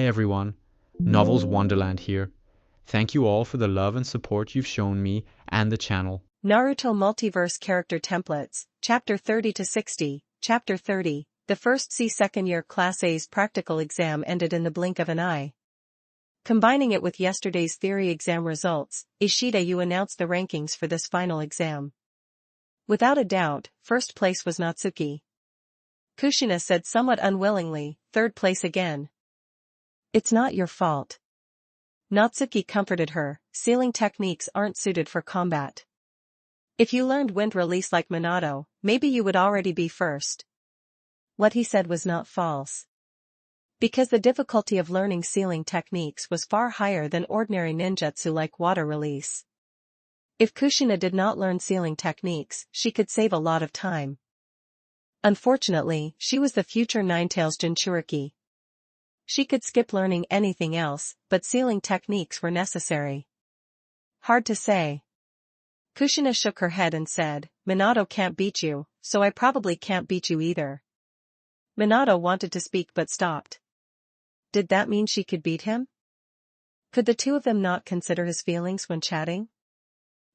everyone, Novels Wonderland here. Thank you all for the love and support you've shown me and the channel. Naruto Multiverse Character Templates, Chapter 30 to 60, Chapter 30, the first C second year Class A's practical exam ended in the blink of an eye. Combining it with yesterday's theory exam results, Ishidayu announced the rankings for this final exam. Without a doubt, first place was Natsuki. Kushina said somewhat unwillingly, third place again. It's not your fault. Natsuki comforted her, sealing techniques aren't suited for combat. If you learned wind release like Minato, maybe you would already be first. What he said was not false. Because the difficulty of learning sealing techniques was far higher than ordinary ninjutsu like water release. If Kushina did not learn sealing techniques, she could save a lot of time. Unfortunately, she was the future Ninetales Jinchuriki. She could skip learning anything else, but sealing techniques were necessary. Hard to say. Kushina shook her head and said, Minato can't beat you, so I probably can't beat you either. Minato wanted to speak but stopped. Did that mean she could beat him? Could the two of them not consider his feelings when chatting?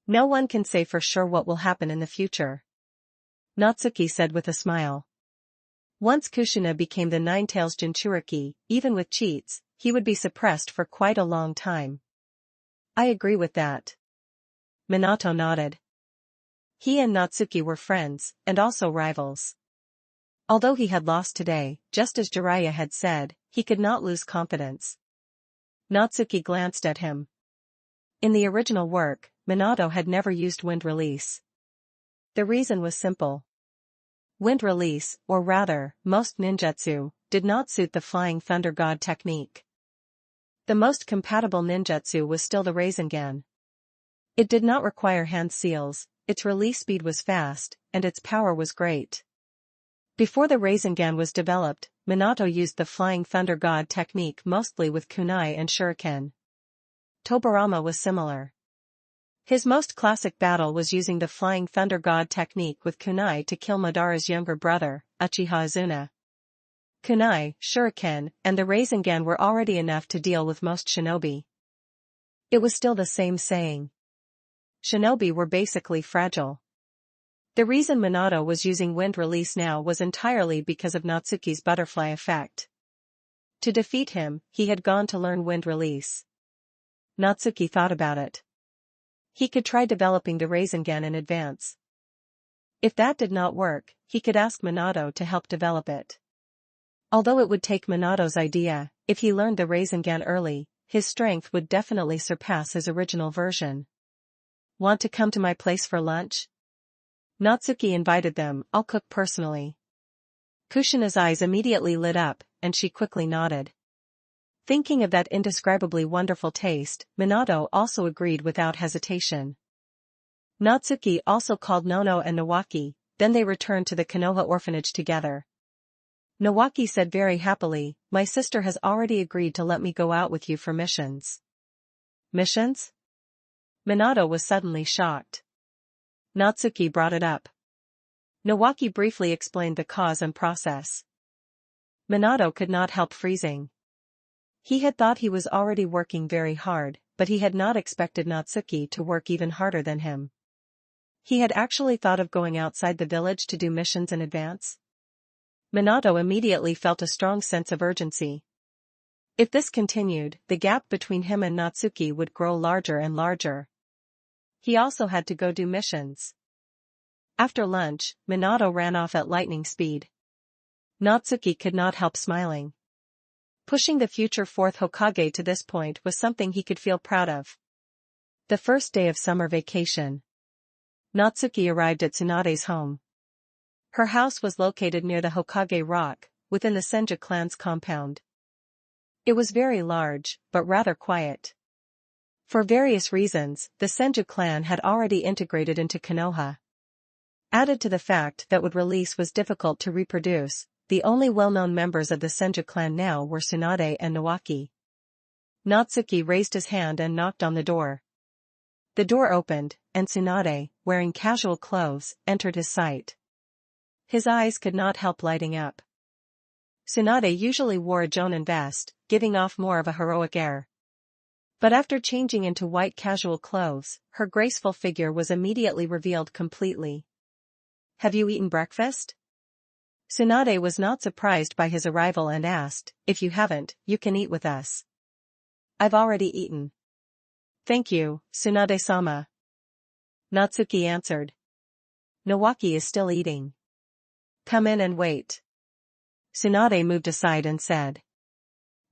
No one can say for sure what will happen in the future. Natsuki said with a smile. Once Kushina became the Ninetales Jinchuriki, even with cheats, he would be suppressed for quite a long time. I agree with that. Minato nodded. He and Natsuki were friends, and also rivals. Although he had lost today, just as Jiraiya had said, he could not lose confidence. Natsuki glanced at him. In the original work, Minato had never used wind release. The reason was simple. Wind release, or rather, most ninjutsu, did not suit the Flying Thunder God technique. The most compatible ninjutsu was still the Rasengan. It did not require hand seals, its release speed was fast, and its power was great. Before the Rasengan was developed, Minato used the Flying Thunder God technique mostly with kunai and shuriken. Tobirama was similar. His most classic battle was using the Flying Thunder God technique with kunai to kill Madara's younger brother, Uchiha Azuna. Kunai, shuriken, and the Rasengan were already enough to deal with most shinobi. It was still the same saying. Shinobi were basically fragile. The reason Minato was using wind release now was entirely because of Natsuki's butterfly effect. To defeat him, he had gone to learn wind release. Natsuki thought about it. He could try developing the Rasengan in advance. If that did not work, he could ask Minato to help develop it. Although it would take Minato's idea, if he learned the Rasengan early, his strength would definitely surpass his original version. Want to come to my place for lunch? Natsuki invited them, I'll cook personally. Kushina's eyes immediately lit up, and she quickly nodded. Thinking of that indescribably wonderful taste, Minato also agreed without hesitation. Natsuki also called Nono and Nawaki, then they returned to the Konoha orphanage together. Nawaki said very happily, my sister has already agreed to let me go out with you for missions. Missions? Minato was suddenly shocked. Natsuki brought it up. Nawaki briefly explained the cause and process. Minato could not help freezing. He had thought he was already working very hard, but he had not expected Natsuki to work even harder than him. He had actually thought of going outside the village to do missions in advance. Minato immediately felt a strong sense of urgency. If this continued, the gap between him and Natsuki would grow larger and larger. He also had to go do missions. After lunch, Minato ran off at lightning speed. Natsuki could not help smiling. Pushing the future fourth Hokage to this point was something he could feel proud of. The first day of summer vacation. Natsuki arrived at Tsunade's home. Her house was located near the Hokage Rock, within the Senju clan's compound. It was very large, but rather quiet. For various reasons, the Senju clan had already integrated into Konoha. Added to the fact that wood release was difficult to reproduce, the only well-known members of the Senju clan now were Tsunade and Nawaki. Natsuki raised his hand and knocked on the door. The door opened, and Tsunade, wearing casual clothes, entered his sight. His eyes could not help lighting up. Tsunade usually wore a jonin vest, giving off more of a heroic air. But after changing into white casual clothes, her graceful figure was immediately revealed completely. "Have you eaten breakfast?" Tsunade was not surprised by his arrival and asked, "If you haven't, you can eat with us." "I've already eaten." "Thank you, Tsunade-sama." Natsuki answered. "Nawaki is still eating. Come in and wait." Tsunade moved aside and said.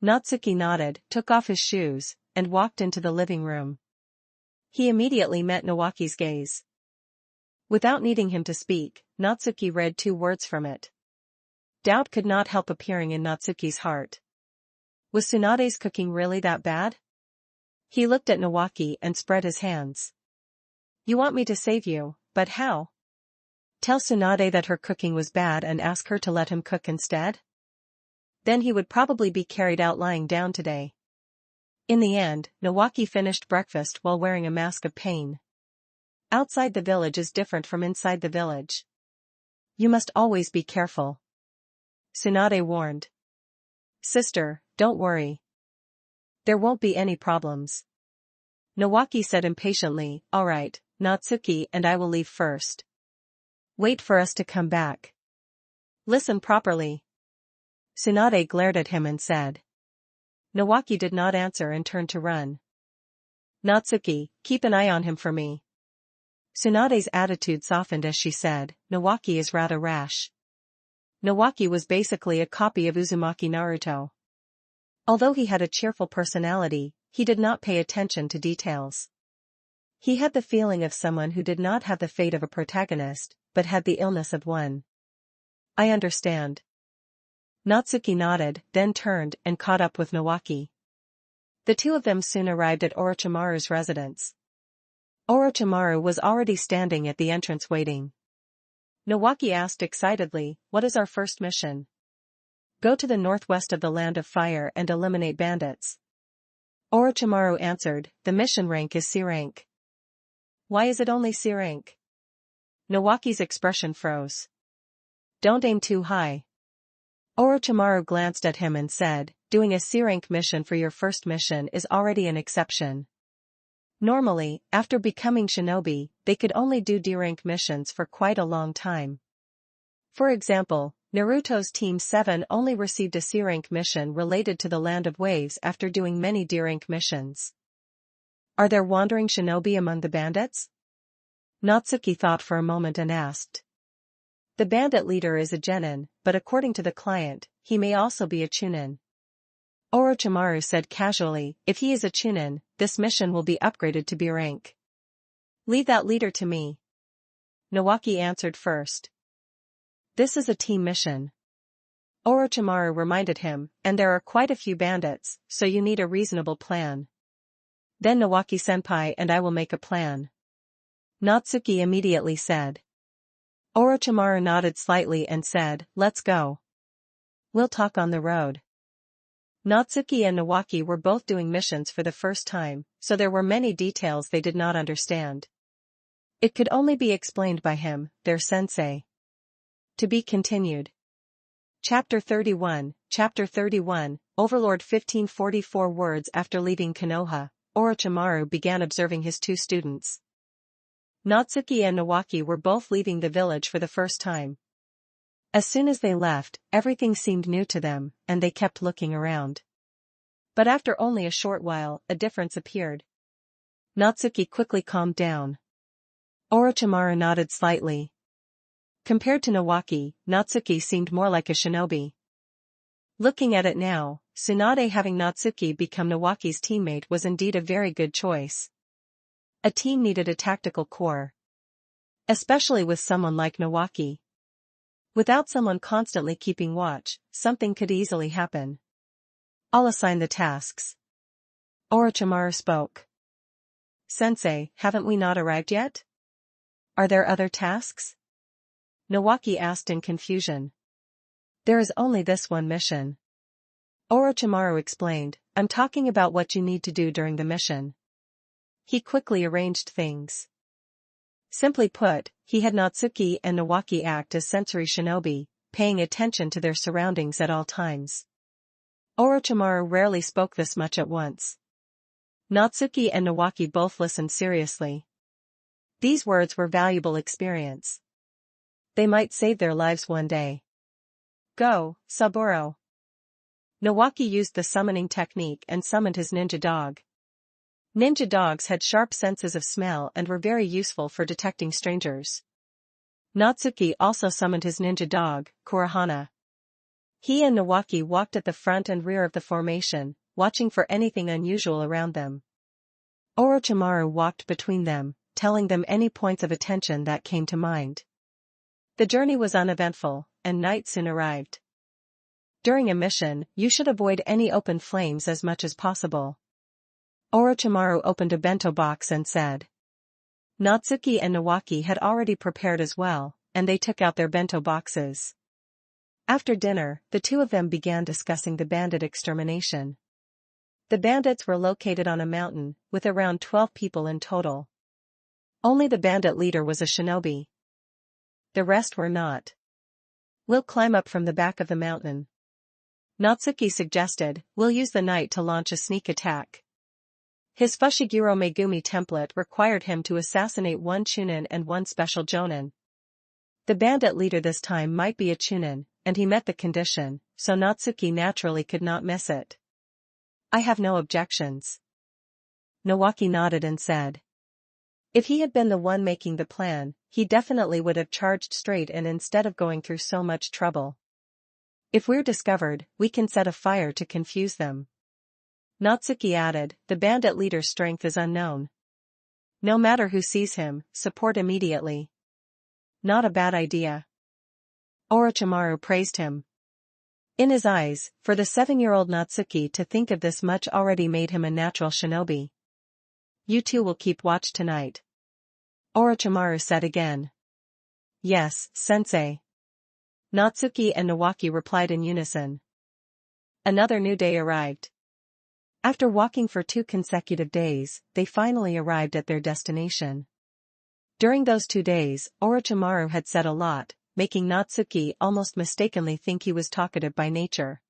Natsuki nodded, took off his shoes, and walked into the living room. He immediately met Nawaki's gaze. Without needing him to speak, Natsuki read 2 words from it. Doubt could not help appearing in Natsuki's heart. Was Tsunade's cooking really that bad? He looked at Nawaki and spread his hands. "You want me to save you, but how? Tell Tsunade that her cooking was bad and ask her to let him cook instead? Then he would probably be carried out lying down today." In the end, Nawaki finished breakfast while wearing a mask of pain. Outside the village is different from inside the village. You must always be careful. Tsunade warned. "Sister, don't worry. There won't be any problems." Nawaki said impatiently, "All right, Natsuki and I will leave first. Wait for us to come back. Listen properly." Tsunade glared at him and said. Nawaki did not answer and turned to run. "Natsuki, keep an eye on him for me." Tsunade's attitude softened as she said, "Nawaki is rather rash." Nawaki was basically a copy of Uzumaki Naruto. Although he had a cheerful personality, he did not pay attention to details. He had the feeling of someone who did not have the fate of a protagonist, but had the illness of one. "I understand." Natsuki nodded, then turned and caught up with Nawaki. The 2 of them soon arrived at Orochimaru's residence. Orochimaru was already standing at the entrance waiting. Nawaki asked excitedly, "What is our first mission?" "Go to the northwest of the Land of Fire and eliminate bandits." Orochimaru answered, "The mission rank is C rank." "Why is it only C rank?" Nawaki's expression froze. "Don't aim too high." Orochimaru glanced at him and said, "Doing a C rank mission for your first mission is already an exception. Normally, after becoming shinobi, they could only do D rank missions for quite a long time. For example, Naruto's Team 7 only received a C rank mission related to the Land of Waves after doing many D rank missions." "Are there wandering shinobi among the bandits?" Natsuki thought for a moment and asked. "The bandit leader is a genin, but according to the client, he may also be a chunin." Orochimaru said casually, "If he is a chunin, this mission will be upgraded to B rank. Leave that leader to me." Nawaki answered first. "This is a team mission." Orochimaru reminded him, "And there are quite a few bandits, so you need a reasonable plan." "Then Nawaki-senpai and I will make a plan," Natsuki immediately said. Orochimaru nodded slightly and said, "Let's go. We'll talk on the road." Natsuki and Nawaki were both doing missions for the first time, so there were many details they did not understand. It could only be explained by him, their sensei. To be continued. Chapter 31, Overlord. 1544 words after leaving Konoha, Orochimaru began observing his 2 students. Natsuki and Nawaki were both leaving the village for the first time. As soon as they left, everything seemed new to them, and they kept looking around. But after only a short while, a difference appeared. Natsuki quickly calmed down. Orochimaru nodded slightly. Compared to Nawaki, Natsuki seemed more like a shinobi. Looking at it now, Tsunade having Natsuki become Nawaki's teammate was indeed a very good choice. A team needed a tactical core. Especially with someone like Nawaki. Without someone constantly keeping watch, something could easily happen. "I'll assign the tasks." Orochimaru spoke. "Sensei, haven't we not arrived yet? Are there other tasks?" Nawaki asked in confusion. "There is only this one mission." Orochimaru explained, "I'm talking about what you need to do during the mission." He quickly arranged things. Simply put, he had Natsuki and Nawaki act as sensory shinobi, paying attention to their surroundings at all times. Orochimaru rarely spoke this much at once. Natsuki and Nawaki both listened seriously. These words were valuable experience. They might save their lives one day. Go, Saburo. Nawaki used the summoning technique and summoned his ninja dog. Ninja dogs had sharp senses of smell and were very useful for detecting strangers. Natsuki also summoned his ninja dog, Kurahana. He and Nawaki walked at the front and rear of the formation, watching for anything unusual around them. Orochimaru walked between them, telling them any points of attention that came to mind. The journey was uneventful, and night soon arrived. During a mission, you should avoid any open flames as much as possible. Orochimaru opened a bento box and said. Natsuki and Nawaki had already prepared as well, and they took out their bento boxes. After dinner, the two of them began discussing the bandit extermination. The bandits were located on a mountain, with around 12 people in total. Only the bandit leader was a shinobi. The rest were not. We'll climb up from the back of the mountain. Natsuki suggested, we'll use the night to launch a sneak attack. His Fushiguro Megumi template required him to assassinate one Chunin and one special Jonin. The bandit leader this time might be a Chunin, and he met the condition, so Natsuki naturally could not miss it. I have no objections. Nawaki nodded and said. If he had been the one making the plan, he definitely would have charged straight in instead of going through so much trouble. If we're discovered, we can set a fire to confuse them. Natsuki added, the bandit leader's strength is unknown. No matter who sees him, support immediately. Not a bad idea. Orochimaru praised him. In his eyes, for the 7-year-old Natsuki to think of this much already made him a natural shinobi. You two will keep watch tonight. Orochimaru said again. Yes, sensei. Natsuki and Nawaki replied in unison. Another new day arrived. After walking for 2 consecutive days, they finally arrived at their destination. During those 2 days, Orochimaru had said a lot, making Natsuki almost mistakenly think he was talkative by nature.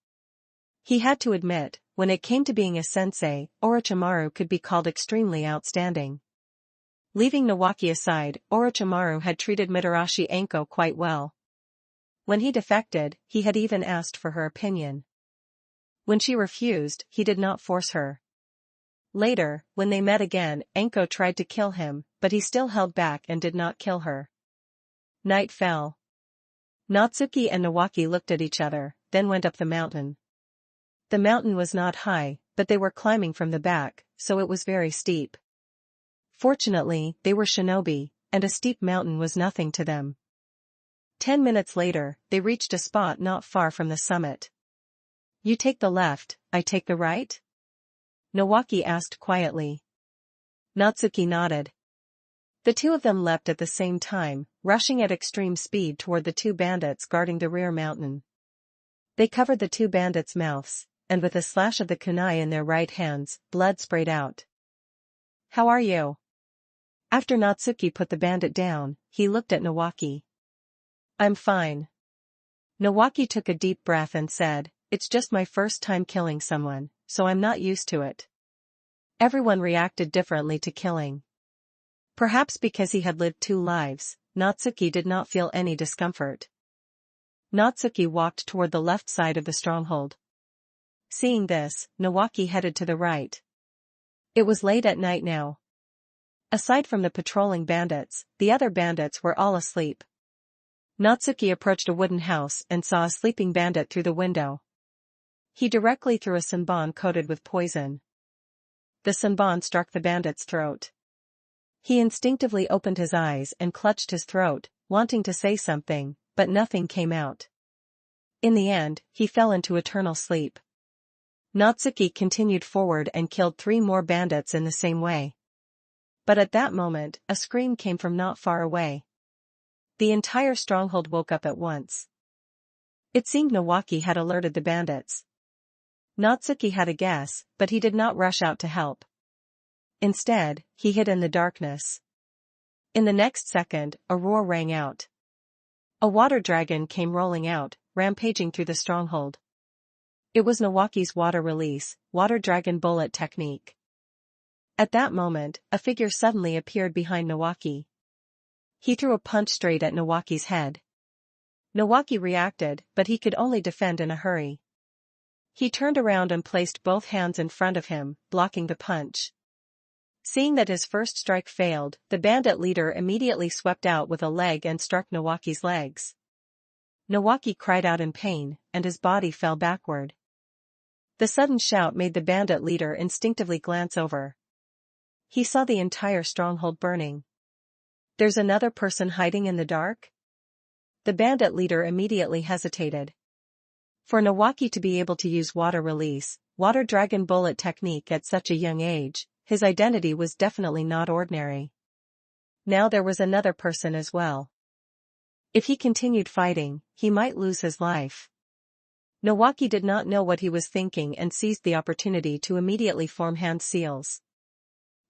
He had to admit, when it came to being a sensei, Orochimaru could be called extremely outstanding. Leaving Nawaki aside, Orochimaru had treated Mitarashi Anko quite well. When he defected, he had even asked for her opinion. When she refused, he did not force her. Later, when they met again, Anko tried to kill him, but he still held back and did not kill her. Night fell. Natsuki and Nawaki looked at each other, then went up the mountain. The mountain was not high, but they were climbing from the back, so it was very steep. Fortunately, they were shinobi, and a steep mountain was nothing to them. 10 minutes later, they reached a spot not far from the summit. You take the left, I take the right? Nawaki asked quietly. Natsuki nodded. The two of them leapt at the same time, rushing at extreme speed toward the 2 bandits guarding the rear mountain. They covered the 2 bandits' mouths, and with a slash of the kunai in their right hands, blood sprayed out. How are you? After Natsuki put the bandit down, he looked at Nawaki. I'm fine. Nawaki took a deep breath and said, it's just my first time killing someone, so I'm not used to it. Everyone reacted differently to killing. Perhaps because he had lived 2 lives, Natsuki did not feel any discomfort. Natsuki walked toward the left side of the stronghold. Seeing this, Nawaki headed to the right. It was late at night now. Aside from the patrolling bandits, the other bandits were all asleep. Natsuki approached a wooden house and saw a sleeping bandit through the window. He directly threw a senbon coated with poison. The senbon struck the bandit's throat. He instinctively opened his eyes and clutched his throat, wanting to say something, but nothing came out. In the end, he fell into eternal sleep. Natsuki continued forward and killed 3 more bandits in the same way. But at that moment, a scream came from not far away. The entire stronghold woke up at once. It seemed Nawaki had alerted the bandits. Natsuki had a guess, but he did not rush out to help. Instead, he hid in the darkness. In the next second, a roar rang out. A water dragon came rolling out, rampaging through the stronghold. It was Nawaki's water release, water dragon bullet technique. At that moment, a figure suddenly appeared behind Nawaki. He threw a punch straight at Nawaki's head. Nawaki reacted, but he could only defend in a hurry. He turned around and placed both hands in front of him, blocking the punch. Seeing that his first strike failed, the bandit leader immediately swept out with a leg and struck Nawaki's legs. Nawaki cried out in pain, and his body fell backward. The sudden shout made the bandit leader instinctively glance over. He saw the entire stronghold burning. "There's another person hiding in the dark?" The bandit leader immediately hesitated. For Nawaki to be able to use water release, water dragon bullet technique at such a young age, his identity was definitely not ordinary. Now there was another person as well. If he continued fighting, he might lose his life. Nawaki did not know what he was thinking and seized the opportunity to immediately form hand seals.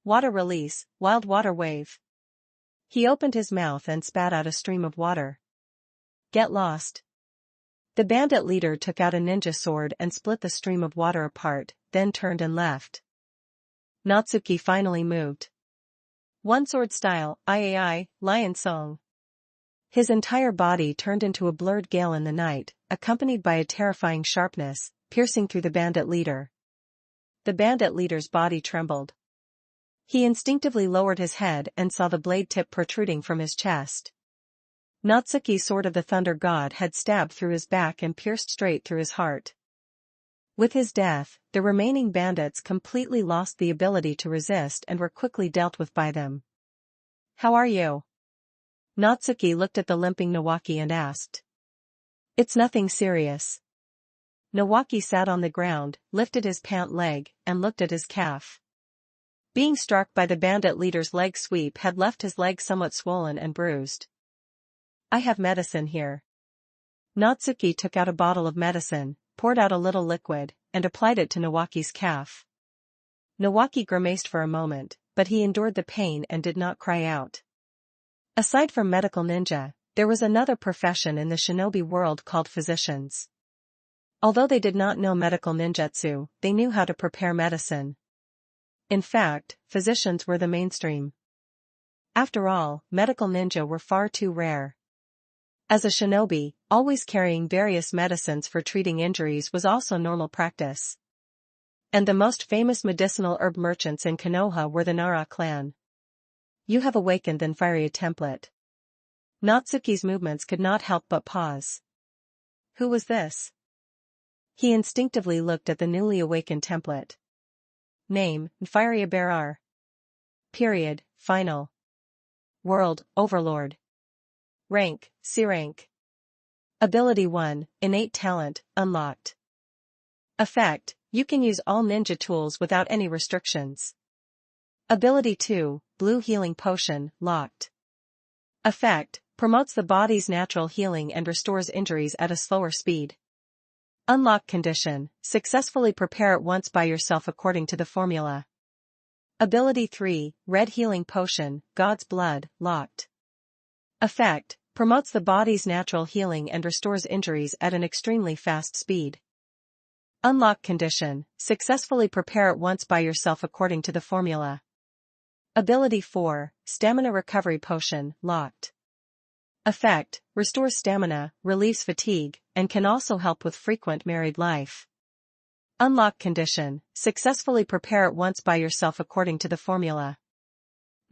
Water release, wild water wave. He opened his mouth and spat out a stream of water. "Get lost." The bandit leader took out a ninja sword and split the stream of water apart, then turned and left. Natsuki finally moved. One sword style, Iai, lion song. His entire body turned into a blurred gale in the night, accompanied by a terrifying sharpness, piercing through the bandit leader. The bandit leader's body trembled. He instinctively lowered his head and saw the blade tip protruding from his chest. Natsuki's sword of the thunder god had stabbed through his back and pierced straight through his heart. With his death, the remaining bandits completely lost the ability to resist and were quickly dealt with by them. "How are you?" Natsuki looked at the limping Nawaki and asked. "It's nothing serious." Nawaki sat on the ground, lifted his pant leg, and looked at his calf. Being struck by the bandit leader's leg sweep had left his leg somewhat swollen and bruised. "I have medicine here." Natsuki took out a bottle of medicine, poured out a little liquid, and applied it to Nawaki's calf. Nawaki grimaced for a moment, but he endured the pain and did not cry out. Aside from medical ninja, there was another profession in the shinobi world called physicians. Although they did not know medical ninjutsu, they knew how to prepare medicine. In fact, physicians were the mainstream. After all, medical ninja were far too rare. As a shinobi, always carrying various medicines for treating injuries was also normal practice. And the most famous medicinal herb merchants in Konoha were the Nara clan. "You have awakened the fiery template." Natsuki's movements could not help but pause. Who was this? He instinctively looked at the newly awakened template. Name, Nfiria Berar. Period, final. World, Overlord. Rank, C rank. Ability 1, Innate Talent, unlocked. Effect, you can use all ninja tools without any restrictions. Ability 2, Blue Healing Potion, locked. Effect, promotes the body's natural healing and restores injuries at a slower speed. Unlock condition, successfully prepare it once by yourself according to the formula. Ability 3, Red Healing Potion, God's Blood, locked. Effect, promotes the body's natural healing and restores injuries at an extremely fast speed. Unlock condition, successfully prepare it once by yourself according to the formula. Ability 4, Stamina Recovery Potion, locked. Effect, restores stamina, relieves fatigue, and can also help with frequent married life. Unlock condition, successfully prepare it once by yourself according to the formula.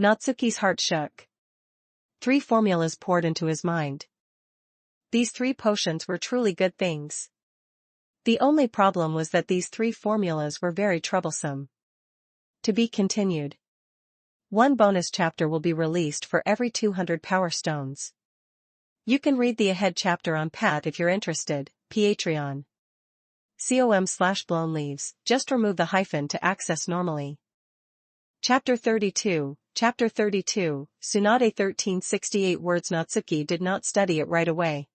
Natsuki's heart shook. 3 formulas poured into his mind. These 3 potions were truly good things. The only problem was that these 3 formulas were very troublesome. To be continued. 1 bonus chapter will be released for every 200 power stones. You can read the ahead chapter on Pat if you're interested, Patreon. com/blownleaves, just remove the hyphen to access normally. Chapter 32, Chapter 32, Tsunade 1368 words. Natsuki did not study it right away.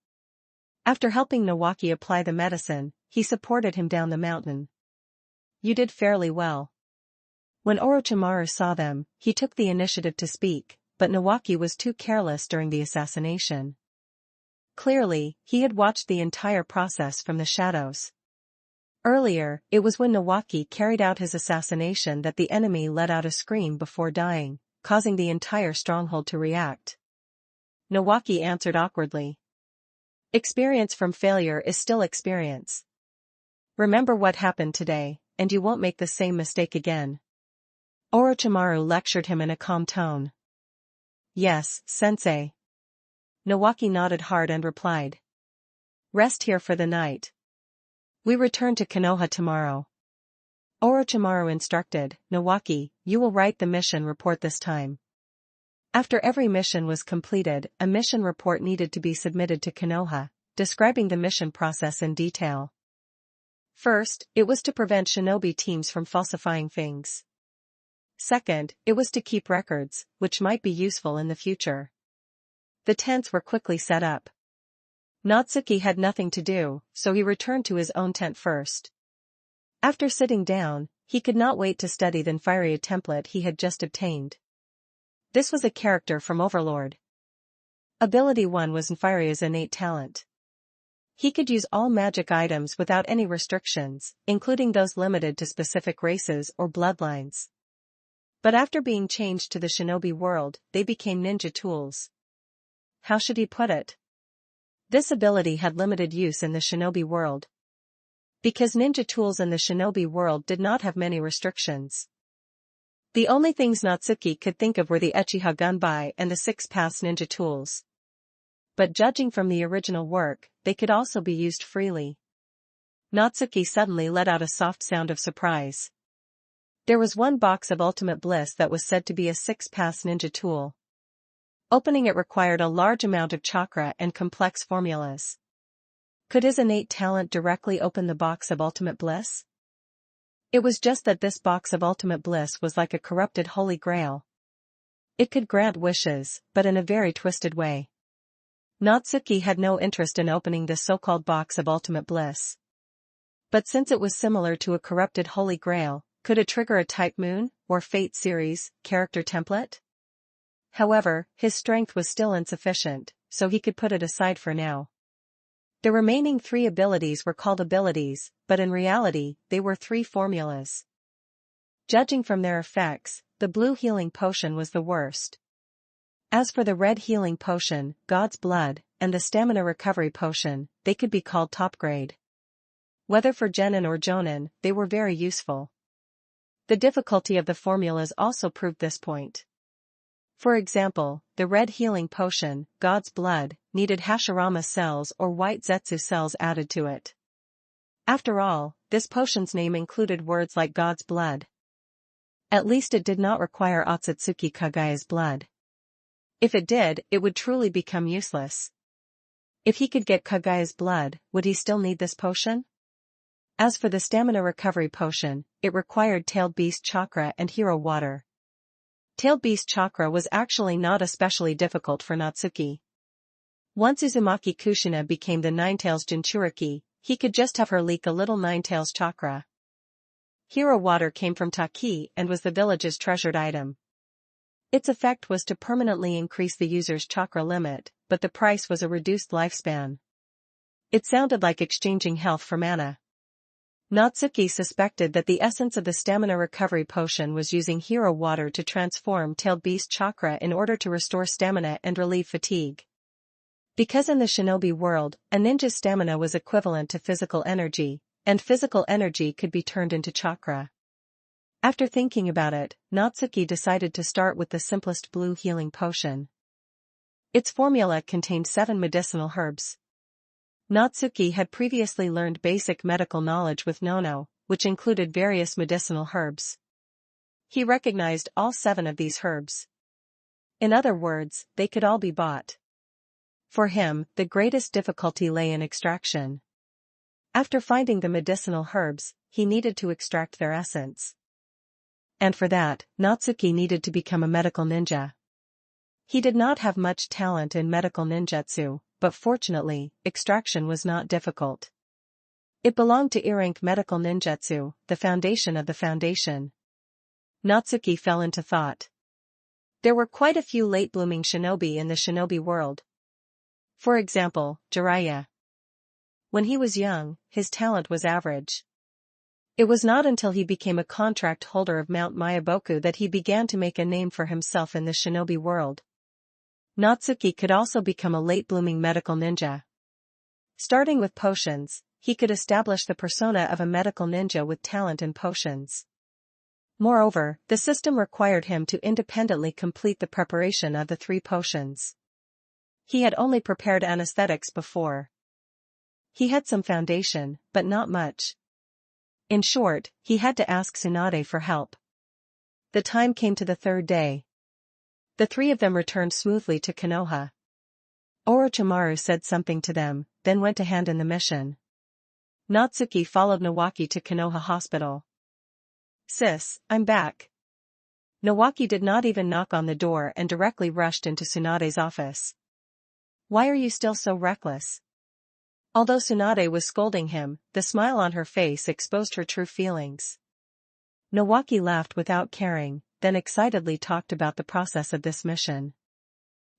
After helping Nawaki apply the medicine, he supported him down the mountain. You did fairly well. When Orochimaru saw them, he took the initiative to speak, but Nawaki was too careless during the assassination. Clearly, he had watched the entire process from the shadows. Earlier, it was when Nawaki carried out his assassination that the enemy let out a scream before dying, causing the entire stronghold to react. Nawaki answered awkwardly. Experience from failure is still experience. Remember what happened today, and you won't make the same mistake again. Orochimaru lectured him in a calm tone. Yes, sensei. Nawaki nodded hard and replied. Rest here for the night. We return to Konoha tomorrow. Orochimaru instructed, Nawaki, you will write the mission report this time. After every mission was completed, a mission report needed to be submitted to Konoha, describing the mission process in detail. First, it was to prevent shinobi teams from falsifying things. Second, it was to keep records, which might be useful in the future. The tents were quickly set up. Natsuki had nothing to do, so he returned to his own tent first. After sitting down, he could not wait to study the Nfiria template he had just obtained. This was a character from Overlord. Ability 1 was Nfiria's innate talent. He could use all magic items without any restrictions, including those limited to specific races or bloodlines. But after being changed to the shinobi world, they became ninja tools. How should he put it? This ability had limited use in the shinobi world. Because ninja tools in the shinobi world did not have many restrictions. The only things Natsuki could think of were the Uchiha Gunbai and the 6 Paths ninja tools. But judging from the original work, they could also be used freely. Natsuki suddenly let out a soft sound of surprise. There was one box of Ultimate Bliss that was said to be a 6 Paths ninja tool. Opening it required a large amount of chakra and complex formulas. Could his innate talent directly open the box of Ultimate Bliss? It was just that this box of Ultimate Bliss was like a corrupted Holy Grail. It could grant wishes, but in a very twisted way. Natsuki had no interest in opening the so-called box of Ultimate Bliss. But since it was similar to a corrupted Holy Grail, could it trigger a Type Moon, or Fate series, character template? However, his strength was still insufficient, so he could put it aside for now. The remaining 3 abilities were called abilities, but in reality, they were 3 formulas. Judging from their effects, the blue healing potion was the worst. As for the red healing potion, God's Blood, and the stamina recovery potion, they could be called top grade. Whether for genin or jonin, they were very useful. The difficulty of the formulas also proved this point. For example, the red healing potion, God's Blood, needed Hashirama cells or white Zetsu cells added to it. After all, this potion's name included words like God's Blood. At least it did not require Otsutsuki Kagaya's blood. If it did, it would truly become useless. If he could get Kagaya's blood, would he still need this potion? As for the stamina recovery potion, it required Tailed Beast chakra and hero water. Tailed Beast chakra was actually not especially difficult for Natsuki. Once Uzumaki Kushina became the Ninetails Jinchuriki, he could just have her leak a little Ninetails chakra. Hero water came from Taki and was the village's treasured item. Its effect was to permanently increase the user's chakra limit, but the price was a reduced lifespan. It sounded like exchanging health for mana. Natsuki suspected that the essence of the stamina recovery potion was using hero water to transform Tailed Beast chakra in order to restore stamina and relieve fatigue. Because in the shinobi world, a ninja's stamina was equivalent to physical energy, and physical energy could be turned into chakra. After thinking about it, Natsuki decided to start with the simplest blue healing potion. Its formula contained 7 medicinal herbs. Natsuki had previously learned basic medical knowledge with Nono, which included various medicinal herbs. He recognized all 7 of these herbs. In other words, they could all be bought. For him, the greatest difficulty lay in extraction. After finding the medicinal herbs, he needed to extract their essence. And for that, Natsuki needed to become a medical ninja. He did not have much talent in medical ninjutsu, but fortunately, extraction was not difficult. It belonged to E-rank medical ninjutsu, the foundation of the foundation. Natsuki fell into thought. There were quite a few late-blooming shinobi in the shinobi world. For example, Jiraiya. When he was young, his talent was average. It was not until he became a contract holder of Mount Myaboku that he began to make a name for himself in the shinobi world. Natsuki could also become a late-blooming medical ninja. Starting with potions, he could establish the persona of a medical ninja with talent in potions. Moreover, the system required him to independently complete the preparation of the 3 potions. He had only prepared anesthetics before. He had some foundation, but not much. In short, he had to ask Tsunade for help. The time came to the 3rd day. The 3 of them returned smoothly to Konoha. Orochimaru said something to them, then went to hand in the mission. Natsuki followed Nawaki to Konoha Hospital. "Sis, I'm back." Nawaki did not even knock on the door and directly rushed into Tsunade's office. "Why are you still so reckless?" Although Tsunade was scolding him, the smile on her face exposed her true feelings. Nawaki laughed without caring, then excitedly talked about the process of this mission.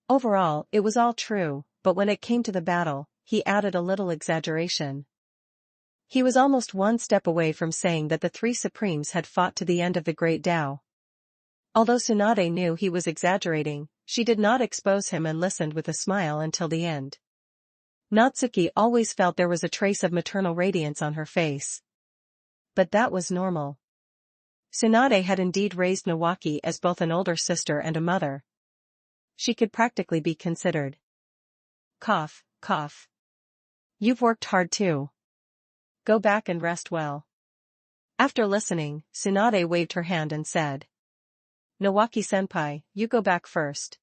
Overall, it was all true, but when it came to the battle, he added a little exaggeration. He was almost one step away from saying that the 3 Supremes had fought to the end of the Great Tao. Although Tsunade knew he was exaggerating, she did not expose him and listened with a smile until the end. Natsuki always felt there was a trace of maternal radiance on her face. But that was normal. Tsunade had indeed raised Nawaki as both an older sister and a mother. She could practically be considered. Cough, cough. You've worked hard too. Go back and rest well. After listening, Tsunade waved her hand and said, "Nawaki-senpai, you go back first.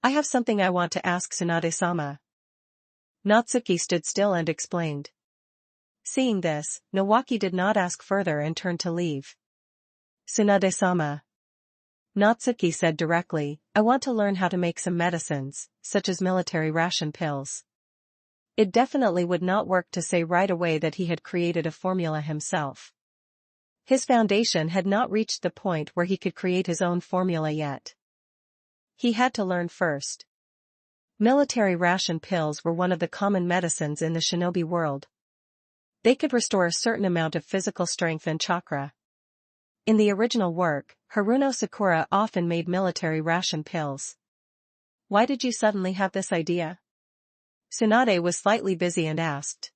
I have something I want to ask Tsunade-sama." Natsuki stood still and explained. Seeing this, Nawaki did not ask further and turned to leave. "Tsunade-sama," Natsuki said directly, "I want to learn how to make some medicines, such as military ration pills." It definitely would not work to say right away that he had created a formula himself. His foundation had not reached the point where he could create his own formula yet. He had to learn first. Military ration pills were one of the common medicines in the shinobi world. They could restore a certain amount of physical strength and chakra. In the original work, Haruno Sakura often made military ration pills. "Why did you suddenly have this idea?" Tsunade was slightly busy and asked.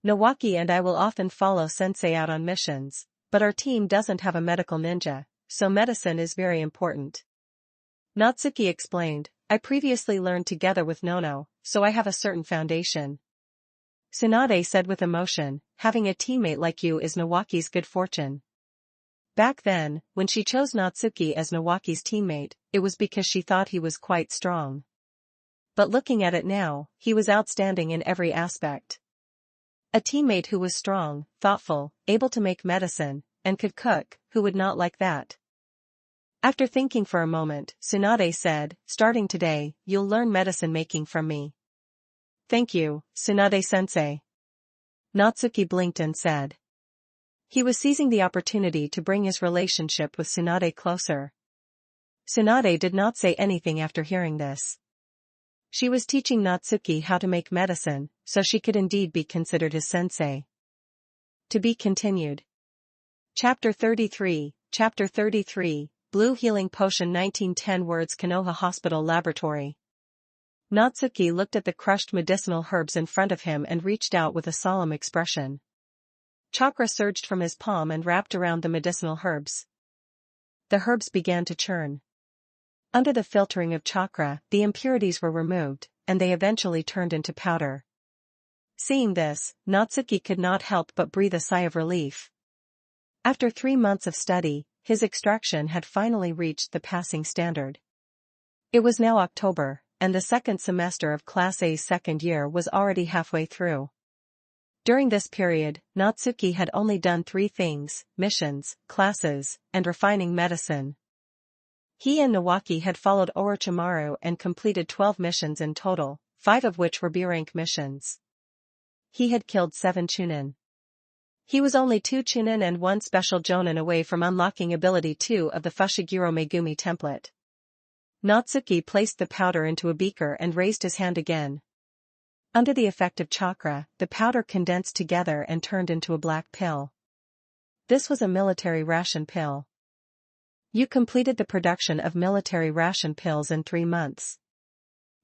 "Nawaki and I will often follow sensei out on missions, but our team doesn't have a medical ninja, so medicine is very important." Natsuki explained, "I previously learned together with Nono, so I have a certain foundation." Tsunade said with emotion, "Having a teammate like you is Nawaki's good fortune." Back then, when she chose Natsuki as Nawaki's teammate, it was because she thought he was quite strong. But looking at it now, he was outstanding in every aspect. A teammate who was strong, thoughtful, able to make medicine, and could cook, who would not like that? After thinking for a moment, Tsunade said, "Starting today, you'll learn medicine making from me." "Thank you, Tsunade-sensei." Natsuki blinked and said. He was seizing the opportunity to bring his relationship with Tsunade closer. Tsunade did not say anything after hearing this. She was teaching Natsuki how to make medicine, so she could indeed be considered his sensei. To be continued. Chapter 33, Blue Healing Potion 1910 words Konoha Hospital Laboratory. Natsuki looked at the crushed medicinal herbs in front of him and reached out with a solemn expression. Chakra surged from his palm and wrapped around the medicinal herbs. The herbs began to churn. Under the filtering of chakra, the impurities were removed, and they eventually turned into powder. Seeing this, Natsuki could not help but breathe a sigh of relief. After 3 months of study, his extraction had finally reached the passing standard. It was now October, and the second semester of Class A's second year was already halfway through. During this period, Natsuki had only done 3 things: missions, classes, and refining medicine. He and Nawaki had followed Orochimaru and completed 12 missions in total, 5 of which were B-rank missions. He had killed 7 Chunin. He was only 2 Chunin and 1 special Jonin away from unlocking ability 2 of the Fushiguro Megumi template. Natsuki placed the powder into a beaker and raised his hand again. Under the effect of chakra, the powder condensed together and turned into a black pill. This was a military ration pill. You completed the production of military ration pills in 3 months.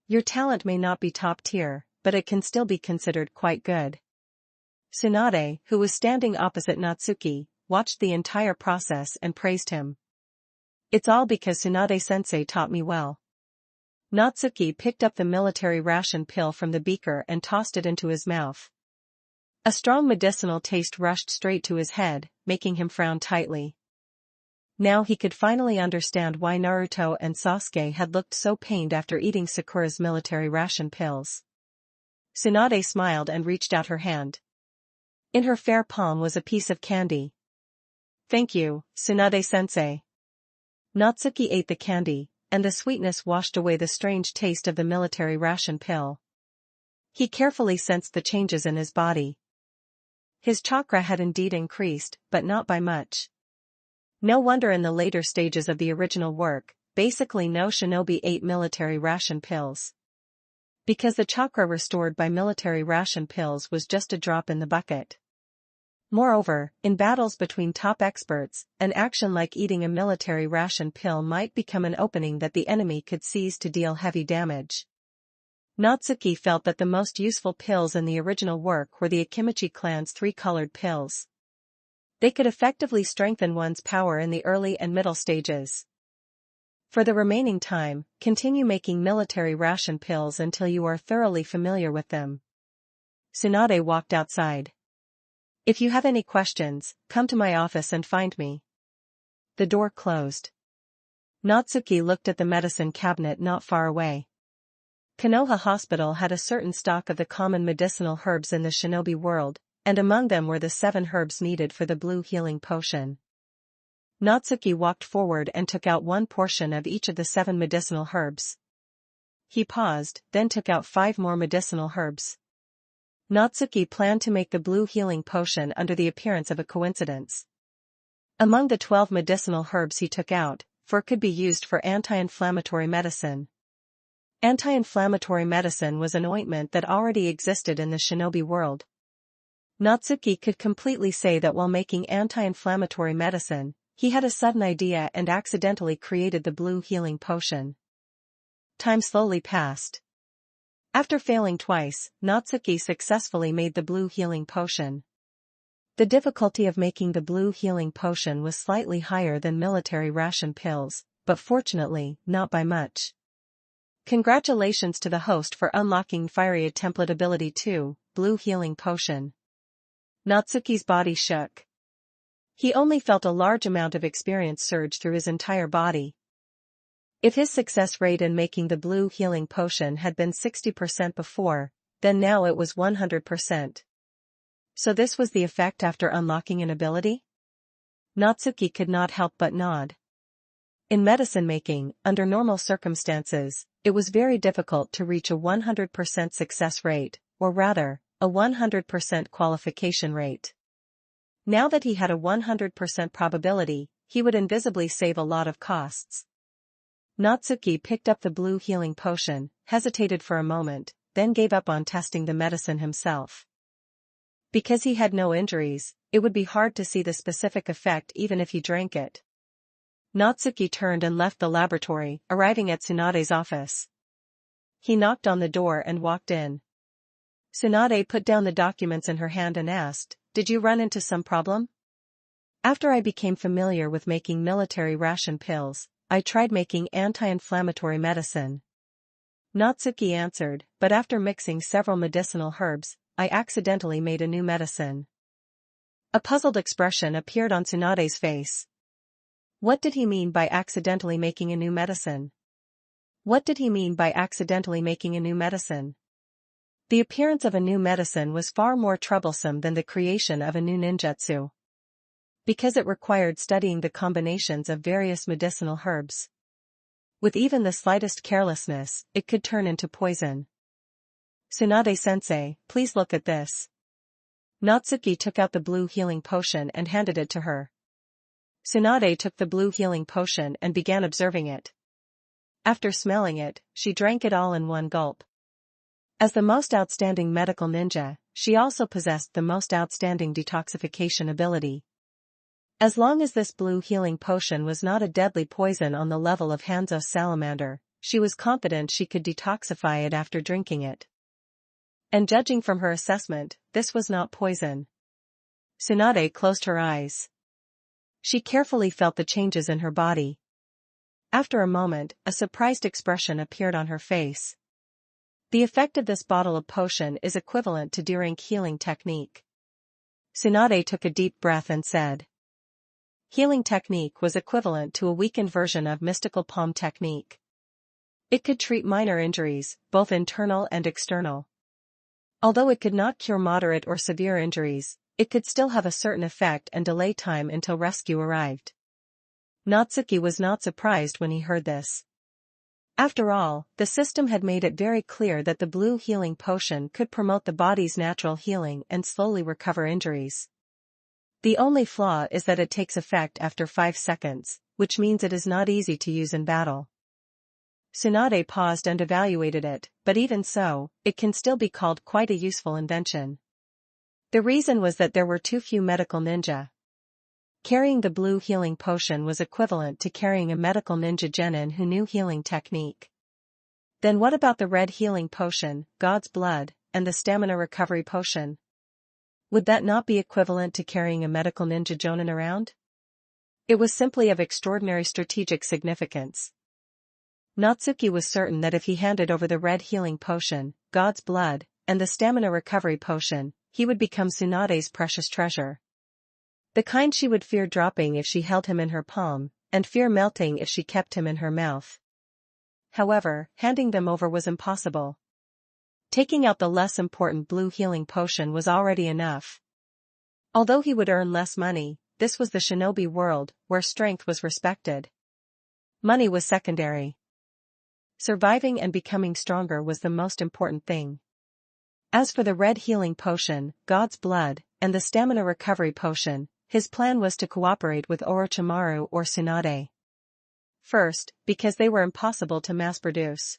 Your talent may not be top tier, but it can still be considered quite good. Tsunade, who was standing opposite Natsuki, watched the entire process and praised him. It's all because Tsunade-sensei taught me well. Natsuki picked up the military ration pill from the beaker and tossed it into his mouth. A strong medicinal taste rushed straight to his head, making him frown tightly. Now he could finally understand why Naruto and Sasuke had looked so pained after eating Sakura's military ration pills. Tsunade smiled and reached out her hand. In her fair palm was a piece of candy. Thank you, Tsunade-sensei. Natsuki ate the candy, and the sweetness washed away the strange taste of the military ration pill. He carefully sensed the changes in his body. His chakra had indeed increased, but not by much. No wonder in the later stages of the original work, basically no shinobi ate military ration pills. Because the chakra restored by military ration pills was just a drop in the bucket. Moreover, in battles between top experts, an action like eating a military ration pill might become an opening that the enemy could seize to deal heavy damage. Natsuki felt that the most useful pills in the original work were the Akimichi clan's 3-colored pills. They could effectively strengthen one's power in the early and middle stages. For the remaining time, continue making military ration pills until you are thoroughly familiar with them. Tsunade walked outside. If you have any questions, come to my office and find me. The door closed. Natsuki looked at the medicine cabinet not far away. Konoha Hospital had a certain stock of the common medicinal herbs in the shinobi world, and among them were the 7 herbs needed for the blue healing potion. Natsuki walked forward and took out 1 portion of each of the 7 medicinal herbs. He paused, then took out 5 more medicinal herbs. Natsuki planned to make the blue healing potion under the appearance of a coincidence. Among the 12 medicinal herbs he took out, 4 could be used for anti-inflammatory medicine. Anti-inflammatory medicine was an ointment that already existed in the shinobi world. Natsuki could completely say that while making anti-inflammatory medicine, he had a sudden idea and accidentally created the blue healing potion. Time slowly passed. After failing twice, Natsuki successfully made the blue healing potion. The difficulty of making the blue healing potion was slightly higher than military ration pills, but fortunately, not by much. Congratulations to the host for unlocking Fiery Template Ability 2, Blue Healing Potion. Natsuki's body shook. He only felt a large amount of experience surge through his entire body. If his success rate in making the blue healing potion had been 60% before, then now it was 100%. So this was the effect after unlocking an ability? Natsuki could not help but nod. In medicine making, under normal circumstances, it was very difficult to reach a 100% success rate, or rather, a 100% qualification rate. Now that he had a 100% probability, he would invisibly save a lot of costs. Natsuki picked up the blue healing potion, hesitated for a moment, then gave up on testing the medicine himself. Because he had no injuries, it would be hard to see the specific effect even if he drank it. Natsuki turned and left the laboratory, arriving at Tsunade's office. He knocked on the door and walked in. Tsunade put down the documents in her hand and asked, "Did you run into some problem?" "After I became familiar with making military ration pills, I tried making anti-inflammatory medicine," Natsuki answered, "but after mixing several medicinal herbs, I accidentally made a new medicine." A puzzled expression appeared on Tsunade's face. What did he mean by accidentally making a new medicine? What did he mean by accidentally making a new medicine? The appearance of a new medicine was far more troublesome than the creation of a new ninjutsu. Because it required studying the combinations of various medicinal herbs. With even the slightest carelessness, it could turn into poison. "Tsunade-sensei, please look at this." Natsuki took out the blue healing potion and handed it to her. Tsunade took the blue healing potion and began observing it. After smelling it, she drank it all in one gulp. As the most outstanding medical ninja, she also possessed the most outstanding detoxification ability. As long as this blue healing potion was not a deadly poison on the level of Hanzo's salamander, she was confident she could detoxify it after drinking it. And judging from her assessment, this was not poison. Tsunade closed her eyes. She carefully felt the changes in her body. After a moment, a surprised expression appeared on her face. The effect of this bottle of potion is equivalent to D-rank healing technique. Tsunade took a deep breath and said. Healing technique was equivalent to a weakened version of mystical palm technique. It could treat minor injuries, both internal and external. Although it could not cure moderate or severe injuries, it could still have a certain effect and delay time until rescue arrived. Natsuki was not surprised when he heard this. After all, the system had made it very clear that the blue healing potion could promote the body's natural healing and slowly recover injuries. The only flaw is that it takes effect after 5 seconds, which means it is not easy to use in battle. Tsunade paused and evaluated it, but even so, it can still be called quite a useful invention. The reason was that there were too few medical ninja. Carrying the blue healing potion was equivalent to carrying a medical ninja genin who knew healing technique. Then what about the red healing potion, God's blood, and the stamina recovery potion? Would that not be equivalent to carrying a medical ninja jonin around? It was simply of extraordinary strategic significance. Natsuki was certain that if he handed over the red healing potion, God's blood, and the stamina recovery potion, he would become Tsunade's precious treasure. The kind she would fear dropping if she held him in her palm, and fear melting if she kept him in her mouth. However, handing them over was impossible. Taking out the less important blue healing potion was already enough. Although he would earn less money, this was the shinobi world, where strength was respected. Money was secondary. Surviving and becoming stronger was the most important thing. As for the red healing potion, God's blood, and the stamina recovery potion, his plan was to cooperate with Orochimaru or Tsunade. First, because they were impossible to mass-produce.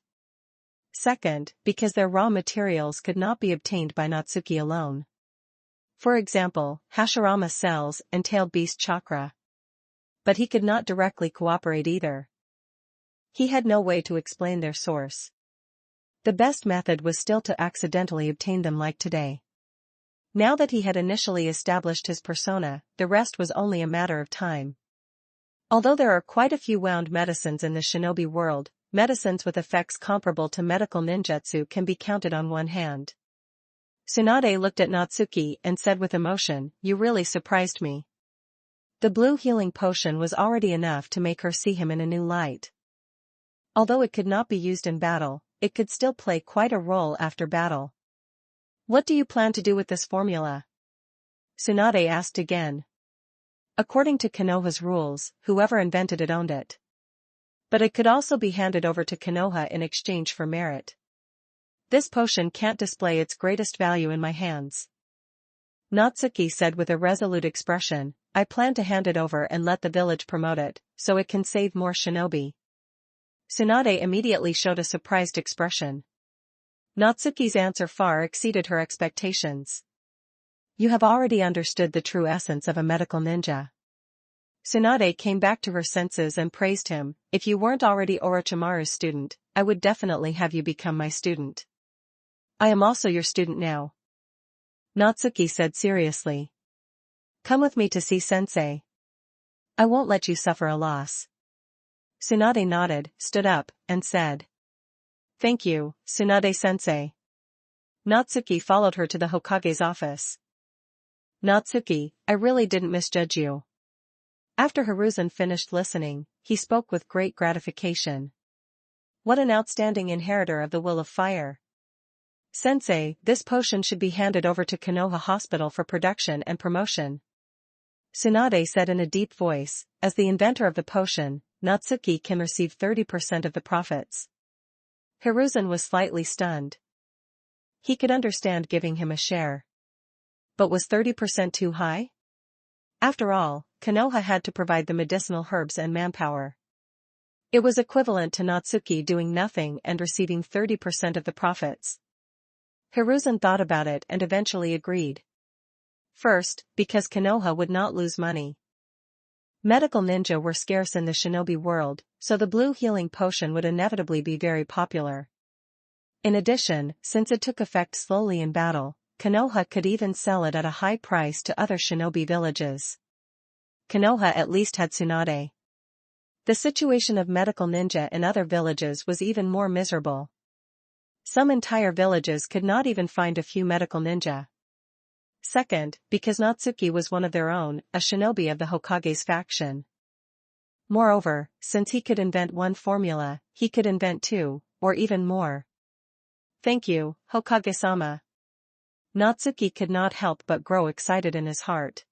Second, because their raw materials could not be obtained by Natsuki alone. For example, Hashirama cells entailed beast chakra. But he could not directly cooperate either. He had no way to explain their source. The best method was still to accidentally obtain them like today. Now that he had initially established his persona, the rest was only a matter of time. Although there are quite a few wound medicines in the shinobi world, medicines with effects comparable to medical ninjutsu can be counted on one hand. Tsunade looked at Natsuki and said with emotion, "You really surprised me." The blue healing potion was already enough to make her see him in a new light. Although it could not be used in battle, it could still play quite a role after battle. "What do you plan to do with this formula?" Tsunade asked again. According to Konoha's rules, whoever invented it owned it. But it could also be handed over to Konoha in exchange for merit. This potion can't display its greatest value in my hands. Natsuki said with a resolute expression, "I plan to hand it over and let the village promote it, so it can save more shinobi." Tsunade immediately showed a surprised expression. Natsuki's answer far exceeded her expectations. "You have already understood the true essence of a medical ninja." Tsunade came back to her senses and praised him. "If you weren't already Orochimaru's student, I would definitely have you become my student. I am also your student now." Natsuki said seriously. "Come with me to see Sensei. I won't let you suffer a loss." Tsunade nodded, stood up, and said, "Thank you, Tsunade-sensei." Natsuki followed her to the Hokage's office. "Natsuki, I really didn't misjudge you." After Hiruzen finished listening, he spoke with great gratification. "What an outstanding inheritor of the will of fire. Sensei, this potion should be handed over to Konoha Hospital for production and promotion." Tsunade said in a deep voice, "As the inventor of the potion, Natsuki can receive 30% of the profits." Hiruzen was slightly stunned. He could understand giving him a share. But was 30% too high? After all, Konoha had to provide the medicinal herbs and manpower. It was equivalent to Natsuki doing nothing and receiving 30% of the profits. Hiruzen thought about it and eventually agreed. First, because Konoha would not lose money. Medical ninja were scarce in the shinobi world, so the blue healing potion would inevitably be very popular. In addition, since it took effect slowly in battle, Konoha could even sell it at a high price to other shinobi villages. Konoha at least had Tsunade. The situation of medical ninja in other villages was even more miserable. Some entire villages could not even find a few medical ninja. Second, because Natsuki was one of their own, a shinobi of the Hokage's faction. Moreover, since he could invent one formula, he could invent two, or even more. Thank you, Hokage-sama. Natsuki could not help but grow excited in his heart.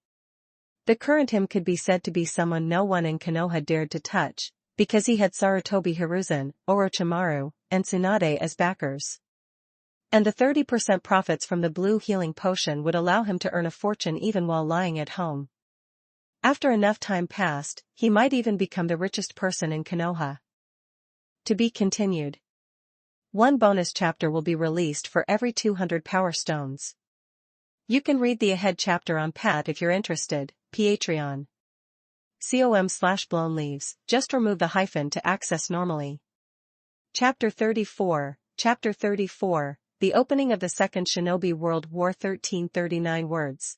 The current him could be said to be someone no one in Konoha dared to touch, because he had Sarutobi Hiruzen, Orochimaru, and Tsunade as backers. And the 30% profits from the blue healing potion would allow him to earn a fortune even while lying at home. After enough time passed, he might even become the richest person in Konoha. To be continued. One bonus chapter will be released for every 200 power stones. You can read the ahead chapter on Pat if you're interested, Patreon. com/blown leaves, just remove the hyphen to access normally. Chapter 34, Chapter 34, The Opening of the Second Shinobi World War 1339 words.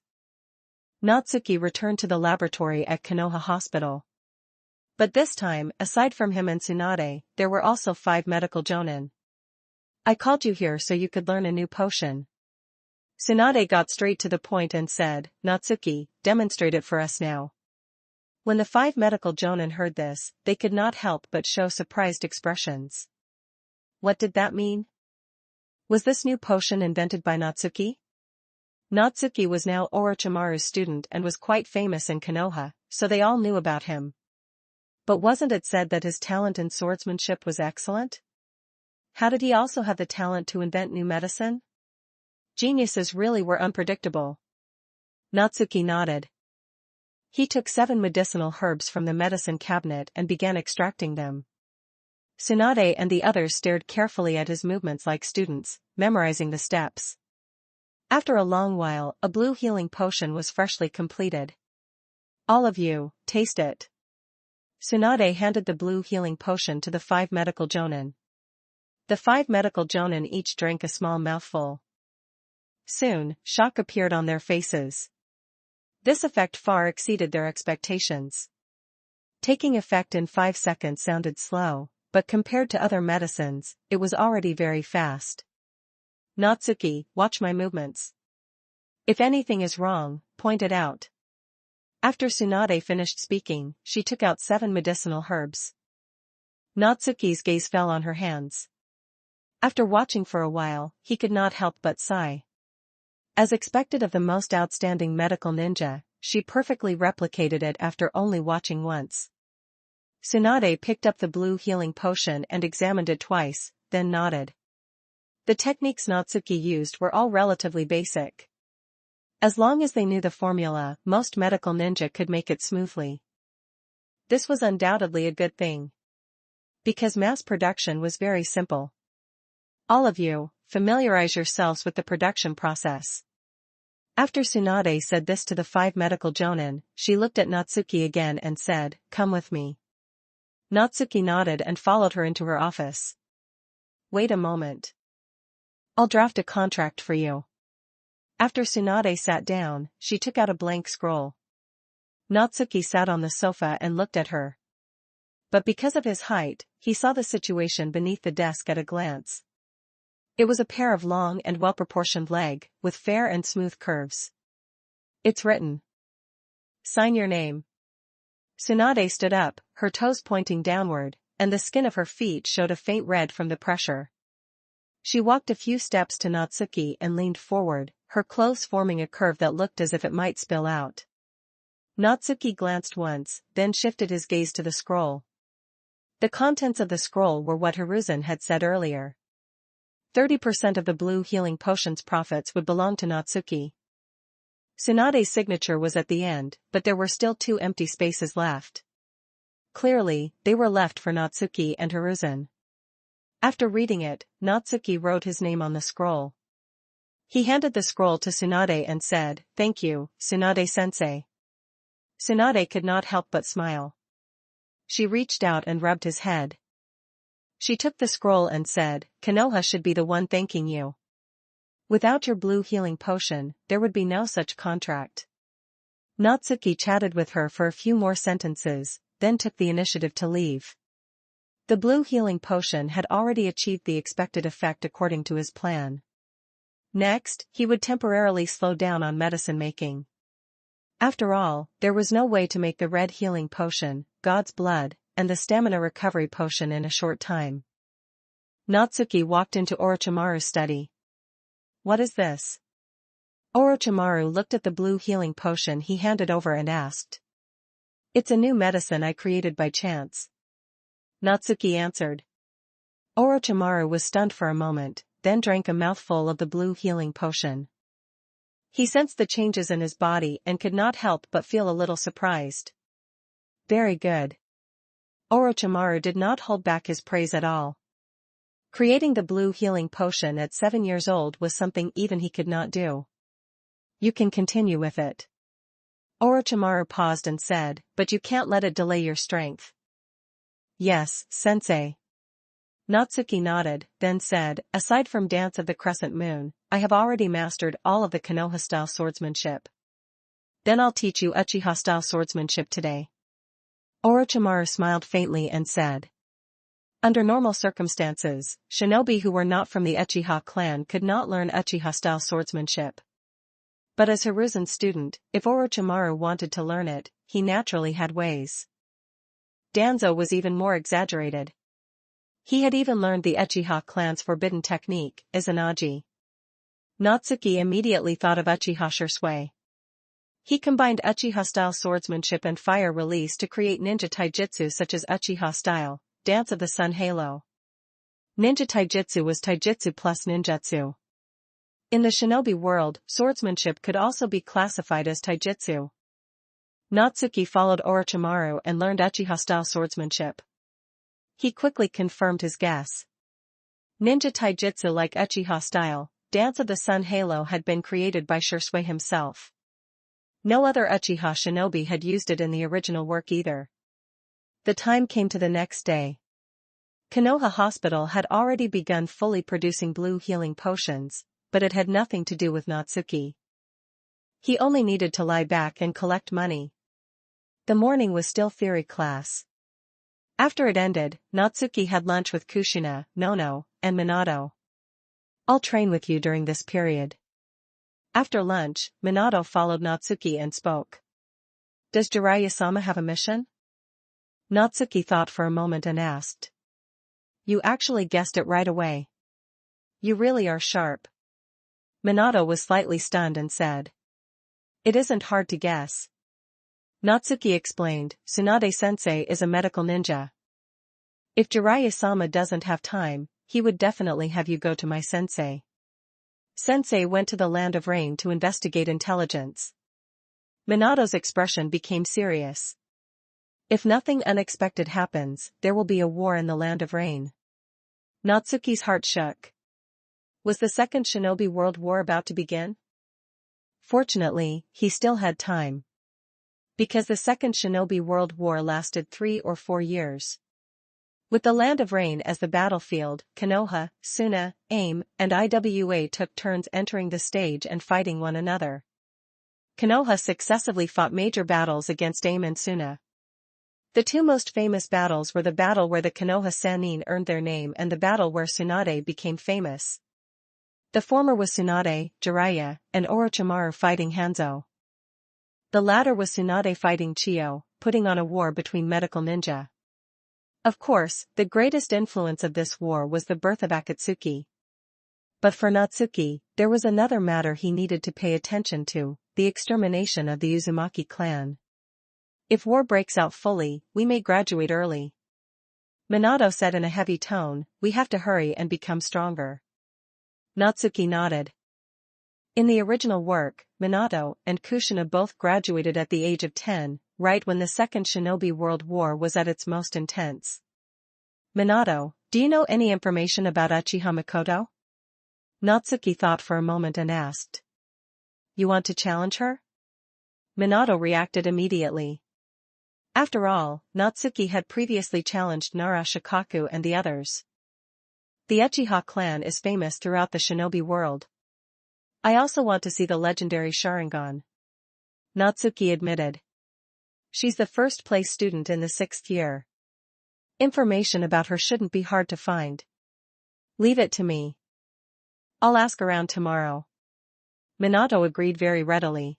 Natsuki returned to the laboratory at Konoha Hospital. But this time, aside from him and Tsunade, there were also 5 medical jonin. I called you here so you could learn a new potion. Tsunade got straight to the point and said, Natsuki, demonstrate it for us now. When the 5 medical jonin heard this, they could not help but show surprised expressions. What did that mean? Was this new potion invented by Natsuki? Natsuki was now Orochimaru's student and was quite famous in Konoha, so they all knew about him. But wasn't it said that his talent in swordsmanship was excellent? How did he also have the talent to invent new medicine? Geniuses really were unpredictable. Natsuki nodded. He took 7 medicinal herbs from the medicine cabinet and began extracting them. Tsunade and the others stared carefully at his movements like students, memorizing the steps. After a long while, a blue healing potion was freshly completed. All of you, taste it. Tsunade handed the blue healing potion to the 5 medical jonin. The 5 medical jonin each drank a small mouthful. Soon, shock appeared on their faces. This effect far exceeded their expectations. Taking effect in 5 seconds sounded slow, but compared to other medicines, it was already very fast. Natsuki, watch my movements. If anything is wrong, point it out. After Tsunade finished speaking, she took out 7 medicinal herbs. Natsuki's gaze fell on her hands. After watching for a while, he could not help but sigh. As expected of the most outstanding medical ninja, she perfectly replicated it after only watching once. Tsunade picked up the blue healing potion and examined it twice, then nodded. The techniques Natsuki used were all relatively basic. As long as they knew the formula, most medical ninja could make it smoothly. This was undoubtedly a good thing. Because mass production was very simple. All of you, familiarize yourselves with the production process. After Tsunade said this to the 5 medical jonin, she looked at Natsuki again and said, come with me. Natsuki nodded and followed her into her office. Wait a moment. I'll draft a contract for you. After Tsunade sat down, she took out a blank scroll. Natsuki sat on the sofa and looked at her. But because of his height, he saw the situation beneath the desk at a glance. It was a pair of long and well-proportioned legs, with fair and smooth curves. It's written. Sign your name. Tsunade stood up, her toes pointing downward, and the skin of her feet showed a faint red from the pressure. She walked a few steps to Natsuki and leaned forward, her clothes forming a curve that looked as if it might spill out. Natsuki glanced once, then shifted his gaze to the scroll. The contents of the scroll were what Hiruzen had said earlier. 30% of the blue healing potion's profits would belong to Natsuki. Tsunade's signature was at the end, but there were still 2 empty spaces left. Clearly, they were left for Natsuki and Hiruzen. After reading it, Natsuki wrote his name on the scroll. He handed the scroll to Tsunade and said, "Thank you, Tsunade-sensei." Tsunade could not help but smile. She reached out and rubbed his head. She took the scroll and said, "Konoha should be the one thanking you. Without your blue healing potion, there would be no such contract." Natsuki chatted with her for a few more sentences, then took the initiative to leave. The blue healing potion had already achieved the expected effect according to his plan. Next, he would temporarily slow down on medicine making. After all, there was no way to make the red healing potion, God's blood, and the stamina recovery potion in a short time. Natsuki walked into Orochimaru's study. "What is this?" Orochimaru looked at the blue healing potion he handed over and asked. "It's a new medicine I created by chance," Natsuki answered. Orochimaru was stunned for a moment, then drank a mouthful of the blue healing potion. He sensed the changes in his body and could not help but feel a little surprised. "Very good." Orochimaru did not hold back his praise at all. Creating the blue healing potion at 7 years old was something even he could not do. "You can continue with it." Orochimaru paused and said, "But you can't let it delay your strength." "Yes, sensei." Natsuki nodded, then said, "Aside from Dance of the Crescent Moon, I have already mastered all of the Konoha-style swordsmanship. Then I'll teach you Uchiha-style swordsmanship today." Orochimaru smiled faintly and said. Under normal circumstances, shinobi who were not from the Uchiha clan could not learn Uchiha-style swordsmanship. But as Hiruzen's student, if Orochimaru wanted to learn it, he naturally had ways. Danzo was even more exaggerated. He had even learned the Uchiha clan's forbidden technique, Izanagi. Natsuki immediately thought of Uchiha Shursui. He combined Uchiha-style swordsmanship and fire release to create ninja taijutsu such as Uchiha-style, Dance of the Sun Halo. Ninja taijutsu was taijutsu plus ninjutsu. In the shinobi world, swordsmanship could also be classified as taijutsu. Natsuki followed Orochimaru and learned Uchiha-style swordsmanship. He quickly confirmed his guess. Ninja taijutsu like Uchiha-style, Dance of the Sun Halo had been created by Shursui himself. No other Uchiha shinobi had used it in the original work either. The time came to the next day. Konoha Hospital had already begun fully producing blue healing potions, but it had nothing to do with Natsuki. He only needed to lie back and collect money. The morning was still theory class. After it ended, Natsuki had lunch with Kushina, Nono, and Minato. "I'll train with you during this period." After lunch, Minato followed Natsuki and spoke. "Does Jiraiya-sama have a mission?" Natsuki thought for a moment and asked. "You actually guessed it right away. You really are sharp." Minato was slightly stunned and said. "It isn't hard to guess." Natsuki explained, "Tsunade-sensei is a medical ninja. If Jiraiya-sama doesn't have time, he would definitely have you go to my sensei." Sensei went to the Land of Rain to investigate intelligence. Minato's expression became serious. "If nothing unexpected happens, there will be a war in the Land of Rain." Natsuki's heart shook. Was the Second Shinobi World War about to begin? Fortunately, he still had time. Because the Second Shinobi World War lasted 3 or 4 years. With the Land of Rain as the battlefield, Konoha, Suna, AIM, and IWA took turns entering the stage and fighting one another. Konoha successively fought major battles against AIM and Suna. The two most famous battles were the battle where the Konoha Sannin earned their name and the battle where Tsunade became famous. The former was Tsunade, Jiraiya, and Orochimaru fighting Hanzo. The latter was Tsunade fighting Chiyo, putting on a war between medical ninja. Of course, the greatest influence of this war was the birth of Akatsuki. But for Natsuki, there was another matter he needed to pay attention to, the extermination of the Uzumaki clan. "If war breaks out fully, we may graduate early." Minato said in a heavy tone, "We have to hurry and become stronger." Natsuki nodded. In the original work, Minato and Kushina both graduated at the age of 10, right when the Second Shinobi World War was at its most intense. Minato, do you know any information about Uchiha Makoto? Natsuki thought for a moment and asked. You want to challenge her? Minato reacted immediately. After all, Natsuki had previously challenged Nara Shikaku and the others. The Uchiha clan is famous throughout the shinobi world. I also want to see the legendary Sharingan. Natsuki admitted. She's the first-place student in the 6th year. Information about her shouldn't be hard to find. Leave it to me. I'll ask around tomorrow. Minato agreed very readily.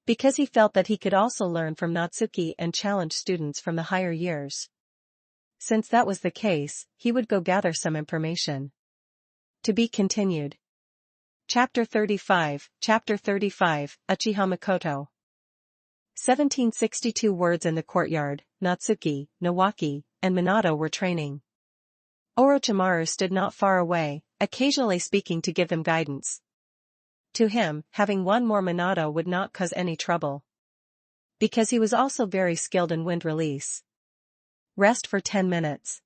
Because he felt that he could also learn from Natsuki and challenge students from the higher years. Since that was the case, he would go gather some information. To be continued. Chapter 35, Uchiha Makoto. 1762 words in the courtyard, Natsuki, Nawaki, and Minato were training. Orochimaru stood not far away, occasionally speaking to give them guidance. To him, having one more Minato would not cause any trouble. Because he was also very skilled in wind release. Rest for 10 minutes.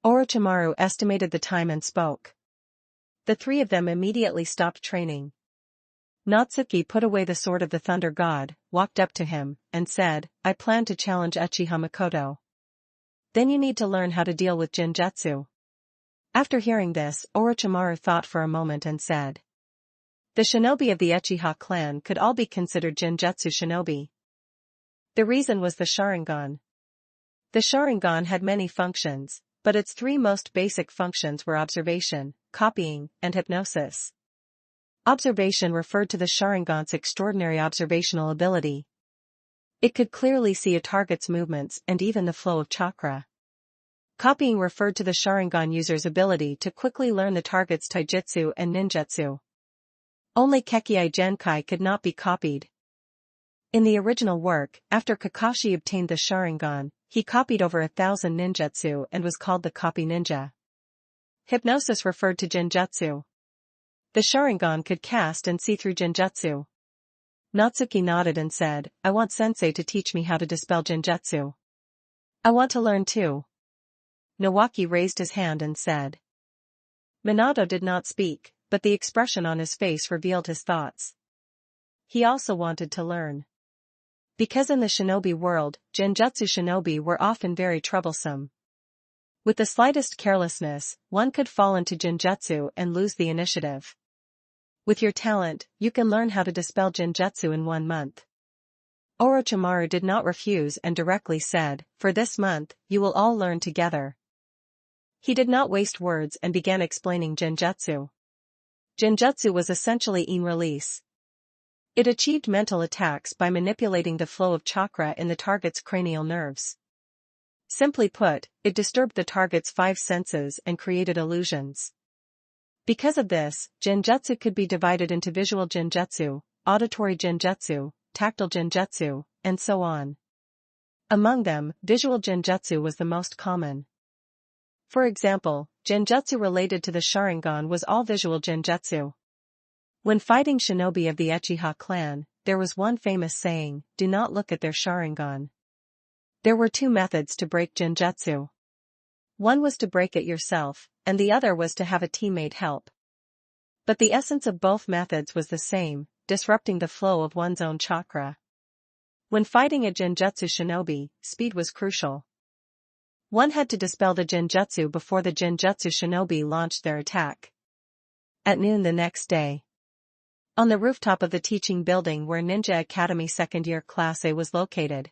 Orochimaru estimated the time and spoke. The three of them immediately stopped training. Natsuki put away the sword of the Thunder God, walked up to him, and said, I plan to challenge Uchiha Makoto. Then you need to learn how to deal with Jinjutsu. After hearing this, Orochimaru thought for a moment and said. The shinobi of the Uchiha clan could all be considered Jinjutsu shinobi. The reason was the Sharingan. The Sharingan had many functions, but its three most basic functions were observation, copying, and hypnosis. Observation referred to the Sharingan's extraordinary observational ability. It could clearly see a target's movements and even the flow of chakra. Copying referred to the Sharingan user's ability to quickly learn the target's taijutsu and ninjutsu. Only Kekkei Genkai could not be copied. In the original work, after Kakashi obtained the Sharingan, he copied over 1,000 ninjutsu and was called the Copy Ninja. Hypnosis referred to Jinjutsu. The Sharingan could cast and see through Jinjutsu. Natsuki nodded and said, I want Sensei to teach me how to dispel Jinjutsu. I want to learn too. Nawaki raised his hand and said. Minato did not speak, but the expression on his face revealed his thoughts. He also wanted to learn. Because in the shinobi world, Jinjutsu shinobi were often very troublesome. With the slightest carelessness, one could fall into Jinjutsu and lose the initiative. With your talent, you can learn how to dispel Jinjutsu in 1 month. Orochimaru did not refuse and directly said, for this month, you will all learn together. He did not waste words and began explaining Jinjutsu. Jinjutsu was essentially in release. It achieved mental attacks by manipulating the flow of chakra in the target's cranial nerves. Simply put, it disturbed the target's 5 senses and created illusions. Because of this, Jinjutsu could be divided into visual Jinjutsu, auditory Jinjutsu, tactile Jinjutsu, and so on. Among them, visual Jinjutsu was the most common. For example, Jinjutsu related to the Sharingan was all visual Jinjutsu. When fighting shinobi of the Uchiha clan, there was one famous saying, do not look at their Sharingan. There were 2 methods to break Jinjutsu. One was to break it yourself, and the other was to have a teammate help. But the essence of both methods was the same, disrupting the flow of one's own chakra. When fighting a Jinjutsu shinobi, speed was crucial. One had to dispel the Jinjutsu before the Jinjutsu shinobi launched their attack. At noon the next day. On the rooftop of the teaching building where Ninja Academy 2nd year Class A was located.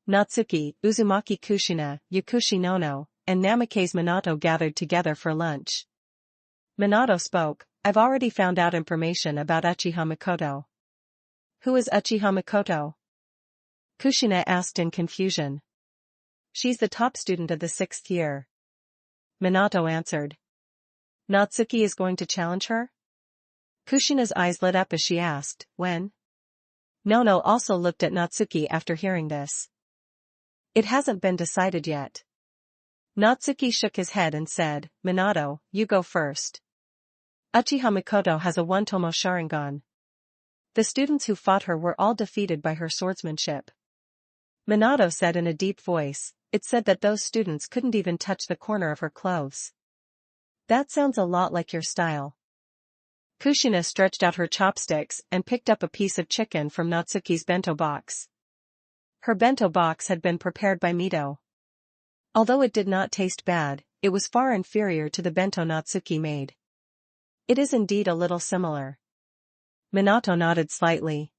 Natsuki, Uzumaki Kushina, Yakushi Nono, and Namikaze Minato gathered together for lunch. Minato spoke, I've already found out information about Uchiha Makoto. Who is Uchiha Makoto? Kushina asked in confusion. She's the top student of the 6th year. Minato answered. Natsuki is going to challenge her? Kushina's eyes lit up as she asked, when? Nono also looked at Natsuki after hearing this. It hasn't been decided yet. Natsuki shook his head and said, Minato, you go first. Uchiha Makoto has a one-tomo Sharingan. The students who fought her were all defeated by her swordsmanship. Minato said in a deep voice. It said that those students couldn't even touch the corner of her clothes. That sounds a lot like your style. Kushina stretched out her chopsticks and picked up a piece of chicken from Natsuki's bento box. Her bento box had been prepared by Mito. Although it did not taste bad, it was far inferior to the bento Natsuki made. It is indeed a little similar. Minato nodded slightly.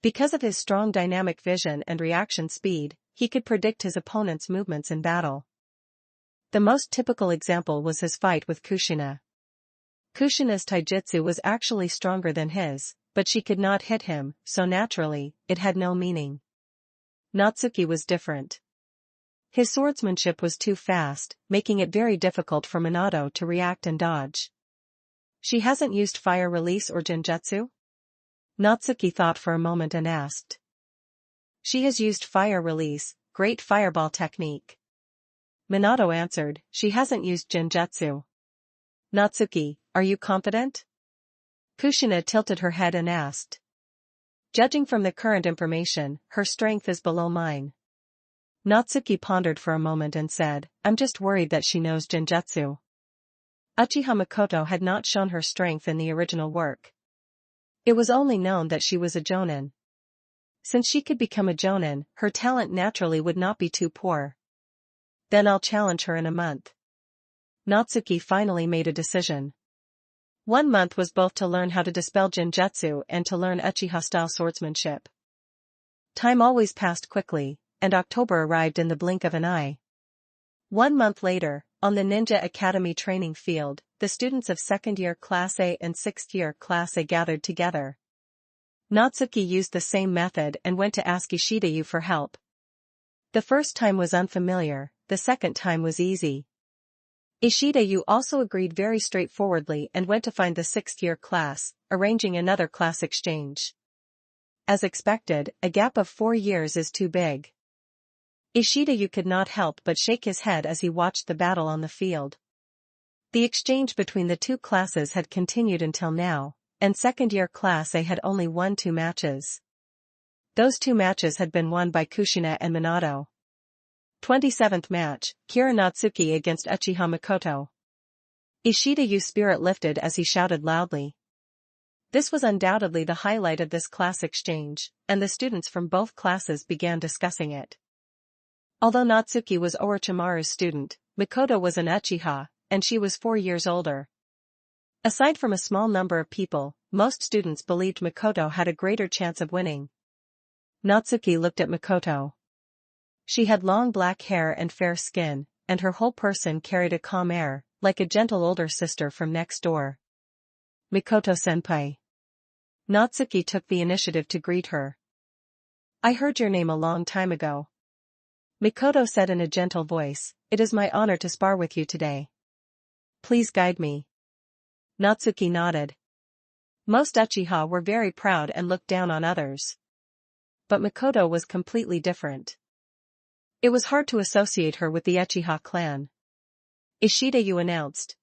Because of his strong dynamic vision and reaction speed, he could predict his opponent's movements in battle. The most typical example was his fight with Kushina. Kushina's taijutsu was actually stronger than his, but she could not hit him, so naturally, it had no meaning. Natsuki was different. His swordsmanship was too fast, making it very difficult for Minato to react and dodge. She hasn't used fire release or genjutsu? Natsuki thought for a moment and asked. She has used fire release, great fireball technique. Minato answered, she hasn't used genjutsu. Natsuki, are you confident? Kushina tilted her head and asked. Judging from the current information, her strength is below mine. Natsuki pondered for a moment and said, I'm just worried that she knows genjutsu. Uchiha Mikoto had not shown her strength in the original work. It was only known that she was a jonin. Since she could become a jonin, her talent naturally would not be too poor. Then I'll challenge her in a month. Natsuki finally made a decision. 1 month was both to learn how to dispel genjutsu and to learn Uchiha-style swordsmanship. Time always passed quickly, and October arrived in the blink of an eye. 1 month later, on the Ninja Academy training field, the students of 2nd year Class A and 6th year Class A gathered together. Natsuki used the same method and went to ask Ishidayu for help. The first time was unfamiliar, the second time was easy. Ishidayu also agreed very straightforwardly and went to find the 6th year class, arranging another class exchange. As expected, a gap of 4 years is too big. Ishidayu could not help but shake his head as he watched the battle on the field. The exchange between the two classes had continued until now, and 2nd year Class A had only won 2 matches. Those 2 matches had been won by Kushina and Minato. 27th match, Kira Natsuki against Uchiha Mikoto. Ishidayu's spirit lifted as he shouted loudly. This was undoubtedly the highlight of this class exchange, and the students from both classes began discussing it. Although Natsuki was Orochimaru's student, Mikoto was an Uchiha, and she was 4 years older. Aside from a small number of people, most students believed Mikoto had a greater chance of winning. Natsuki looked at Mikoto. She had long black hair and fair skin, and her whole person carried a calm air, like a gentle older sister from next door. Mikoto-senpai. Natsuki took the initiative to greet her. I heard your name a long time ago. Mikoto said in a gentle voice, it is my honor to spar with you today. Please guide me. Natsuki nodded. Most Uchiha were very proud and looked down on others. But Mikoto was completely different. It was hard to associate her with the Uchiha clan. Ishidayu announced.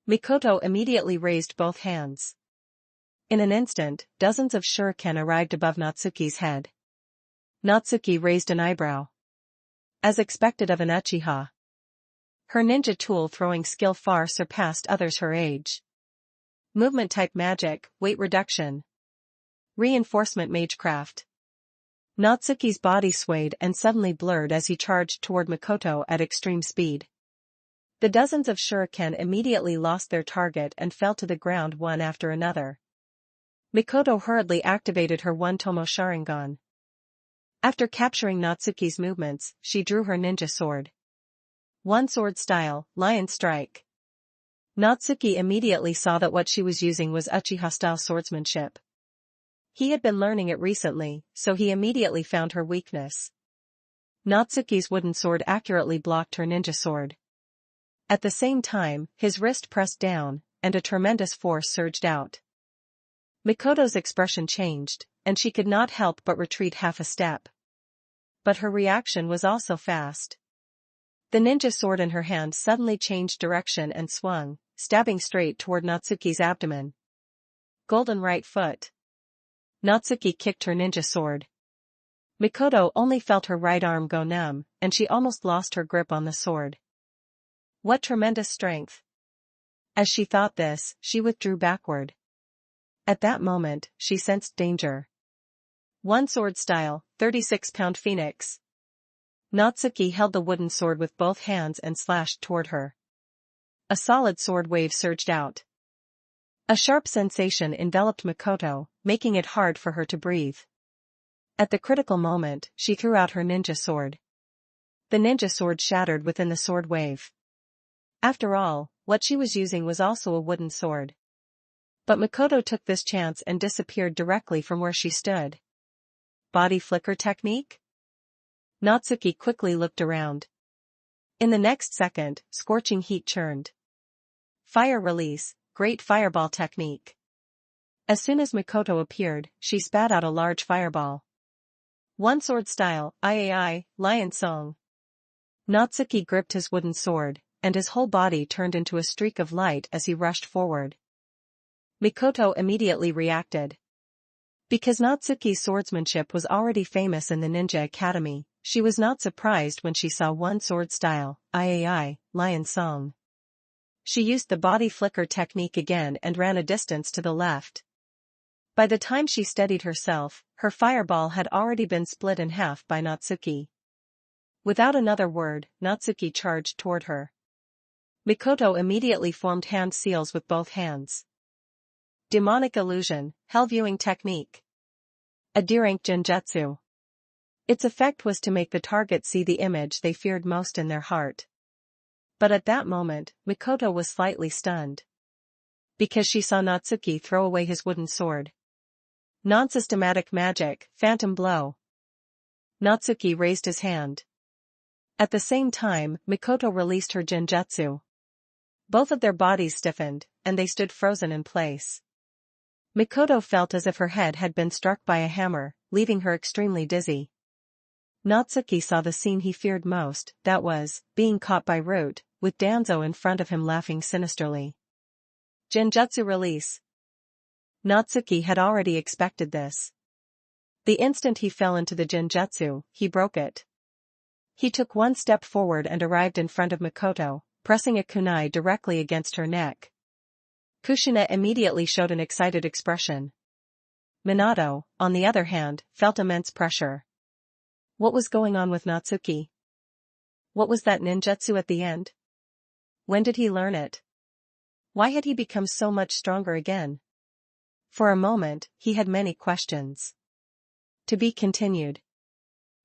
Mikoto immediately raised both hands. In an instant, dozens of shuriken arrived above Natsuki's head. Natsuki raised an eyebrow. As expected of an Uchiha. Her ninja tool throwing skill far surpassed others her age. Movement type magic, weight reduction. Reinforcement magecraft. Natsuki's body swayed and suddenly blurred as he charged toward Mikoto at extreme speed. The dozens of shuriken immediately lost their target and fell to the ground one after another. Mikoto hurriedly activated her one-tomo Sharingan. After capturing Natsuki's movements, she drew her ninja sword. One sword style, Lion Strike. Natsuki immediately saw that what she was using was Uchiha-style swordsmanship. He had been learning it recently, so he immediately found her weakness. Natsuki's wooden sword accurately blocked her ninja sword. At the same time, his wrist pressed down, and a tremendous force surged out. Mikoto's expression changed, and she could not help but retreat half a step. But her reaction was also fast. The ninja sword in her hand suddenly changed direction and swung, stabbing straight toward Natsuki's abdomen. Golden right foot. Natsuki kicked her ninja sword. Mikoto only felt her right arm go numb, and she almost lost her grip on the sword. What tremendous strength! As she thought this, she withdrew backward. At that moment, she sensed danger. One sword style, 36-pound phoenix. Natsuki held the wooden sword with both hands and slashed toward her. A solid sword wave surged out. A sharp sensation enveloped Mikoto, making it hard for her to breathe. At the critical moment, she threw out her ninja sword. The ninja sword shattered within the sword wave. After all, what she was using was also a wooden sword. But Mikoto took this chance and disappeared directly from where she stood. Body flicker technique? Natsuki quickly looked around. In the next second, scorching heat churned. Fire release, great fireball technique. As soon as Mikoto appeared, she spat out a large fireball. One sword style, Iai, lion song. Natsuki gripped his wooden sword, and his whole body turned into a streak of light as he rushed forward. Mikoto immediately reacted. Because Natsuki's swordsmanship was already famous in the Ninja Academy, she was not surprised when she saw one sword style, Iai, lion song. She used the body flicker technique again and ran a distance to the left. By the time she steadied herself, her fireball had already been split in half by Natsuki. Without another word, Natsuki charged toward her. Mikoto immediately formed hand seals with both hands. Demonic illusion, hell viewing technique. A D-rank genjutsu. Its effect was to make the target see the image they feared most in their heart. But at that moment, Mikoto was slightly stunned. Because she saw Natsuki throw away his wooden sword. Non-systematic magic, phantom blow. Natsuki raised his hand. At the same time, Mikoto released her genjutsu. Both of their bodies stiffened, and they stood frozen in place. Mikoto felt as if her head had been struck by a hammer, leaving her extremely dizzy. Natsuki saw the scene he feared most, that was, being caught by Root, with Danzo in front of him laughing sinisterly. Genjutsu release. Natsuki had already expected this. The instant he fell into the genjutsu, he broke it. He took one step forward and arrived in front of Mikoto, pressing a kunai directly against her neck. Kushina immediately showed an excited expression. Minato, on the other hand, felt immense pressure. What was going on with Natsuki? What was that ninjutsu at the end? When did he learn it? Why had he become so much stronger again? For a moment, he had many questions. To be continued.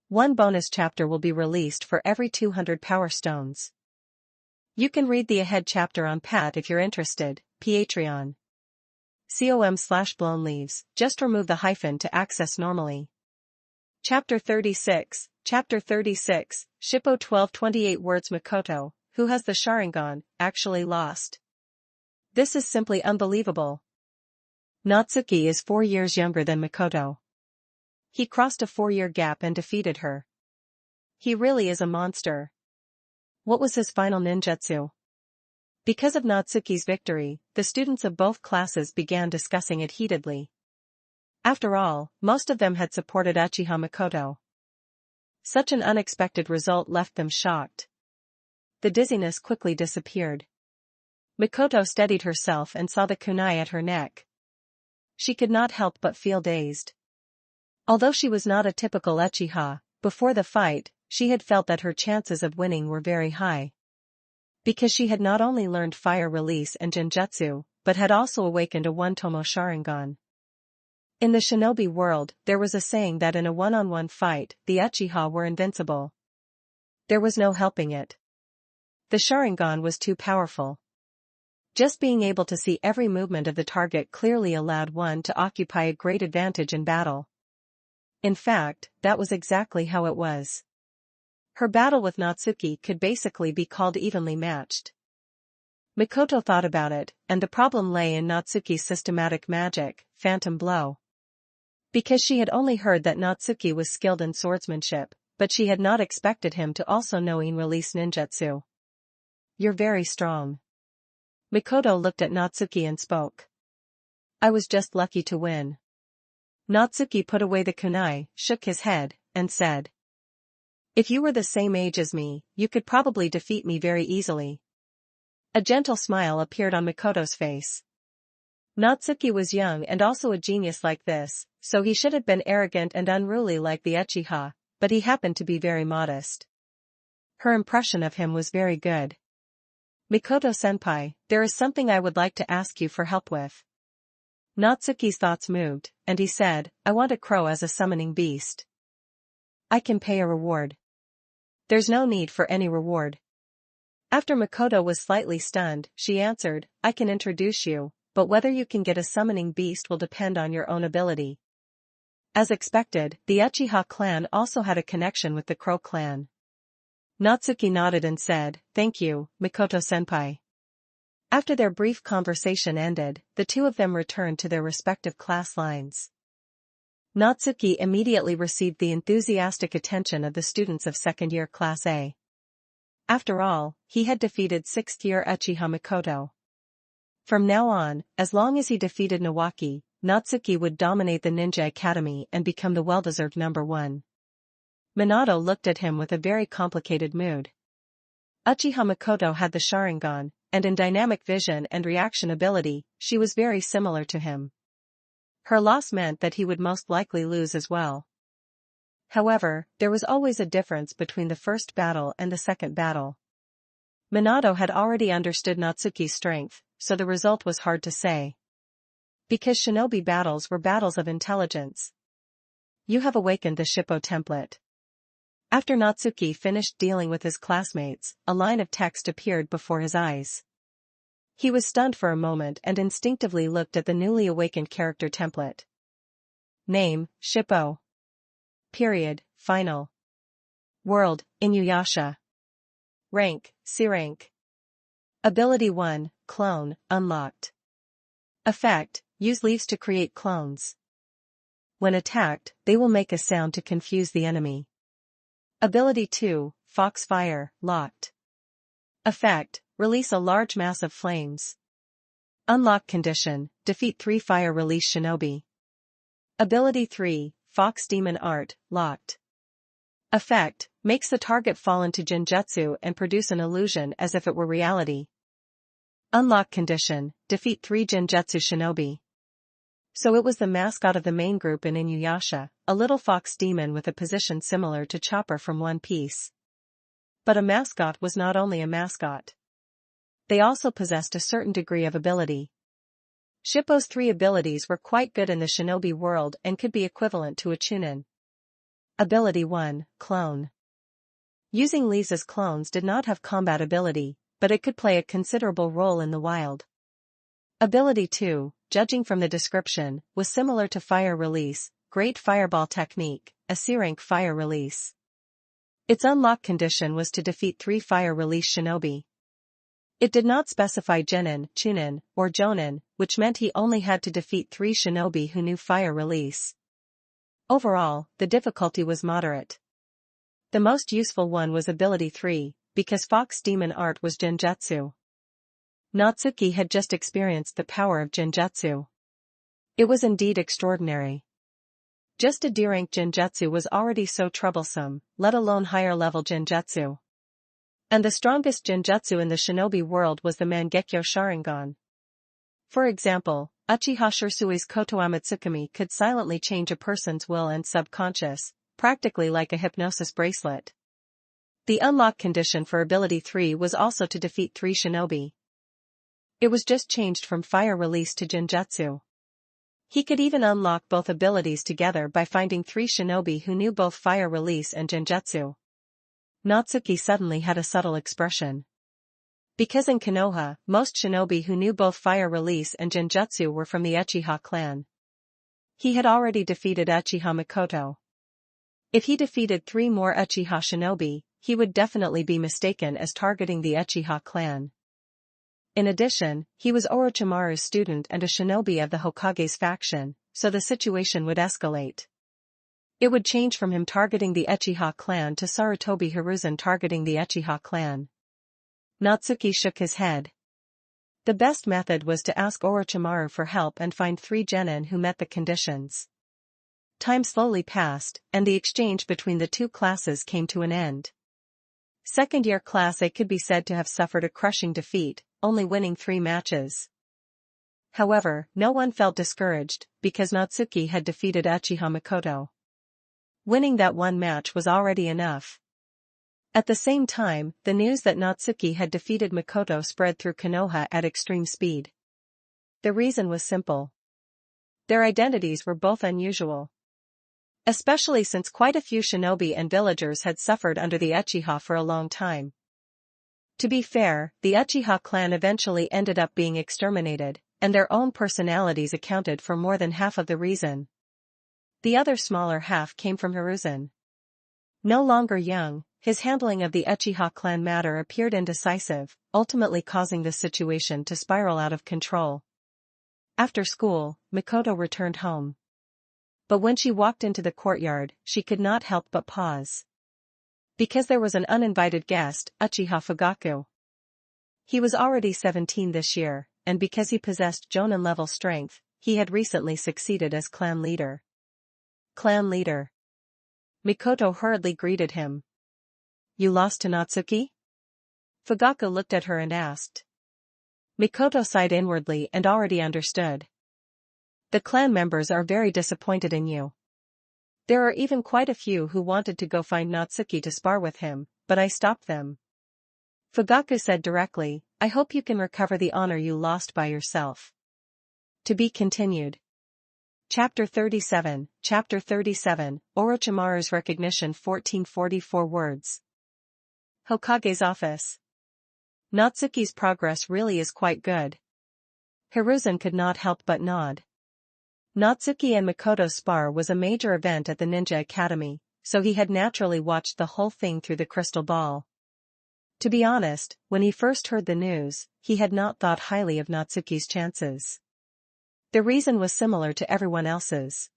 One bonus chapter will be released for every 200 power stones. You can read the ahead chapter on Pat if you're interested, Patreon. com/blown leaves, just remove the hyphen to access normally. Chapter 36, Chapter 36, Shippo 1228 words Mikoto, who has the Sharingan, actually lost. This is simply unbelievable. Natsuki is 4 years younger than Mikoto. He crossed a 4-year gap and defeated her. He really is a monster. What was his final ninjutsu? Because of Natsuki's victory, the students of both classes began discussing it heatedly. After all, most of them had supported Uchiha Mikoto. Such an unexpected result left them shocked. The dizziness quickly disappeared. Mikoto steadied herself and saw the kunai at her neck. She could not help but feel dazed. Although she was not a typical Uchiha, before the fight, she had felt that her chances of winning were very high. Because she had not only learned fire release and genjutsu, but had also awakened a one-tomo Sharingan. In the shinobi world, there was a saying that in a one-on-one fight, the Uchiha were invincible. There was no helping it. The Sharingan was too powerful. Just being able to see every movement of the target clearly allowed one to occupy a great advantage in battle. In fact, that was exactly how it was. Her battle with Natsuki could basically be called evenly matched. Mikoto thought about it, and the problem lay in Natsuki's systematic magic, phantom blow. Because she had only heard that Natsuki was skilled in swordsmanship, but she had not expected him to also know in-release ninjutsu. You're very strong. Mikoto looked at Natsuki and spoke. I was just lucky to win. Natsuki put away the kunai, shook his head, and said, "If you were the same age as me, you could probably defeat me very easily." A gentle smile appeared on Mikoto's face. Natsuki was young and also a genius like this, so he should have been arrogant and unruly like the Uchiha, but he happened to be very modest. Her impression of him was very good. "Mikoto-senpai, there is something I would like to ask you for help with." Natsuki's thoughts moved, and he said, "I want a crow as a summoning beast. I can pay a reward." "There's no need for any reward." After Mikoto was slightly stunned, she answered, "I can introduce you, but whether you can get a summoning beast will depend on your own ability." As expected, the Uchiha clan also had a connection with the Crow clan. Natsuki nodded and said, "Thank you, Mikoto-senpai." After their brief conversation ended, the two of them returned to their respective class lines. Natsuki immediately received the enthusiastic attention of the students of second-year Class A. After all, he had defeated sixth-year Uchiha Mikoto. From now on, as long as he defeated Nawaki, Natsuki would dominate the Ninja Academy and become the well-deserved number one. Minato looked at him with a very complicated mood. Uchiha Mikoto had the Sharingan, and in dynamic vision and reaction ability, she was very similar to him. Her loss meant that he would most likely lose as well. However, there was always a difference between the first battle and the second battle. Minato had already understood Natsuki's strength, so the result was hard to say. Because shinobi battles were battles of intelligence. "You have awakened the Shippo template." After Natsuki finished dealing with his classmates, a line of text appeared before his eyes. He was stunned for a moment and instinctively looked at the newly awakened character template. Name, Shippo. Period, final. World, Inuyasha. Rank, C rank. Ability 1, Clone, unlocked. Effect, use leaves to create clones. When attacked, they will make a sound to confuse the enemy. Ability 2, Foxfire, locked. Effect, release a large mass of flames. Unlock condition, defeat 3 fire release shinobi. Ability 3, Fox Demon Art, locked. Effect, makes the target fall into genjutsu and produce an illusion as if it were reality. Unlock condition, defeat 3 genjutsu shinobi. So it was the mascot of the main group in Inuyasha, a little fox demon with a position similar to Chopper from One Piece. But a mascot was not only a mascot. They also possessed a certain degree of ability. Shippo's 3 abilities were quite good in the shinobi world and could be equivalent to a chunin. Ability 1, Clone. Using leaves as clones did not have combat ability, but it could play a considerable role in the wild. Ability 2, judging from the description, was similar to Fire Release, Great Fireball Technique, a C-rank fire release. Its unlock condition was to defeat 3 fire release shinobi. It did not specify Genin, Chunin, or Jonin, which meant he only had to defeat 3 shinobi who knew fire release. Overall, the difficulty was moderate. The most useful one was Ability 3, because Fox Demon Art was genjutsu. Natsuki had just experienced the power of genjutsu. It was indeed extraordinary. Just a D-rank genjutsu was already so troublesome, let alone higher-level genjutsu. And the strongest genjutsu in the shinobi world was the Mangekyo Sharingan. For example, Uchiha Shirsui's Kotoama Tsukumi could silently change a person's will and subconscious, practically like a hypnosis bracelet. The unlock condition for Ability 3 was also to defeat 3 shinobi. It was just changed from fire release to genjutsu. He could even unlock both abilities together by finding 3 shinobi who knew both fire release and genjutsu. Natsuki suddenly had a subtle expression. Because in Konoha, most shinobi who knew both fire release and genjutsu were from the Uchiha clan. He had already defeated Uchiha Mikoto. If he defeated 3 more Uchiha shinobi, he would definitely be mistaken as targeting the Uchiha clan. In addition, he was Orochimaru's student and a shinobi of the Hokage's faction, so the situation would escalate. It would change from him targeting the Uchiha clan to Sarutobi Hiruzen targeting the Uchiha clan. Natsuki shook his head. The best method was to ask Orochimaru for help and find 3 genin who met the conditions. Time slowly passed, and the exchange between the two classes came to an end. Second-year Class A could be said to have suffered a crushing defeat, only winning 3 matches. However, no one felt discouraged, because Natsuki had defeated Uchiha Mikoto. Winning that one match was already enough. At the same time, the news that Natsuki had defeated Mikoto spread through Konoha at extreme speed. The reason was simple. Their identities were both unusual. Especially since quite a few shinobi and villagers had suffered under the Uchiha for a long time. To be fair, the Uchiha clan eventually ended up being exterminated, and their own personalities accounted for more than half of the reason. The other smaller half came from Hiruzen. No longer young, his handling of the Uchiha clan matter appeared indecisive, ultimately causing the situation to spiral out of control. After school, Mikoto returned home. But when she walked into the courtyard, she could not help but pause. Because there was an uninvited guest, Uchiha Fugaku. He was already 17 this year, and because he possessed Jonin-level strength, he had recently succeeded as clan leader. Clan leader. Mikoto hurriedly greeted him. You lost to Natsuki? Fugaku looked at her and asked. Mikoto sighed inwardly and already understood. The clan members are very disappointed in you. There are even quite a few who wanted to go find Natsuki to spar with him, but I stopped them. Fugaku said directly, I hope you can recover the honor you lost by yourself. To be continued. Chapter 37, Orochimaru's Recognition 1444 words. Hokage's office. Natsuki's progress really is quite good. Hiruzen could not help but nod. Natsuki and Mikoto's spar was a major event at the Ninja Academy, so he had naturally watched the whole thing through the crystal ball. To be honest, when he first heard the news, he had not thought highly of Natsuki's chances. The reason was similar to everyone else's.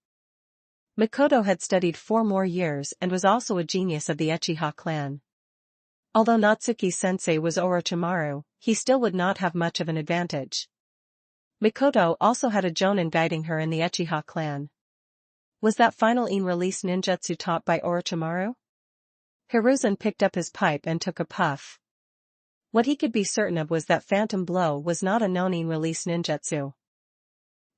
Mikoto had studied 4 more years and was also a genius of the Uchiha clan. Although Natsuki's sensei was Orochimaru, he still would not have much of an advantage. Mikoto also had a Jonin guiding her in the Uchiha clan. Was that final in-release ninjutsu taught by Orochimaru? Hiruzen picked up his pipe and took a puff. What he could be certain of was that Phantom Blow was not a known in-release ninjutsu.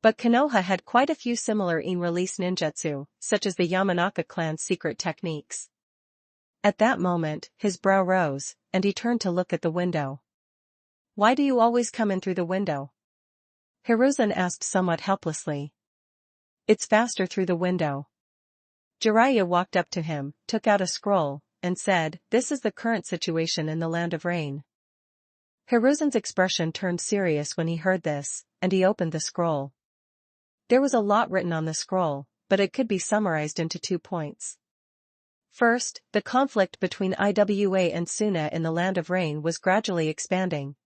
But Konoha had quite a few similar in-release ninjutsu, such as the Yamanaka clan's secret techniques. At that moment, his brow rose, and he turned to look at the window. Why do you always come in through the window? Hiruzen asked somewhat helplessly. It's faster through the window. Jiraiya walked up to him, took out a scroll, and said, This is the current situation in the Land of Rain. Hiruzen's expression turned serious when he heard this, and he opened the scroll. There was a lot written on the scroll, but it could be summarized into 2 points. First, the conflict between Iwa and Suna in the Land of Rain was gradually expanding.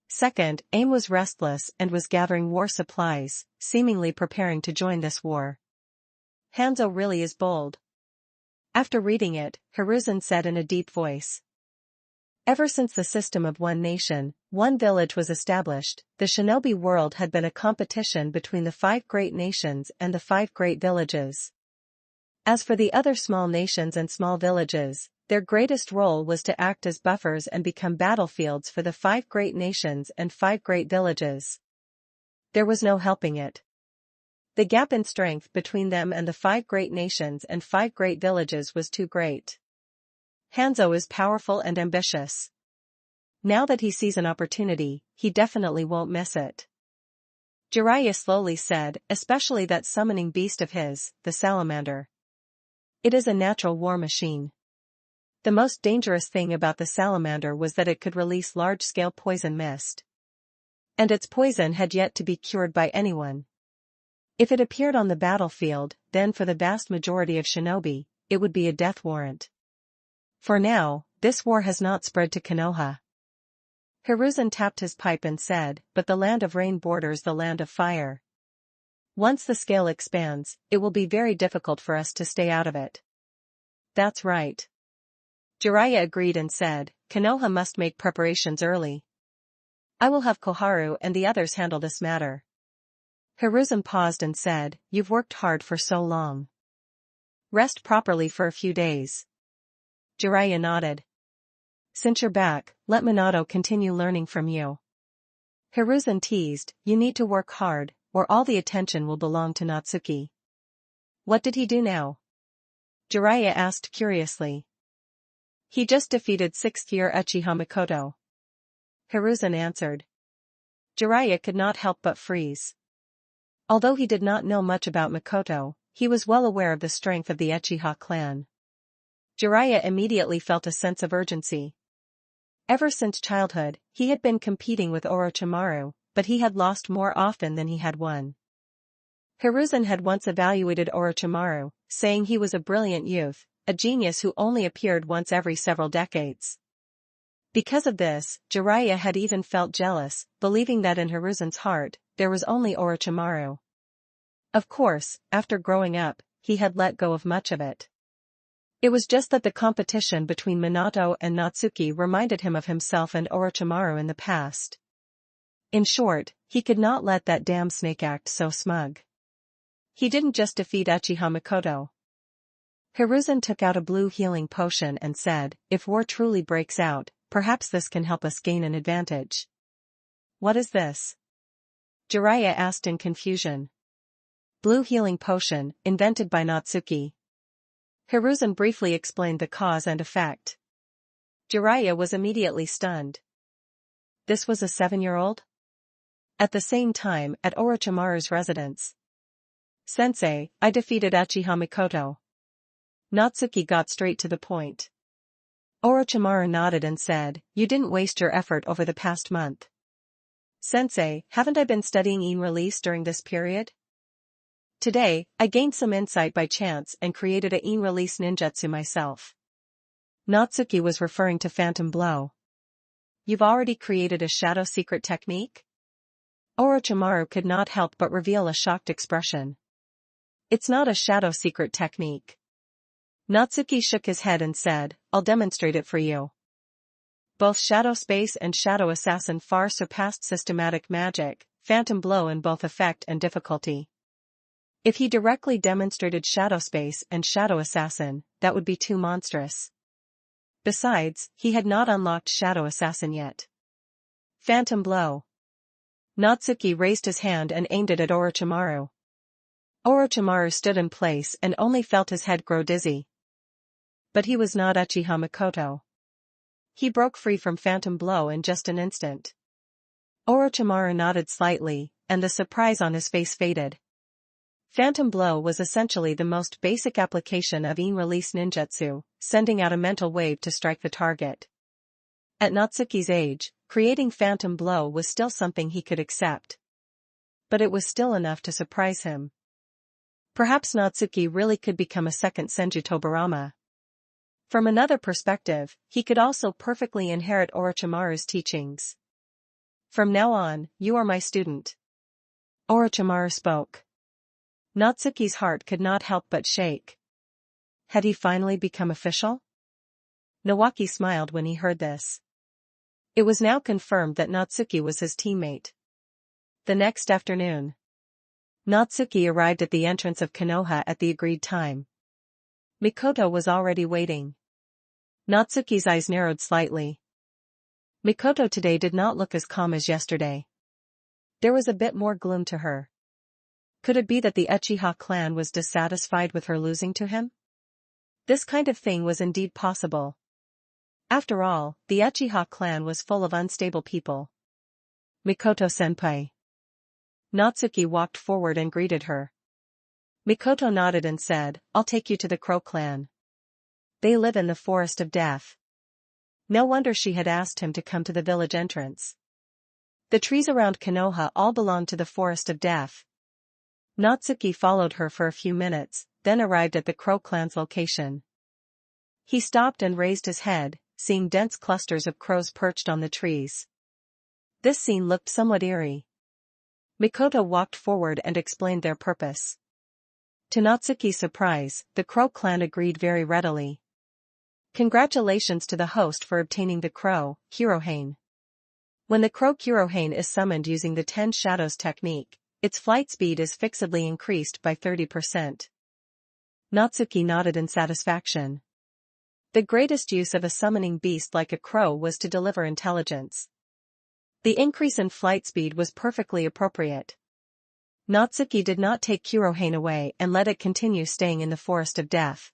Second, AIM was restless and was gathering war supplies, seemingly preparing to join this war. Hanzo really is bold. After reading it, Hiruzen said in a deep voice. Ever since the system of one nation, one village was established, the shinobi world had been a competition between the 5 great nations and the 5 great villages. As for the other small nations and small villages, their greatest role was to act as buffers and become battlefields for the 5 great nations and 5 great villages. There was no helping it. The gap in strength between them and the 5 great nations and 5 great villages was too great. Hanzo is powerful and ambitious. Now that he sees an opportunity, he definitely won't miss it. Jiraiya slowly said, especially that summoning beast of his, the salamander. It is a natural war machine. The most dangerous thing about the salamander was that it could release large-scale poison mist. And its poison had yet to be cured by anyone. If it appeared on the battlefield, then for the vast majority of shinobi, it would be a death warrant. For now, this war has not spread to Konoha. Hiruzen tapped his pipe and said, but the Land of Rain borders the Land of Fire. Once the scale expands, it will be very difficult for us to stay out of it. That's right. Jiraiya agreed and said, Konoha must make preparations early. I will have Koharu and the others handle this matter. Hiruzen paused and said, "You've worked hard for so long. Rest properly for a few days." Jiraiya nodded. "Since you're back, let Minato continue learning from you." Hiruzen teased, "You need to work hard, or all the attention will belong to Natsuki." "What did he do now?" Jiraiya asked curiously. "He just defeated 6th year Uchiha Mikoto," Hiruzen answered. Jiraiya could not help but freeze. Although he did not know much about Mikoto, he was well aware of the strength of the Uchiha clan. Jiraiya immediately felt a sense of urgency. Ever since childhood, he had been competing with Orochimaru, but he had lost more often than he had won. Hiruzen had once evaluated Orochimaru, saying he was a brilliant youth, a genius who only appeared once every several decades. Because of this, Jiraiya had even felt jealous, believing that in Hiruzen's heart, there was only Orochimaru. Of course, after growing up, he had let go of much of it. It was just that the competition between Minato and Natsuki reminded him of himself and Orochimaru in the past. In short, he could not let that damn snake act so smug. He didn't just defeat Uchiha Mikoto. Hiruzen took out a blue healing potion and said, "If war truly breaks out, perhaps this can help us gain an advantage." "What is this?" Jiraiya asked in confusion. "Blue healing potion, invented by Natsuki." Hiruzen briefly explained the cause and effect. Jiraiya was immediately stunned. This was a 7-year-old? At the same time, at Orochimaru's residence. "Sensei, I defeated Uchiha Mikoto." Natsuki got straight to the point. Orochimaru nodded and said, "You didn't waste your effort over the past month." "Sensei, haven't I been studying in release during this period? Today, I gained some insight by chance and created a in-release ninjutsu myself." Natsuki was referring to Phantom Blow. "You've already created a shadow secret technique?" Orochimaru could not help but reveal a shocked expression. "It's not a shadow secret technique." Natsuki shook his head and said, "I'll demonstrate it for you." Both Shadow Space and Shadow Assassin far surpassed systematic magic, Phantom Blow in both effect and difficulty. If he directly demonstrated Shadow Space and Shadow Assassin, that would be too monstrous. Besides, he had not unlocked Shadow Assassin yet. Phantom Blow. Natsuki raised his hand and aimed it at Orochimaru. Orochimaru stood in place and only felt his head grow dizzy. But he was not Uchiha Mikoto. He broke free from Phantom Blow in just an instant. Orochimaru nodded slightly, and the surprise on his face faded. Phantom Blow was essentially the most basic application of in-release ninjutsu, sending out a mental wave to strike the target. At Natsuki's age, creating Phantom Blow was still something he could accept. But it was still enough to surprise him. Perhaps Natsuki really could become a second Senju Tobirama. From another perspective, he could also perfectly inherit Orochimaru's teachings. "From now on, you are my student." Orochimaru spoke. Natsuki's heart could not help but shake. Had he finally become official? Nawaki smiled when he heard this. It was now confirmed that Natsuki was his teammate. The next afternoon, Natsuki arrived at the entrance of Konoha at the agreed time. Mikoto was already waiting. Natsuki's eyes narrowed slightly. Mikoto today did not look as calm as yesterday. There was a bit more gloom to her. Could it be that the Uchiha clan was dissatisfied with her losing to him? This kind of thing was indeed possible. After all, the Uchiha clan was full of unstable people. "Mikoto-senpai." Natsuki walked forward and greeted her. Mikoto nodded and said, "I'll take you to the Crow clan. They live in the Forest of Death." No wonder she had asked him to come to the village entrance. The trees around Konoha all belonged to the Forest of Death. Natsuki followed her for a few minutes, then arrived at the Crow clan's location. He stopped and raised his head, seeing dense clusters of crows perched on the trees. This scene looked somewhat eerie. Mikoto walked forward and explained their purpose. To Natsuki's surprise, the Crow clan agreed very readily. "Congratulations to the host for obtaining the Crow, Kurohane. When the Crow Kurohane is summoned using the 10 Shadows technique, its flight speed is fixedly increased by 30%. Natsuki nodded in satisfaction. The greatest use of a summoning beast like a crow was to deliver intelligence. The increase in flight speed was perfectly appropriate. Natsuki did not take Kurohane away and let it continue staying in the Forest of Death.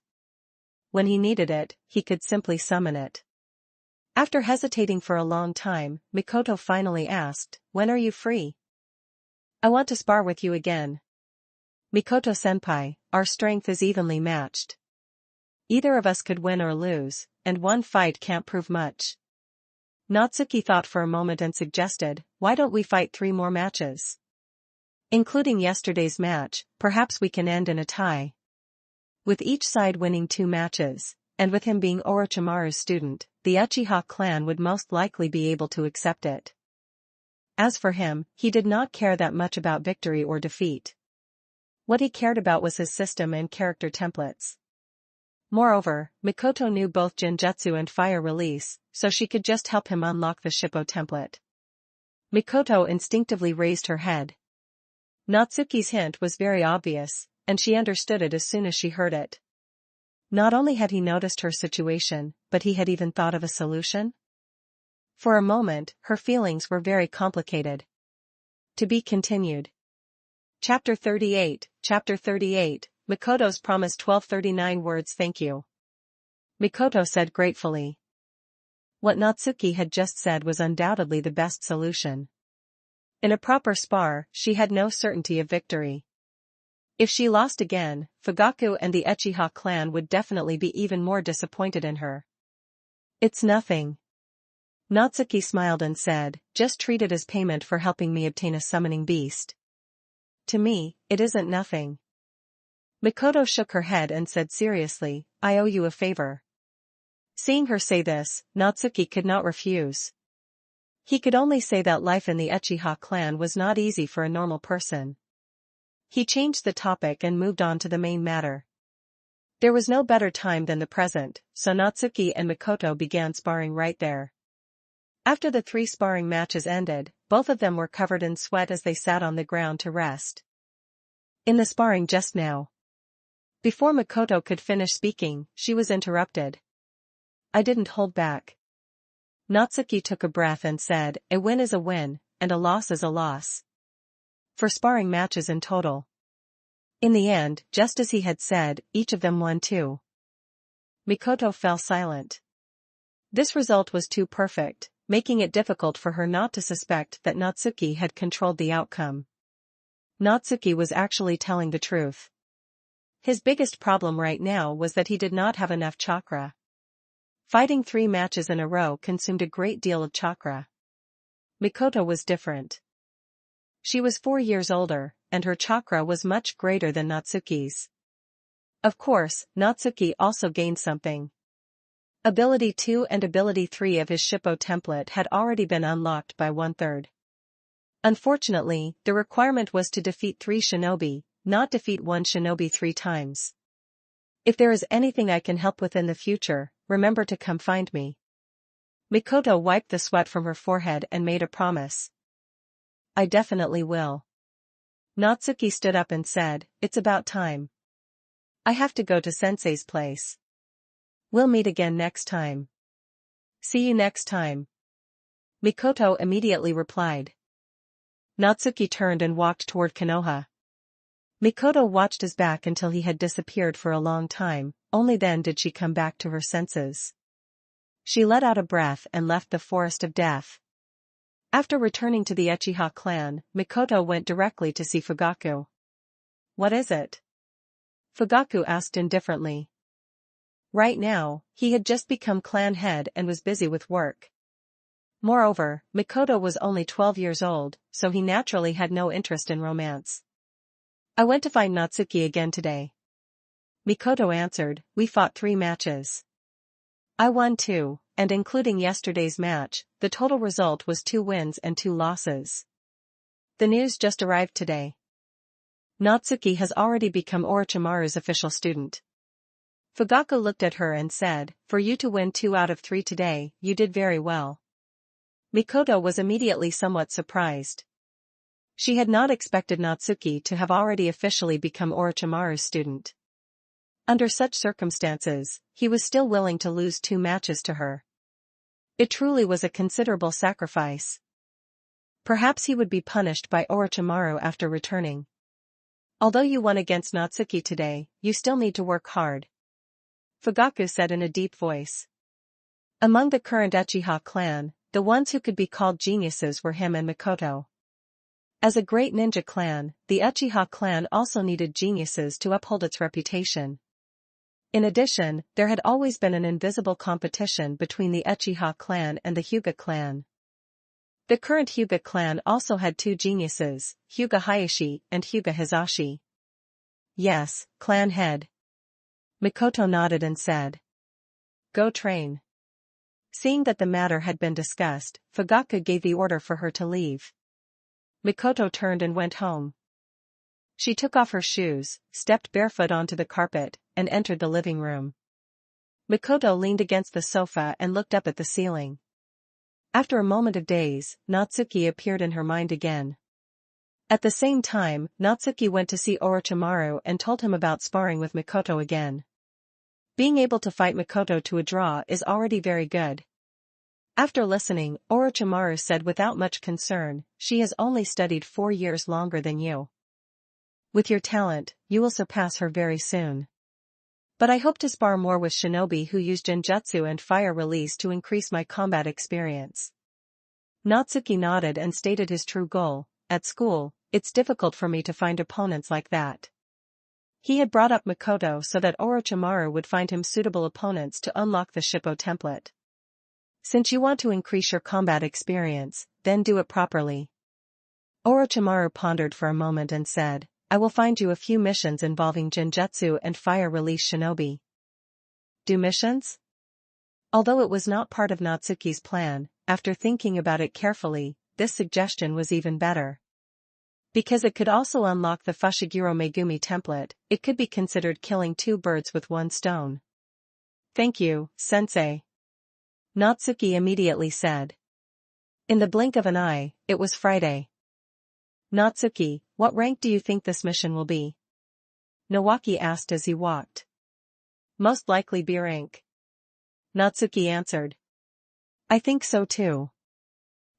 When he needed it, he could simply summon it. After hesitating for a long time, Mikoto finally asked, "When are you free?" "I want to spar with you again." "Mikoto-senpai, our strength is evenly matched. Either of us could win or lose, and one fight can't prove much." Natsuki thought for a moment and suggested, "Why don't we fight 3 more matches? Including yesterday's match, perhaps we can end in a tie." With each side winning 2 matches, and with him being Orochimaru's student, the Uchiha clan would most likely be able to accept it. As for him, he did not care that much about victory or defeat. What he cared about was his system and character templates. Moreover, Mikoto knew both Genjutsu and Fire Release, so she could just help him unlock the Shippo template. Mikoto instinctively raised her head. Natsuki's hint was very obvious, and she understood it as soon as she heard it. Not only had he noticed her situation, but he had even thought of a solution? For a moment, her feelings were very complicated. To be continued. Chapter 38, Mikoto's promise. 1239 words. "Thank you," Mikoto said gratefully. What Natsuki had just said was undoubtedly the best solution. In a proper spar, she had no certainty of victory. If she lost again, Fugaku and the Uchiha clan would definitely be even more disappointed in her. "It's nothing." Natsuki smiled and said, "Just treat it as payment for helping me obtain a summoning beast." "To me, it isn't nothing." Mikoto shook her head and said seriously, "I owe you a favor." Seeing her say this, Natsuki could not refuse. He could only say that life in the Uchiha clan was not easy for a normal person. He changed the topic and moved on to the main matter. There was no better time than the present, so Natsuki and Mikoto began sparring right there. After the 3 sparring matches ended, both of them were covered in sweat as they sat on the ground to rest. "In the sparring just now." Before Mikoto could finish speaking, she was interrupted. "I didn't hold back." Natsuki took a breath and said, "A win is a win, and a loss is a loss." For sparring matches in total. In the end, just as he had said, each of them won 2. Mikoto fell silent. This result was too perfect, making it difficult for her not to suspect that Natsuki had controlled the outcome. Natsuki was actually telling the truth. His biggest problem right now was that he did not have enough chakra. Fighting 3 matches in a row consumed a great deal of chakra. Mikoto was different. She was 4 years older, and her chakra was much greater than Natsuki's. Of course, Natsuki also gained something. Ability 2 and Ability 3 of his Shippo template had already been unlocked by 1/3. Unfortunately, the requirement was to defeat 3 shinobi, not defeat 1 shinobi 3 times. "If there is anything I can help with in the future, remember to come find me." Mikoto wiped the sweat from her forehead and made a promise. "I definitely will." Natsuki stood up and said, "It's about time. I have to go to Sensei's place. We'll meet again next time." "See you next time," Mikoto immediately replied. Natsuki turned and walked toward Konoha. Mikoto watched his back until he had disappeared for a long time, only then did she come back to her senses. She let out a breath and left the Forest of Death. After returning to the Uchiha clan, Mikoto went directly to see Fugaku. "What is it?" Fugaku asked indifferently. Right now, he had just become clan head and was busy with work. Moreover, Mikoto was only 12 years old, so he naturally had no interest in romance. "I went to find Natsuki again today," Mikoto answered. "We fought 3 matches. I won 2, and including yesterday's match, the total result was 2 wins and 2 losses. The news just arrived today. Natsuki has already become Orochimaru's official student." Fugaku looked at her and said, "For you to win 2 out of 3 today, you did very well." Mikoto was immediately somewhat surprised. She had not expected Natsuki to have already officially become Orochimaru's student. Under such circumstances, he was still willing to lose 2 matches to her. It truly was a considerable sacrifice. Perhaps he would be punished by Orochimaru after returning. Although you won against Natsuki today, you still need to work hard, Fugaku said in a deep voice. Among the current Uchiha clan, the ones who could be called geniuses were him and Mikoto. As a great ninja clan, the Uchiha clan also needed geniuses to uphold its reputation. In addition, there had always been an invisible competition between the Uchiha clan and the Hyuga clan. The current Hyuga clan also had 2 geniuses, Hyuga Hayashi and Hyuga Hizashi. Yes, clan head. Mikoto nodded and said. Go train. Seeing that the matter had been discussed, Fugaku gave the order for her to leave. Mikoto turned and went home. She took off her shoes, stepped barefoot onto the carpet, and entered the living room. Mikoto leaned against the sofa and looked up at the ceiling. After a moment of daze, Natsuki appeared in her mind again. At the same time, Natsuki went to see Orochimaru and told him about sparring with Mikoto again. Being able to fight Mikoto to a draw is already very good. After listening, Orochimaru said without much concern, she has only studied 4 years longer than you. With your talent, you will surpass her very soon. But I hope to spar more with shinobi who use genjutsu and fire release to increase my combat experience. Natsuki nodded and stated his true goal. At school, it's difficult for me to find opponents like that. He had brought up Mikoto so that Orochimaru would find him suitable opponents to unlock the Shippo template. Since you want to increase your combat experience, then do it properly. Orochimaru pondered for a moment and said, I will find you a few missions involving genjutsu and fire release shinobi. Do missions? Although it was not part of Natsuki's plan, after thinking about it carefully, this suggestion was even better. Because it could also unlock the Fushiguro Megumi template, it could be considered killing 2 birds with 1 stone. Thank you, sensei. Natsuki immediately said. In the blink of an eye, it was Friday. Natsuki, what rank do you think this mission will be? Nawaki asked as he walked. Most likely B rank. Natsuki answered. I think so too.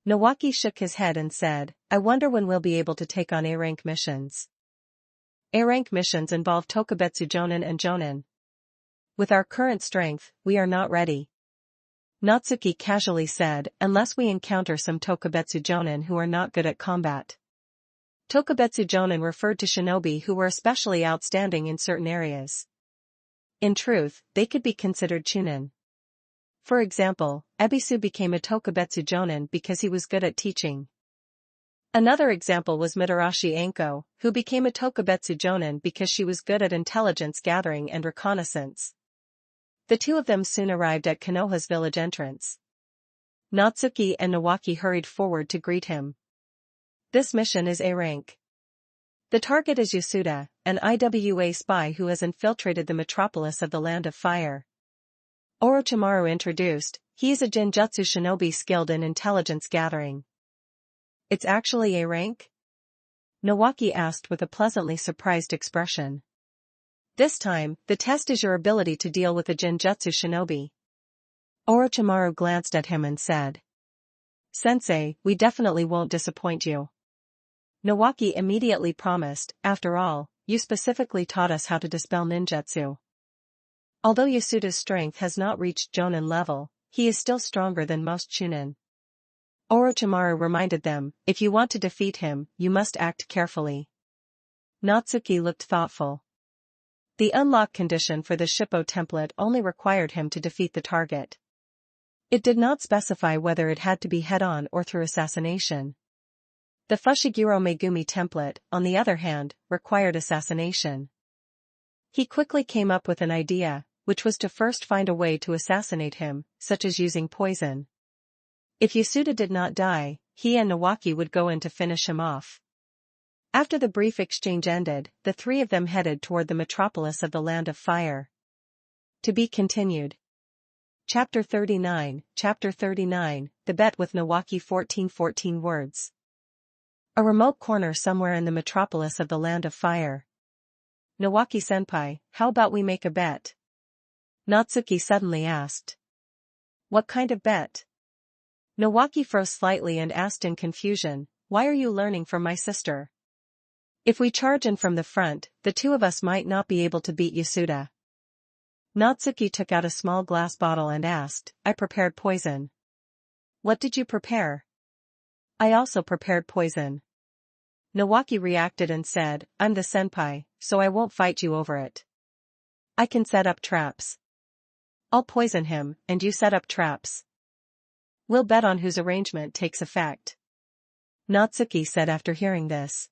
Nawaki shook his head and said, I wonder when we'll be able to take on A-rank missions. A-rank missions involve Tokubetsu Jonin and Jonin. With our current strength, we are not ready. Natsuki casually said, unless we encounter some Tokubetsu Jonin who are not good at combat. Tokubetsu Jonin referred to shinobi who were especially outstanding in certain areas. In truth, they could be considered chunin. For example, Ebisu became a Tokubetsu Jonin because he was good at teaching. Another example was Mitarashi Anko, who became a Tokubetsu Jonin because she was good at intelligence gathering and reconnaissance. The 2 of them soon arrived at Konoha's village entrance. Natsuki and Nawaki hurried forward to greet him. This mission is A rank. The target is Yasuda, an IWA spy who has infiltrated the metropolis of the Land of Fire. Orochimaru introduced, he is a genjutsu shinobi skilled in intelligence gathering. It's actually A rank? Nawaki asked with a pleasantly surprised expression. This time, the test is your ability to deal with a genjutsu shinobi. Orochimaru glanced at him and said. Sensei, we definitely won't disappoint you. Nawaki immediately promised, after all, you specifically taught us how to dispel ninjutsu. Although Yasuda's strength has not reached Jonin level, he is still stronger than most chunin. Orochimaru reminded them, if you want to defeat him, you must act carefully. Natsuki looked thoughtful. The unlock condition for the Shippo template only required him to defeat the target. It did not specify whether it had to be head-on or through assassination. The Fushiguro Megumi template, on the other hand, required assassination. He quickly came up with an idea, which was to first find a way to assassinate him, such as using poison. If Yasuda did not die, he and Nawaki would go in to finish him off. After the brief exchange ended, the 3 of them headed toward the metropolis of the Land of Fire. To be continued. Chapter 39, The Bet with Nawaki 1414 words. A remote corner somewhere in the metropolis of the Land of Fire. Nawaki-senpai, how about we make a bet? Natsuki suddenly asked. What kind of bet? Nawaki froze slightly and asked in confusion, why are you learning from my sister? If we charge in from the front, the two of us might not be able to beat Yasuda. Natsuki took out a small glass bottle and asked, I prepared poison. What did you prepare? I also prepared poison. Nawaki reacted and said, I'm the senpai, so I won't fight you over it. I can set up traps. I'll poison him, and you set up traps. We'll bet on whose arrangement takes effect. Natsuki said after hearing this.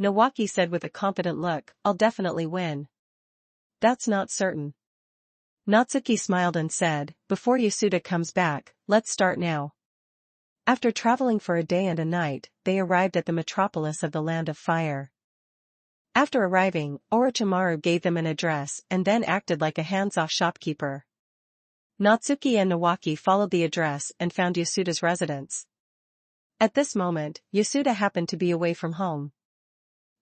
Nawaki said with a confident look, I'll definitely win. That's not certain. Natsuki smiled and said, before Yasuda comes back, let's start now. After traveling for a day and a night, they arrived at the metropolis of the Land of Fire. After arriving, Orochimaru gave them an address and then acted like a hands-off shopkeeper. Natsuki and Nawaki followed the address and found Yasuda's residence. At this moment, Yasuda happened to be away from home.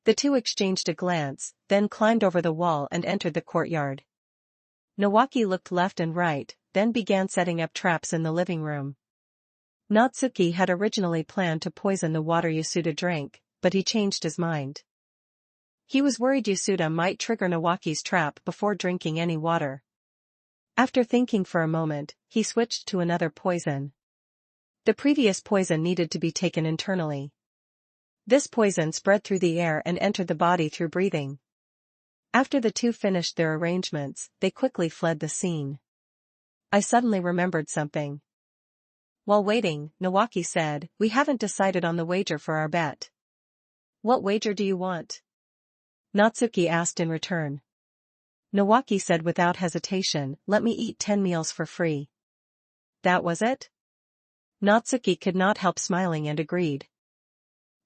The two exchanged a glance, then climbed over the wall and entered the courtyard. Nawaki looked left and right, then began setting up traps in the living room. Natsuki had originally planned to poison the water Yasuda drank, but he changed his mind. He was worried Yasuda might trigger Nawaki's trap before drinking any water. After thinking for a moment, he switched to another poison. The previous poison needed to be taken internally. This poison spread through the air and entered the body through breathing. After the two finished their arrangements, they quickly fled the scene. I suddenly remembered something. While waiting, Nawaki said, we haven't decided on the wager for our bet. What wager do you want? Natsuki asked in return. Nawaki said without hesitation, let me eat 10 meals for free. That was it? Natsuki could not help smiling and agreed.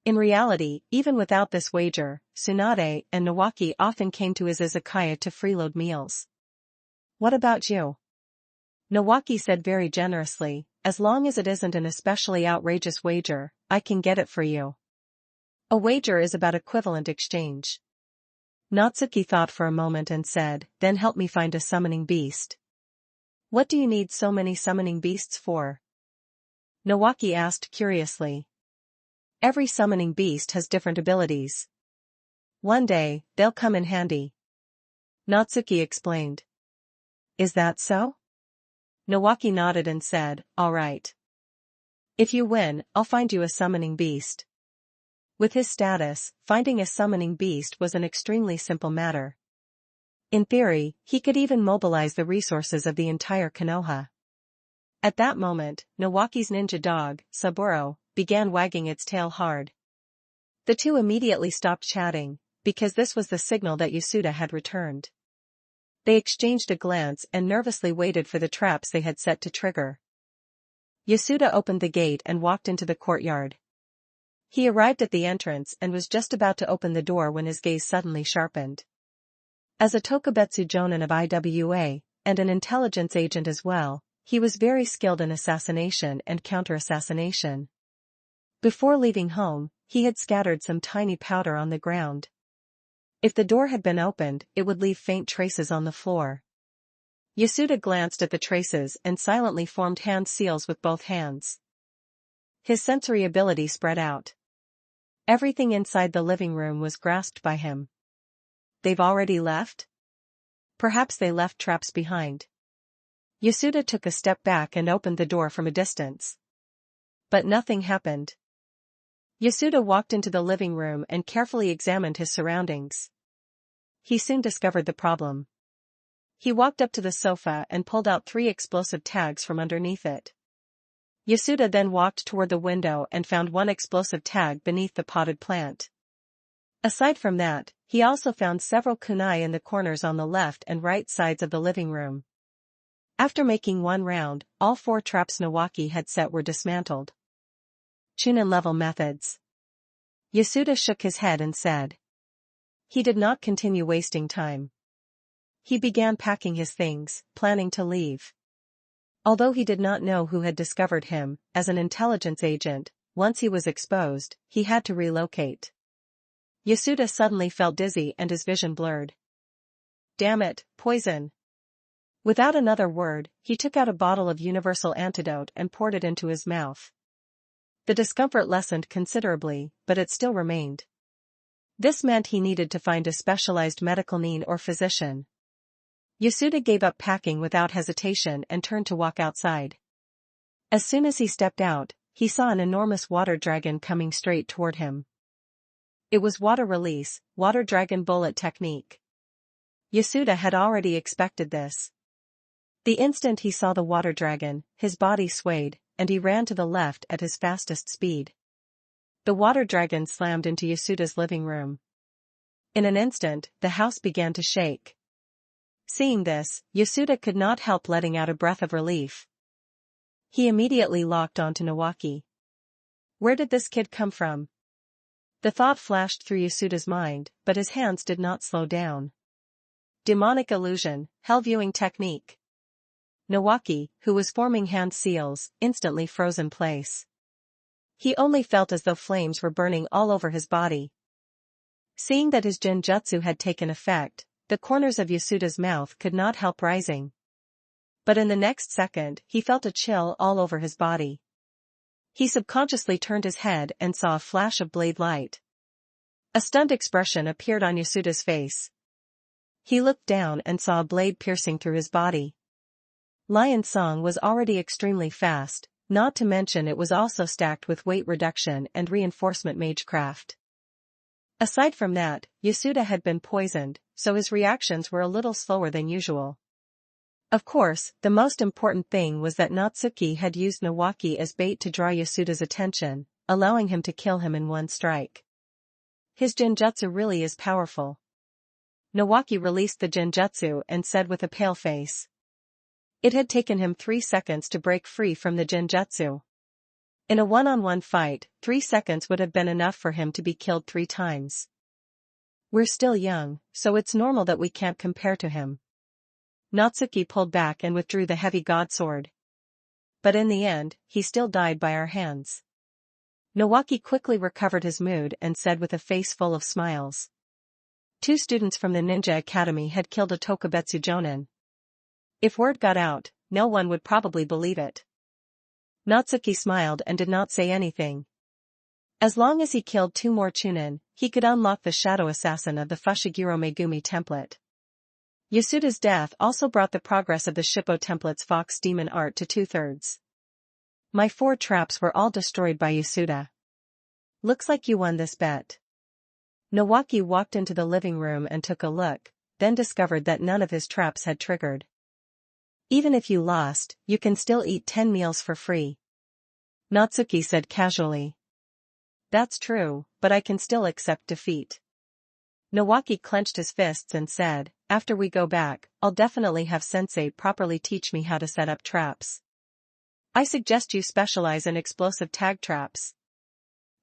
In reality, even without this wager, Tsunade and Nawaki often came to his izakaya to freeload meals. What about you? Nawaki said very generously, as long as it isn't an especially outrageous wager, I can get it for you. A wager is about equivalent exchange. Natsuki thought for a moment and said, then help me find a summoning beast. What do you need so many summoning beasts for? Nawaki asked curiously. Every summoning beast has different abilities. One day, they'll come in handy. Natsuki explained. Is that so? Nawaki nodded and said, all right. If you win, I'll find you a summoning beast. With his status, finding a summoning beast was an extremely simple matter. In theory, he could even mobilize the resources of the entire Konoha. At that moment, Nawaki's ninja dog, Saburo, began wagging its tail hard. The two immediately stopped chatting, because this was the signal that Yasuda had returned. They exchanged a glance and nervously waited for the traps they had set to trigger. Yasuda opened the gate and walked into the courtyard. He arrived at the entrance and was just about to open the door when his gaze suddenly sharpened. As a Tokubetsu Jonin of IWA, and an intelligence agent as well, he was very skilled in assassination and counter-assassination. Before leaving home, he had scattered some tiny powder on the ground. If the door had been opened, it would leave faint traces on the floor. Yasuda glanced at the traces and silently formed hand seals with both hands. His sensory ability spread out. Everything inside the living room was grasped by him. They've already left? Perhaps they left traps behind. Yasuda took a step back and opened the door from a distance. But nothing happened. Yasuda walked into the living room and carefully examined his surroundings. He soon discovered the problem. He walked up to the sofa and pulled out 3 explosive tags from underneath it. Yasuda then walked toward the window and found 1 explosive tag beneath the potted plant. Aside from that, he also found several kunai in the corners on the left and right sides of the living room. After making 1 round, all 4 traps Nawaki had set were dismantled. Chunin level methods. Yasuda shook his head and said. He did not continue wasting time. He began packing his things, planning to leave. Although he did not know who had discovered him, as an intelligence agent, once he was exposed, he had to relocate. Yasuda suddenly felt dizzy and his vision blurred. Damn it, poison. Without another word, he took out a bottle of universal antidote and poured it into his mouth. The discomfort lessened considerably, but it still remained. This meant he needed to find a specialized medical nin or physician. Yasuda gave up packing without hesitation and turned to walk outside. As soon as he stepped out, he saw an enormous water dragon coming straight toward him. It was water release, water dragon bullet technique. Yasuda had already expected this. The instant he saw the water dragon, his body swayed, and he ran to the left at his fastest speed. The water dragon slammed into Yasuda's living room. In an instant, the house began to shake. Seeing this, Yasuda could not help letting out a breath of relief. He immediately locked onto Nawaki. Where did this kid come from? The thought flashed through Yasuda's mind, but his hands did not slow down. Demonic illusion, hell viewing technique. Nawaki, who was forming hand seals, instantly froze in place. He only felt as though flames were burning all over his body. Seeing that his genjutsu had taken effect, the corners of Yasuda's mouth could not help rising. But in the next second, he felt a chill all over his body. He subconsciously turned his head and saw a flash of blade light. A stunned expression appeared on Yasuda's face. He looked down and saw a blade piercing through his body. Lion's Song was already extremely fast, not to mention it was also stacked with weight reduction and reinforcement magecraft. Aside from that, Yasuda had been poisoned, so his reactions were a little slower than usual. Of course, the most important thing was that Natsuki had used Nawaki as bait to draw Yasuda's attention, allowing him to kill him in one strike. His genjutsu really is powerful. Nawaki released the genjutsu and said with a pale face. It had taken him 3 seconds to break free from the genjutsu. In a one-on-one fight, 3 seconds would have been enough for him to be killed 3 times. We're still young, so it's normal that we can't compare to him. Natsuki pulled back and withdrew the heavy god sword. But in the end, he still died by our hands. Nawaki quickly recovered his mood and said with a face full of smiles. 2 students from the ninja academy had killed a Tokubetsu Jonin. If word got out, no one would probably believe it. Natsuki smiled and did not say anything. As long as he killed 2 more Chunin, he could unlock the Shadow Assassin of the Fushiguro Megumi template. Yasuda's death also brought the progress of the Shippo template's Fox Demon art to 2/3. My 4 traps were all destroyed by Yasuda. Looks like you won this bet. Nawaki walked into the living room and took a look, then discovered that none of his traps had triggered. Even if you lost, you can still eat 10 meals for free. Natsuki said casually. That's true, but I can still accept defeat. Nawaki clenched his fists and said, after we go back, I'll definitely have sensei properly teach me how to set up traps. I suggest you specialize in explosive tag traps.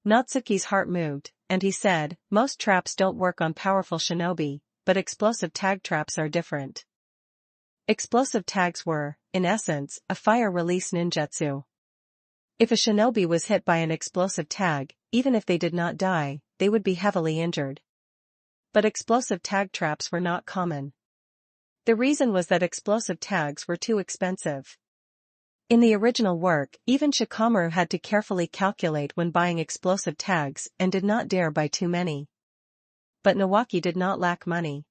Natsuki's heart moved, and he said, most traps don't work on powerful shinobi, but explosive tag traps are different. Explosive tags were, in essence, a fire release ninjutsu. If a shinobi was hit by an explosive tag, even if they did not die, they would be heavily injured. But explosive tag traps were not common. The reason was that explosive tags were too expensive. In the original work, even Shikamaru had to carefully calculate when buying explosive tags and did not dare buy too many. But Nawaki did not lack money.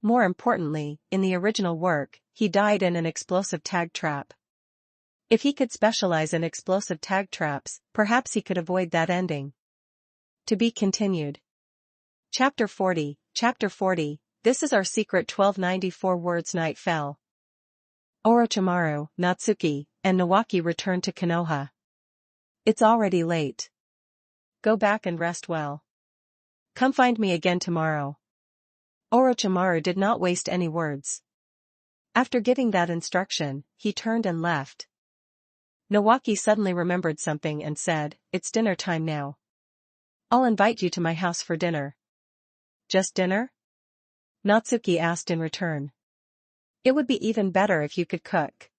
More importantly, in the original work, he died in an explosive tag trap. If he could specialize in explosive tag traps, perhaps he could avoid that ending. To be continued. Chapter 40, this is our secret 1294 words. Night fell. Orochimaru, Natsuki, and Nawaki returned to Konoha. It's already late. Go back and rest well. Come find me again tomorrow. Orochimaru did not waste any words. After giving that instruction, he turned and left. Nawaki suddenly remembered something and said, it's dinner time now. I'll invite you to my house for dinner. Just dinner? Natsuki asked in return. It would be even better if you could cook.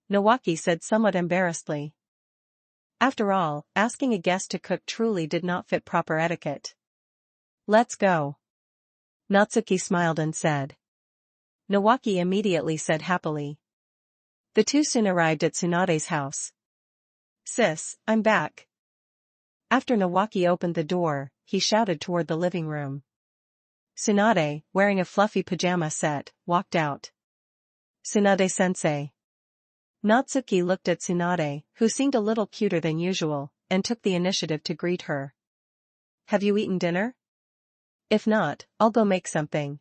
Nawaki said somewhat embarrassedly. After all, asking a guest to cook truly did not fit proper etiquette. "Let's go." Natsuki smiled and said. Nawaki immediately said happily. The two soon arrived at Tsunade's house. "Sis, I'm back." After Nawaki opened the door, he shouted toward the living room. Tsunade, wearing a fluffy pajama set, walked out. "Tsunade-sensei." Natsuki looked at Tsunade, who seemed a little cuter than usual, and took the initiative to greet her. "Have you eaten dinner? If not, I'll go make something."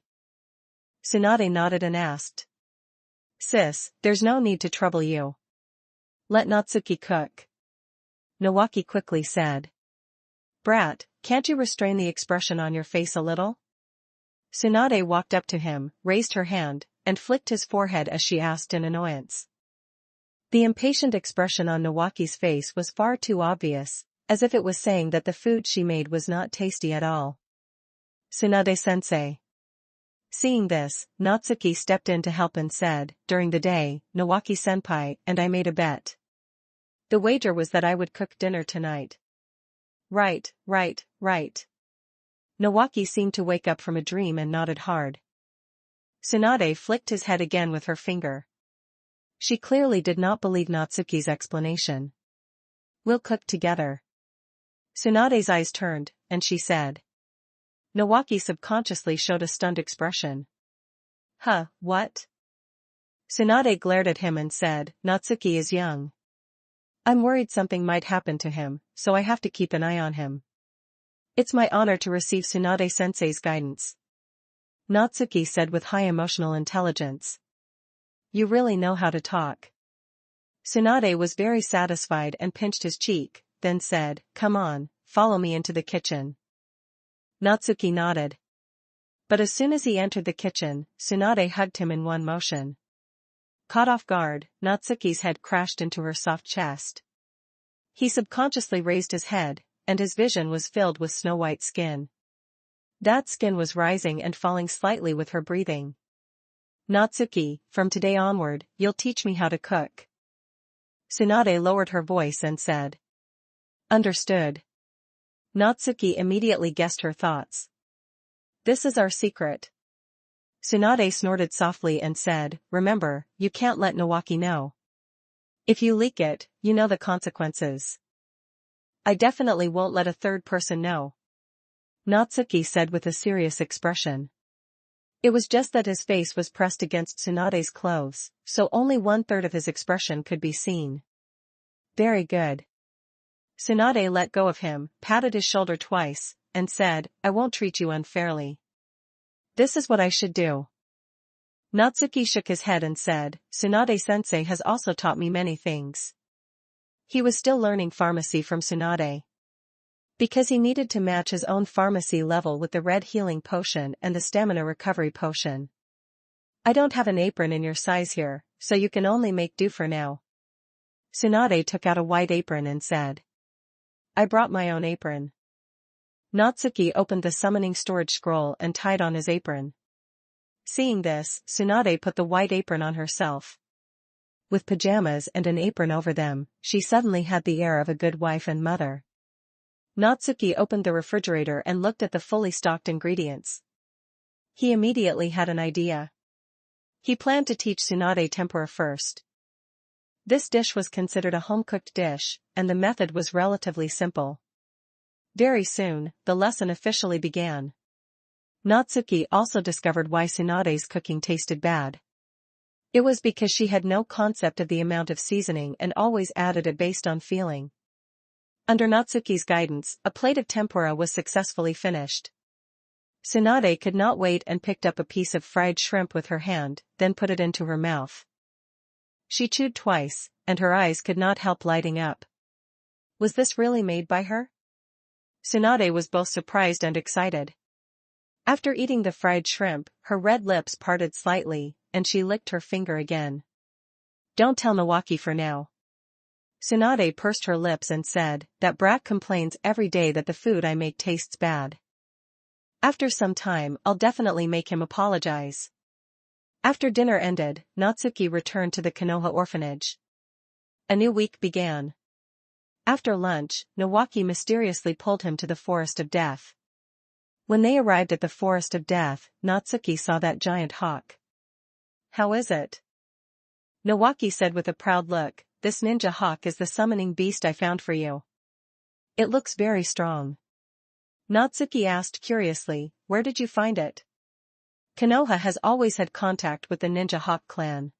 Tsunade nodded and asked. "Sis, there's no need to trouble you. Let Natsuki cook." Nawaki quickly said. "Brat, can't you restrain the expression on your face a little?" Tsunade walked up to him, raised her hand, and flicked his forehead as she asked in annoyance. The impatient expression on Nawaki's face was far too obvious, as if it was saying that the food she made was not tasty at all. "Tsunade-sensei." Seeing this, Natsuki stepped in to help and said, "During the day, Nawaki-senpai and I made a bet. The wager was that I would cook dinner tonight." Right. Nawaki seemed to wake up from a dream and nodded hard. Tsunade flicked his head again with her finger. She clearly did not believe Natsuki's explanation. "We'll cook together." Tsunade's eyes turned, and she said. Nawaki subconsciously showed a stunned expression. "Huh, what?" Tsunade glared at him and said, "Natsuki is young. I'm worried something might happen to him, so I have to keep an eye on him. It's my honor to receive Tsunade-sensei's guidance." Natsuki said with high emotional intelligence. "You really know how to talk." Tsunade was very satisfied and pinched his cheek, then said, "Come on, follow me into the kitchen." Natsuki nodded. But as soon as he entered the kitchen, Tsunade hugged him in one motion. Caught off guard, Natsuki's head crashed into her soft chest. He subconsciously raised his head, and his vision was filled with snow-white skin. That skin was rising and falling slightly with her breathing. "Natsuki, from today onward, you'll teach me how to cook." Tsunade lowered her voice and said. "Understood." Natsuki immediately guessed her thoughts. "This is our secret." Tsunade snorted softly and said, "Remember, you can't let Nawaki know. If you leak it, you know the consequences." "I definitely won't let a third person know," Natsuki said with a serious expression. It was just that his face was pressed against Tsunade's clothes, so only 1/3 of his expression could be seen. "Very good." Tsunade let go of him, patted his shoulder twice, and said, "I won't treat you unfairly. This is what I should do." Natsuki shook his head and said, "Tsunade-sensei has also taught me many things." He was still learning pharmacy from Tsunade. Because he needed to match his own pharmacy level with the red healing potion and the stamina recovery potion. "I don't have an apron in your size here, so you can only make do for now." Tsunade took out a white apron and said. "I brought my own apron." Natsuki opened the summoning storage scroll and tied on his apron. Seeing this, Tsunade put the white apron on herself. With pajamas and an apron over them, she suddenly had the air of a good wife and mother. Natsuki opened the refrigerator and looked at the fully stocked ingredients. He immediately had an idea. He planned to teach Tsunade tempura first. This dish was considered a home-cooked dish, and the method was relatively simple. Very soon, the lesson officially began. Natsuki also discovered why Tsunade's cooking tasted bad. It was because she had no concept of the amount of seasoning and always added it based on feeling. Under Natsuki's guidance, a plate of tempura was successfully finished. Tsunade could not wait and picked up a piece of fried shrimp with her hand, then put it into her mouth. She chewed twice, and her eyes could not help lighting up. Was this really made by her? Tsunade was both surprised and excited. After eating the fried shrimp, her red lips parted slightly, and she licked her finger again. "Don't tell Nawaki for now." Tsunade pursed her lips and said, "That brat complains every day that the food I make tastes bad. After some time, I'll definitely make him apologize." After dinner ended, Natsuki returned to the Konoha orphanage. A new week began. After lunch, Nawaki mysteriously pulled him to the Forest of Death. When they arrived at the Forest of Death, Natsuki saw that giant hawk. "How is it?" Nawaki said with a proud look, "This ninja hawk is the summoning beast I found for you. It looks very strong." Natsuki asked curiously, "Where did you find it?" "Konoha has always had contact with the Ninja Hawk clan."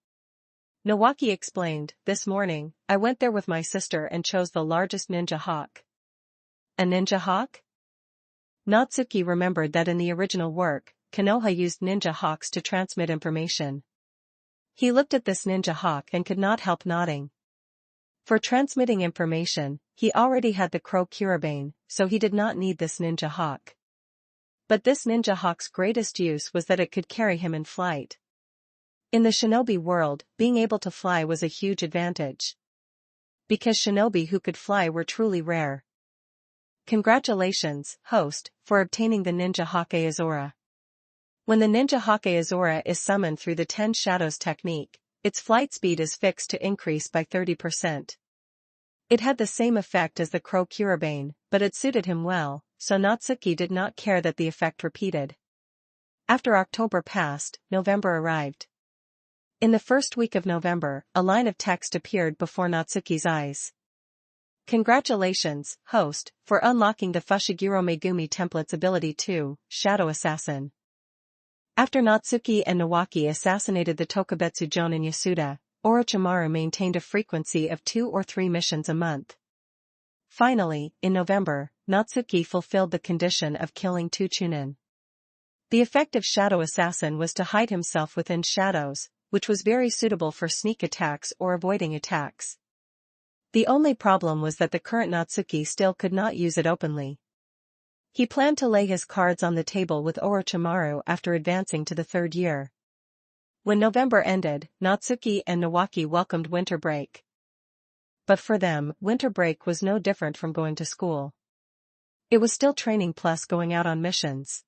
Nawaki explained, "This morning, I went there with my sister and chose the largest ninja hawk." "A ninja hawk?" Natsuki remembered that in the original work, Konoha used ninja hawks to transmit information. He looked at this ninja hawk and could not help nodding. For transmitting information, he already had the crow Kiribane, so he did not need this ninja hawk. But this ninja hawk's greatest use was that it could carry him in flight. In the shinobi world, being able to fly was a huge advantage. Because shinobi who could fly were truly rare. Congratulations, host, for obtaining the ninja hawk Azora. When the ninja hawk Azora is summoned through the 10 shadows technique, its flight speed is fixed to increase by 30%. It had the same effect as the crow Kiribane, but it suited him well, so Natsuki did not care that the effect repeated. After October passed, November arrived. In the first week of November, a line of text appeared before Natsuki's eyes. "Congratulations, host, for unlocking the Fushiguro Megumi template's ability 2, Shadow Assassin." After Natsuki and Nawaki assassinated the Tokubetsu Jonin Yasuda, Orochimaru maintained a frequency of 2 or 3 missions a month. Finally, in November, Natsuki fulfilled the condition of killing 2 Chunin. The effect of Shadow Assassin was to hide himself within shadows, which was very suitable for sneak attacks or avoiding attacks. The only problem was that the current Natsuki still could not use it openly. He planned to lay his cards on the table with Orochimaru after advancing to the 3rd year. When November ended, Natsuki and Nawaki welcomed winter break. But for them, winter break was no different from going to school. It was still training plus going out on missions.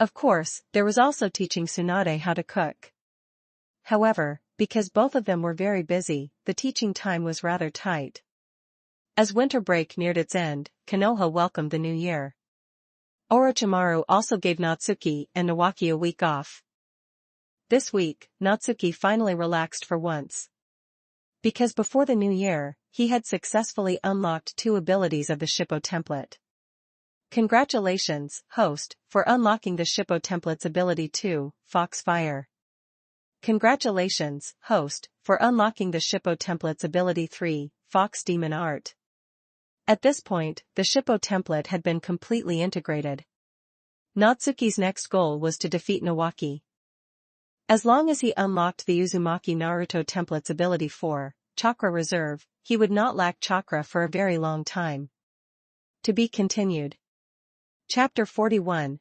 Of course, there was also teaching Tsunade how to cook. However, because both of them were very busy, the teaching time was rather tight. As winter break neared its end, Konoha welcomed the new year. Orochimaru also gave Natsuki and Nawaki a week off. This week, Natsuki finally relaxed for once. Because before the new year, he had successfully unlocked 2 abilities of the Shippo template. Congratulations, host, for unlocking the Shippo template's ability 2, Fox Fire. Congratulations, host, for unlocking the Shippo template's ability 3, Fox Demon Art. At this point, the Shippo template had been completely integrated. Natsuki's next goal was to defeat Nawaki. As long as he unlocked the Uzumaki Naruto template's ability 4, Chakra Reserve, he would not lack chakra for a very long time. To be continued. Chapter 41,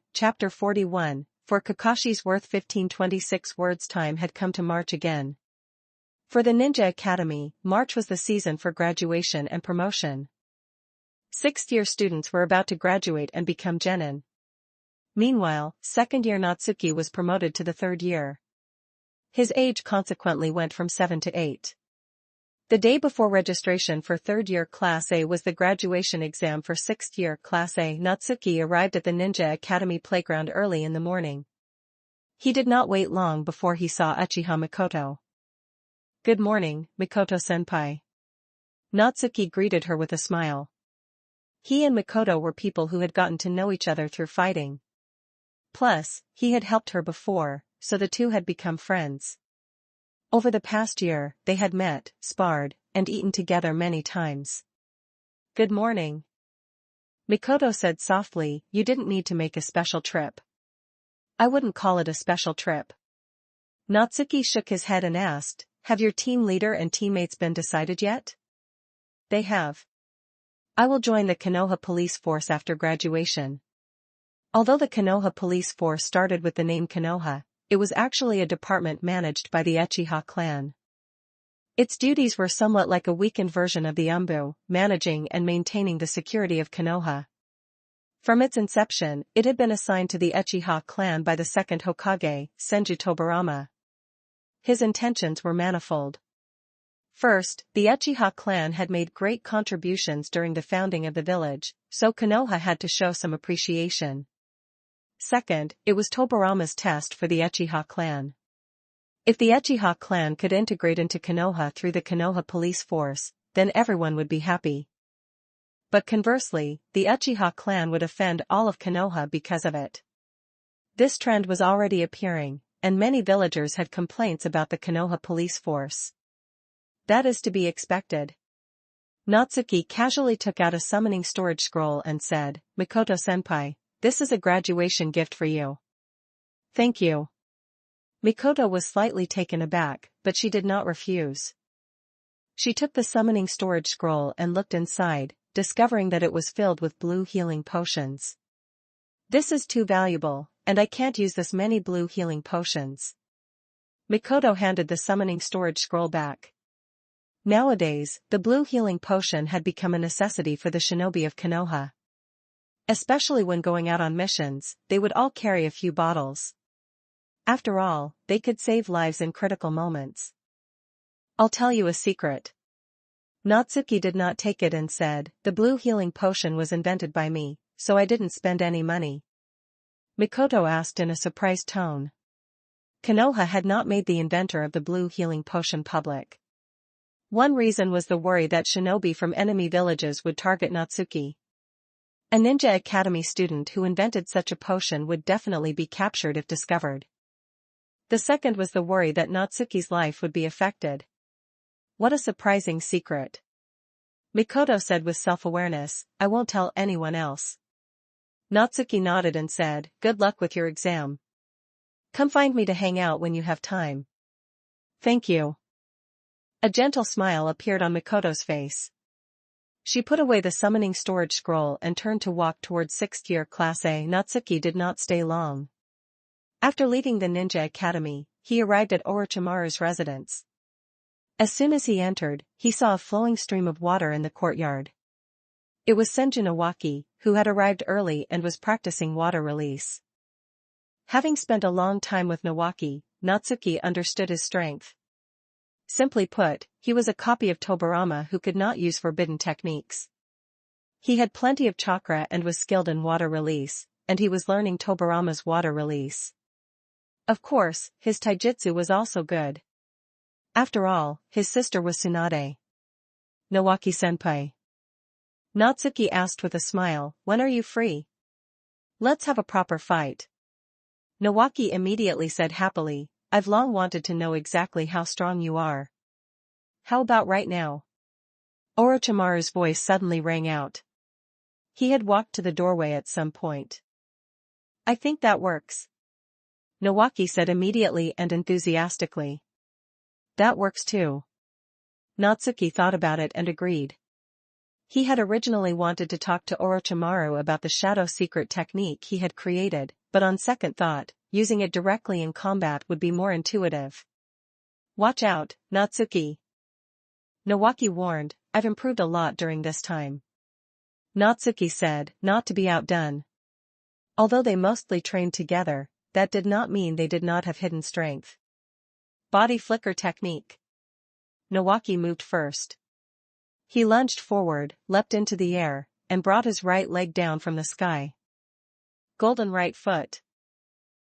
for Kakashi's worth 1526 words. Time had come to March again. For the Ninja Academy, March was the season for graduation and promotion. 6th-year students were about to graduate and become genin. Meanwhile, 2nd-year Natsuki was promoted to the 3rd year. His age consequently went from 7 to 8. The day before registration for 3rd year Class A was the graduation exam for 6th year Class A. Natsuki arrived at the Ninja Academy playground early in the morning. He did not wait long before he saw Uchiha Mikoto. "Good morning, Mikoto-senpai." Natsuki greeted her with a smile. He and Mikoto were people who had gotten to know each other through fighting. Plus, he had helped her before, so the two had become friends. Over the past year, they had met, sparred, and eaten together many times. "Good morning." Mikoto said softly, "You didn't need to make a special trip." "I wouldn't call it a special trip." Natsuki shook his head and asked, "Have your team leader and teammates been decided yet?" "They have. I will join the Konoha police force after graduation." Although the Konoha police force started with the name Konoha, it was actually a department managed by the Uchiha clan. Its duties were somewhat like a weakened version of the Umbu, managing and maintaining the security of Konoha. From its inception, it had been assigned to the Uchiha clan by the second Hokage, Senju Tobarama. His intentions were manifold. First, the Uchiha clan had made great contributions during the founding of the village, so Konoha had to show some appreciation. Second, it was Tobirama's test for the Uchiha clan. If the Uchiha clan could integrate into Konoha through the Konoha police force, then everyone would be happy. But conversely, the Uchiha clan would offend all of Konoha because of it. This trend was already appearing, and many villagers had complaints about the Konoha police force. That is to be expected. Natsuki casually took out a summoning storage scroll and said, "Mikoto-senpai, this is a graduation gift for you." "Thank you." Mikoto was slightly taken aback, but she did not refuse. She took the summoning storage scroll and looked inside, discovering that it was filled with blue healing potions. "This is too valuable, and I can't use this many blue healing potions." Mikoto handed the summoning storage scroll back. Nowadays, the blue healing potion had become a necessity for the shinobi of Konoha. Especially when going out on missions, they would all carry a few bottles. After all, they could save lives in critical moments. "I'll tell you a secret." Natsuki did not take it and said, "The blue healing potion was invented by me, so I didn't spend any money." Mikoto asked in a surprised tone. Konoha had not made the inventor of the blue healing potion public. One reason was the worry that shinobi from enemy villages would target Natsuki. A ninja academy student who invented such a potion would definitely be captured if discovered. The second was the worry that Natsuki's life would be affected. What a surprising secret. Mikoto said with self-awareness, "I won't tell anyone else." Natsuki nodded and said, "Good luck with your exam. Come find me to hang out when you have time." "Thank you." A gentle smile appeared on Mikoto's face. She put away the summoning storage scroll and turned to walk towards 6th year Class A. Natsuki did not stay long. After leaving the ninja academy, he arrived at Orochimaru's residence. As soon as he entered, he saw a flowing stream of water in the courtyard. It was Senju Nawaki, who had arrived early and was practicing water release. Having spent a long time with Nawaki, Natsuki understood his strength. Simply put, he was a copy of Tobirama who could not use forbidden techniques. He had plenty of chakra and was skilled in water release, and he was learning Tobirama's water release. Of course, his taijutsu was also good. After all, his sister was Tsunade. "Nawaki-senpai." Natsuki asked with a smile, "When are you free? Let's have a proper fight." Nawaki immediately said happily, "I've long wanted to know exactly how strong you are. How about right now?" Orochimaru's voice suddenly rang out. He had walked to the doorway at some point. "I think that works," Nawaki said immediately and enthusiastically. "That works too." Natsuki thought about it and agreed. He had originally wanted to talk to Orochimaru about the shadow secret technique he had created, but on second thought, using it directly in combat would be more intuitive. "Watch out, Natsuki," Nawaki warned, "I've improved a lot during this time." Natsuki said, not to be outdone. Although they mostly trained together, that did not mean they did not have hidden strength. Body flicker technique. Nawaki moved first. He lunged forward, leapt into the air, and brought his right leg down from the sky. Golden right foot.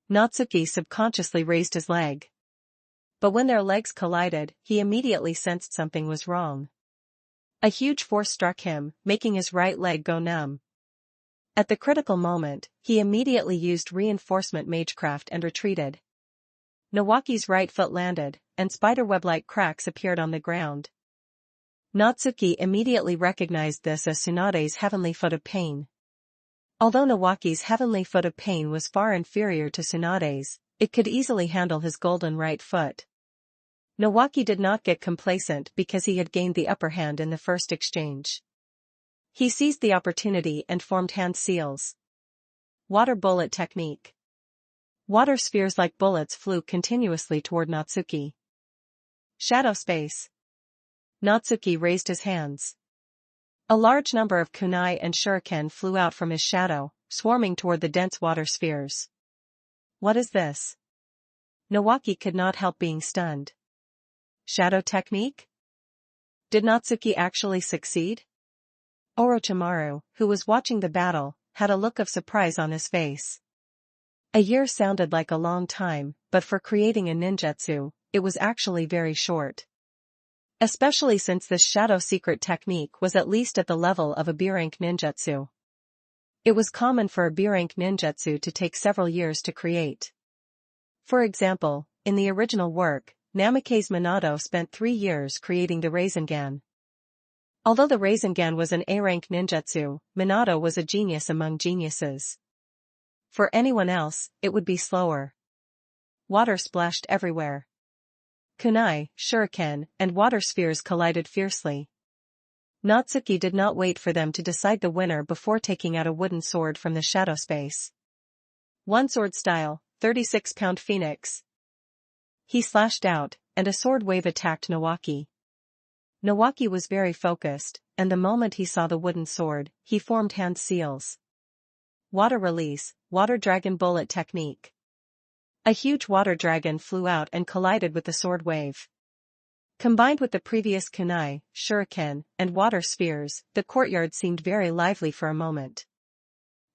Natsuki subconsciously raised his leg. But when their legs collided, he immediately sensed something was wrong. A huge force struck him, making his right leg go numb. At the critical moment, he immediately used reinforcement magecraft and retreated. Nawaki's right foot landed, and spiderweb-like cracks appeared on the ground. Natsuki immediately recognized this as Tsunade's heavenly foot of pain. Although Nawaki's heavenly foot of pain was far inferior to Tsunade's, it could easily handle his golden right foot. Nawaki did not get complacent because he had gained the upper hand in the first exchange. He seized the opportunity and formed hand seals. Water bullet technique. Water spheres like bullets flew continuously toward Natsuki. Shadow space. Natsuki raised his hands. A large number of kunai and shuriken flew out from his shadow, swarming toward the dense water spheres. What is this? Nawaki could not help being stunned. Shadow technique? Did Natsuki actually succeed? Orochimaru, who was watching the battle, had a look of surprise on his face. A year sounded like a long time, but for creating a ninjutsu, it was actually very short. Especially since this shadow secret technique was at least at the level of a B-rank ninjutsu. It was common for a B-rank ninjutsu to take several years to create. For example, in the original work, Namikaze Minato spent 3 years creating the Rasengan. Although the Rasengan was an A-rank ninjutsu, Minato was a genius among geniuses. For anyone else, it would be slower. Water splashed everywhere. Kunai, shuriken, and water spheres collided fiercely. Natsuki did not wait for them to decide the winner before taking out a wooden sword from the shadow space. One sword style, 36-pound phoenix. He slashed out, and a sword wave attacked Nawaki. Nawaki was very focused, and the moment he saw the wooden sword, he formed hand seals. Water release, water dragon bullet technique. A huge water dragon flew out and collided with the sword wave. Combined with the previous kunai, shuriken, and water spheres, the courtyard seemed very lively for a moment.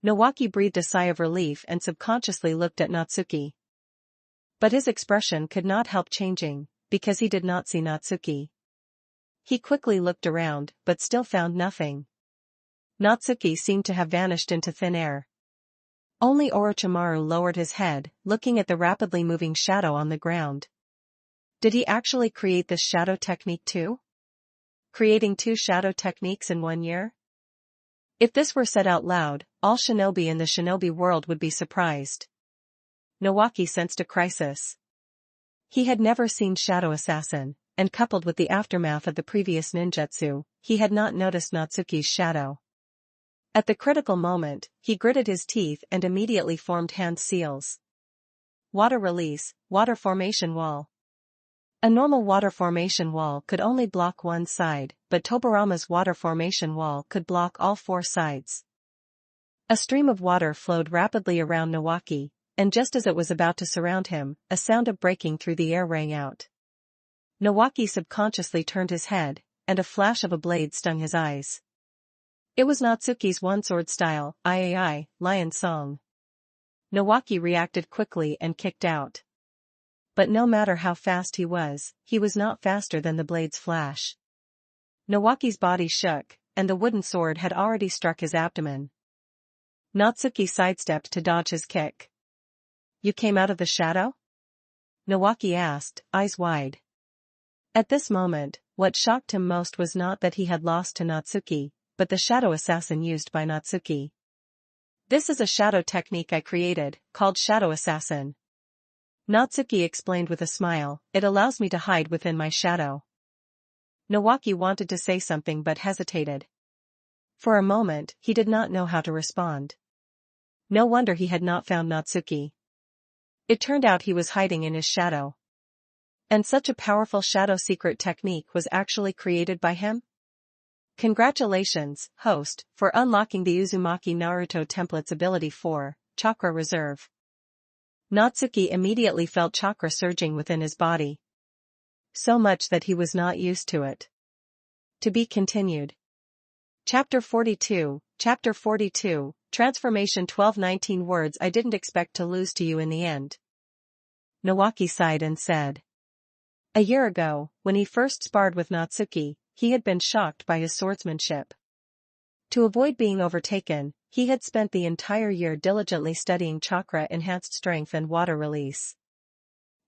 Nawaki breathed a sigh of relief and subconsciously looked at Natsuki. But his expression could not help changing, because he did not see Natsuki. He quickly looked around, but still found nothing. Natsuki seemed to have vanished into thin air. Only Orochimaru lowered his head, looking at the rapidly moving shadow on the ground. Did he actually create this shadow technique too? Creating 2 shadow techniques in 1 year? If this were said out loud, all shinobi in the shinobi world would be surprised. Nawaki sensed a crisis. He had never seen Shadow Assassin, and coupled with the aftermath of the previous ninjutsu, he had not noticed Natsuki's shadow. At the critical moment, he gritted his teeth and immediately formed hand seals. Water release, water formation wall. A normal water formation wall could only block one side, but Tobarama's water formation wall could block all 4 sides. A stream of water flowed rapidly around Nawaki, and just as it was about to surround him, a sound of breaking through the air rang out. Nawaki subconsciously turned his head, and a flash of a blade stung his eyes. It was Natsuki's one-sword style, Iai, Lion Song. Nawaki reacted quickly and kicked out. But no matter how fast he was not faster than the blade's flash. Nawaki's body shook, and the wooden sword had already struck his abdomen. Natsuki sidestepped to dodge his kick. "You came out of the shadow?" Nawaki asked, eyes wide. At this moment, what shocked him most was not that he had lost to Natsuki, but the shadow assassin used by Natsuki. "This is a shadow technique I created, called Shadow Assassin." Natsuki explained with a smile, "It allows me to hide within my shadow." Nawaki wanted to say something but hesitated. For a moment, he did not know how to respond. No wonder he had not found Natsuki. It turned out he was hiding in his shadow. And such a powerful shadow secret technique was actually created by him? Congratulations, host, for unlocking the Uzumaki Naruto template's ability 4, Chakra Reserve. Natsuki immediately felt chakra surging within his body. So much that he was not used to it. To be continued. Chapter 42, Transformation 12-19 words I didn't expect to lose to you in the end. Nawaki sighed and said. A year ago, when he first sparred with Natsuki, he had been shocked by his swordsmanship. To avoid being overtaken, he had spent the entire year diligently studying chakra-enhanced strength and water release.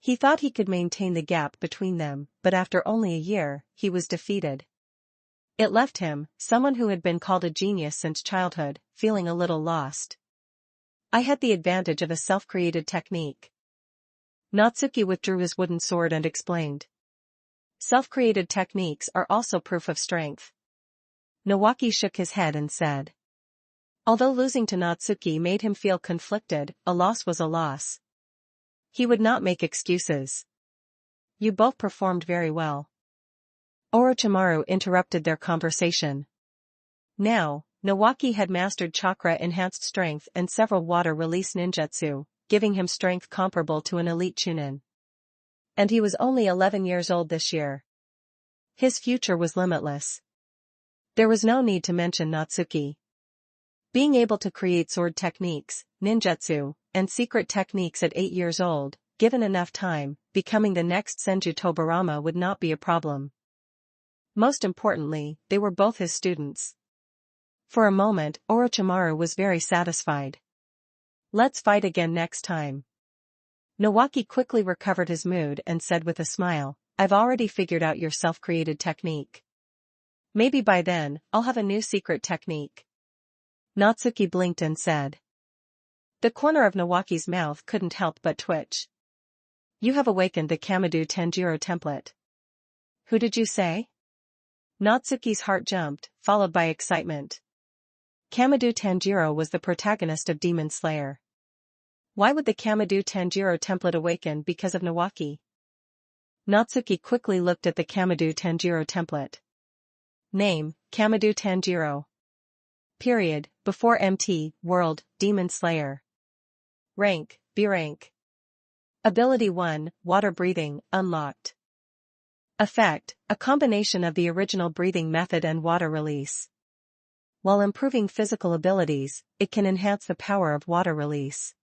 He thought he could maintain the gap between them, but after only a year, he was defeated. It left him, someone who had been called a genius since childhood, feeling a little lost. I had the advantage of a self-created technique. Natsuki withdrew his wooden sword and explained. Self-created techniques are also proof of strength. Nawaki shook his head and said. Although losing to Natsuki made him feel conflicted, a loss was a loss. He would not make excuses. You both performed very well. Orochimaru interrupted their conversation. Now, Nawaki had mastered chakra-enhanced strength and several water-release ninjutsu, giving him strength comparable to an elite chunin. And he was only 11 years old this year. His future was limitless. There was no need to mention Natsuki. Being able to create sword techniques, ninjutsu, and secret techniques at 8 years old, given enough time, becoming the next Senju Tobarama would not be a problem. Most importantly, they were both his students. For a moment, Orochimaru was very satisfied. Let's fight again next time. Nawaki quickly recovered his mood and said with a smile, I've already figured out your self-created technique. Maybe by then, I'll have a new secret technique. Natsuki blinked and said. The corner of Nawaki's mouth couldn't help but twitch. You have awakened the Kamado Tanjiro template. Who did you say? Natsuki's heart jumped, followed by excitement. Kamado Tanjiro was the protagonist of Demon Slayer. Why would the Kamado Tanjiro template awaken because of Nawaki? Natsuki quickly looked at the Kamado Tanjiro template. Name, Kamado Tanjiro. Period, before MT, World, Demon Slayer. Rank, B rank. Ability 1, Water Breathing, unlocked. Effect, a combination of the original breathing method and water release. While improving physical abilities, it can enhance the power of water release.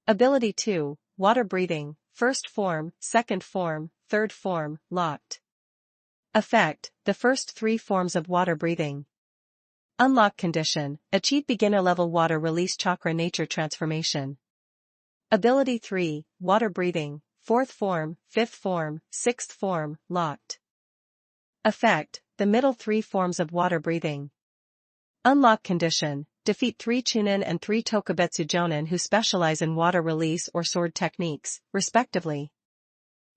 Ability 2, Water Breathing, first form, second form, third form, locked. Effect, the first 3 forms of water breathing. Unlock condition, achieve beginner level water release chakra nature transformation. Ability 3, Water Breathing, 4th form, 5th form, 6th form, locked. Effect, the middle 3 forms of water breathing. Unlock condition, defeat 3 Chunin and 3 Tokubetsu Jonin who specialize in water release or sword techniques, respectively.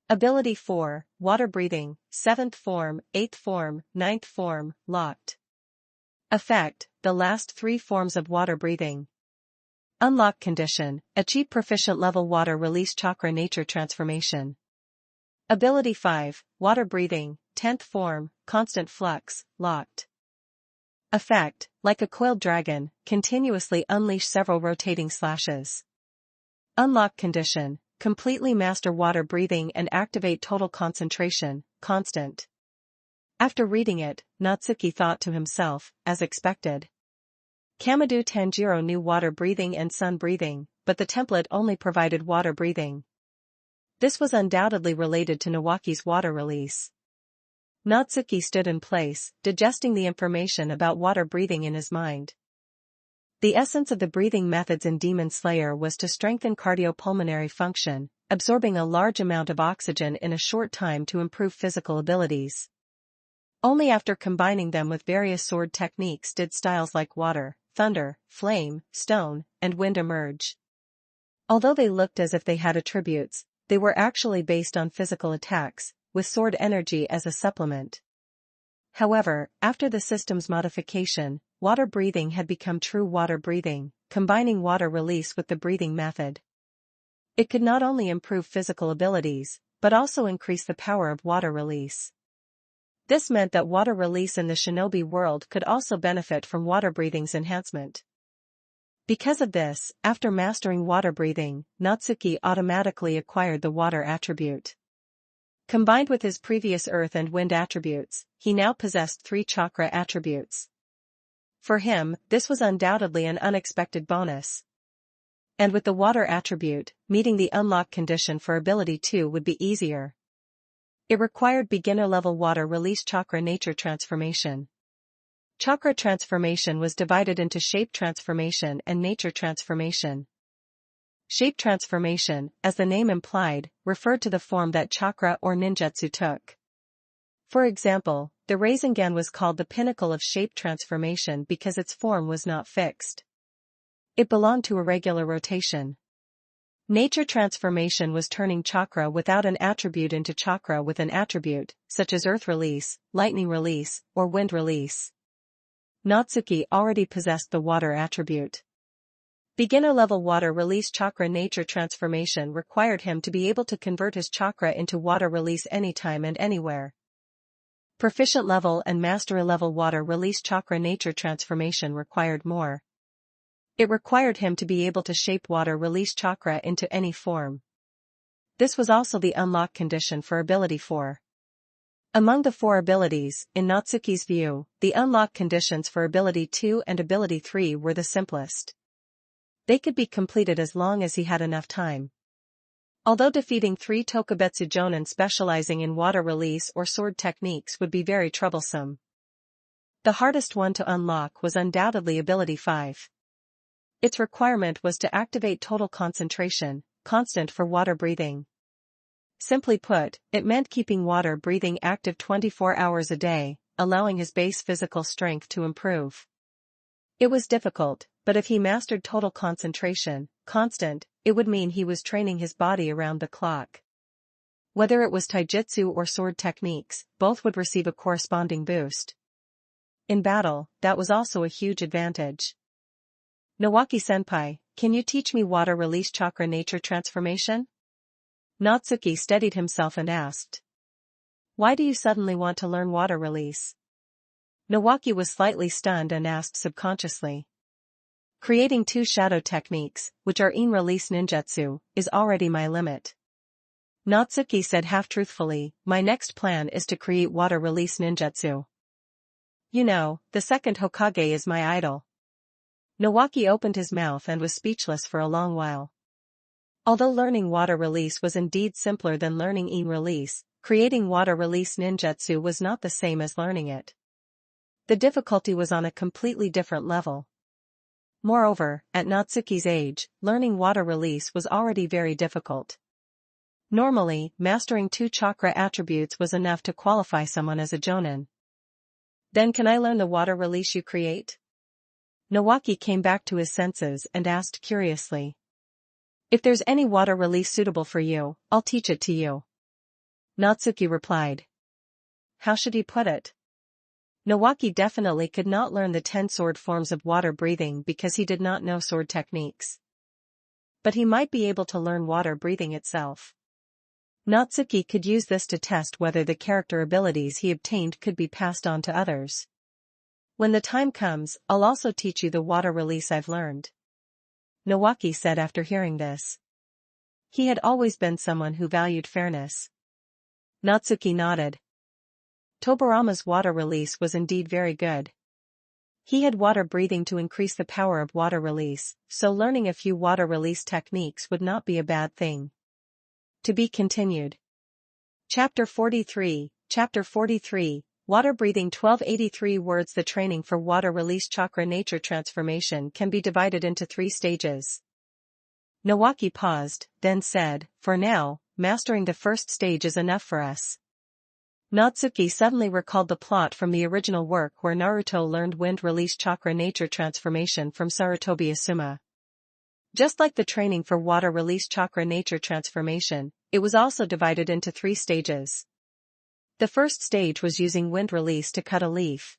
Ability 4, Water Breathing, 7th form, 8th form, 9th form, locked. Effect, the last 3 forms of water breathing. Unlock condition, achieve proficient level water release chakra nature transformation. Ability 5, Water Breathing, 10th form, constant flux, locked. Effect, like a coiled dragon, continuously unleash several rotating slashes. Unlock condition, completely master water breathing and activate total concentration, constant. After reading it, Natsuki thought to himself, as expected. Kamado Tanjiro knew water breathing and sun breathing, but the template only provided water breathing. This was undoubtedly related to Nawaki's water release. Natsuki stood in place, digesting the information about water breathing in his mind. The essence of the breathing methods in Demon Slayer was to strengthen cardiopulmonary function, absorbing a large amount of oxygen in a short time to improve physical abilities. Only after combining them with various sword techniques did styles like water, thunder, flame, stone, and wind emerge. Although they looked as if they had attributes, they were actually based on physical attacks, with sword energy as a supplement. However, after the system's modification, water breathing had become true water breathing, combining water release with the breathing method. It could not only improve physical abilities, but also increase the power of water release. This meant that water release in the shinobi world could also benefit from water breathing's enhancement. Because of this, after mastering water breathing, Natsuki automatically acquired the water attribute. Combined with his previous earth and wind attributes, he now possessed 3 chakra attributes. For him, this was undoubtedly an unexpected bonus. And with the water attribute, meeting the unlock condition for ability 2 would be easier. It required beginner-level water release chakra nature transformation. Chakra transformation was divided into shape transformation and nature transformation. Shape transformation, as the name implied, referred to the form that chakra or ninjutsu took. For example, the Rasengan was called the pinnacle of shape transformation because its form was not fixed. It belonged to irregular rotation. Nature transformation was turning chakra without an attribute into chakra with an attribute, such as earth release, lightning release, or wind release. Natsuki already possessed the water attribute. Beginner-level water release chakra nature transformation required him to be able to convert his chakra into water release anytime and anywhere. Proficient level and mastery level water release chakra nature transformation required more. It required him to be able to shape water release chakra into any form. This was also the unlock condition for ability 4. Among the 4 abilities, in Natsuki's view, the unlock conditions for Ability 2 and Ability 3 were the simplest. They could be completed as long as he had enough time. Although defeating 3 Tokubetsu Jonin specializing in water release or sword techniques would be very troublesome. The hardest one to unlock was undoubtedly Ability 5. Its requirement was to activate total concentration, constant for water breathing. Simply put, it meant keeping water breathing active 24 hours a day, allowing his base physical strength to improve. It was difficult, but if he mastered total concentration, constant, it would mean he was training his body around the clock. Whether it was taijutsu or sword techniques, both would receive a corresponding boost. In battle, that was also a huge advantage. Nawaki-senpai, can you teach me water release chakra nature transformation? Natsuki steadied himself and asked. Why do you suddenly want to learn water release? Nawaki was slightly stunned and asked subconsciously. Creating 2 shadow techniques, which are in-release ninjutsu, is already my limit. Natsuki said half-truthfully, my next plan is to create water release ninjutsu. You know, the second Hokage is my idol. Nawaki opened his mouth and was speechless for a long while. Although learning water release was indeed simpler than learning in-release, creating water release ninjutsu was not the same as learning it. The difficulty was on a completely different level. Moreover, at Natsuki's age, learning water release was already very difficult. Normally, mastering 2 chakra attributes was enough to qualify someone as a jonin. Then can I learn the water release you create? Nawaki came back to his senses and asked curiously. If there's any water release suitable for you, I'll teach it to you. Natsuki replied. How should he put it? Nawaki definitely could not learn the 10 sword forms of water breathing because he did not know sword techniques. But he might be able to learn water breathing itself. Natsuki could use this to test whether the character abilities he obtained could be passed on to others. When the time comes, I'll also teach you the water release I've learned. Nawaki said after hearing this. He had always been someone who valued fairness. Natsuki nodded. Tobarama's water release was indeed very good. He had water breathing to increase the power of water release, so learning a few water release techniques would not be a bad thing. To be continued. Chapter 43, Water Breathing 1283 words. The training for water release chakra nature transformation can be divided into 3 stages. Nawaki paused, then said, for now, mastering the first stage is enough for us. Natsuki suddenly recalled the plot from the original work where Naruto learned wind release chakra nature transformation from Sarutobi Asuma. Just like the training for water release chakra nature transformation, it was also divided into 3 stages. The first stage was using wind release to cut a leaf.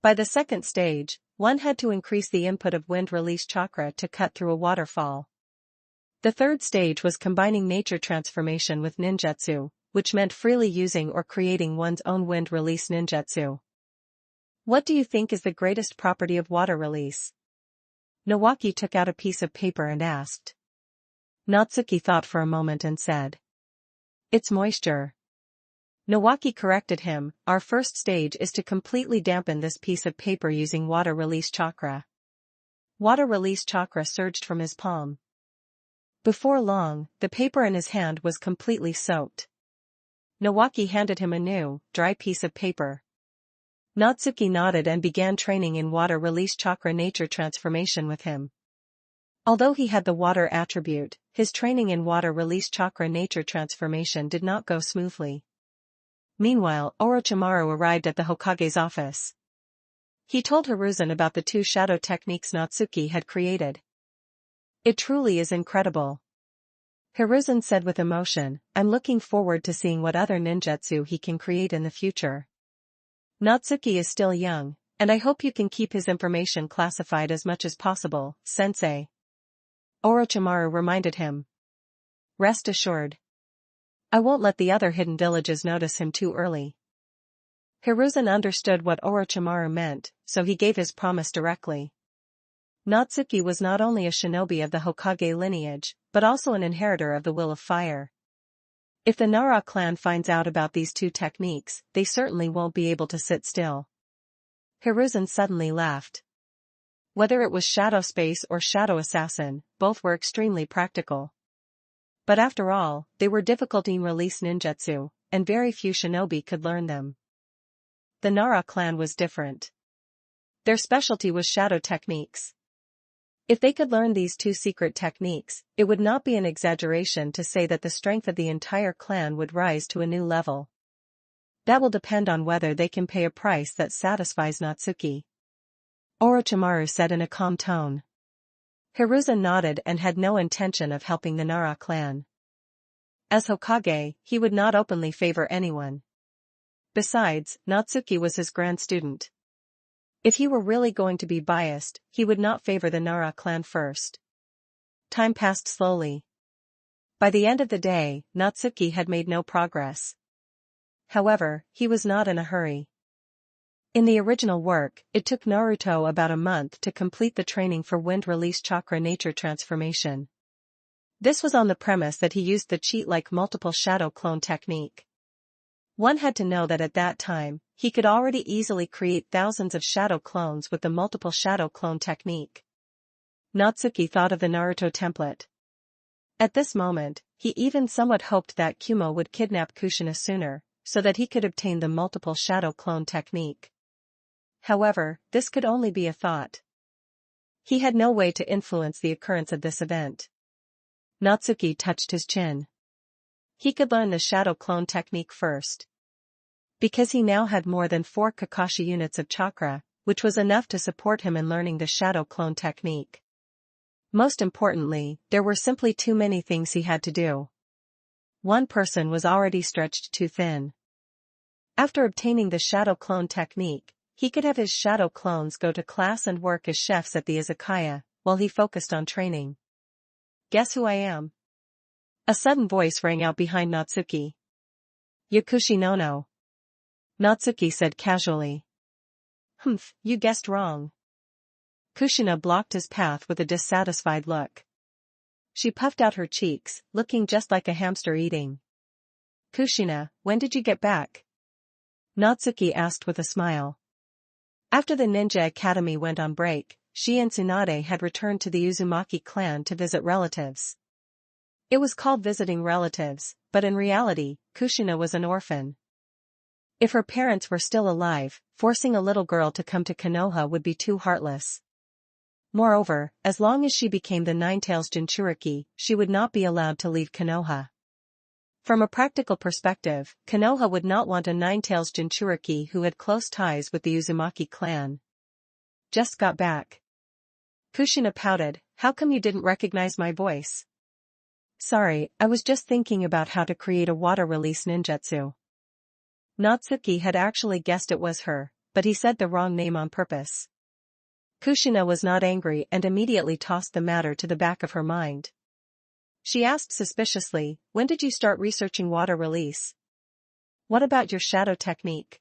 By the second stage, one had to increase the input of wind release chakra to cut through a waterfall. The third stage was combining nature transformation with ninjutsu, which meant freely using or creating one's own wind release ninjutsu. What do you think is the greatest property of water release? Nawaki took out a piece of paper and asked. Natsuki thought for a moment and said. It's moisture. Nawaki corrected him, our first stage is to completely dampen this piece of paper using water release chakra. Water release chakra surged from his palm. Before long, the paper in his hand was completely soaked. Nawaki handed him a new, dry piece of paper. Natsuki nodded and began training in water release chakra nature transformation with him. Although he had the water attribute, his training in water release chakra nature transformation did not go smoothly. Meanwhile, Orochimaru arrived at the Hokage's office. He told Hiruzen about the 2 shadow techniques Natsuki had created. It truly is incredible. Hiruzen said with emotion, I'm looking forward to seeing what other ninjutsu he can create in the future. Natsuki is still young, and I hope you can keep his information classified as much as possible, sensei. Orochimaru reminded him. Rest assured. I won't let the other hidden villages notice him too early. Hiruzen understood what Orochimaru meant, so he gave his promise directly. Natsuki was not only a shinobi of the Hokage lineage, but also an inheritor of the Will of Fire. If the Nara clan finds out about these two techniques, they certainly won't be able to sit still. Hiruzen suddenly laughed. Whether it was Shadow Space or Shadow Assassin, both were extremely practical. But after all, they were difficult in-release ninjutsu, and very few shinobi could learn them. The Nara clan was different. Their specialty was shadow techniques. If they could learn these two secret techniques, it would not be an exaggeration to say that the strength of the entire clan would rise to a new level. That will depend on whether they can pay a price that satisfies Natsuki. Orochimaru said in a calm tone. Hiruzen nodded and had no intention of helping the Nara clan. As Hokage, he would not openly favor anyone. Besides, Natsuki was his grand student. If he were really going to be biased, he would not favor the Nara clan first. Time passed slowly. By the end of the day, Natsuki had made no progress. However, he was not in a hurry. In the original work, it took Naruto about a month to complete the training for wind-release chakra nature transformation. This was on the premise that he used the cheat-like multiple shadow clone technique. One had to know that at that time, he could already easily create thousands of shadow clones with the multiple shadow clone technique. Natsuki thought of the Naruto template. At this moment, he even somewhat hoped that Kumo would kidnap Kushina sooner, so that he could obtain the multiple shadow clone technique. However, this could only be a thought. He had no way to influence the occurrence of this event. Natsuki touched his chin. He could learn the shadow clone technique first. Because he now had more than 4 Kakashi units of chakra, which was enough to support him in learning the shadow clone technique. Most importantly, there were simply too many things he had to do. One person was already stretched too thin. After obtaining the shadow clone technique, he could have his shadow clones go to class and work as chefs at the izakaya, while he focused on training. Guess who I am? A sudden voice rang out behind Natsuki. Yakushi no. Natsuki said casually. Humph, you guessed wrong. Kushina blocked his path with a dissatisfied look. She puffed out her cheeks, looking just like a hamster eating. Kushina, when did you get back? Natsuki asked with a smile. After the Ninja Academy went on break, she and Tsunade had returned to the Uzumaki clan to visit relatives. It was called visiting relatives, but in reality, Kushina was an orphan. If her parents were still alive, forcing a little girl to come to Konoha would be too heartless. Moreover, as long as she became the Nine-Tails Jinchuriki, she would not be allowed to leave Konoha. From a practical perspective, Konoha would not want a Nine-Tails Jinchuriki who had close ties with the Uzumaki clan. Just got back. Kushina pouted, how come you didn't recognize my voice? Sorry, I was just thinking about how to create a water-release ninjutsu. Natsuki had actually guessed it was her, but he said the wrong name on purpose. Kushina was not angry and immediately tossed the matter to the back of her mind. She asked suspiciously, when did you start researching water release? What about your shadow technique?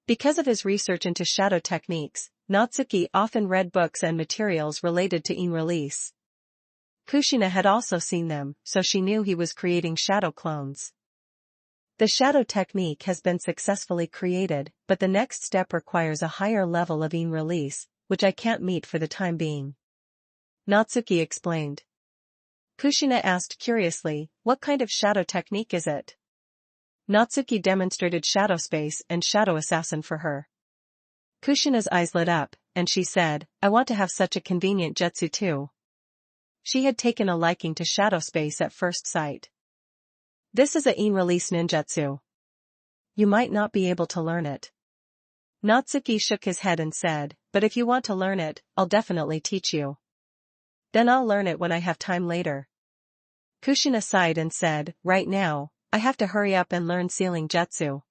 Because of his research into shadow techniques, Natsuki often read books and materials related to in-release. Kushina had also seen them, so she knew he was creating shadow clones. The shadow technique has been successfully created, but the next step requires a higher level of in-release, which I can't meet for the time being. Natsuki explained. Kushina asked curiously, what kind of shadow technique is it? Natsuki demonstrated Shadow Space and Shadow Assassin for her. Kushina's eyes lit up, and she said, I want to have such a convenient jutsu too. She had taken a liking to Shadow Space at first sight. This is a in-release ninjutsu. You might not be able to learn it. Natsuki shook his head and said, but if you want to learn it, I'll definitely teach you. Then I'll learn it when I have time later. Kushina sighed and said, right now, I have to hurry up and learn sealing jutsu.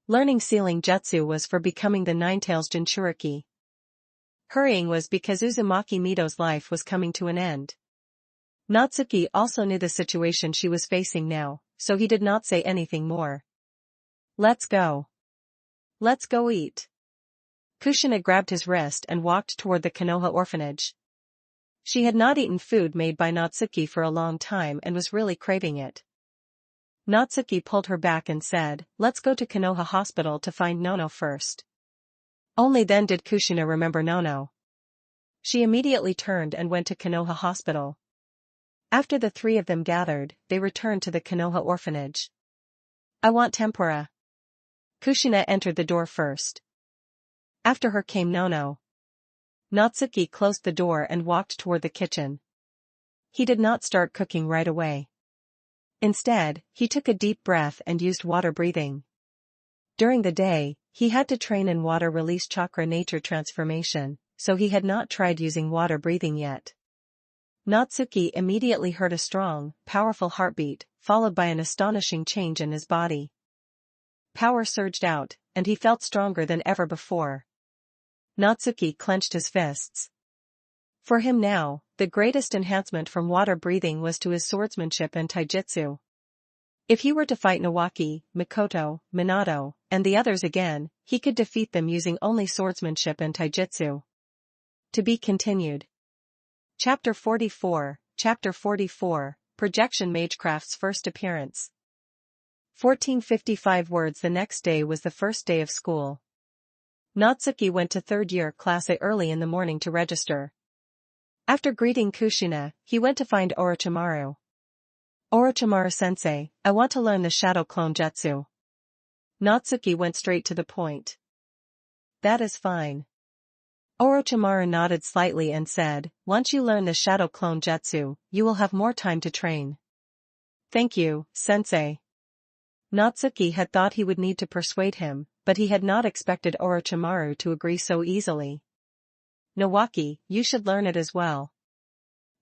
Learning sealing jutsu was for becoming the Nine-Tails Jinchuriki. Hurrying was because Uzumaki Mito's life was coming to an end. Natsuki also knew the situation she was facing now, so he did not say anything more. Let's go. Let's go eat. Kushina grabbed his wrist and walked toward the Konoha orphanage. She had not eaten food made by Natsuki for a long time and was really craving it. Natsuki pulled her back and said, "Let's go to Konoha Hospital to find Nono first." Only then did Kushina remember Nono. She immediately turned and went to Konoha Hospital. After the three of them gathered, they returned to the Konoha orphanage. "I want tempura." Kushina entered the door first. After her came Nono. Natsuki closed the door and walked toward the kitchen. He did not start cooking right away. Instead, he took a deep breath and used water breathing. During the day, he had to train in water release chakra nature transformation, so he had not tried using water breathing yet. Natsuki immediately heard a strong, powerful heartbeat, followed by an astonishing change in his body. Power surged out, and he felt stronger than ever before. Natsuki clenched his fists. For him now, the greatest enhancement from water breathing was to his swordsmanship and taijutsu. If he were to fight Nawaki, Mikoto, Minato, and the others again, he could defeat them using only swordsmanship and taijutsu. To be continued. Chapter 44, Projection Magecraft's first appearance. 1455 words. The next day was the first day of school. Natsuki went to third-year class A early in the morning to register. After greeting Kushina, he went to find Orochimaru. "Orochimaru-sensei, I want to learn the Shadow Clone Jutsu." Natsuki went straight to the point. "That is fine." Orochimaru nodded slightly and said, "Once you learn the Shadow Clone Jutsu, you will have more time to train." "Thank you, sensei." Natsuki had thought he would need to persuade him, but he had not expected Orochimaru to agree so easily. "Nawaki, you should learn it as well."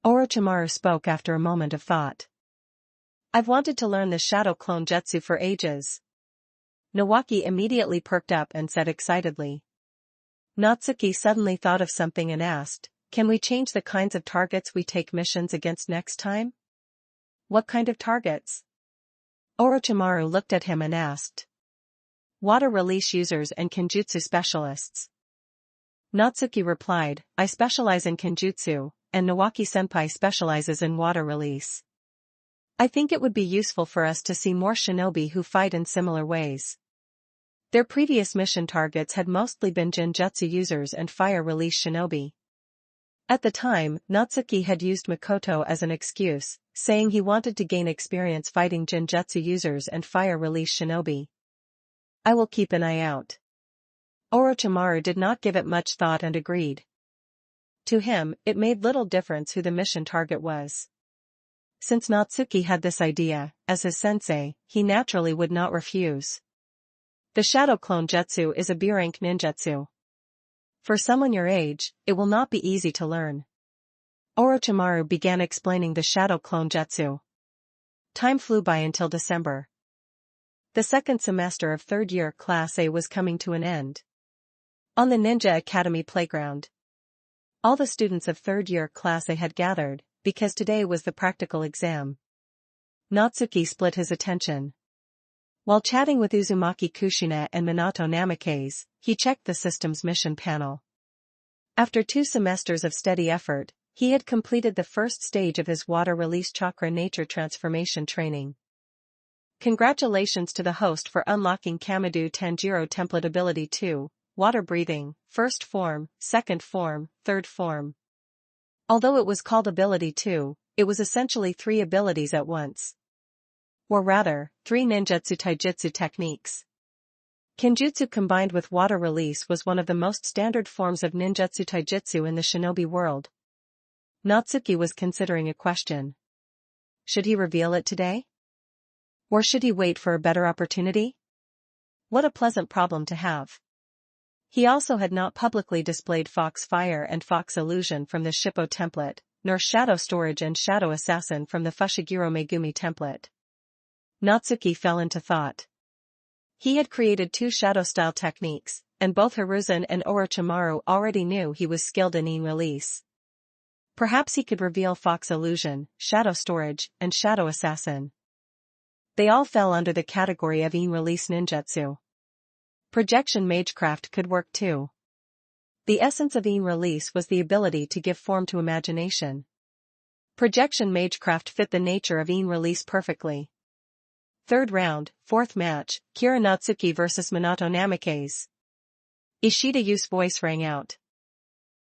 Orochimaru spoke after a moment of thought. "I've wanted to learn the Shadow Clone Jutsu for ages." Nawaki immediately perked up and said excitedly. Natsuki suddenly thought of something and asked, "Can we change the kinds of targets we take missions against next time?" "What kind of targets?" Orochimaru looked at him and asked. "Water release users and Kenjutsu specialists." Natsuki replied, "I specialize in Kenjutsu, and Nawaki-senpai specializes in water release. I think it would be useful for us to see more shinobi who fight in similar ways." Their previous mission targets had mostly been Genjutsu users and fire release shinobi. At the time, Natsuki had used Mikoto as an excuse, saying he wanted to gain experience fighting Genjutsu users and fire release shinobi. "I will keep an eye out." Orochimaru did not give it much thought and agreed. To him, it made little difference who the mission target was. Since Natsuki had this idea, as his sensei, he naturally would not refuse. The Shadow Clone Jutsu is a B-rank ninjutsu. For someone your age, it will not be easy to learn. Orochimaru began explaining the Shadow Clone Jutsu. Time flew by until December. The second semester of third-year Class A was coming to an end. On the Ninja Academy playground, all the students of third-year Class A had gathered, because today was the practical exam. Natsuki split his attention. While chatting with Uzumaki Kushina and Minato Namikaze, he checked the system's mission panel. After 2 semesters of steady effort, he had completed the first stage of his water release chakra nature transformation training. Congratulations to the host for unlocking Kamado Tanjiro Template Ability 2, Water Breathing, First Form, Second Form, Third Form. Although it was called Ability 2, it was essentially 3 abilities at once. Or rather, 3 ninjutsu taijutsu techniques. Kenjutsu combined with water release was one of the most standard forms of ninjutsu taijutsu in the shinobi world. Natsuki was considering a question. Should he reveal it today? Or should he wait for a better opportunity? What a pleasant problem to have. He also had not publicly displayed Fox Fire and Fox Illusion from the Shippo template, nor Shadow Storage and Shadow Assassin from the Fushiguro Megumi template. Natsuki fell into thought. He had created 2 shadow-style techniques, and both Hiruzen and Orochimaru already knew he was skilled in In Release. Perhaps he could reveal Fox Illusion, Shadow Storage, and Shadow Assassin. They all fell under the category of In Release ninjutsu. Projection Magecraft could work too. The essence of In Release was the ability to give form to imagination. Projection Magecraft fit the nature of In Release perfectly. Third round, fourth match, Kira Natsuki vs Minato Namikaze. Ishida Yu's voice rang out.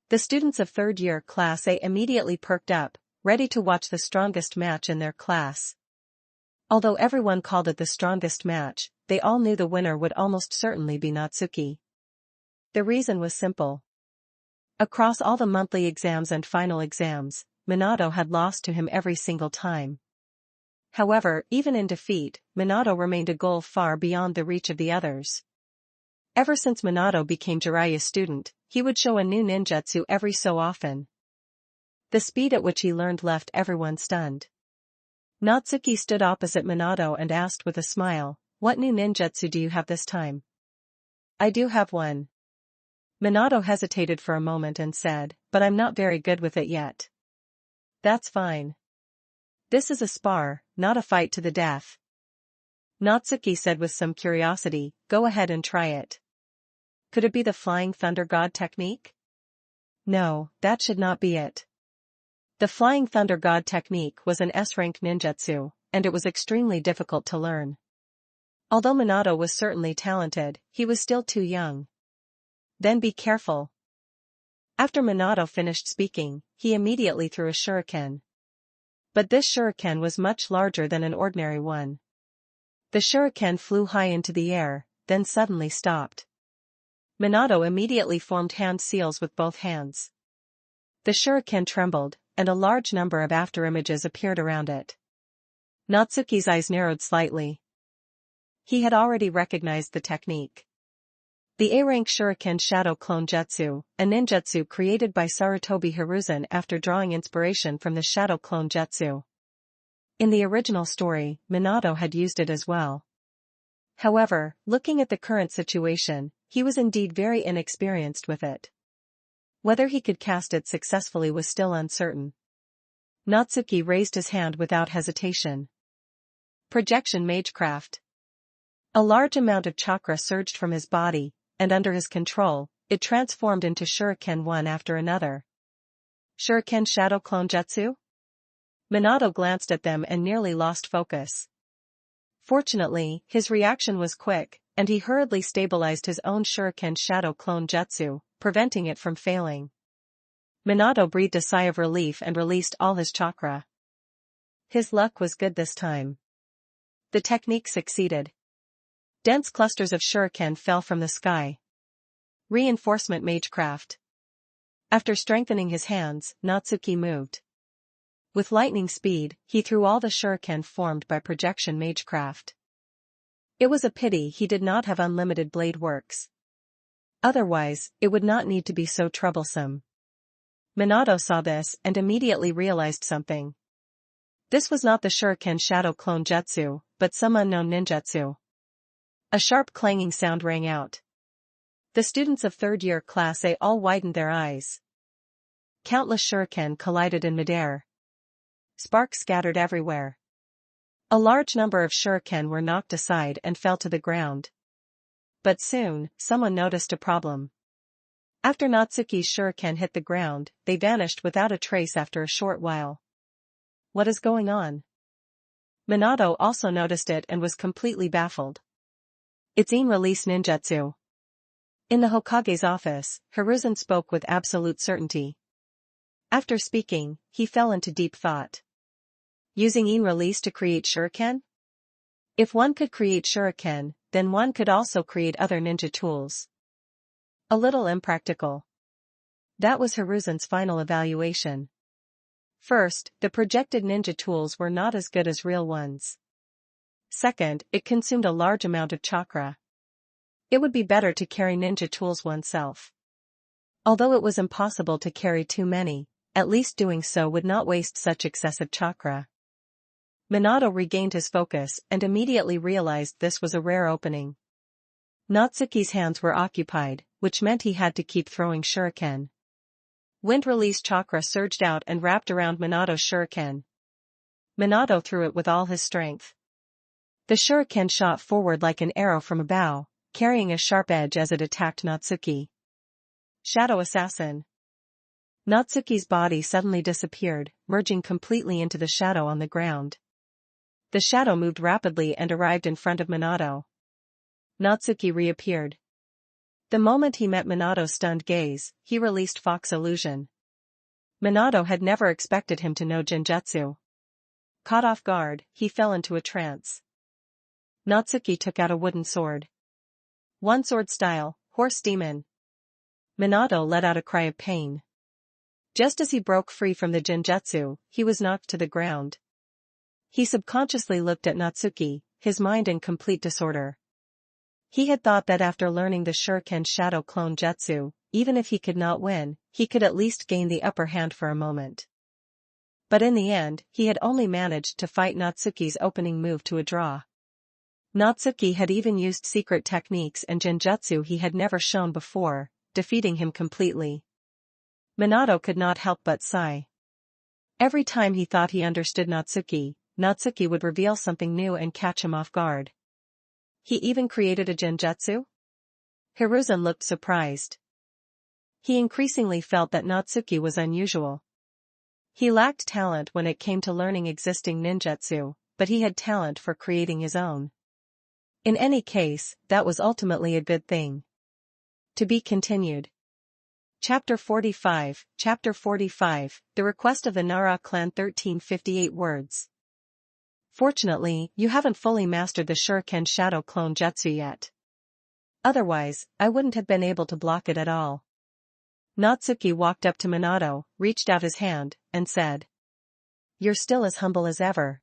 The students of third year Class A immediately perked up, ready to watch the strongest match in their class. Although everyone called it the strongest match, they all knew the winner would almost certainly be Natsuki. The reason was simple. Across all the monthly exams and final exams, Minato had lost to him every single time. However, even in defeat, Minato remained a goal far beyond the reach of the others. Ever since Minato became Jiraiya's student, he would show a new ninjutsu every so often. The speed at which he learned left everyone stunned. Natsuki stood opposite Minato and asked with a smile, "What new ninjutsu do you have this time?" "I do have one." Minato hesitated for a moment and said, "But I'm not very good with it yet." "That's fine. This is a spar, not a fight to the death." Natsuki said with some curiosity, "Go ahead and try it." "Could it be the Flying Thunder God technique?" "No, that should not be it." The Flying Thunder God technique was an S-rank ninjutsu, and it was extremely difficult to learn. Although Minato was certainly talented, he was still too young. "Then be careful." After Minato finished speaking, he immediately threw a shuriken. But this shuriken was much larger than an ordinary one. The shuriken flew high into the air, then suddenly stopped. Minato immediately formed hand seals with both hands. The shuriken trembled, and a large number of afterimages appeared around it. Natsuki's eyes narrowed slightly. He had already recognized the technique. The A-rank Shuriken Shadow Clone Jutsu, a ninjutsu created by Sarutobi Hiruzen after drawing inspiration from the Shadow Clone Jutsu. In the original story, Minato had used it as well. However, looking at the current situation, he was indeed very inexperienced with it. Whether he could cast it successfully was still uncertain. Natsuki raised his hand without hesitation. Projection Magecraft. A large amount of chakra surged from his body, and under his control, it transformed into shuriken one after another. Shuriken Shadow Clone Jutsu? Minato glanced at them and nearly lost focus. Fortunately, his reaction was quick, and he hurriedly stabilized his own Shuriken Shadow Clone Jutsu, preventing it from failing. Minato breathed a sigh of relief and released all his chakra. His luck was good this time. The technique succeeded. Dense clusters of shuriken fell from the sky. Reinforcement Magecraft. After strengthening his hands, Natsuki moved. With lightning speed, he threw all the shuriken formed by projection Magecraft. It was a pity he did not have unlimited blade works. Otherwise, it would not need to be so troublesome. Minato saw this and immediately realized something. This was not the Shuriken Shadow Clone Jutsu, but some unknown ninjutsu. A sharp clanging sound rang out. The students of third year Class A all widened their eyes. Countless shuriken collided in midair. Sparks scattered everywhere. A large number of shuriken were knocked aside and fell to the ground. But soon, someone noticed a problem. After Natsuki's shuriken hit the ground, they vanished without a trace after a short while. What is going on? Minato also noticed it and was completely baffled. It's in-release ninjutsu. In the Hokage's office, Hiruzen spoke with absolute certainty. After speaking, he fell into deep thought. Using in-release to create shuriken? If one could create shuriken, then one could also create other ninja tools. A little impractical. That was Hiruzen's final evaluation. First, the projected ninja tools were not as good as real ones. Second, it consumed a large amount of chakra. It would be better to carry ninja tools oneself. Although it was impossible to carry too many, at least doing so would not waste such excessive chakra. Minato regained his focus and immediately realized this was a rare opening. Natsuki's hands were occupied, which meant he had to keep throwing shuriken. Wind-release chakra surged out and wrapped around Minato's shuriken. Minato threw it with all his strength. The shuriken shot forward like an arrow from a bow, carrying a sharp edge as it attacked Natsuki. Shadow Assassin. Natsuki's body suddenly disappeared, merging completely into the shadow on the ground. The shadow moved rapidly and arrived in front of Minato. Natsuki reappeared. The moment he met Minato's stunned gaze, he released Fox illusion. Minato had never expected him to know Genjutsu. Caught off guard, he fell into a trance. Natsuki took out a wooden sword. One sword style, horse demon. Minato let out a cry of pain. Just as he broke free from the Genjutsu, he was knocked to the ground. He subconsciously looked at Natsuki, his mind in complete disorder. He had thought that after learning the Shuriken Shadow Clone Jutsu, even if he could not win, he could at least gain the upper hand for a moment. But in the end, he had only managed to fight Natsuki's opening move to a draw. Natsuki had even used secret techniques and Genjutsu he had never shown before, defeating him completely. Minato could not help but sigh. Every time he thought he understood Natsuki, Natsuki would reveal something new and catch him off guard. He even created a Genjutsu? Hiruzen looked surprised. He increasingly felt that Natsuki was unusual. He lacked talent when it came to learning existing ninjutsu, but he had talent for creating his own. In any case, that was ultimately a good thing. To be continued. Chapter 45, The Request of the Nara Clan 1358 words. Fortunately, you haven't fully mastered the Shuriken Shadow Clone Jutsu yet. Otherwise, I wouldn't have been able to block it at all. Natsuki walked up to Minato, reached out his hand, and said. You're still as humble as ever.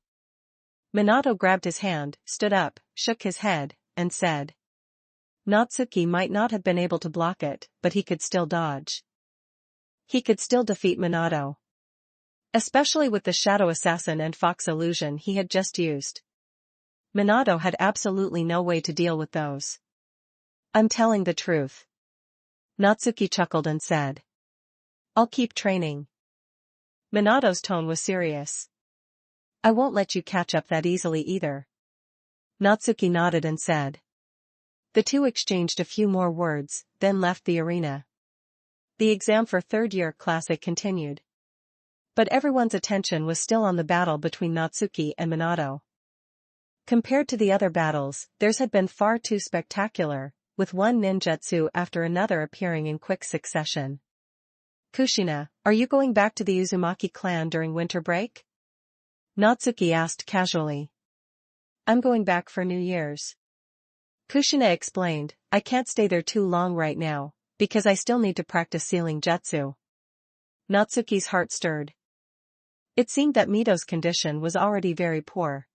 Minato grabbed his hand, stood up, shook his head, and said. Natsuki might not have been able to block it, but he could still dodge. He could still defeat Minato. Especially with the Shadow Assassin and Fox Illusion he had just used. Minato had absolutely no way to deal with those. I'm telling the truth. Natsuki chuckled and said. I'll keep training. Minato's tone was serious. I won't let you catch up that easily either. Natsuki nodded and said. The two exchanged a few more words, then left the arena. The exam for third-year classic continued. But everyone's attention was still on the battle between Natsuki and Minato. Compared to the other battles, theirs had been far too spectacular, with one ninjutsu after another appearing in quick succession. Kushina, are you going back to the Uzumaki clan during winter break? Natsuki asked casually. I'm going back for New Year's. Kushina explained, I can't stay there too long right now, because I still need to practice sealing jutsu. Natsuki's heart stirred. It seemed that Mito's condition was already very poor.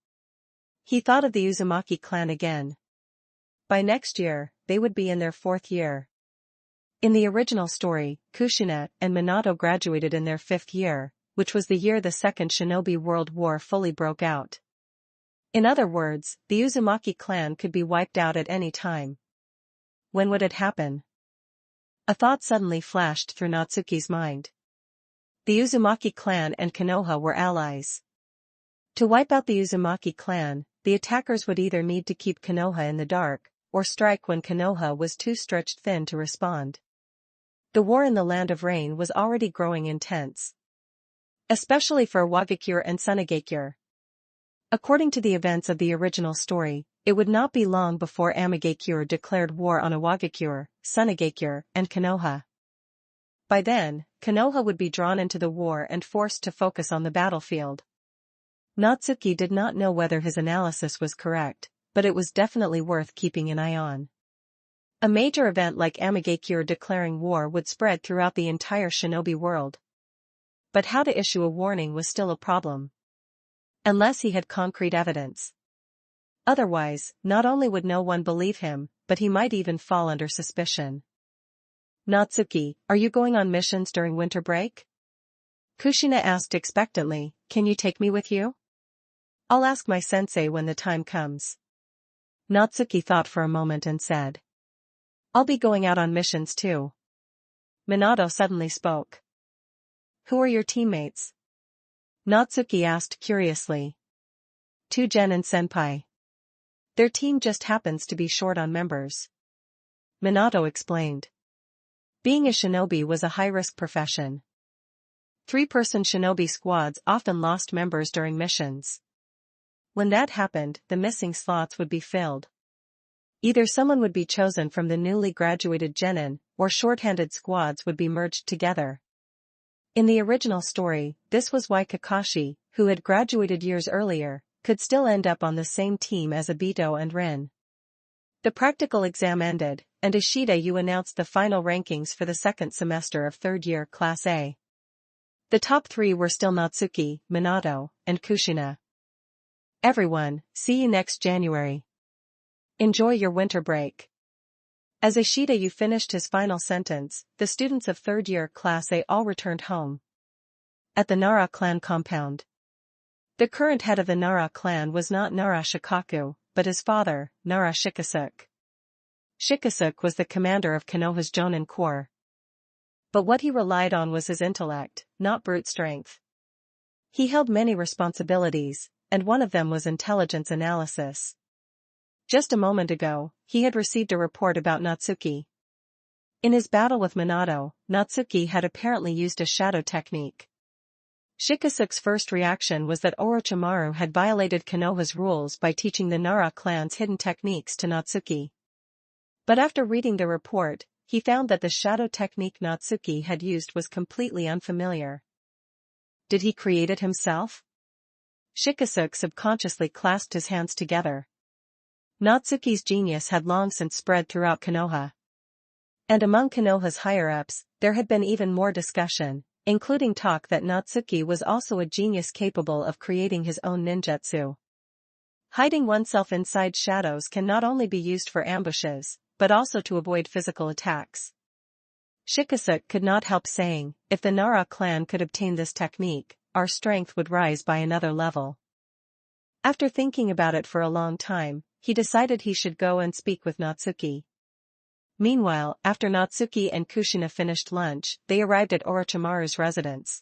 He thought of the Uzumaki clan again. By next year, they would be in their 4th year. In the original story, Kushina and Minato graduated in their 5th year, which was the year the Second Shinobi World War fully broke out. In other words, the Uzumaki clan could be wiped out at any time. When would it happen? A thought suddenly flashed through Natsuki's mind. The Uzumaki clan and Konoha were allies. To wipe out the Uzumaki clan, the attackers would either need to keep Konoha in the dark, or strike when Konoha was too stretched thin to respond. The war in the Land of Rain was already growing intense. Especially for Wagakure and Sunagakure. According to the events of the original story, it would not be long before Amagakure declared war on Wagakure, Sunagakure, and Konoha. By then, Konoha would be drawn into the war and forced to focus on the battlefield. Natsuki did not know whether his analysis was correct, but it was definitely worth keeping an eye on. A major event like Amagakure declaring war would spread throughout the entire shinobi world. But how to issue a warning was still a problem. Unless he had concrete evidence. Otherwise, not only would no one believe him, but he might even fall under suspicion. Natsuki, are you going on missions during winter break? Kushina asked expectantly, can you take me with you? I'll ask my sensei when the time comes. Natsuki thought for a moment and said. I'll be going out on missions too. Minato suddenly spoke. Who are your teammates? Natsuki asked curiously. Tugen and Senpai. Their team just happens to be short on members. Minato explained. Being a shinobi was a high-risk profession. 3-person shinobi squads often lost members during missions. When that happened, the missing slots would be filled. Either someone would be chosen from the newly graduated genin, or shorthanded squads would be merged together. In the original story, this was why Kakashi, who had graduated years earlier, could still end up on the same team as Obito and Rin. The practical exam ended, and Ishida Yu announced the final rankings for the second semester of third year Class A. The top three were still Natsuki, Minato, and Kushina. Everyone, see you next January. Enjoy your winter break. As Ishida Yu finished his final sentence, the students of third year Class A all returned home. At the Nara clan compound. The current head of the Nara clan was not Nara Shikaku, but his father, Nara Shikasuk. Shikasuk was the commander of Konoha's Jonin Corps. But what he relied on was his intellect, not brute strength. He held many responsibilities, and one of them was intelligence analysis. Just a moment ago, he had received a report about Natsuki. In his battle with Minato, Natsuki had apparently used a shadow technique. Shikasuk's first reaction was that Orochimaru had violated Konoha's rules by teaching the Nara clan's hidden techniques to Natsuki. But after reading the report, he found that the shadow technique Natsuki had used was completely unfamiliar. Did he create it himself? Shikasuk subconsciously clasped his hands together. Natsuki's genius had long since spread throughout Konoha. And among Konoha's higher-ups, there had been even more discussion, including talk that Natsuki was also a genius capable of creating his own ninjutsu. Hiding oneself inside shadows can not only be used for ambushes, but also to avoid physical attacks. Shikasuk could not help saying, if the Nara clan could obtain this technique, our strength would rise by another level. After thinking about it for a long time, he decided he should go and speak with Natsuki. Meanwhile, after Natsuki and Kushina finished lunch, they arrived at Orochimaru's residence.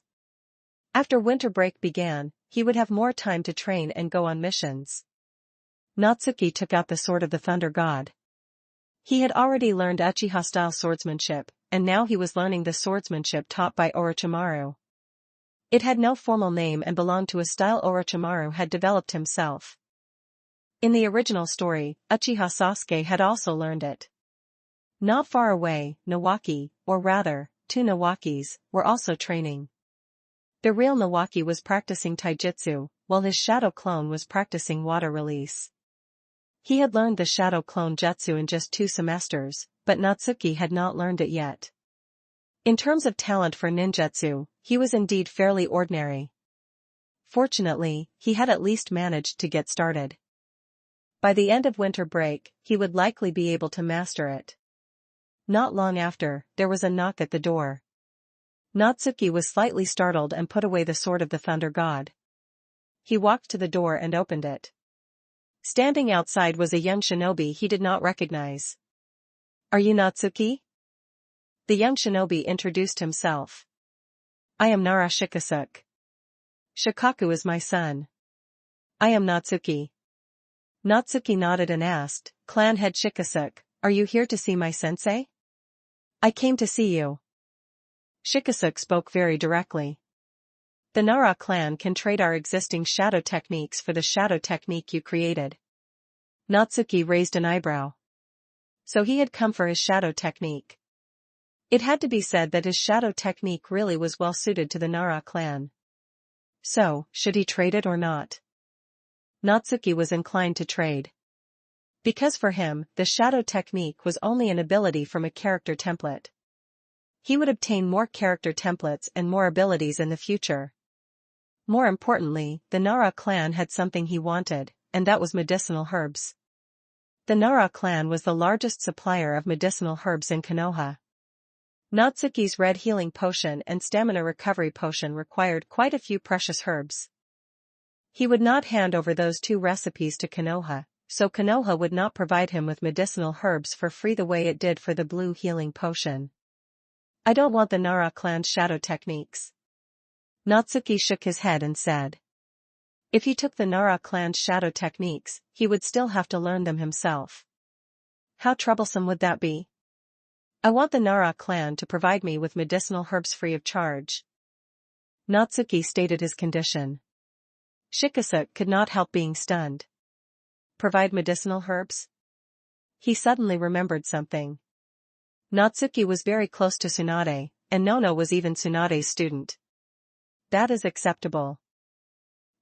After winter break began, he would have more time to train and go on missions. Natsuki took out the sword of the Thunder God. He had already learned Uchiha-style swordsmanship, and now he was learning the swordsmanship taught by Orochimaru. It had no formal name and belonged to a style Orochimaru had developed himself. In the original story, Uchiha Sasuke had also learned it. Not far away, Nawaki, or rather, two Nawakis, were also training. The real Nawaki was practicing taijutsu, while his shadow clone was practicing water release. He had learned the shadow clone jutsu in just 2 semesters, but Natsuki had not learned it yet. In terms of talent for ninjutsu, he was indeed fairly ordinary. Fortunately, he had at least managed to get started. By the end of winter break, he would likely be able to master it. Not long after, there was a knock at the door. Natsuki was slightly startled and put away the sword of the Thunder God. He walked to the door and opened it. Standing outside was a young shinobi he did not recognize. "Are you Natsuki?" The young shinobi introduced himself. "I am Nara Shikasuk. Shikaku is my son. I am Natsuki." Natsuki nodded and asked, "Clan head Shikasuk, are you here to see my sensei?" "I came to see you." Shikasuk spoke very directly. "The Nara clan can trade our existing shadow techniques for the shadow technique you created." Natsuki raised an eyebrow. So he had come for his shadow technique. It had to be said that his shadow technique really was well suited to the Nara clan. So, should he trade it or not? Natsuki was inclined to trade. Because for him, the shadow technique was only an ability from a character template. He would obtain more character templates and more abilities in the future. More importantly, the Nara clan had something he wanted, and that was medicinal herbs. The Nara clan was the largest supplier of medicinal herbs in Konoha. Natsuki's red healing potion and stamina recovery potion required quite a few precious herbs. He would not hand over those 2 recipes to Konoha, so Konoha would not provide him with medicinal herbs for free the way it did for the blue healing potion. "I don't want the Nara clan's shadow techniques." Natsuki shook his head and said. If he took the Nara clan's shadow techniques, he would still have to learn them himself. How troublesome would that be? "I want the Nara clan to provide me with medicinal herbs free of charge." Natsuki stated his condition. Shikisuk could not help being stunned. Provide medicinal herbs? He suddenly remembered something. Natsuki was very close to Tsunade, and Nono was even Tsunade's student. That is acceptable.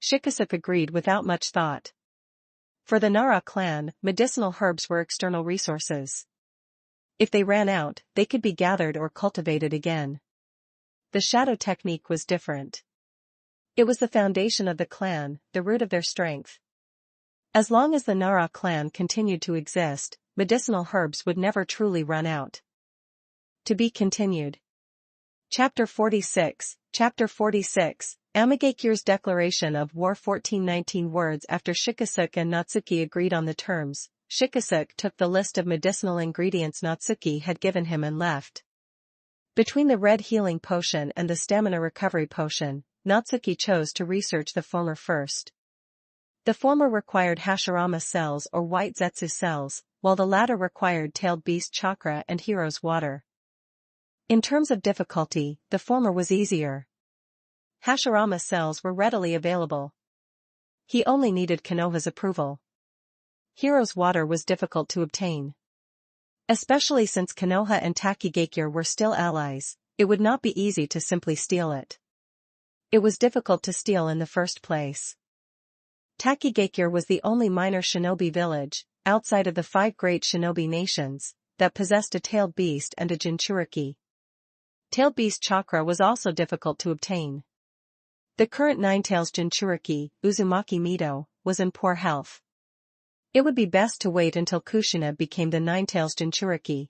Shikisuk agreed without much thought. For the Nara clan, medicinal herbs were external resources. If they ran out, they could be gathered or cultivated again. The shadow technique was different. It was the foundation of the clan, the root of their strength. As long as the Nara clan continued to exist, medicinal herbs would never truly run out. To be continued. Chapter 46, Amigakir's declaration of war. 1419 words after Shikisuk and Natsuki agreed on the terms, Shikisuk took the list of medicinal ingredients Natsuki had given him and left. Between the red healing potion and the stamina recovery potion, Natsuki chose to research the former first. The former required Hashirama cells or white Zetsu cells, while the latter required tailed beast chakra and hero's water. In terms of difficulty, the former was easier. Hashirama cells were readily available. He only needed Konoha's approval. Hero's water was difficult to obtain. Especially since Konoha and Takigakure were still allies, it would not be easy to simply steal it. It was difficult to steal in the first place. Takigakure was the only minor shinobi village, outside of the 5 great shinobi nations, that possessed a tailed beast and a Jinchuriki. Tailed beast chakra was also difficult to obtain. The current Ninetails Jinchuriki, Uzumaki Mido, was in poor health. It would be best to wait until Kushina became the Ninetails Jinchuriki.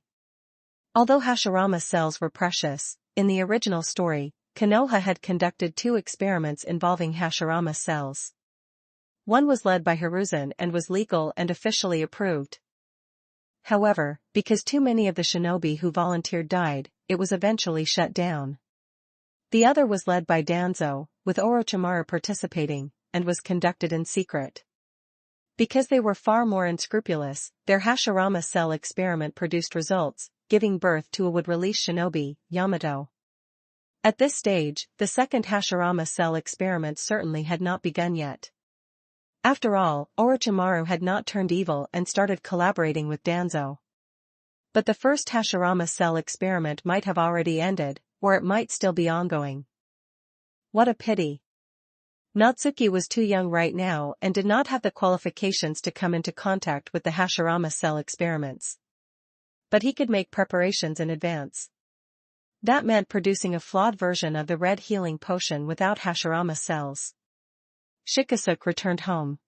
Although Hashirama cells were precious, in the original story, Konoha had conducted 2 experiments involving Hashirama cells. One was led by Hiruzen and was legal and officially approved. However, because too many of the shinobi who volunteered died, it was eventually shut down. The other was led by Danzo, with Orochimaru participating, and was conducted in secret. Because they were far more unscrupulous, their Hashirama cell experiment produced results, giving birth to a would-release shinobi, Yamato. At this stage, the second Hashirama cell experiment certainly had not begun yet. After all, Orochimaru had not turned evil and started collaborating with Danzo. But the first Hashirama cell experiment might have already ended, or it might still be ongoing. What a pity. Natsuki was too young right now and did not have the qualifications to come into contact with the Hashirama cell experiments. But he could make preparations in advance. That meant producing a flawed version of the red healing potion without Hashirama cells. Shikisuk returned home.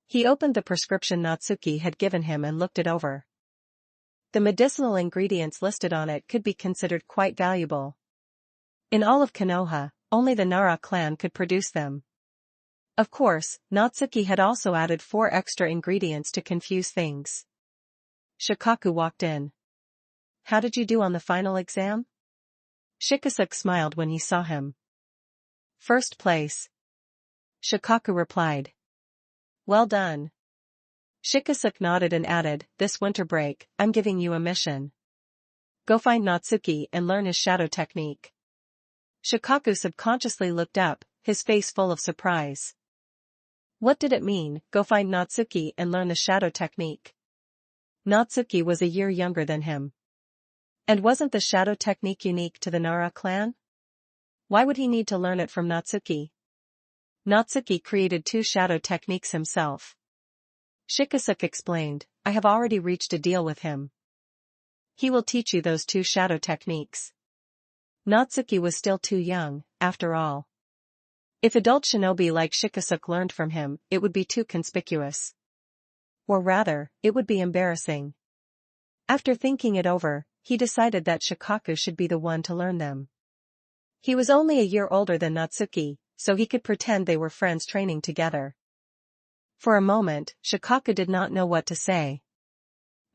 He opened the prescription Natsuki had given him and looked it over. The medicinal ingredients listed on it could be considered quite valuable. In all of Konoha, only the Nara clan could produce them. Of course, Natsuki had also added 4 extra ingredients to confuse things. Shikaku walked in. How did you do on the final exam? Shikisuk smiled when he saw him. First place. Shikaku replied. Well done. Shikisuk nodded and added, this winter break, I'm giving you a mission. Go find Natsuki and learn his shadow technique. Shikaku subconsciously looked up, his face full of surprise. What did it mean, go find Natsuki and learn the shadow technique? Natsuki was a year younger than him. And wasn't the shadow technique unique to the Nara clan? Why would he need to learn it from Natsuki? Natsuki created 2 shadow techniques himself. Shikisuk explained, I have already reached a deal with him. He will teach you those 2 shadow techniques. Natsuki was still too young, after all. If adult shinobi like Shikisuk learned from him, it would be too conspicuous. Or rather, it would be embarrassing. After thinking it over, he decided that Shikaku should be the one to learn them. He was only a year older than Natsuki, so he could pretend they were friends training together. For a moment, Shikaku did not know what to say.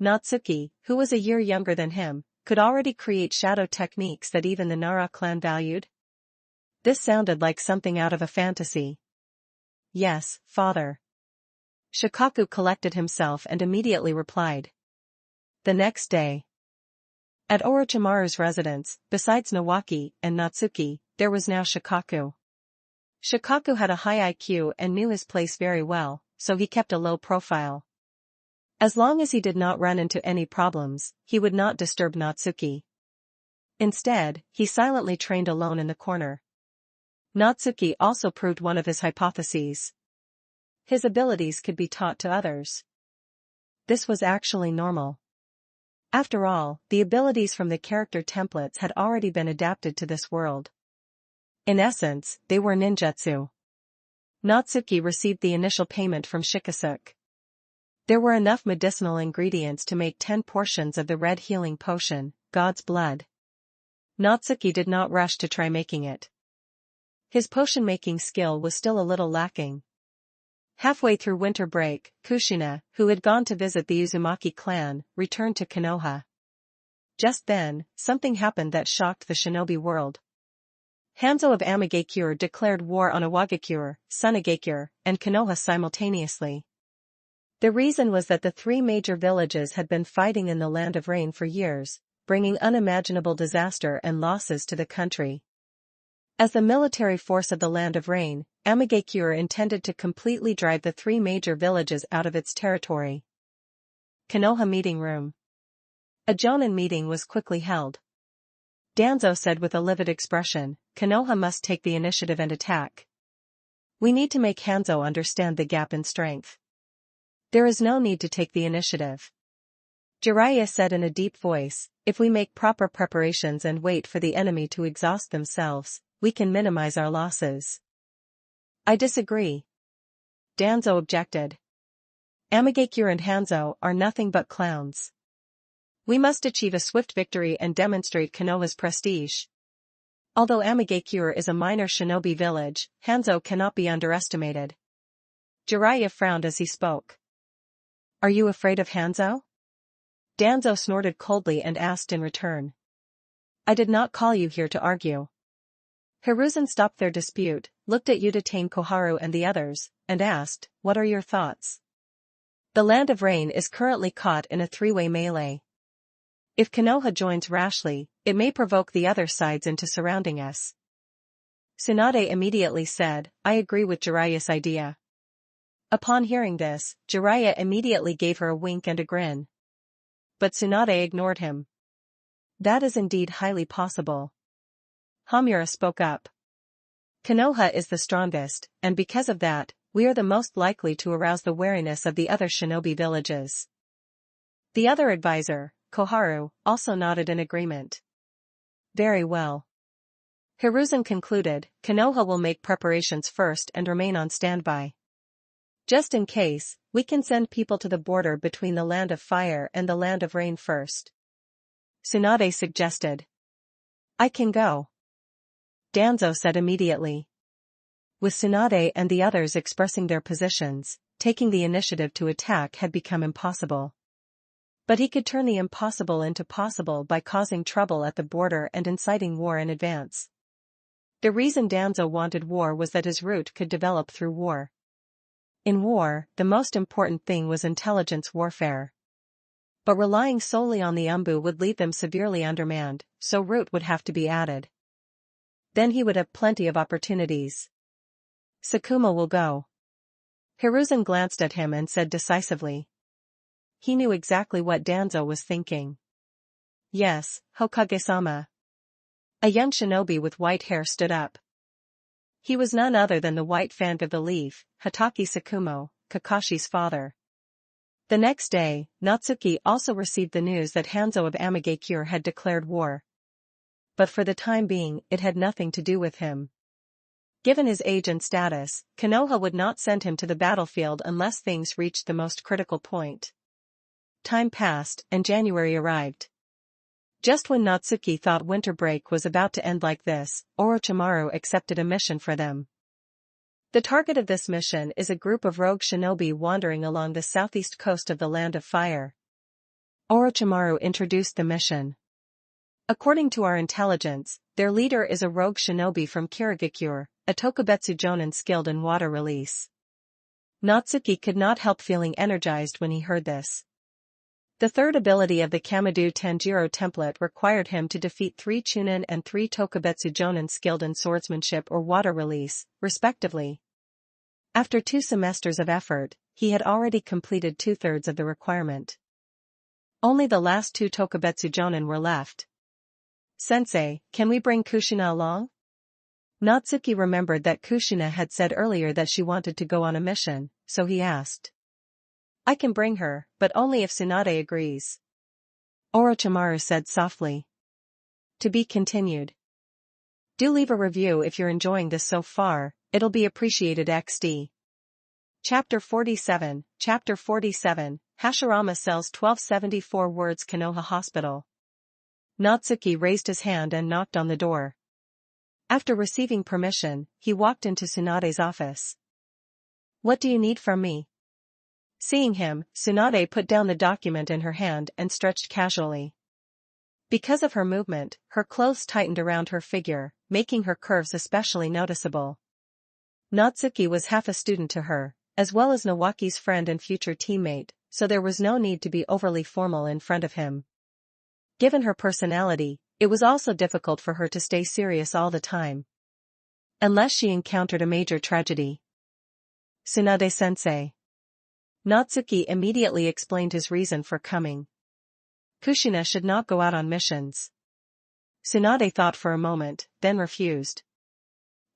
Natsuki, who was a year younger than him, could already create shadow techniques that even the Nara clan valued? This sounded like something out of a fantasy. Yes, father. Shikaku collected himself and immediately replied. The next day. At Orochimaru's residence, besides Nawaki and Natsuki, there was now Shikaku. Shikaku had a high IQ and knew his place very well, so he kept a low profile. As long as he did not run into any problems, he would not disturb Natsuki. Instead, he silently trained alone in the corner. Natsuki also proved one of his hypotheses. His abilities could be taught to others. This was actually normal. After all, the abilities from the character templates had already been adapted to this world. In essence, they were ninjutsu. Natsuki received the initial payment from Shikasuke. There were enough medicinal ingredients to make 10 portions of the red healing potion, God's Blood. Natsuki did not rush to try making it. His potion-making skill was still a little lacking. Halfway through winter break, Kushina, who had gone to visit the Uzumaki clan, returned to Konoha. Just then, something happened that shocked the shinobi world. Hanzo of Amigakure declared war on Iwagakure, Sunagakure, and Konoha simultaneously. The reason was that the 3 major villages had been fighting in the Land of Rain for years, bringing unimaginable disaster and losses to the country. As the military force of the Land of Rain, Amigakure intended to completely drive the 3 major villages out of its territory. Konoha Meeting Room. A Jonin meeting was quickly held. Danzo said with a livid expression, Konoha must take the initiative and attack. We need to make Hanzo understand the gap in strength. There is no need to take the initiative. Jiraiya said in a deep voice, if we make proper preparations and wait for the enemy to exhaust themselves, we can minimize our losses. I disagree. Danzo objected. Amigakure and Hanzo are nothing but clowns. We must achieve a swift victory and demonstrate Konoha's prestige. Although Amigakure is a minor shinobi village, Hanzo cannot be underestimated. Jiraiya frowned as he spoke. Are you afraid of Hanzo? Danzo snorted coldly and asked in return. I did not call you here to argue. Hiruzen stopped their dispute, looked at Udatane Koharu and the others, and asked, what are your thoughts? The Land of Rain is currently caught in a 3-way melee. If Konoha joins rashly, it may provoke the other sides into surrounding us. Tsunade immediately said, I agree with Jiraiya's idea. Upon hearing this, Jiraiya immediately gave her a wink and a grin. But Tsunade ignored him. That is indeed highly possible. Hamura spoke up. Konoha is the strongest, and because of that, we are the most likely to arouse the wariness of the other shinobi villages. The other advisor, Koharu, also nodded in agreement. Very well. Hiruzen concluded, Konoha will make preparations first and remain on standby. Just in case, we can send people to the border between the Land of Fire and the Land of Rain first. Tsunade suggested. I can go. Danzo said immediately. With Tsunade and the others expressing their positions, taking the initiative to attack had become impossible. But he could turn the impossible into possible by causing trouble at the border and inciting war in advance. The reason Danzo wanted war was that his route could develop through war. In war, the most important thing was intelligence warfare. But relying solely on the Umbu would leave them severely undermanned, so route would have to be added. Then he would have plenty of opportunities. Sakuma will go. Hiruzen glanced at him and said decisively. He knew exactly what Danzo was thinking. Yes, Hokage-sama. A young shinobi with white hair stood up. He was none other than the White Fang of the Leaf, Hatake Sakumo, Kakashi's father. The next day, Natsuki also received the news that Hanzo of Amigakure had declared war. But for the time being, it had nothing to do with him. Given his age and status, Konoha would not send him to the battlefield unless things reached the most critical point. Time passed, and January arrived. Just when Natsuki thought winter break was about to end like this, Orochimaru accepted a mission for them. The target of this mission is a group of rogue shinobi wandering along the southeast coast of the Land of Fire. Orochimaru introduced the mission. According to our intelligence, their leader is a rogue shinobi from Kirigakure, a Tokubetsu Jonin skilled in water release. Natsuki could not help feeling energized when he heard this. The third ability of the Kamado Tanjiro template required him to defeat 3 Chunin and 3 Tokubetsu Jonin skilled in swordsmanship or water release, respectively. After 2 semesters of effort, he had already completed 2/3 of the requirement. Only the last 2 Tokubetsu Jonin were left. "Sensei, can we bring Kushina along?" Natsuki remembered that Kushina had said earlier that she wanted to go on a mission, so he asked. "I can bring her, but only if Tsunade agrees," Orochimaru said softly. To be continued. Do leave a review if you're enjoying this so far, it'll be appreciated XD. Chapter 47, Hashirama sells 1274 words Konoha Hospital. Natsuki raised his hand and knocked on the door. After receiving permission, he walked into Tsunade's office. "What do you need from me?" Seeing him, Tsunade put down the document in her hand and stretched casually. Because of her movement, her clothes tightened around her figure, making her curves especially noticeable. Natsuki was half a student to her, as well as Nawaki's friend and future teammate, so there was no need to be overly formal in front of him. Given her personality, it was also difficult for her to stay serious all the time. Unless she encountered a major tragedy. "Tsunade-sensei." Natsuki immediately explained his reason for coming. Kushina should not go out on missions. Tsunade thought for a moment, then refused.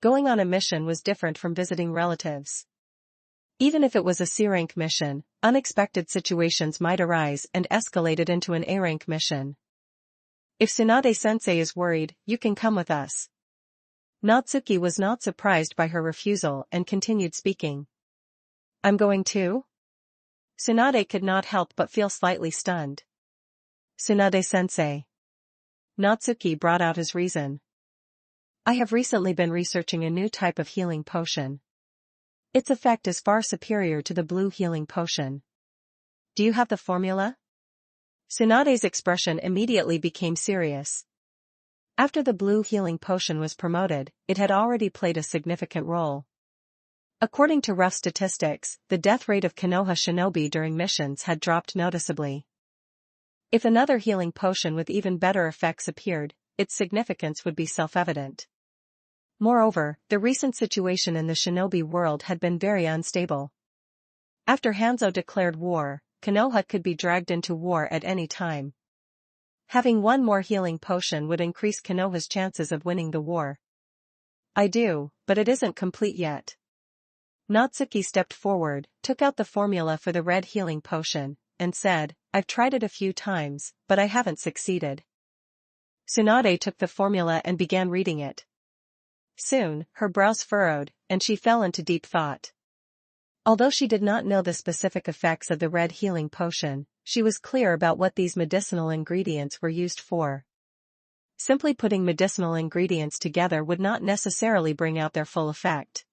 Going on a mission was different from visiting relatives. Even if it was a C-rank mission, unexpected situations might arise and escalate it into an A-rank mission. "If Tsunade-sensei is worried, you can come with us." Natsuki was not surprised by her refusal and continued speaking. "I'm going too?" Tsunade could not help but feel slightly stunned. "Tsunade-sensei." Natsuki brought out his reason. "I have recently been researching a new type of healing potion. Its effect is far superior to the blue healing potion. Do you have the formula?" Tsunade's expression immediately became serious. After the blue healing potion was promoted, it had already played a significant role. According to rough statistics, the death rate of Konoha shinobi during missions had dropped noticeably. If another healing potion with even better effects appeared, its significance would be self-evident. Moreover, the recent situation in the shinobi world had been very unstable. After Hanzo declared war, Konoha could be dragged into war at any time. Having one more healing potion would increase Konoha's chances of winning the war. "I do, but it isn't complete yet." Natsuki stepped forward, took out the formula for the red healing potion, and said, "I've tried it a few times, but I haven't succeeded." Tsunade took the formula and began reading it. Soon, her brows furrowed, and she fell into deep thought. Although she did not know the specific effects of the red healing potion, she was clear about what these medicinal ingredients were used for. Simply putting medicinal ingredients together would not necessarily bring out their full effect.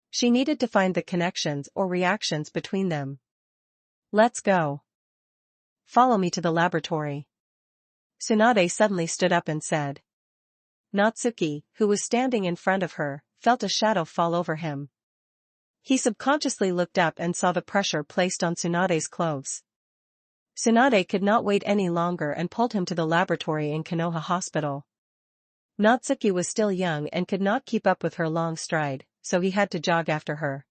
She needed to find the connections or reactions between them. "Let's go. Follow me to the laboratory." Tsunade suddenly stood up and said. Natsuki, who was standing in front of her, felt a shadow fall over him. He subconsciously looked up and saw the pressure placed on Tsunade's clothes. Tsunade could not wait any longer and pulled him to the laboratory in Konoha Hospital. Natsuki was still young and could not keep up with her long stride, so he had to jog after her.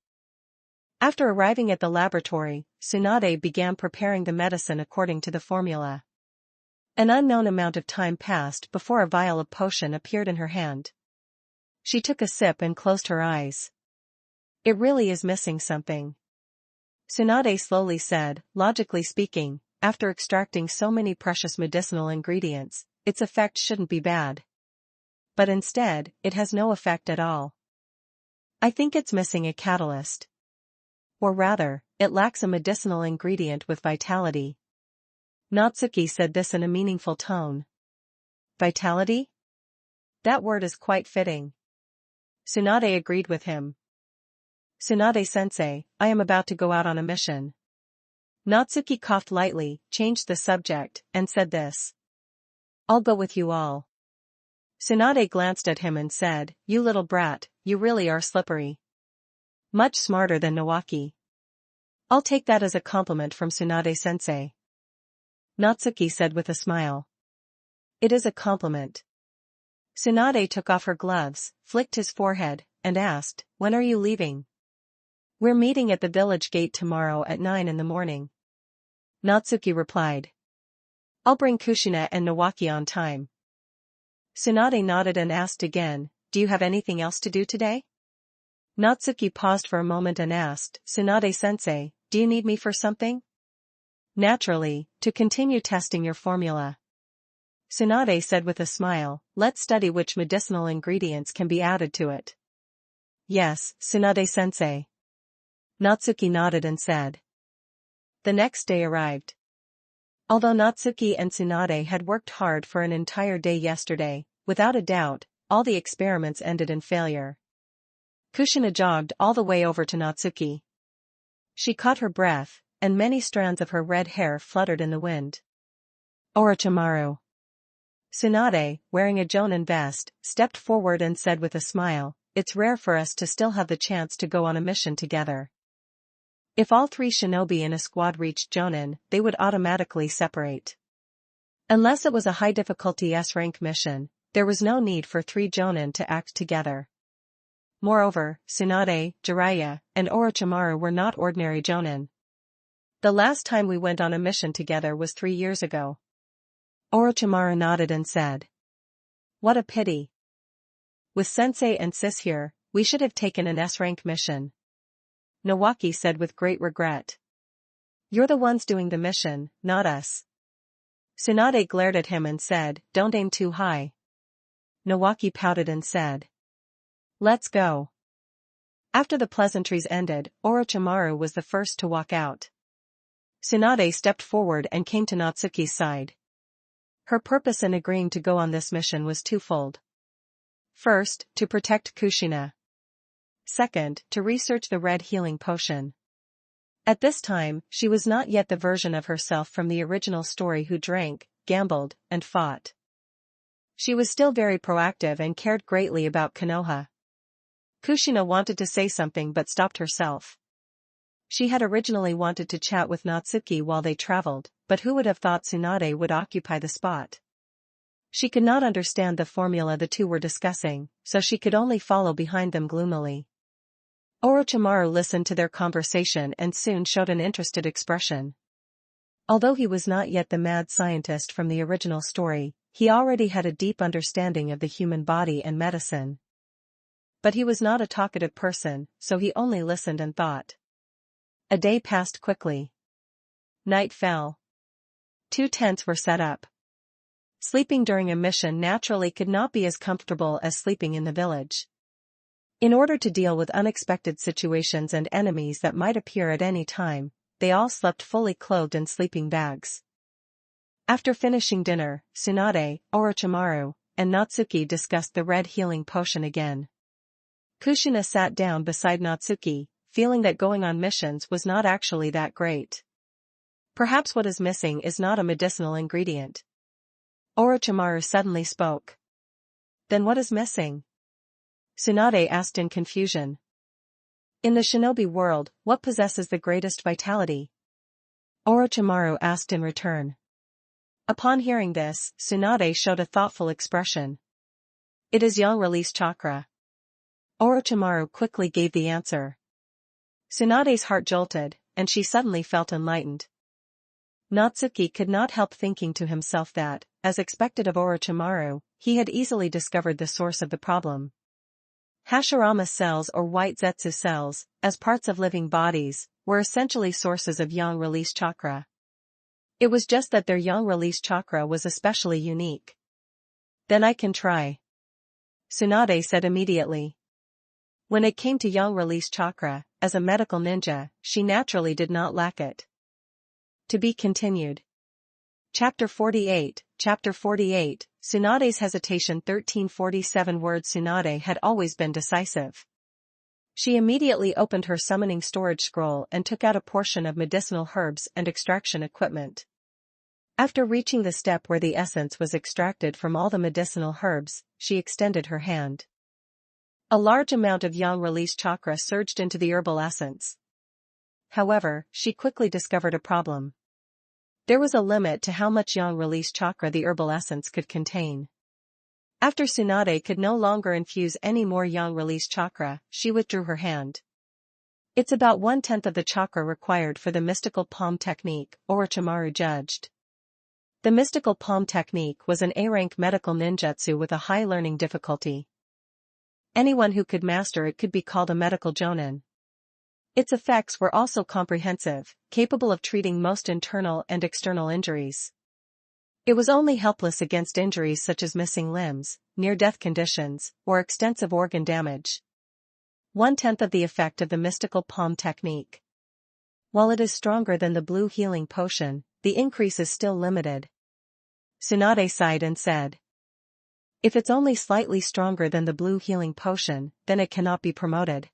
After arriving at the laboratory, Tsunade began preparing the medicine according to the formula. An unknown amount of time passed before a vial of potion appeared in her hand. She took a sip and closed her eyes. "It really is missing something," Tsunade slowly said. "Logically speaking, after extracting so many precious medicinal ingredients, its effect shouldn't be bad. But instead, it has no effect at all. I think it's missing a catalyst. Or rather, it lacks a medicinal ingredient with vitality." Natsuki said this in a meaningful tone. "Vitality? That word is quite fitting." Tsunade agreed with him. "Tsunade-sensei, I am about to go out on a mission." Natsuki coughed lightly, changed the subject, and said this. "I'll go with you all." Tsunade glanced at him and said, "You little brat, you really are slippery. Much smarter than Nawaki." "I'll take that as a compliment from Tsunade-sensei." Natsuki said with a smile. It is a compliment. Tsunade took off her gloves, flicked his forehead, and asked, when are you leaving? We're meeting at the village gate tomorrow at 9 in the morning. Natsuki replied. I'll bring Kushina and Nawaki on time. Tsunade nodded and asked again, do you have anything else to do today? Natsuki paused for a moment and asked, Tsunade-sensei, do you need me for something? Naturally, to continue testing your formula. Tsunade said with a smile, let's study which medicinal ingredients can be added to it. Yes, Tsunade-sensei. Natsuki nodded and said. The next day arrived. Although Natsuki and Tsunade had worked hard for an entire day yesterday, without a doubt, all the experiments ended in failure. Kushina jogged all the way over to Natsuki. She caught her breath, and many strands of her red hair fluttered in the wind. Orochimaru. Tsunade, wearing a Jonin vest, stepped forward and said with a smile, it's rare for us to still have the chance to go on a mission together. If all 3 shinobi in a squad reached Jonin, they would automatically separate. Unless it was a high-difficulty S-rank mission, there was no need for 3 Jonin to act together. Moreover, Tsunade, Jiraiya, and Orochimaru were not ordinary Jonin. The last time we went on a mission together was 3 years ago. Orochimaru nodded and said. What a pity. With Sensei and Sis here, we should have taken an S-rank mission. Nawaki said with great regret. You're the ones doing the mission, not us. Tsunade glared at him and said, don't aim too high. Nawaki pouted and said. Let's go. After the pleasantries ended, Orochimaru was the first to walk out. Tsunade stepped forward and came to Natsuki's side. Her purpose in agreeing to go on this mission was twofold. First, to protect Kushina. Second, to research the red healing potion. At this time, she was not yet the version of herself from the original story who drank, gambled, and fought. She was still very proactive and cared greatly about Konoha. Kushina wanted to say something but stopped herself. She had originally wanted to chat with Natsuki while they traveled, but who would have thought Tsunade would occupy the spot? She could not understand the formula the two were discussing, so she could only follow behind them gloomily. Orochimaru listened to their conversation and soon showed an interested expression. Although he was not yet the mad scientist from the original story, he already had a deep understanding of the human body and medicine. But he was not a talkative person, so he only listened and thought. A day passed quickly. Night fell. 2 tents were set up. Sleeping during a mission naturally could not be as comfortable as sleeping in the village. In order to deal with unexpected situations and enemies that might appear at any time, they all slept fully clothed in sleeping bags. After finishing dinner, Tsunade, Orochimaru, and Natsuki discussed the red healing potion again. Kushina sat down beside Natsuki, feeling that going on missions was not actually that great. Perhaps what is missing is not a medicinal ingredient. Orochimaru suddenly spoke. Then what is missing? Tsunade asked in confusion. In the shinobi world, what possesses the greatest vitality? Orochimaru asked in return. Upon hearing this, Tsunade showed a thoughtful expression. It is yang release chakra. Orochimaru quickly gave the answer. Tsunade's heart jolted, and she suddenly felt enlightened. Natsuki could not help thinking to himself that, as expected of Orochimaru, he had easily discovered the source of the problem. Hashirama cells or white zetsu cells, as parts of living bodies, were essentially sources of yang release chakra. It was just that their yang release chakra was especially unique. Then I can try. Tsunade said immediately. When it came to yang release chakra, as a medical ninja, she naturally did not lack it. To be continued. Chapter 48, Tsunade's hesitation 1347 words. Tsunade had always been decisive. She immediately opened her summoning storage scroll and took out a portion of medicinal herbs and extraction equipment. After reaching the step where the essence was extracted from all the medicinal herbs, she extended her hand. A large amount of yang release chakra surged into the herbal essence. However, she quickly discovered a problem. There was a limit to how much yang-release chakra the herbal essence could contain. After Tsunade could no longer infuse any more yang-release chakra, she withdrew her hand. It's about 1/10 of the chakra required for the mystical palm technique, Orochimaru judged. The mystical palm technique was an A-rank medical ninjutsu with a high learning difficulty. Anyone who could master it could be called a medical jonin. Its effects were also comprehensive, capable of treating most internal and external injuries. It was only helpless against injuries such as missing limbs, near-death conditions, or extensive organ damage. 1/10 of the effect of the mystical palm technique. While it is stronger than the blue healing potion, the increase is still limited. Tsunade sighed and said, "If it's only slightly stronger than the blue healing potion, then it cannot be promoted."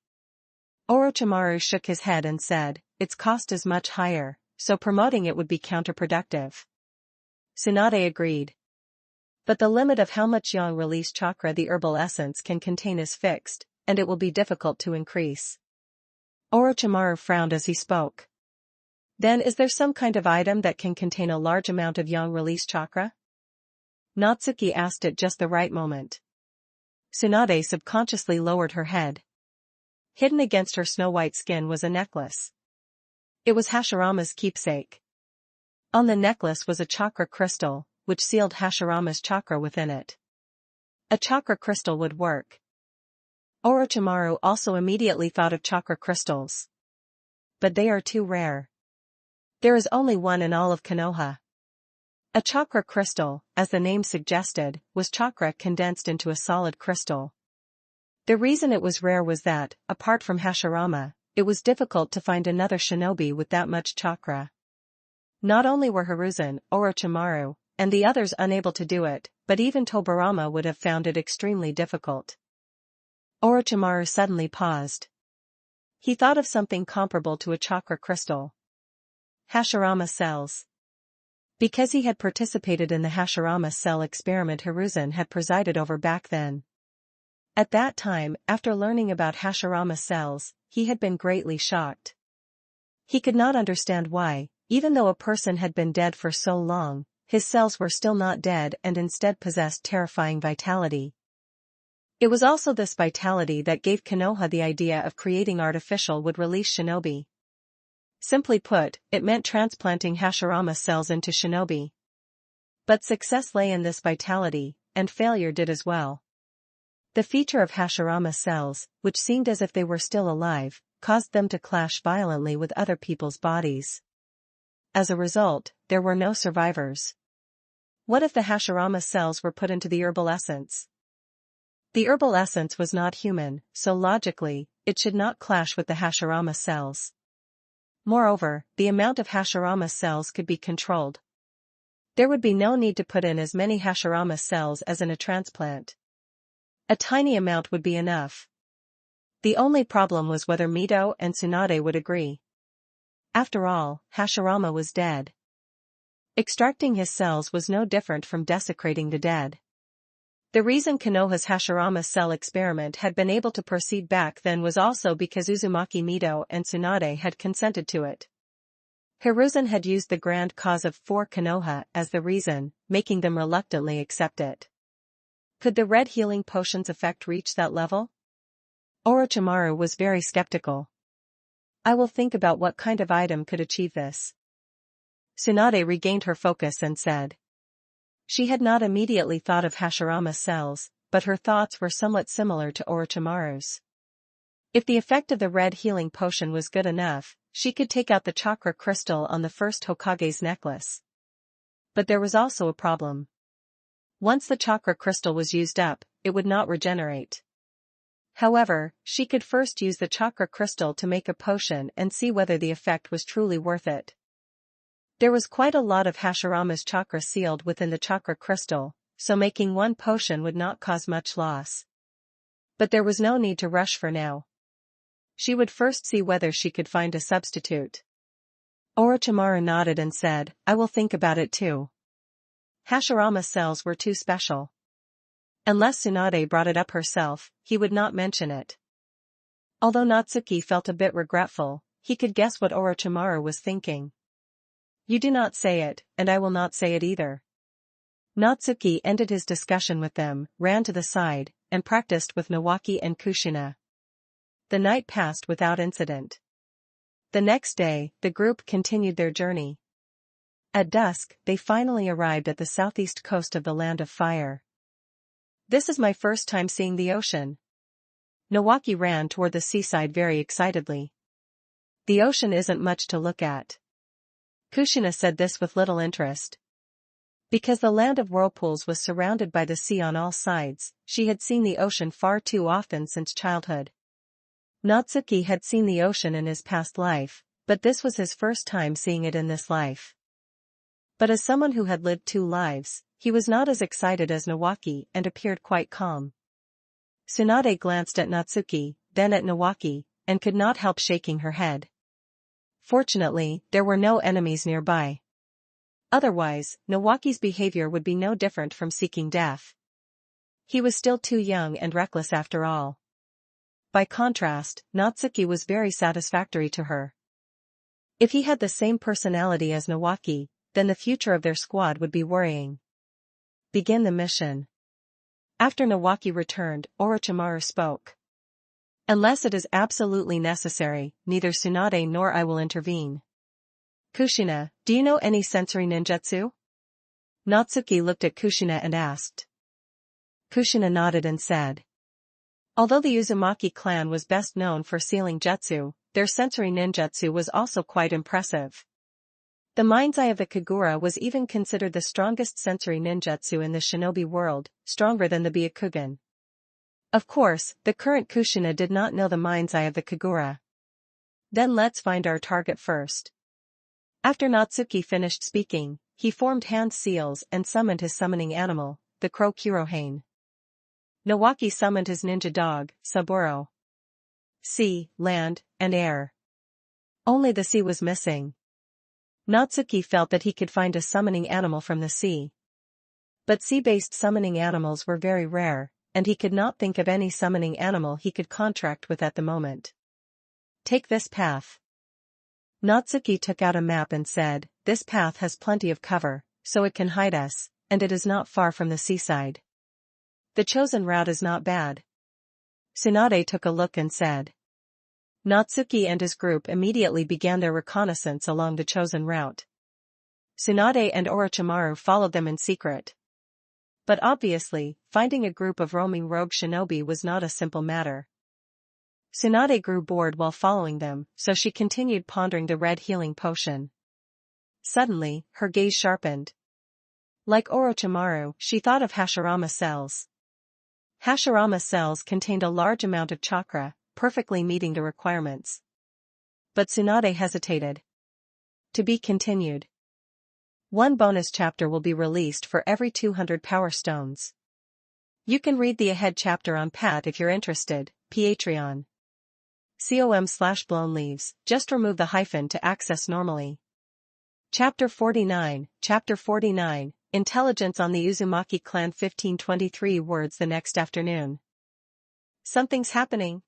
Orochimaru shook his head and said, "Its cost is much higher, so promoting it would be counterproductive." Tsunade agreed. "But the limit of how much yang-release chakra the herbal essence can contain is fixed, and it will be difficult to increase." Orochimaru frowned as he spoke. "Then is there some kind of item that can contain a large amount of yang-release chakra?" Natsuki asked at just the right moment. Tsunade subconsciously lowered her head. Hidden against her snow-white skin was a necklace. It was Hashirama's keepsake. On the necklace was a chakra crystal, which sealed Hashirama's chakra within it. A chakra crystal would work. Orochimaru also immediately thought of chakra crystals. But they are too rare. There is only one in all of Konoha. A chakra crystal, as the name suggested, was chakra condensed into a solid crystal. The reason it was rare was that, apart from Hashirama, it was difficult to find another shinobi with that much chakra. Not only were Hiruzen, Orochimaru, and the others unable to do it, but even Tobirama would have found it extremely difficult. Orochimaru suddenly paused. He thought of something comparable to a chakra crystal. Hashirama cells. Because he had participated in the Hashirama cell experiment Hiruzen had presided over back then. At that time, after learning about Hashirama cells, he had been greatly shocked. He could not understand why, even though a person had been dead for so long, his cells were still not dead and instead possessed terrifying vitality. It was also this vitality that gave Konoha the idea of creating artificial would-release shinobi. Simply put, it meant transplanting Hashirama cells into shinobi. But success lay in this vitality, and failure did as well. The feature of Hashirama cells, which seemed as if they were still alive, caused them to clash violently with other people's bodies. As a result, there were no survivors. What if the Hashirama cells were put into the herbal essence? The herbal essence was not human, so logically, it should not clash with the Hashirama cells. Moreover, the amount of Hashirama cells could be controlled. There would be no need to put in as many Hashirama cells as in a transplant. A tiny amount would be enough. The only problem was whether Mito and Tsunade would agree. After all, Hashirama was dead. Extracting his cells was no different from desecrating the dead. The reason Konoha's Hashirama cell experiment had been able to proceed back then was also because Uzumaki Mito and Tsunade had consented to it. Hiruzen had used the grand cause of for Konoha as the reason, making them reluctantly accept it. Could the red healing potion's effect reach that level? Orochimaru was very skeptical. "I will think about what kind of item could achieve this." Tsunade regained her focus and said. She had not immediately thought of Hashirama cells, but her thoughts were somewhat similar to Orochimaru's. If the effect of the red healing potion was good enough, she could take out the chakra crystal on the first Hokage's necklace. But there was also a problem. Once the chakra crystal was used up, it would not regenerate. However, she could first use the chakra crystal to make a potion and see whether the effect was truly worth it. There was quite a lot of Hashirama's chakra sealed within the chakra crystal, so making one potion would not cause much loss. But there was no need to rush for now. She would first see whether she could find a substitute. Orochimaru nodded and said, "I will think about it too." Hashirama cells were too special. Unless Tsunade brought it up herself, he would not mention it. Although Natsuki felt a bit regretful, he could guess what Orochimaru was thinking. You do not say it, and I will not say it either. Natsuki ended his discussion with them, ran to the side, and practiced with Nawaki and Kushina. The night passed without incident. The next day, the group continued their journey. At dusk, they finally arrived at the southeast coast of the Land of Fire. This is my first time seeing the ocean. Nawaki ran toward the seaside very excitedly. The ocean isn't much to look at. Kushina said this with little interest. Because the land of whirlpools was surrounded by the sea on all sides, she had seen the ocean far too often since childhood. Natsuki had seen the ocean in his past life, but this was his first time seeing it in this life. But as someone who had lived 2 lives, he was not as excited as Nawaki and appeared quite calm. Tsunade glanced at Natsuki, then at Nawaki, and could not help shaking her head. Fortunately, there were no enemies nearby. Otherwise, Nawaki's behavior would be no different from seeking death. He was still too young and reckless after all. By contrast, Natsuki was very satisfactory to her. If he had the same personality as Nawaki, then the future of their squad would be worrying. Begin the mission. After Nawaki returned, Orochimaru spoke. Unless it is absolutely necessary, neither Tsunade nor I will intervene. Kushina, do you know any sensory ninjutsu? Natsuki looked at Kushina and asked. Kushina nodded and said. Although the Uzumaki clan was best known for sealing jutsu, their sensory ninjutsu was also quite impressive. The mind's eye of the Kagura was even considered the strongest sensory ninjutsu in the shinobi world, stronger than the Byakugan. Of course, the current Kushina did not know the mind's eye of the Kagura. Then let's find our target first. After Natsuki finished speaking, he formed hand seals and summoned his summoning animal, the crow Kurohane. Nawaki summoned his ninja dog, Saburo. Sea, land, and air. Only the sea was missing. Natsuki felt that he could find a summoning animal from the sea. But sea-based summoning animals were very rare, and he could not think of any summoning animal he could contract with at the moment. Take this path. Natsuki took out a map and said, this path has plenty of cover, so it can hide us, and it is not far from the seaside. The chosen route is not bad. Tsunade took a look and said. Natsuki and his group immediately began their reconnaissance along the chosen route. Tsunade and Orochimaru followed them in secret. But obviously, finding a group of roaming rogue shinobi was not a simple matter. Tsunade grew bored while following them, so she continued pondering the red healing potion. Suddenly, her gaze sharpened. Like Orochimaru, she thought of Hashirama cells. Hashirama cells contained a large amount of chakra, perfectly meeting the requirements. But Tsunade hesitated. To be continued. 1 bonus chapter will be released for every 200 power stones. You can read the ahead chapter on Pat if you're interested, Patreon. com/blown leaves, just remove the hyphen to access normally. Chapter 49, Intelligence on the Uzumaki clan 1523 words the next afternoon. Something's happening.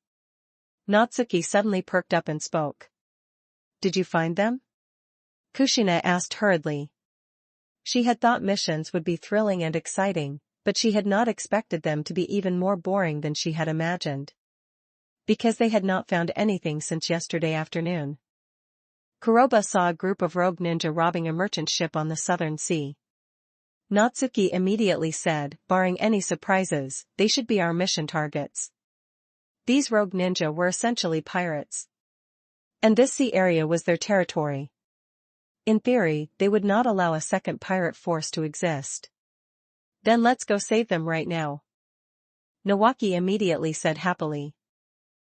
Natsuki suddenly perked up and spoke. Did you find them? Kushina asked hurriedly. She had thought missions would be thrilling and exciting, but she had not expected them to be even more boring than she had imagined. Because they had not found anything since yesterday afternoon. Kuroba saw a group of rogue ninja robbing a merchant ship on the southern sea. Natsuki immediately said, barring any surprises, they should be our mission targets. These rogue ninja were essentially pirates. And this sea area was their territory. In theory, they would not allow a second pirate force to exist. Then let's go save them right now. Nawaki immediately said happily.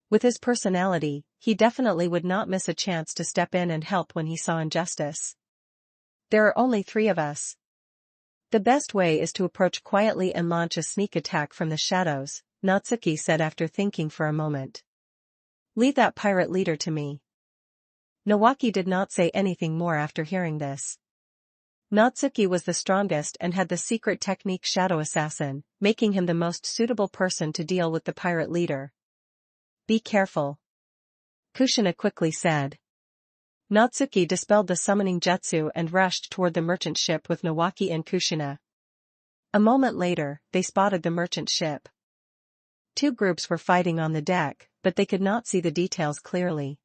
With his personality, he definitely would not miss a chance to step in and help when he saw injustice. There are only 3 of us. The best way is to approach quietly and launch a sneak attack from the shadows, Natsuki said after thinking for a moment. Leave that pirate leader to me. Nawaki did not say anything more after hearing this. Natsuki was the strongest and had the secret technique Shadow Assassin, making him the most suitable person to deal with the pirate leader. Be careful. Kushina quickly said. Natsuki dispelled the summoning jutsu and rushed toward the merchant ship with Nawaki and Kushina. A moment later, they spotted the merchant ship. Two groups were fighting on the deck, but they could not see the details clearly.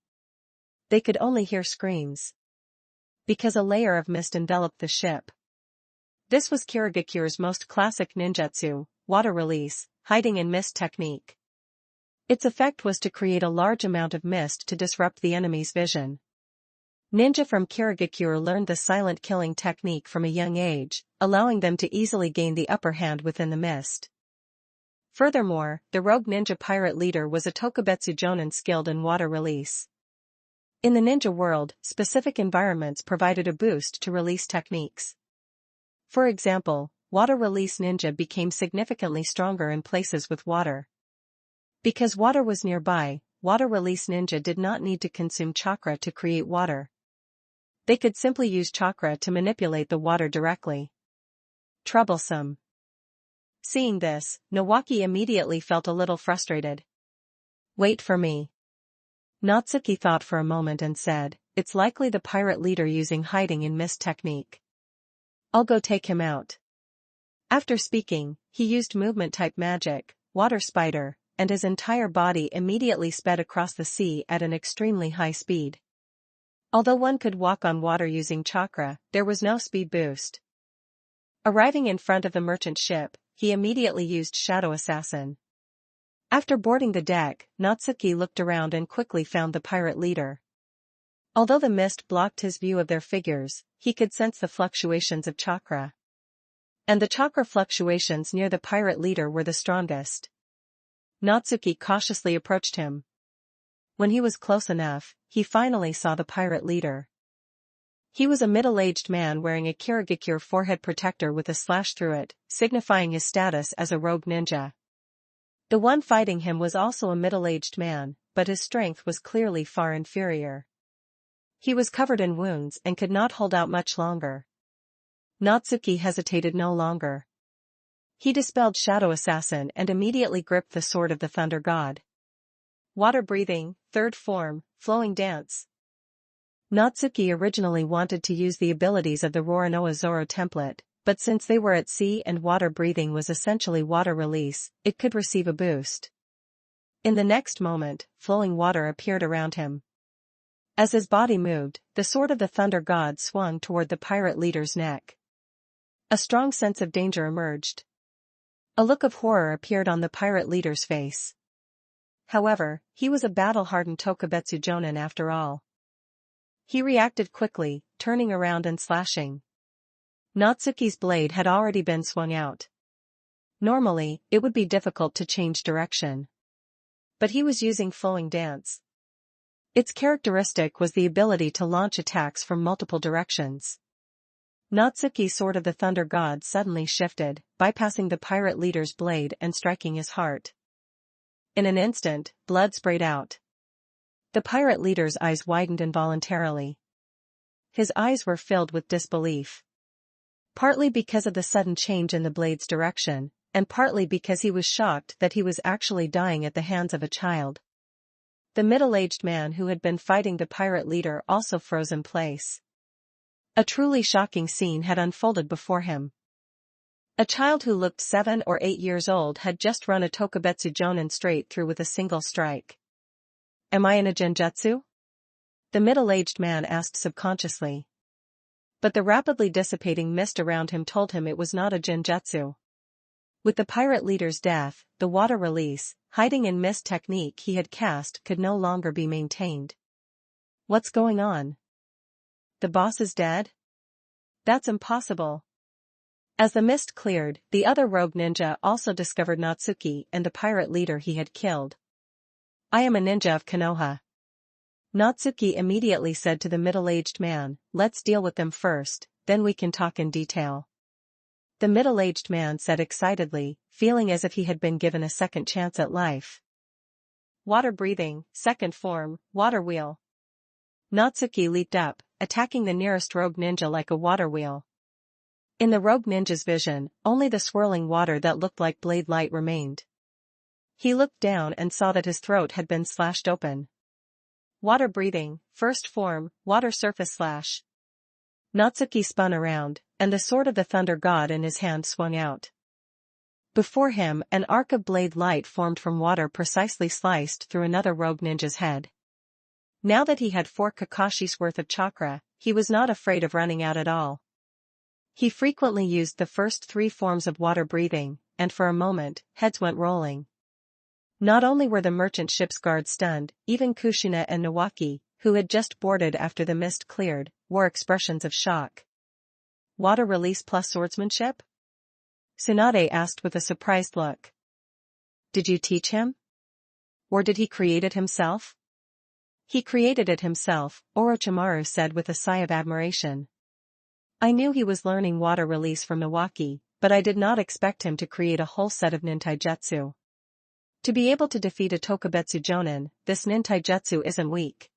They could only hear screams. Because a layer of mist enveloped the ship. This was Kirigakure's most classic ninjutsu, water release, hiding in mist technique. Its effect was to create a large amount of mist to disrupt the enemy's vision. Ninja from Kirigakure learned the silent killing technique from a young age, allowing them to easily gain the upper hand within the mist. Furthermore, the rogue ninja pirate leader was a Tokubetsu Jonin skilled in water release. In the ninja world, specific environments provided a boost to release techniques. For example, water release ninja became significantly stronger in places with water. Because water was nearby, water release ninja did not need to consume chakra to create water. They could simply use chakra to manipulate the water directly. Troublesome. Seeing this, Nawaki immediately felt a little frustrated. Wait for me. Natsuki thought for a moment and said, it's likely the pirate leader using hiding in mist technique. I'll go take him out. After speaking, he used movement-type magic, water spider, and his entire body immediately sped across the sea at an extremely high speed. Although one could walk on water using chakra, there was no speed boost. Arriving in front of the merchant ship, he immediately used Shadow Assassin. After boarding the deck, Natsuki looked around and quickly found the pirate leader. Although the mist blocked his view of their figures, he could sense the fluctuations of chakra. And the chakra fluctuations near the pirate leader were the strongest. Natsuki cautiously approached him. When he was close enough, he finally saw the pirate leader. He was a middle-aged man wearing a Kirigakure forehead protector with a slash through it, signifying his status as a rogue ninja. The one fighting him was also a middle-aged man, but his strength was clearly far inferior. He was covered in wounds and could not hold out much longer. Natsuki hesitated no longer. He dispelled Shadow Assassin and immediately gripped the sword of the Thunder God. Water breathing, third form, flowing dance. Natsuki originally wanted to use the abilities of the Roronoa Zoro template, but since they were at sea and water breathing was essentially water release, it could receive a boost. In the next moment, flowing water appeared around him. As his body moved, the sword of the Thunder God swung toward the pirate leader's neck. A strong sense of danger emerged. A look of horror appeared on the pirate leader's face. However, he was a battle-hardened Tokubetsu Jonin after all. He reacted quickly, turning around and slashing. Natsuki's blade had already been swung out. Normally, it would be difficult to change direction. But he was using flowing dance. Its characteristic was the ability to launch attacks from multiple directions. Natsuki's sword of the Thunder God suddenly shifted, bypassing the pirate leader's blade and striking his heart. In an instant, blood sprayed out. The pirate leader's eyes widened involuntarily. His eyes were filled with disbelief. Partly because of the sudden change in the blade's direction, and partly because he was shocked that he was actually dying at the hands of a child. The middle-aged man who had been fighting the pirate leader also froze in place. A truly shocking scene had unfolded before him. A child who looked 7 or 8 years old had just run a Tokubetsu Jonin straight through with a single strike. Am I in a genjutsu? The middle-aged man asked subconsciously. But the rapidly dissipating mist around him told him it was not a genjutsu. With the pirate leader's death, the water release, hiding in mist technique he had cast could no longer be maintained. What's going on? The boss is dead? That's impossible. As the mist cleared, the other rogue ninja also discovered Natsuki and the pirate leader he had killed. I am a ninja of Konoha. Natsuki immediately said to the middle-aged man, let's deal with them first, then we can talk in detail. The middle-aged man said excitedly, feeling as if he had been given a second chance at life. Water breathing, second form, water wheel. Natsuki leaped up, attacking the nearest rogue ninja like a water wheel. In the rogue ninja's vision, only the swirling water that looked like blade light remained. He looked down and saw that his throat had been slashed open. Water breathing, first form, water surface slash. Natsuki spun around, and the sword of the thunder god in his hand swung out. Before him, an arc of blade light formed from water precisely sliced through another rogue ninja's head. Now that he had 4 Kakashi's worth of chakra, he was not afraid of running out at all. He frequently used the first 3 forms of water breathing, and for a moment, heads went rolling. Not only were the merchant ship's guards stunned, even Kushina and Nawaki, who had just boarded after the mist cleared, wore expressions of shock. Water release plus swordsmanship? Tsunade asked with a surprised look. Did you teach him? Or did he create it himself? He created it himself, Orochimaru said with a sigh of admiration. I knew he was learning water release from Nawaki, but I did not expect him to create a whole set of nintaijutsu. To be able to defeat a Tokubetsu Jonin, this nintaijutsu isn't weak.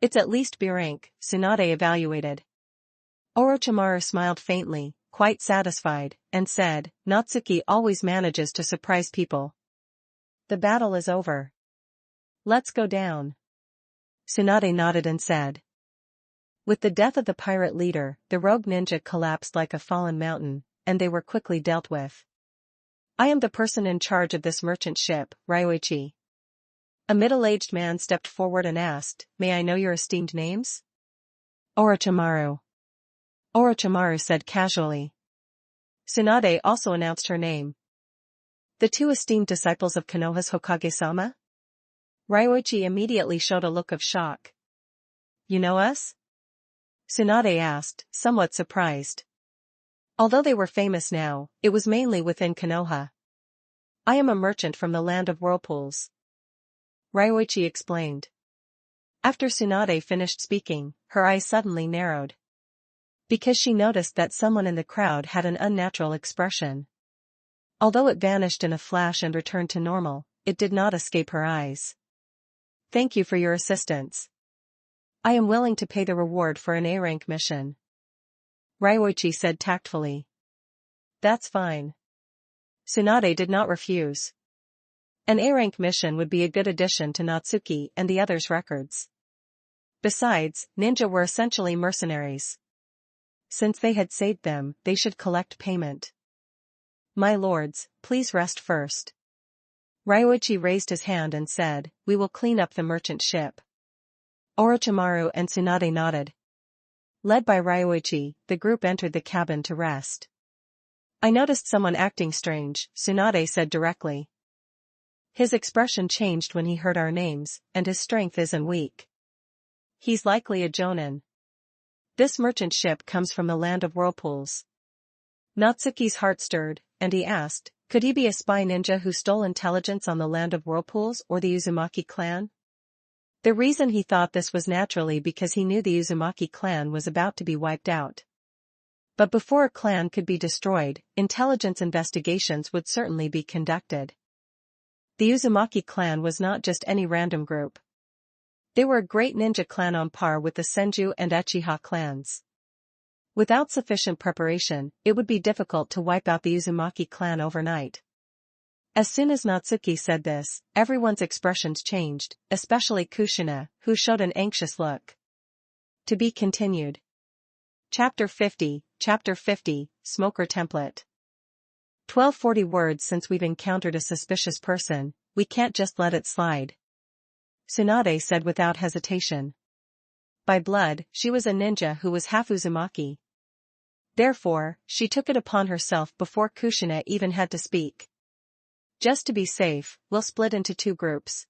It's at least B rank, Tsunade evaluated. Orochimaru smiled faintly, quite satisfied, and said, Natsuki always manages to surprise people. The battle is over. Let's go down. Tsunade nodded and said. With the death of the pirate leader, the rogue ninja collapsed like a fallen mountain, and they were quickly dealt with. I am the person in charge of this merchant ship, Ryoichi. A middle-aged man stepped forward and asked, May I know your esteemed names? Orochimaru. Orochimaru said casually. Tsunade also announced her name. The 2 esteemed disciples of Konoha's Hokage-sama? Ryoichi immediately showed a look of shock. You know us? Tsunade asked, somewhat surprised. Although they were famous now, it was mainly within Konoha. I am a merchant from the land of whirlpools. Ryoichi explained. After Tsunade finished speaking, her eyes suddenly narrowed. Because she noticed that someone in the crowd had an unnatural expression. Although it vanished in a flash and returned to normal, it did not escape her eyes. Thank you for your assistance. I am willing to pay the reward for an A-rank mission. Ryoichi said tactfully. That's fine. Tsunade did not refuse. An A-rank mission would be a good addition to Natsuki and the others' records. Besides, ninja were essentially mercenaries. Since they had saved them, they should collect payment. My lords, please rest first. Ryoichi raised his hand and said, We will clean up the merchant ship. Orochimaru and Tsunade nodded. Led by Ryoichi, the group entered the cabin to rest. I noticed someone acting strange, Tsunade said directly. His expression changed when he heard our names, and his strength isn't weak. He's likely a Jonin. This merchant ship comes from the land of whirlpools. Natsuki's heart stirred, and he asked, could he be a spy ninja who stole intelligence on the land of whirlpools or the Uzumaki clan? The reason he thought this was naturally because he knew the Uzumaki clan was about to be wiped out. But before a clan could be destroyed, intelligence investigations would certainly be conducted. The Uzumaki clan was not just any random group. They were a great ninja clan on par with the Senju and Uchiha clans. Without sufficient preparation, it would be difficult to wipe out the Uzumaki clan overnight. As soon as Natsuki said this, everyone's expressions changed, especially Kushina, who showed an anxious look. To be continued. Chapter 50, Smoker Template. 1240 words. Since we've encountered a suspicious person, we can't just let it slide. Tsunade said without hesitation. By blood, she was a ninja who was half Uzumaki. Therefore, she took it upon herself before Kushina even had to speak. Just to be safe, we'll split into 2 groups.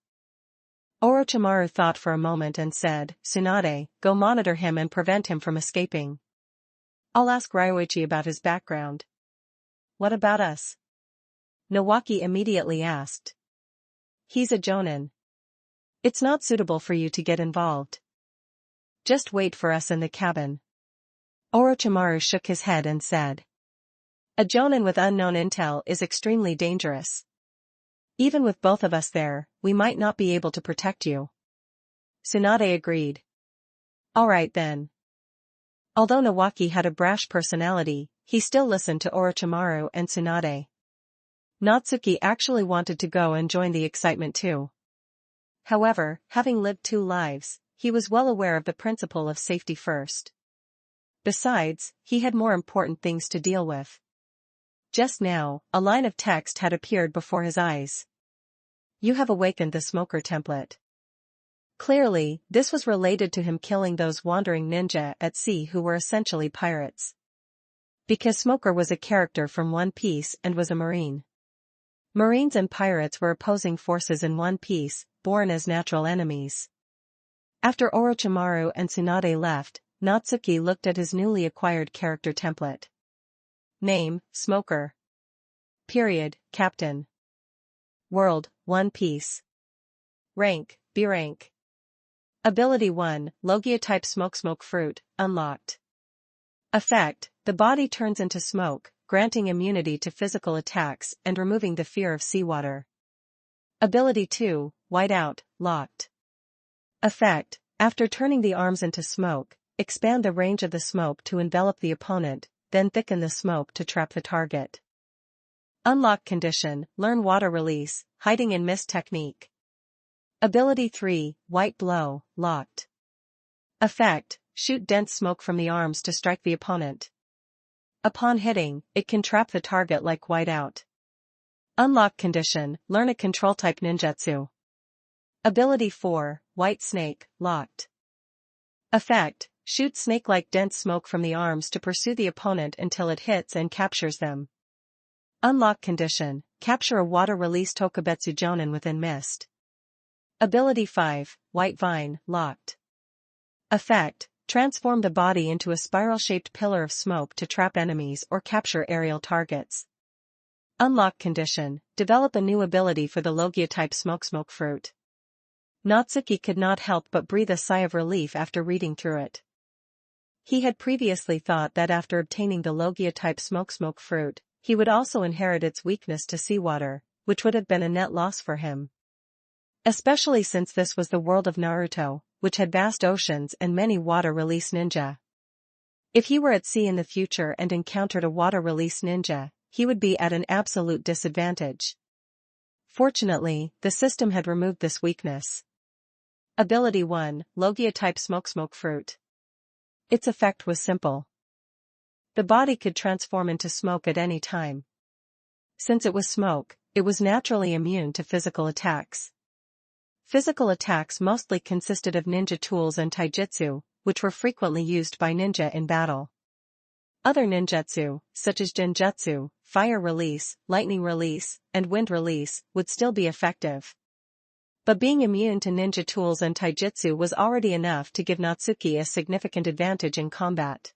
Orochimaru thought for a moment and said, Tsunade, go monitor him and prevent him from escaping. I'll ask Ryoichi about his background. What about us? Nawaki immediately asked. He's a Jonin. It's not suitable for you to get involved. Just wait for us in the cabin. Orochimaru shook his head and said. A Jonin with unknown intel is extremely dangerous. Even with both of us there, we might not be able to protect you. Tsunade agreed. Alright then. Although Nawaki had a brash personality, he still listened to Orochimaru and Tsunade. Natsuki actually wanted to go and join the excitement too. However, having lived 2 lives, he was well aware of the principle of safety first. Besides, he had more important things to deal with. Just now, a line of text had appeared before his eyes. You have awakened the smoker template. Clearly, this was related to him killing those wandering ninja at sea who were essentially pirates. Because Smoker was a character from One Piece and was a marine. Marines and pirates were opposing forces in One Piece, born as natural enemies. After Orochimaru and Tsunade left, Natsuki looked at his newly acquired character template. Name, Smoker. Period, Captain. World, One Piece. Rank, B rank. Ability 1, Logia type Smoke Fruit, unlocked. Effect, the body turns into smoke, granting immunity to physical attacks and removing the fear of seawater. Ability 2, Whiteout, locked. Effect, after turning the arms into smoke, expand the range of the smoke to envelop the opponent, then thicken the smoke to trap the target. Unlock condition, learn water release, hiding in mist technique. Ability 3, White Blow, locked. Effect, shoot dense smoke from the arms to strike the opponent. Upon hitting, it can trap the target like Whiteout. Unlock condition, learn a control-type ninjutsu. Ability 4, White Snake, locked. Effect, shoot snake-like dense smoke from the arms to pursue the opponent until it hits and captures them. Unlock condition, capture a water-release Tokubetsu Jonin within mist. Ability 5, White Vine, locked. Effect, transform the body into a spiral-shaped pillar of smoke to trap enemies or capture aerial targets. Unlock condition, develop a new ability for the Logia-type Smoke Fruit. Natsuki could not help but breathe a sigh of relief after reading through it. He had previously thought that after obtaining the Logia-type Smoke Fruit, he would also inherit its weakness to seawater, which would have been a net loss for him. Especially since this was the world of Naruto, which had vast oceans and many water-release ninja. If he were at sea in the future and encountered a water-release ninja, he would be at an absolute disadvantage. Fortunately, the system had removed this weakness. Ability 1, Logia-type Smoke Fruit. Its effect was simple. The body could transform into smoke at any time. Since it was smoke, it was naturally immune to physical attacks. Physical attacks mostly consisted of ninja tools and taijutsu, which were frequently used by ninja in battle. Other ninjutsu, such as genjutsu, fire release, lightning release, and wind release, would still be effective. But being immune to ninja tools and taijutsu was already enough to give Natsuki a significant advantage in combat.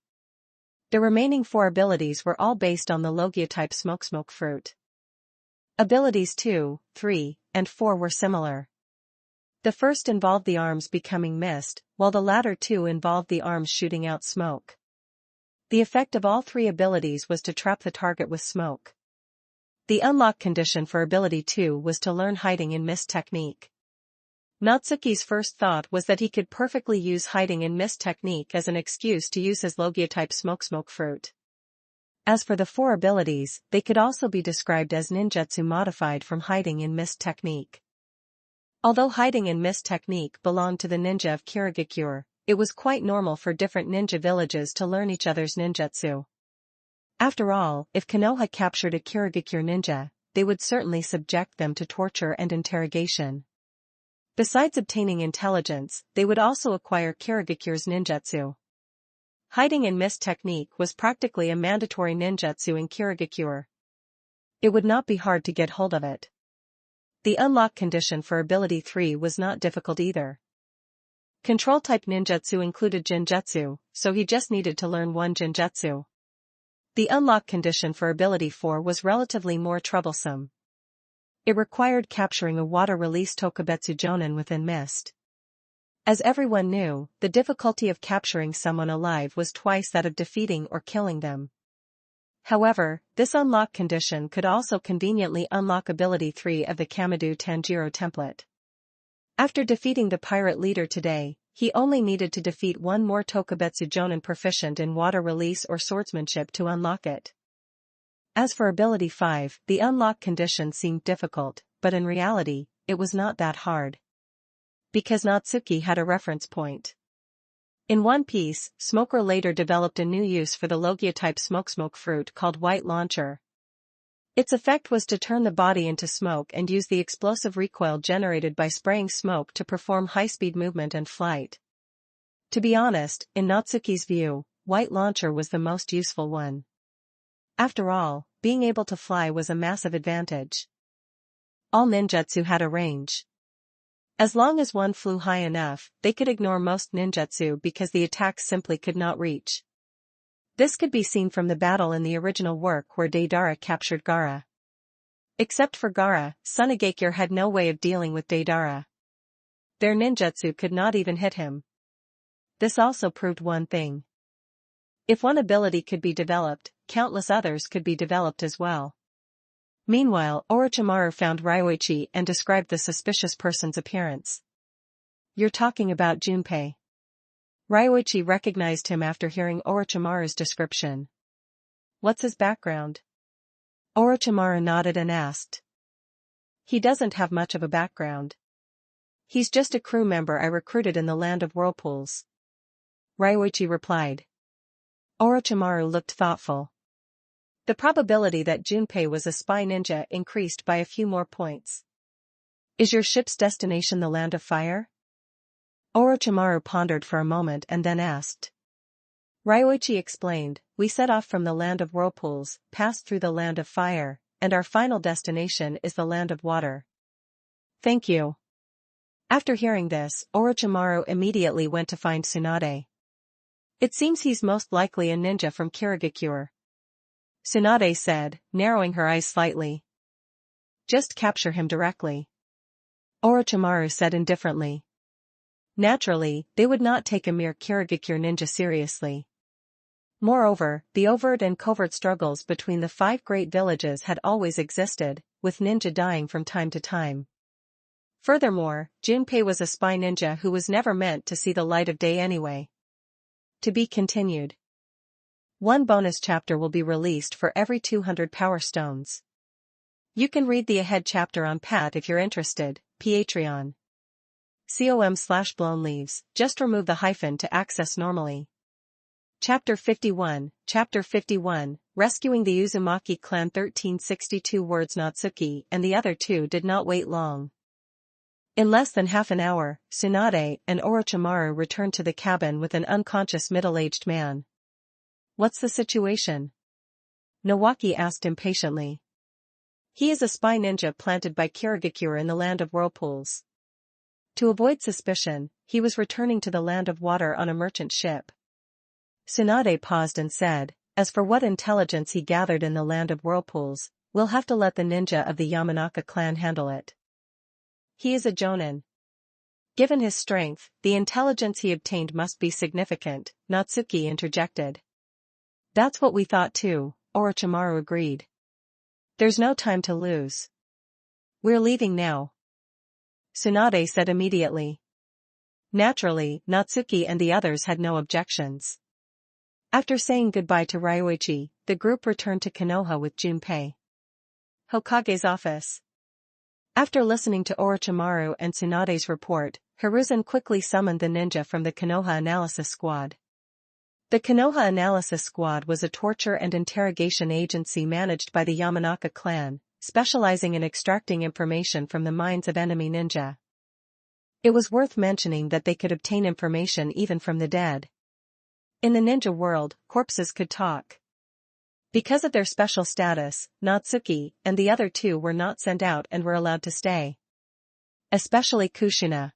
The remaining 4 abilities were all based on the Logia-type Smoke Fruit. Abilities 2, 3, and 4 were similar. The first involved the arms becoming mist, while the latter 2 involved the arms shooting out smoke. The effect of all 3 abilities was to trap the target with smoke. The unlock condition for ability 2 was to learn hiding in mist technique. Natsuki's first thought was that he could perfectly use hiding in mist technique as an excuse to use his Logia-type Smoke Fruit. As for the 4 abilities, they could also be described as ninjutsu modified from hiding in mist technique. Although hiding in mist technique belonged to the ninja of Kirigakure, it was quite normal for different ninja villages to learn each other's ninjutsu. After all, if Konoha captured a Kirigakure ninja, they would certainly subject them to torture and interrogation. Besides obtaining intelligence, they would also acquire Kirigakure's ninjutsu. Hiding in mist technique was practically a mandatory ninjutsu in Kirigakure. It would not be hard to get hold of it. The unlock condition for ability 3 was not difficult either. Control-type ninjutsu included genjutsu, so he just needed to learn 1 genjutsu. The unlock condition for ability 4 was relatively more troublesome. It required capturing a water-release Tokubetsu Jonin within mist. As everyone knew, the difficulty of capturing someone alive was twice that of defeating or killing them. However, this unlock condition could also conveniently unlock ability 3 of the Kamado Tanjiro template. After defeating the pirate leader today, he only needed to defeat 1 more Tokubetsu Jonin proficient in water release or swordsmanship to unlock it. As for ability 5, the unlock condition seemed difficult, but in reality, it was not that hard. Because Natsuki had a reference point. In One Piece, Smoker later developed a new use for the Logia-type smoke fruit called White Launcher. Its effect was to turn the body into smoke and use the explosive recoil generated by spraying smoke to perform high-speed movement and flight. To be honest, in Natsuki's view, White Launcher was the most useful one. After all, being able to fly was a massive advantage. All ninjutsu had a range. As long as one flew high enough, they could ignore most ninjutsu because the attacks simply could not reach. This could be seen from the battle in the original work where Deidara captured Gaara. Except for Gaara, Sunagakure had no way of dealing with Deidara. Their ninjutsu could not even hit him. This also proved one thing. If one ability could be developed, countless others could be developed as well. Meanwhile, Orochimaru found Ryoichi and described the suspicious person's appearance. "You're talking about Junpei." Ryoichi recognized him after hearing Orochimaru's description. "What's his background?" Orochimaru nodded and asked. "He doesn't have much of a background. He's just a crew member I recruited in the Land of Whirlpools," Ryoichi replied. Orochimaru looked thoughtful. The probability that Junpei was a spy ninja increased by a few more points. "Is your ship's destination the Land of Fire?" Orochimaru pondered for a moment and then asked. Ryoichi explained, "We set off from the Land of Whirlpools, passed through the Land of Fire, and our final destination is the Land of Water." "Thank you." After hearing this, Orochimaru immediately went to find Tsunade. "It seems he's most likely a ninja from Kirigakure," Tsunade said, narrowing her eyes slightly. "Just capture him directly," Orochimaru said indifferently. Naturally, they would not take a mere Kirigakure ninja seriously. Moreover, the overt and covert struggles between the 5 great villages had always existed, with ninja dying from time to time. Furthermore, Junpei was a spy ninja who was never meant to see the light of day anyway. To be continued. One bonus chapter will be released for every 200 Power Stones. You can read the ahead chapter on Pat if you're interested, Patreon. com/blown leaves, just remove the hyphen to access normally. Chapter 51, Rescuing the Uzumaki Clan 1362 words. Natsuki and the other two did not wait long. In less than half an hour, Tsunade and Orochimaru returned to the cabin with an unconscious middle-aged man. "What's the situation?" Nawaki asked impatiently. "He is a spy ninja planted by Kirigakure in the Land of Whirlpools. To avoid suspicion, he was returning to the Land of Water on a merchant ship." Tsunade paused and said, "As for what intelligence he gathered in the Land of Whirlpools, we'll have to let the ninja of the Yamanaka clan handle it. He is a jonin. Given his strength, the intelligence he obtained must be significant," Natsuki interjected. "That's what we thought too," Orochimaru agreed. "There's no time to lose. We're leaving now," Tsunade said immediately. Naturally, Natsuki and the others had no objections. After saying goodbye to Ryoichi, the group returned to Konoha with Junpei. Hokage's office. After listening to Orochimaru and Tsunade's report, Hiruzen quickly summoned the ninja from the Konoha Analysis Squad. The Konoha Analysis Squad was a torture and interrogation agency managed by the Yamanaka clan, specializing in extracting information from the minds of enemy ninja. It was worth mentioning that they could obtain information even from the dead. In the ninja world, corpses could talk. Because of their special status, Natsuki and the other two were not sent out and were allowed to stay. Especially Kushina.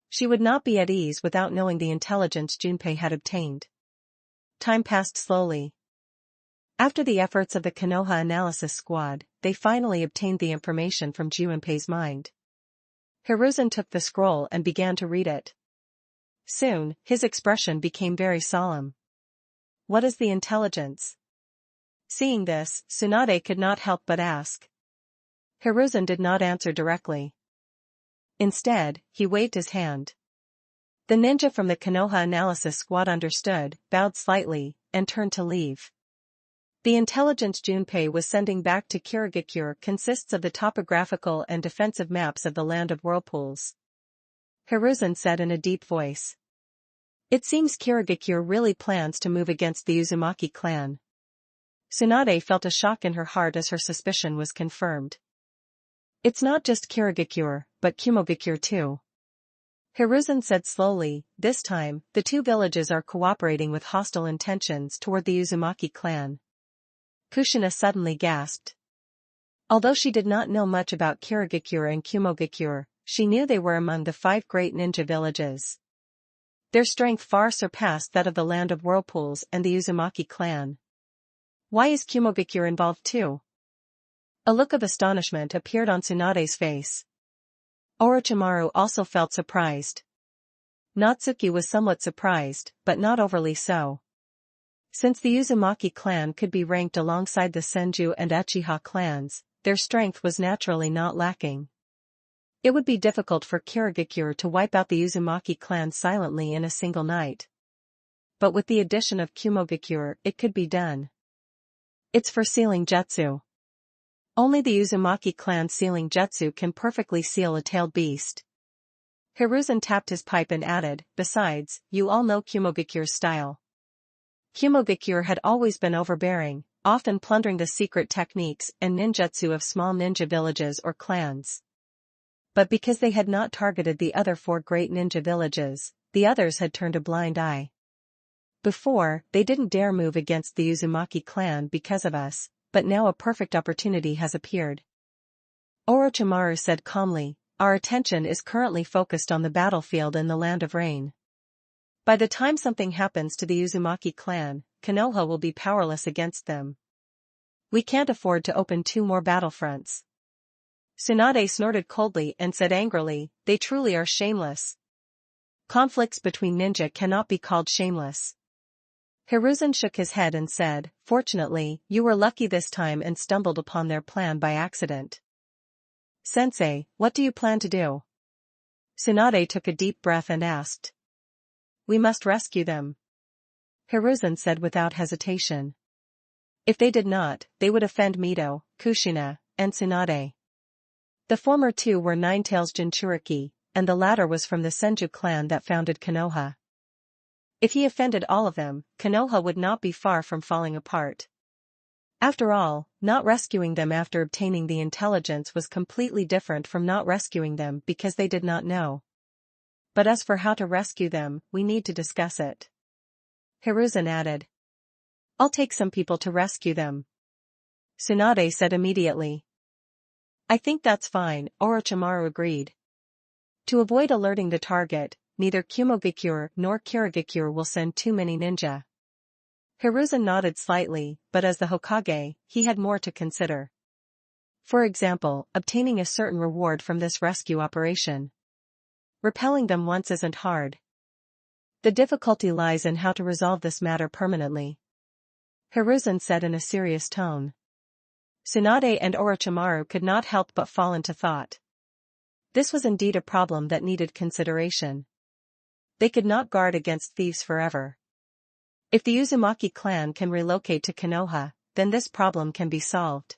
She would not be at ease without knowing the intelligence Junpei had obtained. Time passed slowly. After the efforts of the Konoha Analysis Squad, they finally obtained the information from Junpei's mind. Hiruzen took the scroll and began to read it. Soon, his expression became very solemn. "What is the intelligence?" Seeing this, Tsunade could not help but ask. Hiruzen did not answer directly. Instead, he waved his hand. The ninja from the Konoha Analysis Squad understood, bowed slightly, and turned to leave. The intelligence Junpei was sending back to Kirigakure consists of the topographical and defensive maps of the Land of Whirlpools. Hiruzen said in a deep voice. It seems Kirigakure really plans to move against the Uzumaki clan. Tsunade felt a shock in her heart as her suspicion was confirmed. It's not just Kirigakure, but Kumogakure too. Hiruzen said slowly, this time, the two villages are cooperating with hostile intentions toward the Uzumaki clan. Kushina suddenly gasped. Although she did not know much about Kirigakure and Kumogakure, she knew they were among the 5 great ninja villages. Their strength far surpassed that of the Land of Whirlpools and the Uzumaki clan. Why is Kumogakure involved too? A look of astonishment appeared on Tsunade's face. Orochimaru also felt surprised. Natsuki was somewhat surprised, but not overly so. Since the Uzumaki clan could be ranked alongside the Senju and Uchiha clans, their strength was naturally not lacking. It would be difficult for Kirigakure to wipe out the Uzumaki clan silently in a single night. But with the addition of Kumogakure, it could be done. It's for sealing jutsu. Only the Uzumaki clan sealing jutsu can perfectly seal a tailed beast. Hiruzen tapped his pipe and added, besides, you all know Kumogakure's style. Kumogakure had always been overbearing, often plundering the secret techniques and ninjutsu of small ninja villages or clans. But because they had not targeted the other 4 great ninja villages, the others had turned a blind eye. Before, they didn't dare move against the Uzumaki clan because of us, but now a perfect opportunity has appeared. Orochimaru said calmly, our attention is currently focused on the battlefield in the Land of Rain. By the time something happens to the Uzumaki clan, Konoha will be powerless against them. We can't afford to open 2 more battlefronts. Tsunade snorted coldly and said angrily, they truly are shameless. Conflicts between ninja cannot be called shameless. Hiruzen shook his head and said, fortunately, you were lucky this time and stumbled upon their plan by accident. Sensei, what do you plan to do? Tsunade took a deep breath and asked. We must rescue them. Hiruzen said without hesitation. If they did not, they would offend Mito, Kushina, and Tsunade. The former 2 were Nine-Tails Jinchuriki, and the latter was from the Senju clan that founded Konoha. If he offended all of them, Konoha would not be far from falling apart. After all, not rescuing them after obtaining the intelligence was completely different from not rescuing them because they did not know. But as for how to rescue them, we need to discuss it. Hiruzen added. I'll take some people to rescue them. Tsunade said immediately. I think that's fine, Orochimaru agreed. To avoid alerting the target, neither Kumogakure nor Kirigakure will send too many ninja. Hiruzen nodded slightly, but as the Hokage, he had more to consider. For example, obtaining a certain reward from this rescue operation. Repelling them once isn't hard. The difficulty lies in how to resolve this matter permanently. Hiruzen said in a serious tone. Tsunade and Orochimaru could not help but fall into thought. This was indeed a problem that needed consideration. They could not guard against thieves forever. If the Uzumaki clan can relocate to Konoha, then this problem can be solved.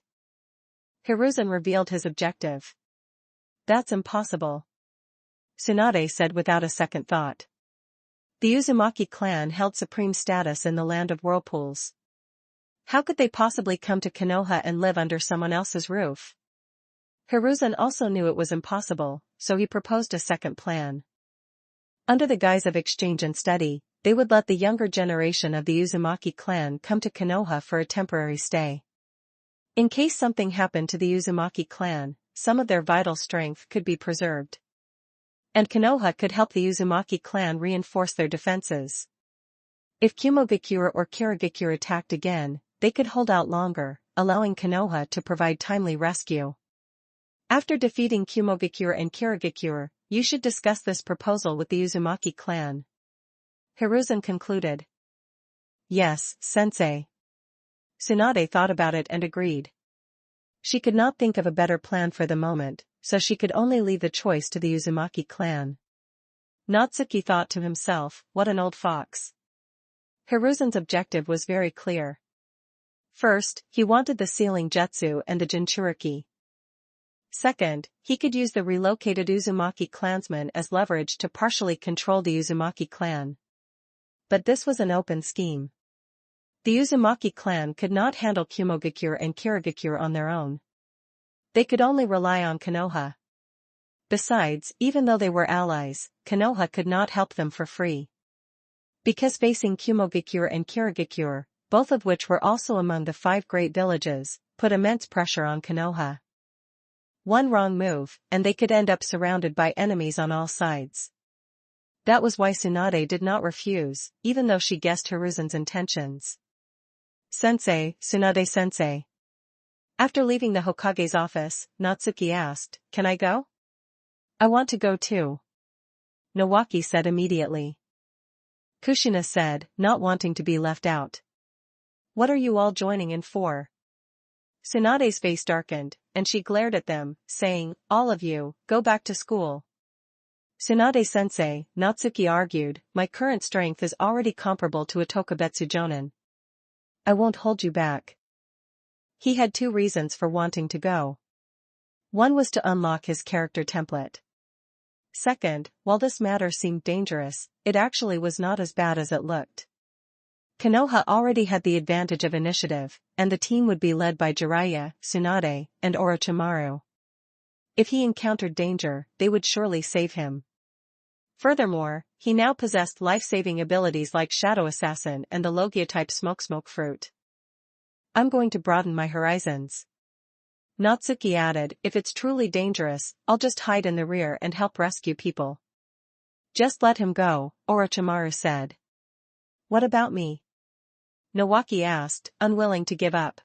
Hiruzen revealed his objective. That's impossible. Tsunade said without a second thought. The Uzumaki clan held supreme status in the Land of Whirlpools. How could they possibly come to Konoha and live under someone else's roof? Hiruzen also knew it was impossible, so he proposed a second plan. Under the guise of exchange and study, they would let the younger generation of the Uzumaki clan come to Konoha for a temporary stay. In case something happened to the Uzumaki clan, some of their vital strength could be preserved. And Konoha could help the Uzumaki clan reinforce their defenses. If Kumogakure or Kirigakure attacked again, they could hold out longer, allowing Konoha to provide timely rescue. After defeating Kumogakure and Kirigakure, you should discuss this proposal with the Uzumaki clan. Hiruzen concluded. Yes, sensei. Tsunade thought about it and agreed. She could not think of a better plan for the moment, so she could only leave the choice to the Uzumaki clan. Natsuki thought to himself, what an old fox. Hiruzen's objective was very clear. First, he wanted the sealing jutsu and the Jinchuriki. Second, he could use the relocated Uzumaki clansmen as leverage to partially control the Uzumaki clan. But this was an open scheme. The Uzumaki clan could not handle Kumogakure and Kirigakure on their own. They could only rely on Konoha. Besides, even though they were allies, Konoha could not help them for free. Because facing Kumogakure and Kirigakure, both of which were also among the 5 great villages, put immense pressure on Konoha. One wrong move, and they could end up surrounded by enemies on all sides. That was why Tsunade did not refuse, even though she guessed Hiruzen's intentions. "Sensei, Tsunade-sensei." After leaving the Hokage's office, Natsuki asked, "Can I go?" "I want to go too," Nawaki said immediately. Kushina said, not wanting to be left out. "What are you all joining in for?" Tsunade's face darkened, and she glared at them, saying, "All of you, go back to school." "Tsunade-sensei," Natsuki argued, "my current strength is already comparable to a Tokubetsu Jonin. I won't hold you back." He had 2 reasons for wanting to go. One was to unlock his character template. Second, while this matter seemed dangerous, it actually was not as bad as it looked. Konoha already had the advantage of initiative, and the team would be led by Jiraiya, Tsunade, and Orochimaru. If he encountered danger, they would surely save him. Furthermore, he now possessed life-saving abilities like Shadow Assassin and the Logia-type Smoke Fruit. "I'm going to broaden my horizons," Natsuki added. "If it's truly dangerous, I'll just hide in the rear and help rescue people." "Just let him go," Orochimaru said. "What about me?" Nawaki asked, unwilling to give up.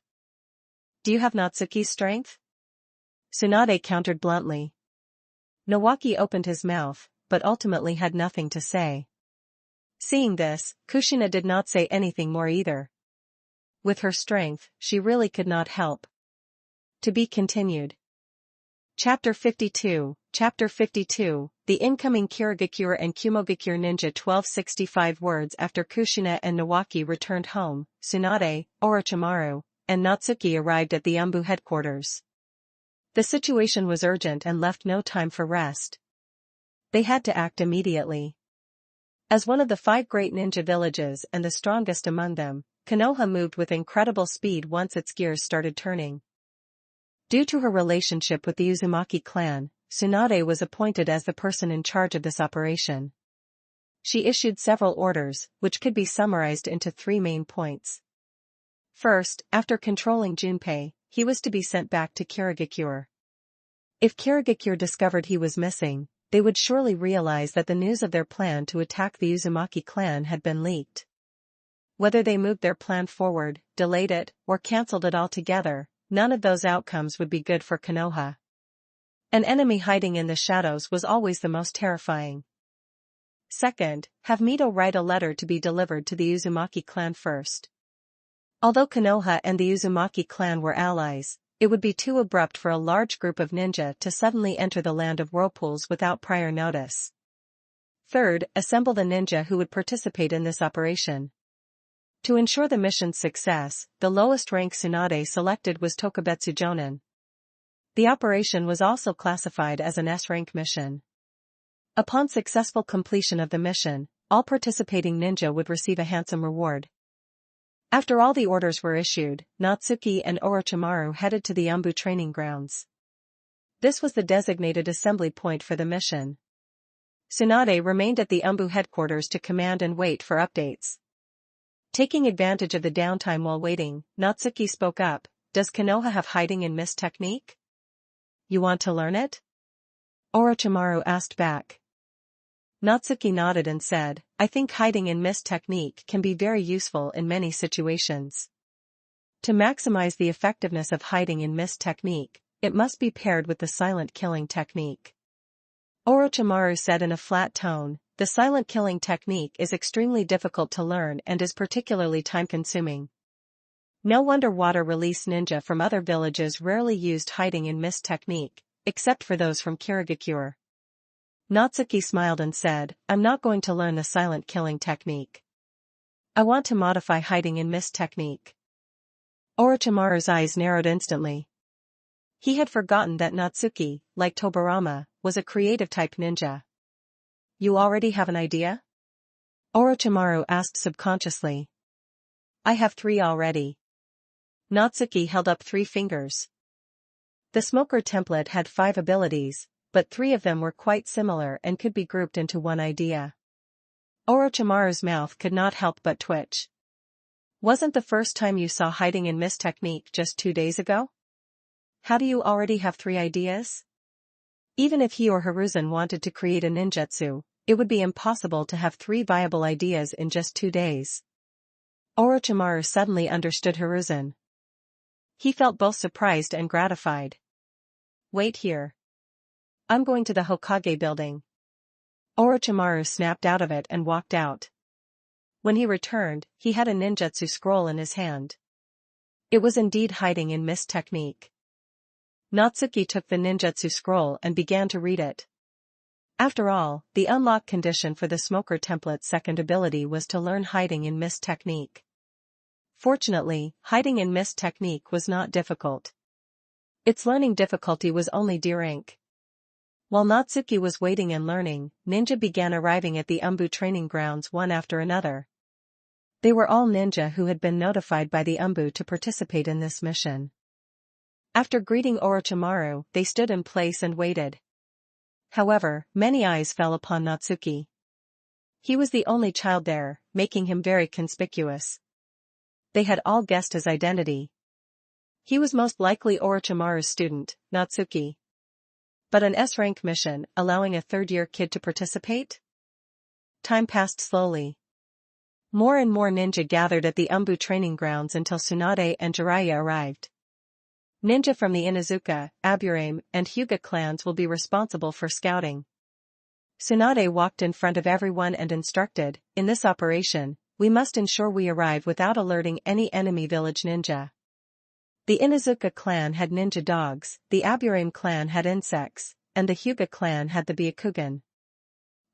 "Do you have Natsuki's strength?" Tsunade countered bluntly. Nawaki opened his mouth, but ultimately had nothing to say. Seeing this, Kushina did not say anything more either. With her strength, she really could not help. To be continued. Chapter 52, The Incoming Kirigakure and Kumogakure Ninja. 1265 words after Kushina and Nawaki returned home, Tsunade, Orochimaru, and Natsuki arrived at the Umbu headquarters. The situation was urgent and left no time for rest. They had to act immediately. As one of the 5 great ninja villages and the strongest among them, Konoha moved with incredible speed once its gears started turning. Due to her relationship with the Uzumaki clan, Tsunade was appointed as the person in charge of this operation. She issued several orders, which could be summarized into 3 main points. First, after controlling Junpei, he was to be sent back to Kirigakure. If Kirigakure discovered he was missing, they would surely realize that the news of their plan to attack the Uzumaki clan had been leaked. Whether they moved their plan forward, delayed it, or cancelled it altogether, none of those outcomes would be good for Konoha. An enemy hiding in the shadows was always the most terrifying. Second, have Mito write a letter to be delivered to the Uzumaki clan first. Although Konoha and the Uzumaki clan were allies, it would be too abrupt for a large group of ninja to suddenly enter the land of whirlpools without prior notice. Third, assemble the ninja who would participate in this operation. To ensure the mission's success, the lowest rank Tsunade selected was Tokubetsu Jonin. The operation was also classified as an S-rank mission. Upon successful completion of the mission, all participating ninja would receive a handsome reward. After all the orders were issued, Natsuki and Orochimaru headed to the Umbu training grounds. This was the designated assembly point for the mission. Tsunade remained at the Umbu headquarters to command and wait for updates. Taking advantage of the downtime while waiting, Natsuki spoke up, "Does Konoha have hiding in mist technique? You want to learn it?" Orochimaru asked back. Natsuki nodded and said, "I think hiding in mist technique can be very useful in many situations. To maximize the effectiveness of hiding in mist technique, it must be paired with the silent killing technique." Orochimaru said in a flat tone, "The silent killing technique is extremely difficult to learn and is particularly time-consuming. No wonder water release ninja from other villages rarely used hiding in mist technique, except for those from Kirigakure." Natsuki smiled and said, "I'm not going to learn the silent killing technique. I want to modify hiding in mist technique." Orochimaru's eyes narrowed instantly. He had forgotten that Natsuki, like Tobarama, was a creative-type ninja. You already have an idea? Orochimaru asked subconsciously. I have 3 already. Natsuki held up 3 fingers. The smoker template had 5 abilities, but 3 of them were quite similar and could be grouped into one idea. Orochimaru's mouth could not help but twitch. Wasn't the first time you saw hiding in mist technique just 2 days ago? How do you already have 3 ideas? Even if he or Hiruzen wanted to create a ninjutsu, it would be impossible to have 3 viable ideas in just 2 days. Orochimaru suddenly understood Hiruzen. He felt both surprised and gratified. Wait here. I'm going to the Hokage building. Orochimaru snapped out of it and walked out. When he returned, he had a ninjutsu scroll in his hand. It was indeed hiding in mist technique. Natsuki took the ninjutsu scroll and began to read it. After all, the unlock condition for the smoker template's second ability was to learn hiding in mist technique. Fortunately, hiding in mist technique was not difficult. Its learning difficulty was only D rank. While Natsuki was waiting and learning, ninja began arriving at the Umbu training grounds one after another. They were all ninja who had been notified by the Umbu to participate in this mission. After greeting Orochimaru, they stood in place and waited. However, many eyes fell upon Natsuki. He was the only child there, making him very conspicuous. They had all guessed his identity. He was most likely Orochimaru's student, Natsuki. But an S-rank mission, allowing a third-year kid to participate? Time passed slowly. More and more ninja gathered at the Umbu training grounds until Tsunade and Jiraiya arrived. Ninja from the Inuzuka, Aburame, and Hyuga clans will be responsible for scouting. Tsunade walked in front of everyone and instructed, in this operation, we must ensure we arrive without alerting any enemy village ninja. The Inuzuka clan had ninja dogs, the Aburame clan had insects, and the Hyuga clan had the Byakugan.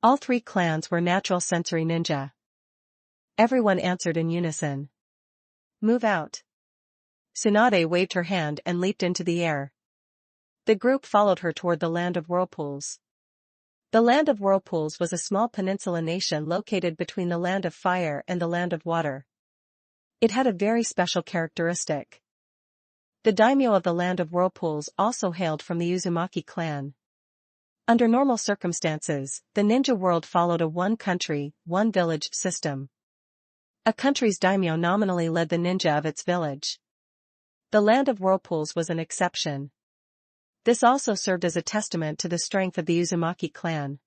All 3 clans were natural sensory ninja. Everyone answered in unison. Move out. Tsunade waved her hand and leaped into the air. The group followed her toward the Land of Whirlpools. The Land of Whirlpools was a small peninsula nation located between the Land of Fire and the Land of Water. It had a very special characteristic. The daimyo of the Land of Whirlpools also hailed from the Uzumaki clan. Under normal circumstances, the ninja world followed a one country, one village system. A country's daimyo nominally led the ninja of its village. The Land of Whirlpools was an exception. This also served as a testament to the strength of the Uzumaki clan.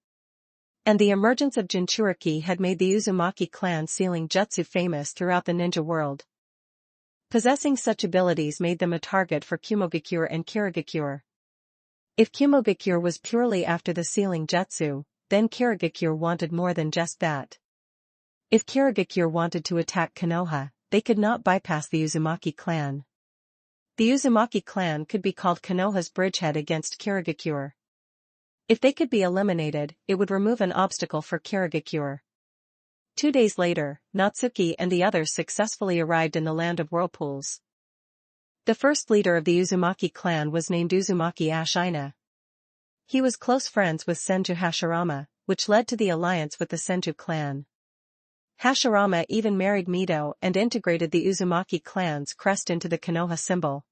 And the emergence of Jinchuriki had made the Uzumaki clan sealing jutsu famous throughout the ninja world. Possessing such abilities made them a target for Kumogakure and Kirigakure. If Kumogakure was purely after the sealing jutsu, then Kirigakure wanted more than just that. If Kirigakure wanted to attack Konoha, they could not bypass the Uzumaki clan. The Uzumaki clan could be called Konoha's bridgehead against Kirigakure. If they could be eliminated, it would remove an obstacle for Kirigakure. 2 days later, Natsuki and the others successfully arrived in the Land of Whirlpools. The first leader of the Uzumaki clan was named Uzumaki Ashina. He was close friends with Senju Hashirama, which led to the alliance with the Senju clan. Hashirama even married Mido and integrated the Uzumaki clan's crest into the Konoha symbol.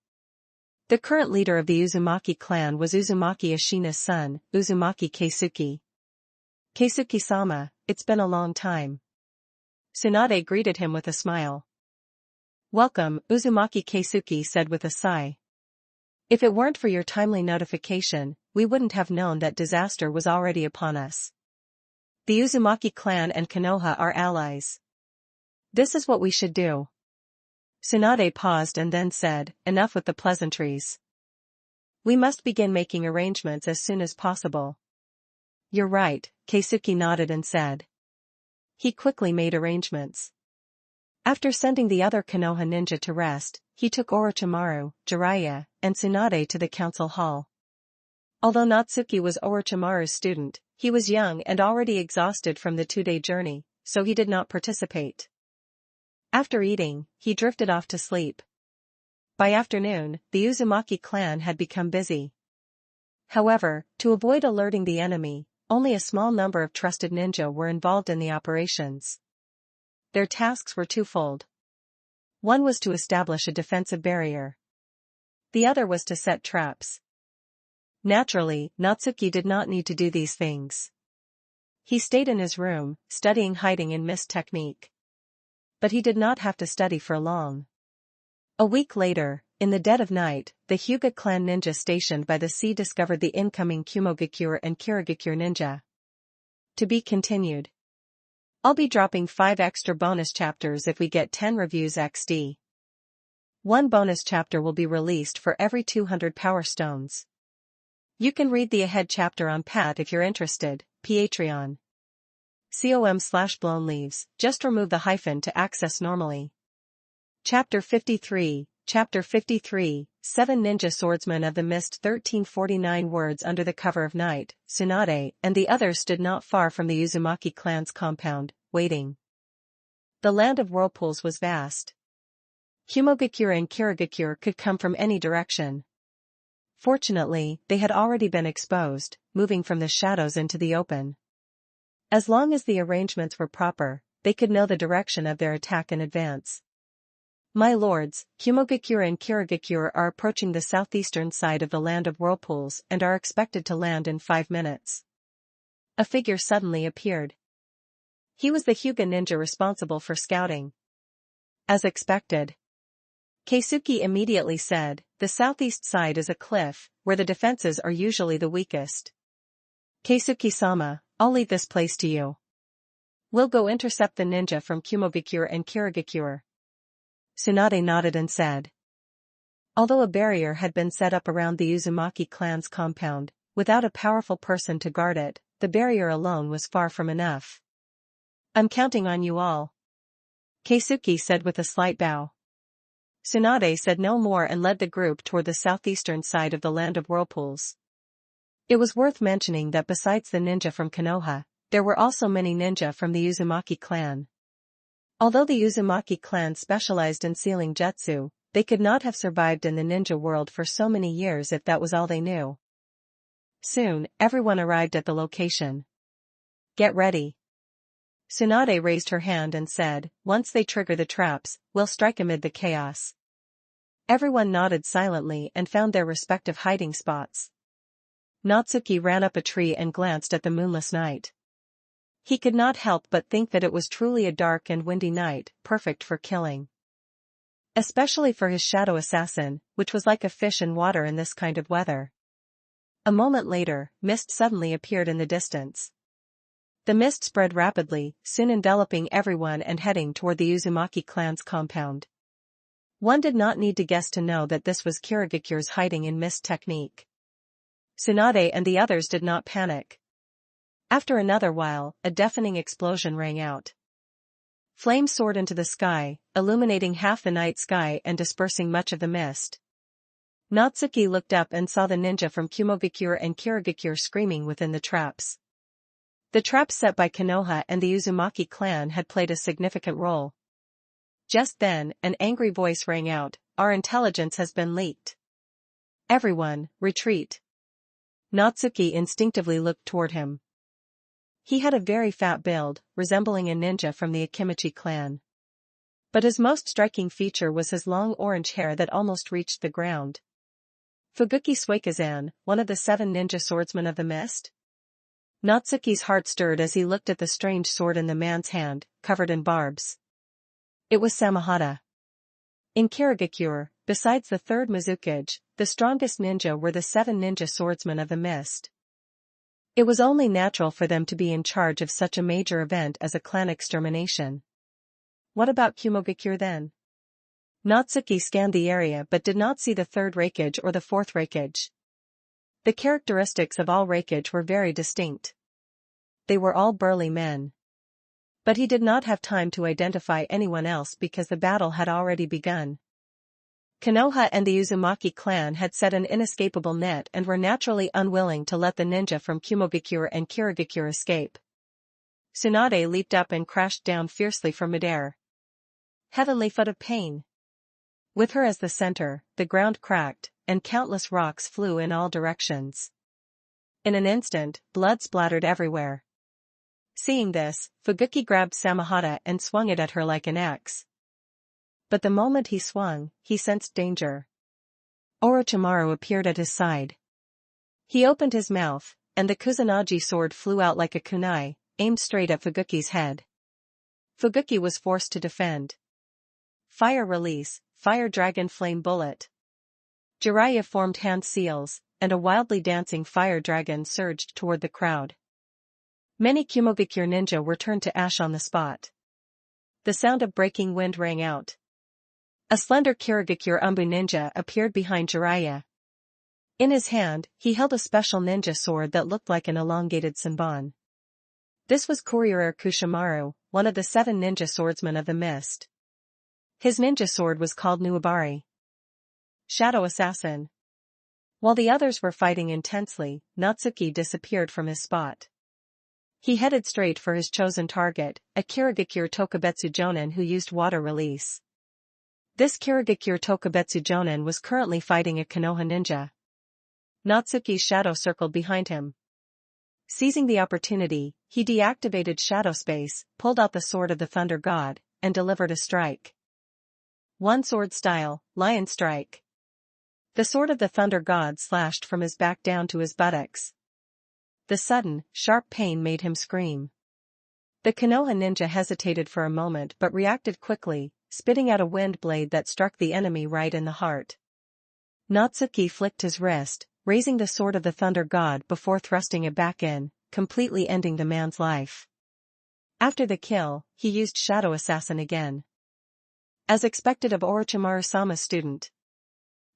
The current leader of the Uzumaki clan was Uzumaki Ashina's son, Uzumaki Keisuke. Keisuke-sama, it's been a long time. Tsunade greeted him with a smile. Welcome, Uzumaki Keisuke said with a sigh. If it weren't for your timely notification, we wouldn't have known that disaster was already upon us. The Uzumaki clan and Konoha are allies. This is what we should do. Tsunade paused and then said, enough with the pleasantries. We must begin making arrangements as soon as possible. You're right, Keisuke nodded and said. He quickly made arrangements. After sending the other Konoha ninja to rest, he took Orochimaru, Jiraiya, and Tsunade to the council hall. Although Natsuki was Orochimaru's student, he was young and already exhausted from the 2-day journey, so he did not participate. After eating, he drifted off to sleep. By afternoon, the Uzumaki clan had become busy. However, to avoid alerting the enemy, only a small number of trusted ninja were involved in the operations. Their tasks were twofold. One was to establish a defensive barrier. The other was to set traps. Naturally, Natsuki did not need to do these things. He stayed in his room, studying hiding in mist technique. But he did not have to study for long. A week later, in the dead of night, the Hyuga clan ninja stationed by the sea discovered the incoming Kumogakure and Kirigakure ninja. To be continued. I'll be dropping 5 extra bonus chapters if we get 10 reviews XD. One bonus chapter will be released for every 200 power stones. You can read the ahead chapter on Pat if you're interested, Patreon. com/blown leaves, just remove the hyphen to access normally. Chapter 53, 7 Ninja Swordsmen of the Mist 1349 Words under the cover of night, Tsunade and the others stood not far from the Uzumaki clan's compound, waiting. The land of whirlpools was vast. Kumogakure and Kirigakure could come from any direction. Fortunately, they had already been exposed, moving from the shadows into the open. As long as the arrangements were proper, they could know the direction of their attack in advance. My lords, Kumogakure and Kirigakure are approaching the southeastern side of the land of whirlpools and are expected to land in 5 minutes. A figure suddenly appeared. He was the Hyuga ninja responsible for scouting. As expected. Keisuke immediately said, the southeast side is a cliff, where the defenses are usually the weakest. Keisuke-sama, I'll leave this place to you. We'll go intercept the ninja from Kumogakure and Kirigakure. Tsunade nodded and said. Although a barrier had been set up around the Uzumaki clan's compound, without a powerful person to guard it, the barrier alone was far from enough. I'm counting on you all. Keisuke said with a slight bow. Tsunade said no more and led the group toward the southeastern side of the land of whirlpools. It was worth mentioning that besides the ninja from Konoha, there were also many ninja from the Uzumaki clan. Although the Uzumaki clan specialized in sealing jutsu, they could not have survived in the ninja world for so many years if that was all they knew. Soon, everyone arrived at the location. Get ready. Tsunade raised her hand and said, once they trigger the traps, we'll strike amid the chaos. Everyone nodded silently and found their respective hiding spots. Natsuki ran up a tree and glanced at the moonless night. He could not help but think that it was truly a dark and windy night, perfect for killing. Especially for his shadow assassin, which was like a fish in water in this kind of weather. A moment later, mist suddenly appeared in the distance. The mist spread rapidly, soon enveloping everyone and heading toward the Uzumaki clan's compound. One did not need to guess to know that this was Kirigakure's hiding in mist technique. Tsunade and the others did not panic. After another while, a deafening explosion rang out. Flames soared into the sky, illuminating half the night sky and dispersing much of the mist. Natsuki looked up and saw the ninja from Kumogakure and Kirigakure screaming within the traps. The traps set by Konoha and the Uzumaki clan had played a significant role. Just then, an angry voice rang out, our intelligence has been leaked. Everyone, retreat. Natsuki instinctively looked toward him. He had a very fat build, resembling a ninja from the Akimichi clan. But his most striking feature was his long orange hair that almost reached the ground. Fuguki Suikazan, one of the 7 ninja swordsmen of the mist? Natsuki's heart stirred as he looked at the strange sword in the man's hand, covered in barbs. It was Samahata. In Kirigakure, besides the 3rd Mizukage, the strongest ninja were the 7 ninja swordsmen of the mist. It was only natural for them to be in charge of such a major event as a clan extermination. What about Kumogakure then? Natsuki scanned the area but did not see the 3rd Raikage or the 4th Raikage. The characteristics of all Raikage were very distinct. They were all burly men. But he did not have time to identify anyone else because the battle had already begun. Konoha and the Uzumaki clan had set an inescapable net and were naturally unwilling to let the ninja from Kumogakure and Kirigakure escape. Tsunade leaped up and crashed down fiercely from midair. Heavenly foot of pain. With her as the center, the ground cracked, and countless rocks flew in all directions. In an instant, blood splattered everywhere. Seeing this, Fuguki grabbed Samahata and swung it at her like an axe. But the moment he swung, he sensed danger. Orochimaru appeared at his side. He opened his mouth, and the Kusanagi sword flew out like a kunai, aimed straight at Fuguki's head. Fuguki was forced to defend. Fire release, fire dragon flame bullet. Jiraiya formed hand seals, and a wildly dancing fire dragon surged toward the crowd. Many Kumogakure ninja were turned to ash on the spot. The sound of breaking wind rang out. A slender Kirigakure Umbu ninja appeared behind Jiraiya. In his hand, he held a special ninja sword that looked like an elongated senbon. This was Kuriraru Kushimaru, one of the 7 ninja swordsmen of the mist. His ninja sword was called Nuabari. Shadow Assassin. While the others were fighting intensely, Natsuki disappeared from his spot. He headed straight for his chosen target, a Kirigakure Tokubetsu Jonin who used water release. This Kirigakure Tokubetsu Jonin was currently fighting a Konoha ninja. Natsuki's shadow circled behind him. Seizing the opportunity, he deactivated shadow space, pulled out the sword of the Thunder God, and delivered a strike. One sword style, Lion Strike. The sword of the Thunder God slashed from his back down to his buttocks. The sudden, sharp pain made him scream. The Konoha ninja hesitated for a moment but reacted quickly, spitting out a wind blade that struck the enemy right in the heart. Natsuki flicked his wrist, raising the sword of the Thunder God before thrusting it back in, completely ending the man's life. After the kill, he used Shadow Assassin again. As expected of Orochimaru-sama's student.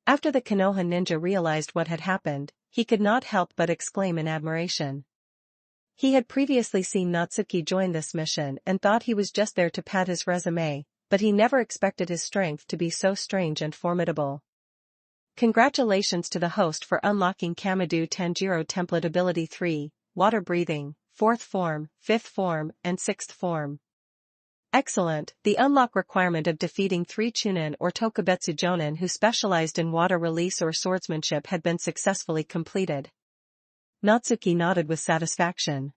After the Konoha ninja realized what had happened, he could not help but exclaim in admiration. He had previously seen Natsuki join this mission and thought he was just there to pad his resume, but he never expected his strength to be so strange and formidable. Congratulations to the host for unlocking Kamado Tanjiro Template Ability 3, Water Breathing, 4th Form, 5th Form, and 6th Form. Excellent. The unlock requirement of defeating 3 Chunin or Tokubetsu Jonin who specialized in water release or swordsmanship had been successfully completed. Natsuki nodded with satisfaction.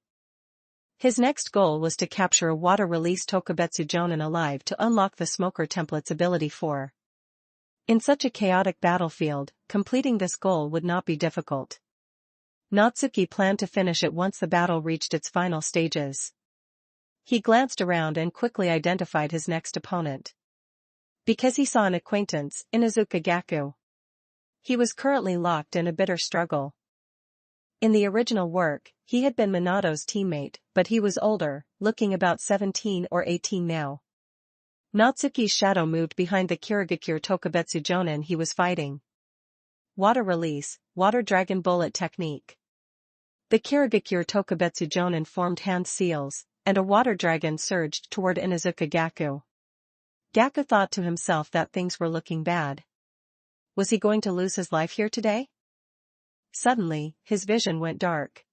His next goal was to capture a water release Tokubetsu Jonin alive to unlock the Smoker Template's Ability 4. In such a chaotic battlefield, completing this goal would not be difficult. Natsuki planned to finish it once the battle reached its final stages. He glanced around and quickly identified his next opponent. Because he saw an acquaintance, Inuzuka Gaku. He was currently locked in a bitter struggle. In the original work, he had been Minato's teammate, but he was older, looking about 17 or 18 now. Natsuki's shadow moved behind the Kirigakure Tokubetsu Jonin he was fighting. Water Release, Water Dragon Bullet Technique. The Kirigakure Tokubetsu Jonin formed hand seals, and a water dragon surged toward Inuzuka Gaku. Gaku thought to himself that things were looking bad. Was he going to lose his life here today? Suddenly, his vision went dark.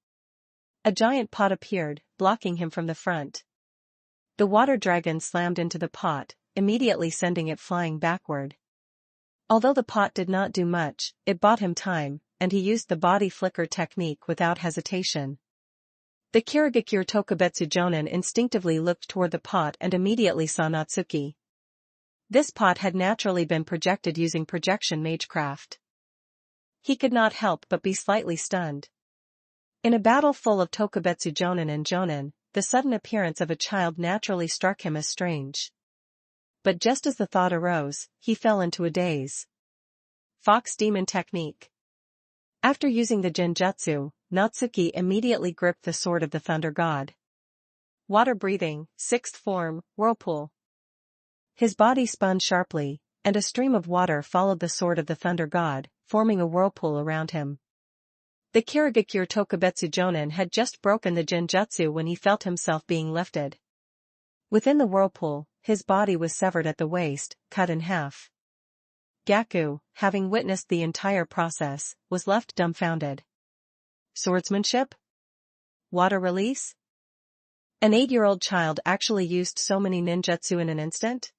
A giant pot appeared, blocking him from the front. The water dragon slammed into the pot, immediately sending it flying backward. Although the pot did not do much, it bought him time, and he used the body flicker technique without hesitation. The Kirigakure Tokubetsu Jonin instinctively looked toward the pot and immediately saw Natsuki. This pot had naturally been projected using projection magecraft. He could not help but be slightly stunned. In a battle full of Tokubetsu Jonin and Jonin, the sudden appearance of a child naturally struck him as strange. But just as the thought arose, he fell into a daze. Fox Demon Technique. After using the Genjutsu, Natsuki immediately gripped the sword of the Thunder God. Water Breathing, 6th Form, Whirlpool. His body spun sharply, and a stream of water followed the sword of the Thunder God, forming a whirlpool around him. The Kirigakure Tokubetsu Jonin had just broken the Genjutsu when he felt himself being lifted. Within the whirlpool, his body was severed at the waist, cut in half. Gaku, having witnessed the entire process, was left dumbfounded. Swordsmanship? Water release? An 8-year-old child actually used so many ninjutsu in an instant?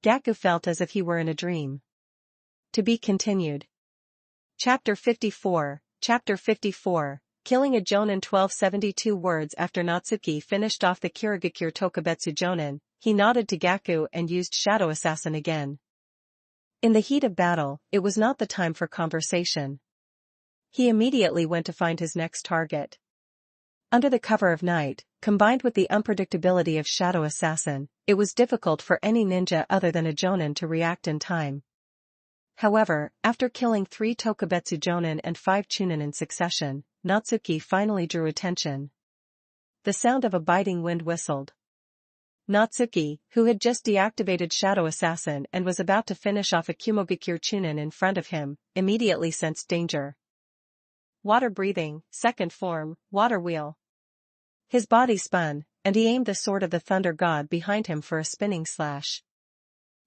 Gaku felt as if he were in a dream. To be continued. Chapter 54, Chapter 54, Killing a Jonin. 1272 words after Natsuki finished off the Kirigakure Tokubetsu Jonin, he nodded to Gaku and used Shadow Assassin again. In the heat of battle, it was not the time for conversation. He immediately went to find his next target. Under the cover of night, combined with the unpredictability of Shadow Assassin, it was difficult for any ninja other than a Jonin to react in time. However, after killing 3 Tokubetsu Jonin and 5 Chunin in succession, Natsuki finally drew attention. The sound of a biting wind whistled. Natsuki, who had just deactivated Shadow Assassin and was about to finish off a Kumogakure Chunin in front of him, immediately sensed danger. Water breathing, second form, water wheel. His body spun, and he aimed the sword of the Thunder God behind him for a spinning slash.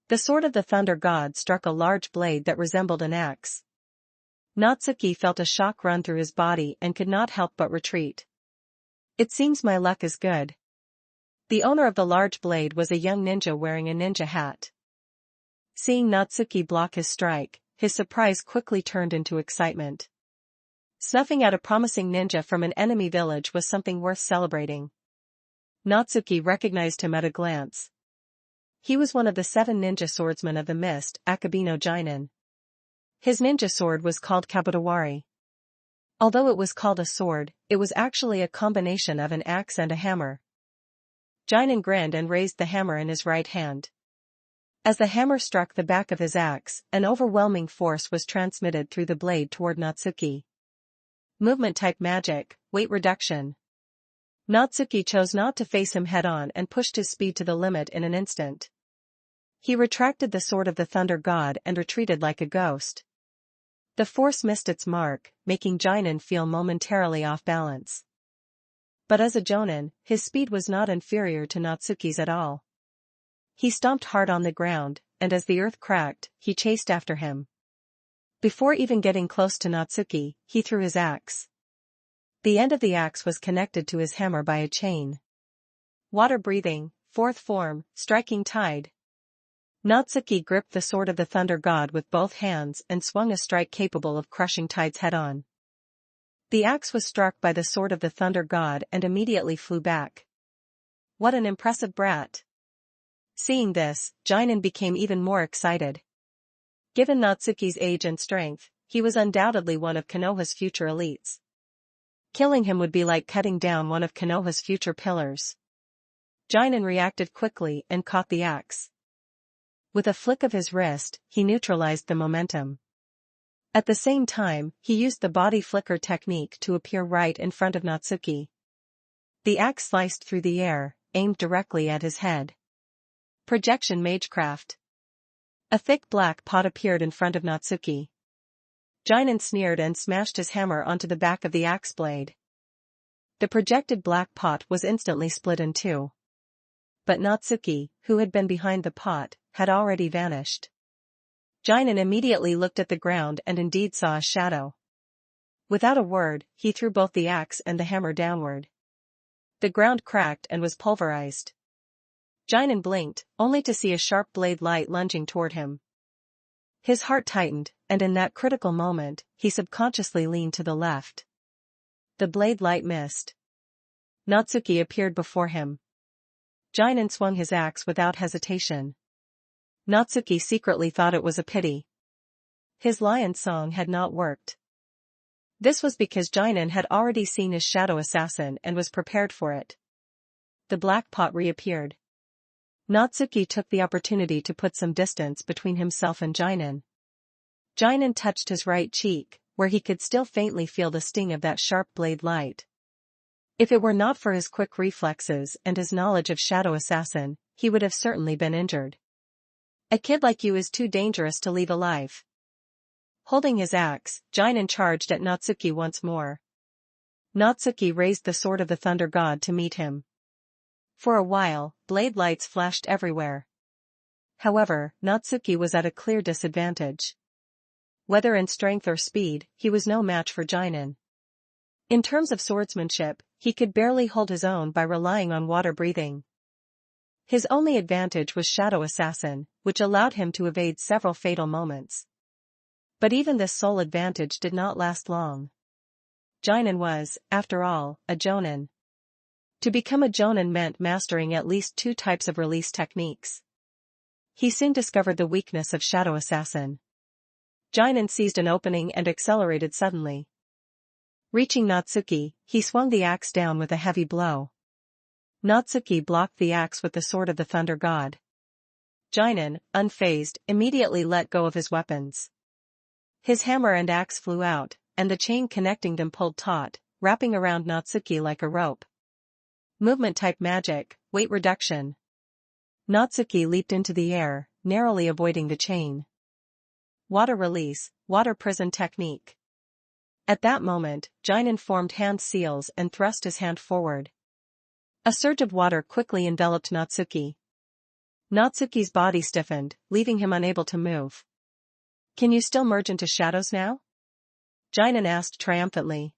The sword of the Thunder God struck a large blade that resembled an axe. Natsuki felt a shock run through his body and could not help but retreat. It seems my luck is good. The owner of the large blade was a young ninja wearing a ninja hat. Seeing Natsuki block his strike, his surprise quickly turned into excitement. Snuffing out a promising ninja from an enemy village was something worth celebrating. Natsuki recognized him at a glance. He was one of the 7 ninja swordsmen of the mist, Akabino Jinin. His ninja sword was called Kabutawari. Although it was called a sword, it was actually a combination of an axe and a hammer. Jinin grinned and raised the hammer in his right hand. As the hammer struck the back of his axe, an overwhelming force was transmitted through the blade toward Natsuki. Movement-type magic, weight reduction. Natsuki chose not to face him head-on and pushed his speed to the limit in an instant. He retracted the sword of the Thunder God and retreated like a ghost. The force missed its mark, making Jinin feel momentarily off balance. But as a Jonin, his speed was not inferior to Natsuki's at all. He stomped hard on the ground, and as the earth cracked, he chased after him. Before even getting close to Natsuki, he threw his axe. The end of the axe was connected to his hammer by a chain. Water breathing, fourth form, striking tide. Natsuki gripped the sword of the Thunder God with both hands and swung a strike capable of crushing tides head-on. The axe was struck by the sword of the Thunder God and immediately flew back. What an impressive brat! Seeing this, Jinin became even more excited. Given Natsuki's age and strength, he was undoubtedly one of Konoha's future elites. Killing him would be like cutting down one of Konoha's future pillars. Jinin reacted quickly and caught the axe. With a flick of his wrist, he neutralized the momentum. At the same time, he used the body flicker technique to appear right in front of Natsuki. The axe sliced through the air, aimed directly at his head. Projection Magecraft. A thick black pot appeared in front of Natsuki. Jinin sneered and smashed his hammer onto the back of the axe blade. The projected black pot was instantly split in two. But Natsuki, who had been behind the pot, had already vanished. Jinin immediately looked at the ground and indeed saw a shadow. Without a word, he threw both the axe and the hammer downward. The ground cracked and was pulverized. Jinin blinked, only to see a sharp blade light lunging toward him. His heart tightened, and in that critical moment, he subconsciously leaned to the left. The blade light missed. Natsuki appeared before him. Jinin swung his axe without hesitation. Natsuki secretly thought it was a pity. His lion song had not worked. This was because Jinin had already seen his shadow assassin and was prepared for it. The black pot reappeared. Natsuki took the opportunity to put some distance between himself and Jinin. Jinin touched his right cheek, where he could still faintly feel the sting of that sharp blade light. If it were not for his quick reflexes and his knowledge of Shadow Assassin, he would have certainly been injured. A kid like you is too dangerous to leave alive. Holding his axe, Jinin charged at Natsuki once more. Natsuki raised the sword of the Thunder God to meet him. For a while, blade lights flashed everywhere. However, Natsuki was at a clear disadvantage. Whether in strength or speed, he was no match for Jinin. In terms of swordsmanship, he could barely hold his own by relying on water breathing. His only advantage was Shadow Assassin, which allowed him to evade several fatal moments. But even this sole advantage did not last long. Jonin was, after all, a Jonin. To become a Jonin meant mastering at least 2 types of release techniques. He soon discovered the weakness of Shadow Assassin. Jonin seized an opening and accelerated suddenly. Reaching Natsuki, he swung the axe down with a heavy blow. Natsuki blocked the axe with the sword of the Thunder God. Jonin, unfazed, immediately let go of his weapons. His hammer and axe flew out, and the chain connecting them pulled taut, wrapping around Natsuki like a rope. Movement-type magic, weight reduction. Natsuki leaped into the air, narrowly avoiding the chain. Water release, water prison technique. At that moment, Jonin formed hand seals and thrust his hand forward. A surge of water quickly enveloped Natsuki. Natsuki's body stiffened, leaving him unable to move. "Can you still merge into shadows now?" Jonin asked triumphantly.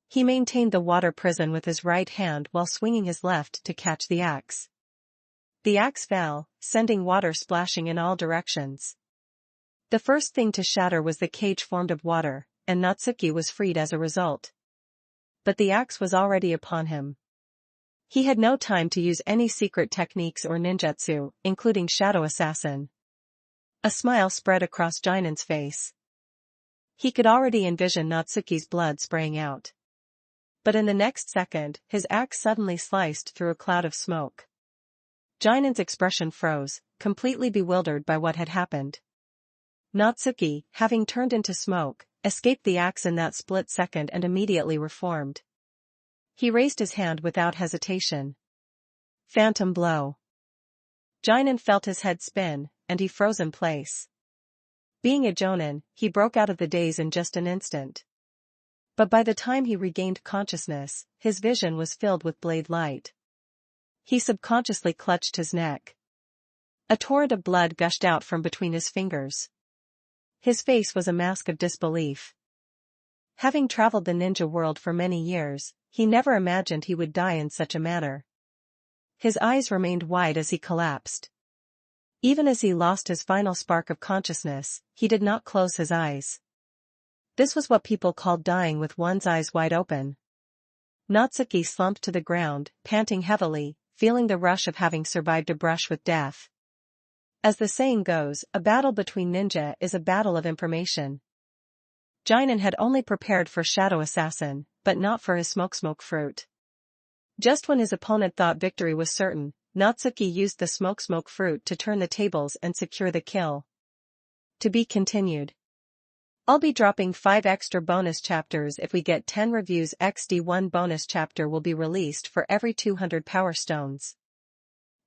He maintained the water prison with his right hand while swinging his left to catch the axe. The axe fell, sending water splashing in all directions. The first thing to shatter was the cage formed of water, and Natsuki was freed as a result. But the axe was already upon him. He had no time to use any secret techniques or ninjutsu, including Shadow Assassin. A smile spread across Jonin's face. He could already envision Natsuki's blood spraying out. But in the next second, his axe suddenly sliced through a cloud of smoke. Jonin's expression froze, completely bewildered by what had happened. Natsuki, having turned into smoke, escaped the axe in that split second and immediately reformed. He raised his hand without hesitation. Phantom blow. Jonin felt his head spin, and he froze in place. Being a Jonin, he broke out of the daze in just an instant. But by the time he regained consciousness, his vision was filled with blade light. He subconsciously clutched his neck. A torrent of blood gushed out from between his fingers. His face was a mask of disbelief. Having traveled the ninja world for many years, he never imagined he would die in such a manner. His eyes remained wide as he collapsed. Even as he lost his final spark of consciousness, he did not close his eyes. This was what people called dying with one's eyes wide open. Natsuki slumped to the ground, panting heavily, feeling the rush of having survived a brush with death. As the saying goes, a battle between ninja is a battle of information. Jonin had only prepared for Shadow Assassin, but not for his smoke fruit. Just when his opponent thought victory was certain, Natsuki used the smoke fruit to turn the tables and secure the kill. To be continued. I'll be dropping 5 extra bonus chapters if we get 10 reviews. XD1 bonus chapter will be released for every 200 power stones.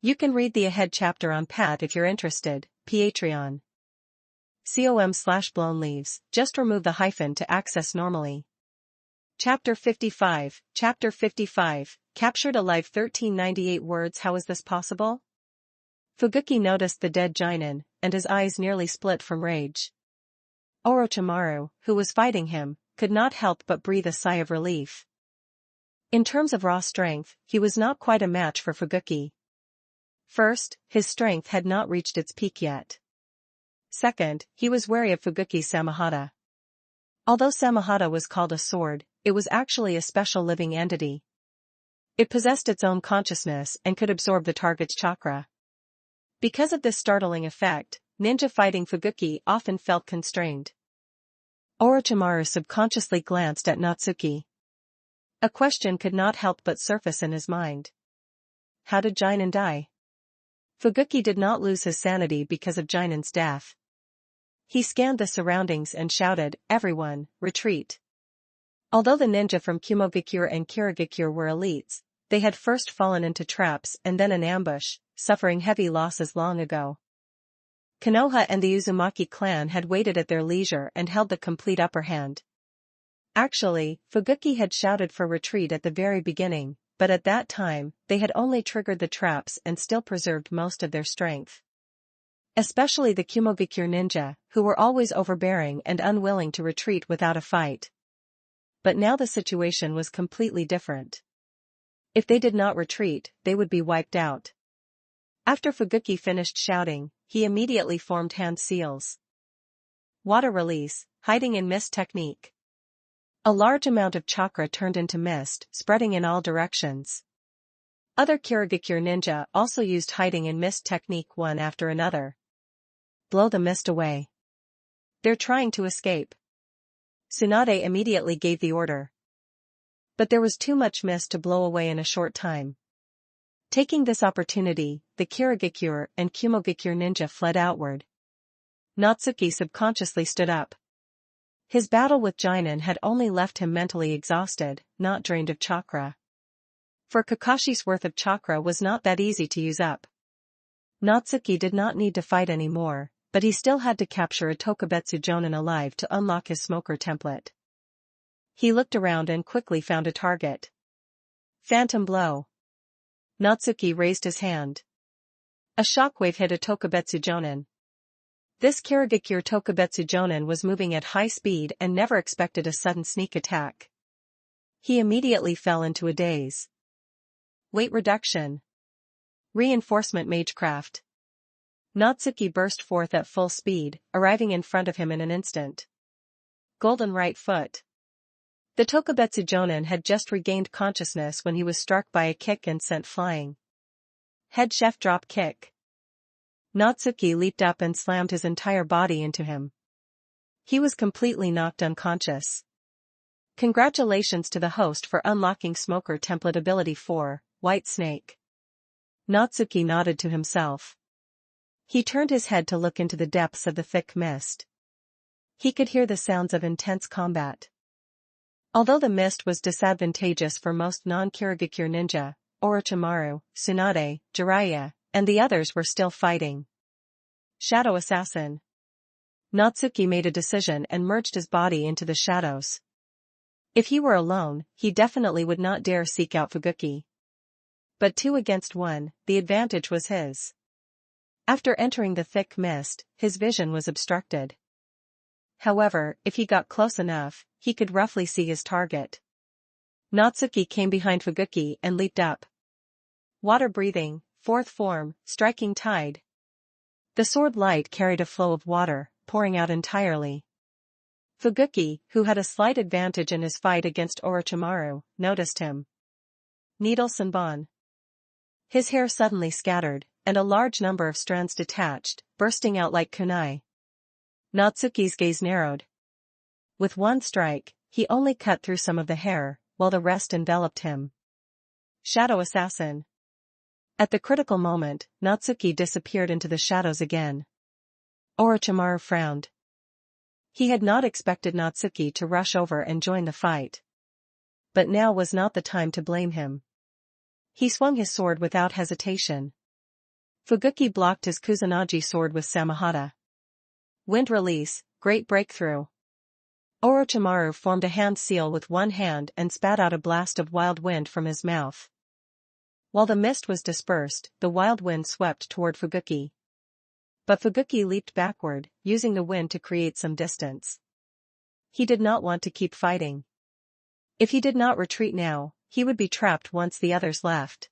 You can read the ahead chapter on Pat if you're interested. Patreon. com/blown leaves, just remove the hyphen to access normally. Chapter 55, Chapter 55, Captured Alive 1398 words. How is this possible? Fuguki noticed the dead Jonin, and his eyes nearly split from rage. Orochimaru, who was fighting him, could not help but breathe a sigh of relief. In terms of raw strength, he was not quite a match for Fuguki. First, his strength had not reached its peak yet. Second, he was wary of Fuguki's Samahata. Although Samahata was called a sword, it was actually a special living entity. It possessed its own consciousness and could absorb the target's chakra. Because of this startling effect, ninja fighting Fuguki often felt constrained. Orochimaru subconsciously glanced at Natsuki. A question could not help but surface in his mind. How did Jonin die? Fuguki did not lose his sanity because of Jonin's death. He scanned the surroundings and shouted, "Everyone, retreat." Although the ninja from Kumogakure and Kirigakure were elites, they had first fallen into traps and then an ambush, suffering heavy losses long ago. Konoha and the Uzumaki clan had waited at their leisure and held the complete upper hand. Actually, Fuguki had shouted for retreat at the very beginning, but at that time, they had only triggered the traps and still preserved most of their strength. Especially the Kumogakure ninja, who were always overbearing and unwilling to retreat without a fight. But now the situation was completely different. If they did not retreat, they would be wiped out. After Fuguki finished shouting, he immediately formed hand seals. Water release, hiding in mist technique. A large amount of chakra turned into mist, spreading in all directions. Other Kirigakure ninja also used hiding in mist technique one after another. Blow the mist away. They're trying to escape. Tsunade immediately gave the order. But there was too much mist to blow away in a short time. Taking this opportunity, the Kirigakure and Kumogakure ninja fled outward. Natsuki subconsciously stood up. His battle with Jinin had only left him mentally exhausted, not drained of chakra. For Kakashi's worth of chakra was not that easy to use up. Natsuki did not need to fight anymore, but he still had to capture a Tokubetsu Jonin alive to unlock his smoker template. He looked around and quickly found a target. Phantom blow. Natsuki raised his hand. A shockwave hit a Tokubetsu Jonin. This Kirigakure Tokubetsu Jonin was moving at high speed and never expected a sudden sneak attack. He immediately fell into a daze. Weight reduction. Reinforcement Magecraft. Natsuki burst forth at full speed, arriving in front of him in an instant. Golden right foot. The Tokubetsu Jonin had just regained consciousness when he was struck by a kick and sent flying. Head chef drop kick. Natsuki leaped up and slammed his entire body into him. He was completely knocked unconscious. Congratulations to the host for unlocking Smoker Template Ability 4, White Snake. Natsuki nodded to himself. He turned his head to look into the depths of the thick mist. He could hear the sounds of intense combat. Although the mist was disadvantageous for most non-Kirigakure ninja, Orochimaru, Tsunade, Jiraiya, and the others were still fighting. Shadow Assassin. Natsuki made a decision and merged his body into the shadows. If he were alone, he definitely would not dare seek out Fuguki. But 2 against 1, the advantage was his. After entering the thick mist, his vision was obstructed. However, if he got close enough, he could roughly see his target. Natsuki came behind Fuguki and leaped up. Water breathing, 4th form, striking tide. The sword light carried a flow of water, pouring out entirely. Fuguki, who had a slight advantage in his fight against Orochimaru, noticed him. Needle Senbon. His hair suddenly scattered, and a large number of strands detached, bursting out like kunai. Natsuki's gaze narrowed. With one strike, he only cut through some of the hair, while the rest enveloped him. Shadow Assassin. At the critical moment, Natsuki disappeared into the shadows again. Orochimaru frowned. He had not expected Natsuki to rush over and join the fight. But now was not the time to blame him. He swung his sword without hesitation. Fuguki blocked his Kusanagi sword with Samahata. Wind release, great breakthrough. Orochimaru formed a hand seal with one hand and spat out a blast of wild wind from his mouth. While the mist was dispersed, the wild wind swept toward Fuguki. But Fuguki leaped backward, using the wind to create some distance. He did not want to keep fighting. If he did not retreat now, he would be trapped once the others left.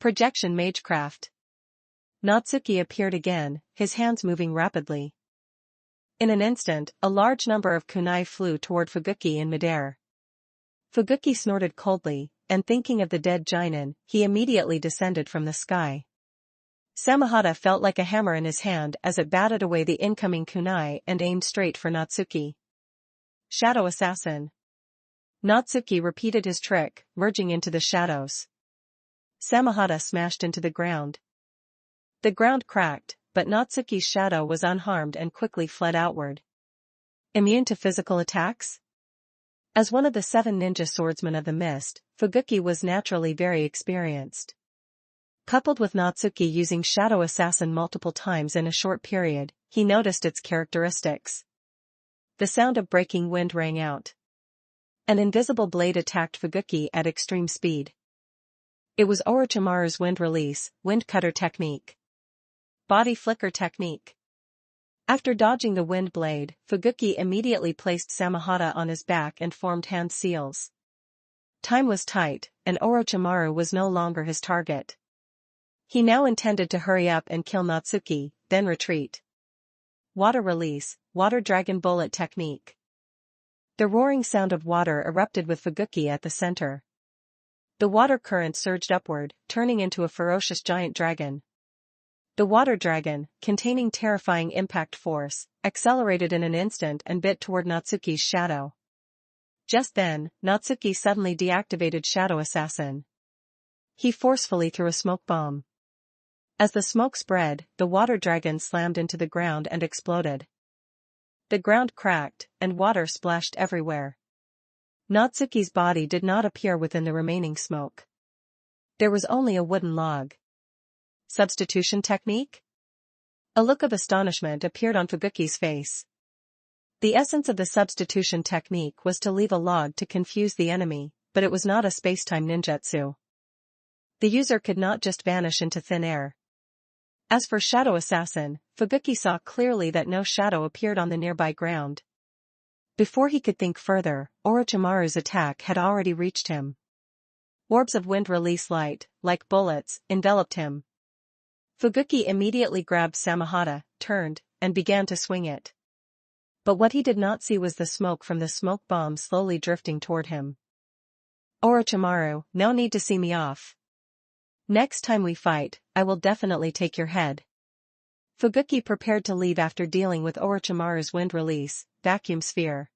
Projection Magecraft. Natsuki appeared again, his hands moving rapidly. In an instant, a large number of kunai flew toward Fuguki in midair. Fuguki snorted coldly, and thinking of the dead Jinin, he immediately descended from the sky. Samahata felt like a hammer in his hand as it batted away the incoming kunai and aimed straight for Natsuki. Shadow Assassin. Natsuki repeated his trick, merging into the shadows. Samahata smashed into the ground. The ground cracked, but Natsuki's shadow was unharmed and quickly fled outward. Immune to physical attacks? As one of the 7 ninja swordsmen of the mist, Fuguki was naturally very experienced. Coupled with Natsuki using Shadow Assassin multiple times in a short period, he noticed its characteristics. The sound of breaking wind rang out. An invisible blade attacked Fuguki at extreme speed. It was Orochimaru's wind release, wind cutter technique. Body flicker technique. After dodging the wind blade, Fuguki immediately placed Samahata on his back and formed hand seals. Time was tight, and Orochimaru was no longer his target. He now intended to hurry up and kill Natsuki, then retreat. Water release, water dragon bullet technique. The roaring sound of water erupted with Fuguki at the center. The water current surged upward, turning into a ferocious giant dragon. The water dragon, containing terrifying impact force, accelerated in an instant and bit toward Natsuki's shadow. Just then, Natsuki suddenly deactivated Shadow Assassin. He forcefully threw a smoke bomb. As the smoke spread, the water dragon slammed into the ground and exploded. The ground cracked, and water splashed everywhere. Natsuki's body did not appear within the remaining smoke. There was only a wooden log. Substitution technique? A look of astonishment appeared on Fuguki's face. The essence of the substitution technique was to leave a log to confuse the enemy, but it was not a space-time ninjutsu. The user could not just vanish into thin air. As for Shadow Assassin, Fuguki saw clearly that no shadow appeared on the nearby ground. Before he could think further, Orochimaru's attack had already reached him. Orbs of wind release light, like bullets, enveloped him. Fuguki immediately grabbed Samehada, turned, and began to swing it. But what he did not see was the smoke from the smoke bomb slowly drifting toward him. Orochimaru, no need to see me off. Next time we fight, I will definitely take your head. Fuguki prepared to leave after dealing with Orochimaru's wind release, vacuum sphere.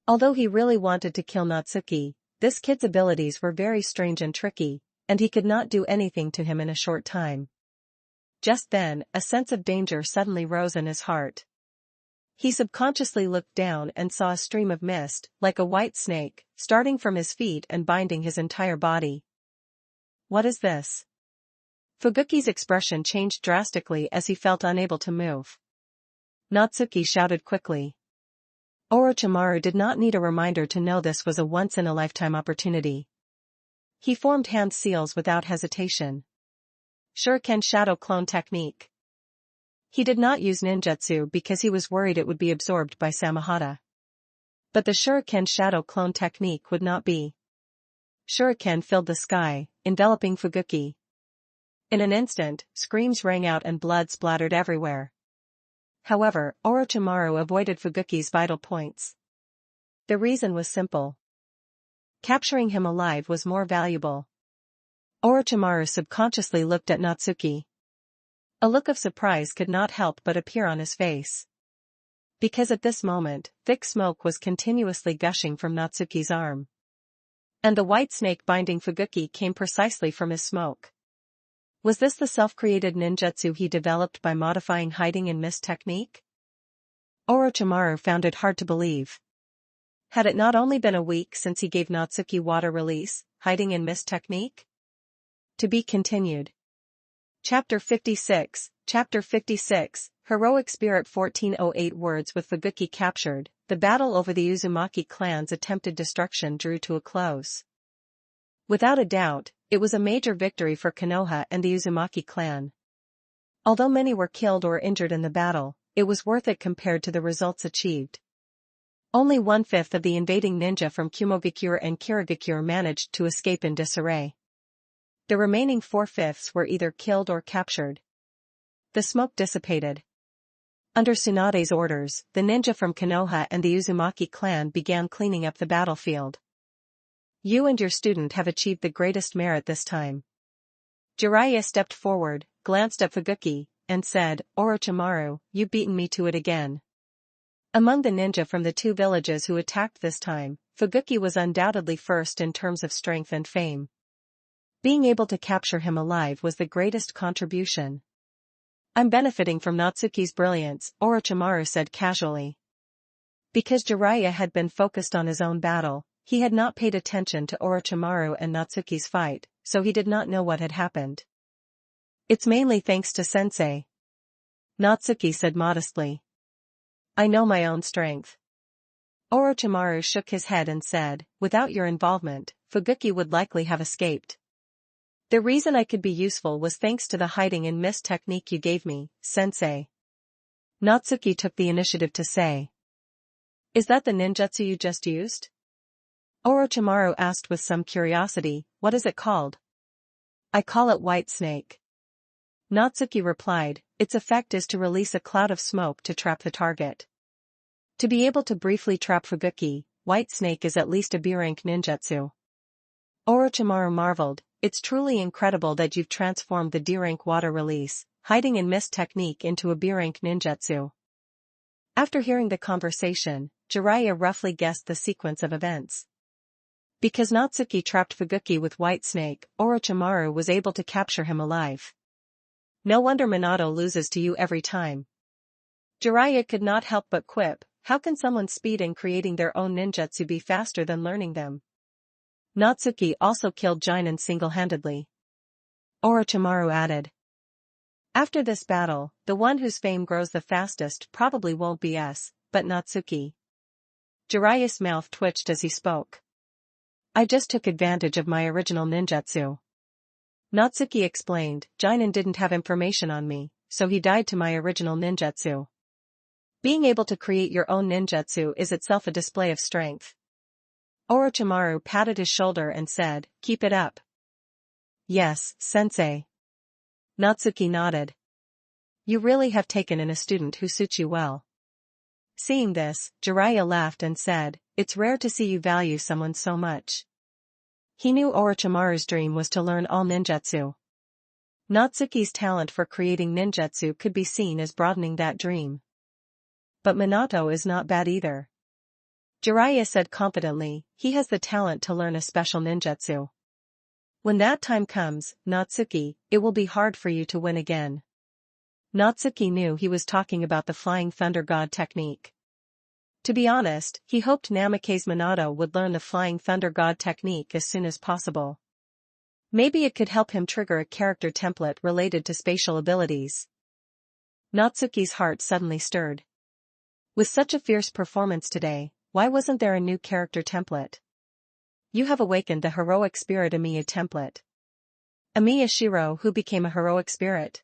Although he really wanted to kill Natsuki, this kid's abilities were very strange and tricky, and he could not do anything to him in a short time. Just then, a sense of danger suddenly rose in his heart. He subconsciously looked down and saw a stream of mist, like a white snake, starting from his feet and binding his entire body. What is this? Fuguki's expression changed drastically as he felt unable to move. Natsuki shouted quickly. Orochimaru did not need a reminder to know this was a once-in-a-lifetime opportunity. He formed hand seals without hesitation. Shuriken Shadow Clone Technique. He did not use ninjutsu because he was worried it would be absorbed by Samehada. But the Shuriken Shadow Clone Technique would not be. Shuriken filled the sky, enveloping Fuguki. In an instant, screams rang out and blood splattered everywhere. However, Orochimaru avoided Fuguki's vital points. The reason was simple. Capturing him alive was more valuable. Orochimaru subconsciously looked at Natsuki. A look of surprise could not help but appear on his face. Because at this moment, thick smoke was continuously gushing from Natsuki's arm. And the white snake binding Fuguki came precisely from his smoke. Was this the self-created ninjutsu he developed by modifying hiding in mist technique? Orochimaru found it hard to believe. Had it not only been a week since he gave Natsuki water release, hiding in mist technique? To be continued. Chapter 56, Heroic Spirit 1408 words with Fuguki captured, the battle over the Uzumaki clan's attempted destruction drew to a close. Without a doubt, it was a major victory for Konoha and the Uzumaki clan. Although many were killed or injured in the battle, it was worth it compared to the results achieved. Only 1/5 of the invading ninja from Kumogakure and Kirigakure managed to escape in disarray. The remaining 4/5 were either killed or captured. The smoke dissipated. Under Tsunade's orders, the ninja from Konoha and the Uzumaki clan began cleaning up the battlefield. You and your student have achieved the greatest merit this time. Jiraiya stepped forward, glanced at Fuguki, and said, Orochimaru, you've beaten me to it again. Among the ninja from the two villages who attacked this time, Fuguki was undoubtedly first in terms of strength and fame. Being able to capture him alive was the greatest contribution. I'm benefiting from Natsuki's brilliance, Orochimaru said casually. Because Jiraiya had been focused on his own battle, he had not paid attention to Orochimaru and Natsuki's fight, so he did not know what had happened. It's mainly thanks to Sensei. Natsuki said modestly. I know my own strength. Orochimaru shook his head and said, without your involvement, Fuguki would likely have escaped. The reason I could be useful was thanks to the hiding in mist technique you gave me, Sensei. Natsuki took the initiative to say. Is that the ninjutsu you just used? Orochimaru asked with some curiosity, what is it called? I call it White Snake. Natsuki replied, its effect is to release a cloud of smoke to trap the target. To be able to briefly trap Fubuki, White Snake is at least a B-rank ninjutsu. Orochimaru marveled, it's truly incredible that you've transformed the D-rank water release, hiding in mist technique into a B-rank ninjutsu. After hearing the conversation, Jiraiya roughly guessed the sequence of events. Because Natsuki trapped Fubuki with White Snake, Orochimaru was able to capture him alive. No wonder Minato loses to you every time. Jiraiya could not help but quip, how can someone's speed in creating their own ninjutsu be faster than learning them? Natsuki also killed Jinan single-handedly. Orochimaru added. After this battle, the one whose fame grows the fastest probably won't be us, but Natsuki. Jiraiya's mouth twitched as he spoke. I just took advantage of my original ninjutsu. Natsuki explained, Jinan didn't have information on me, so he died to my original ninjutsu. Being able to create your own ninjutsu is itself a display of strength. Orochimaru patted his shoulder and said, keep it up. Yes, sensei. Natsuki nodded. You really have taken in a student who suits you well. Seeing this, Jiraiya laughed and said, it's rare to see you value someone so much. He knew Orochimaru's dream was to learn all ninjutsu. Natsuki's talent for creating ninjutsu could be seen as broadening that dream. But Minato is not bad either. Jiraiya said confidently, he has the talent to learn a special ninjutsu. When that time comes, Natsuki, it will be hard for you to win again. Natsuki knew he was talking about the Flying Thunder God technique. To be honest, he hoped Namake's Minato would learn the Flying Thunder God technique as soon as possible. Maybe it could help him trigger a character template related to spatial abilities. Natsuki's heart suddenly stirred. With such a fierce performance today, why wasn't there a new character template? You have awakened the heroic spirit Amiya template. Amiya Shiro who became a heroic spirit.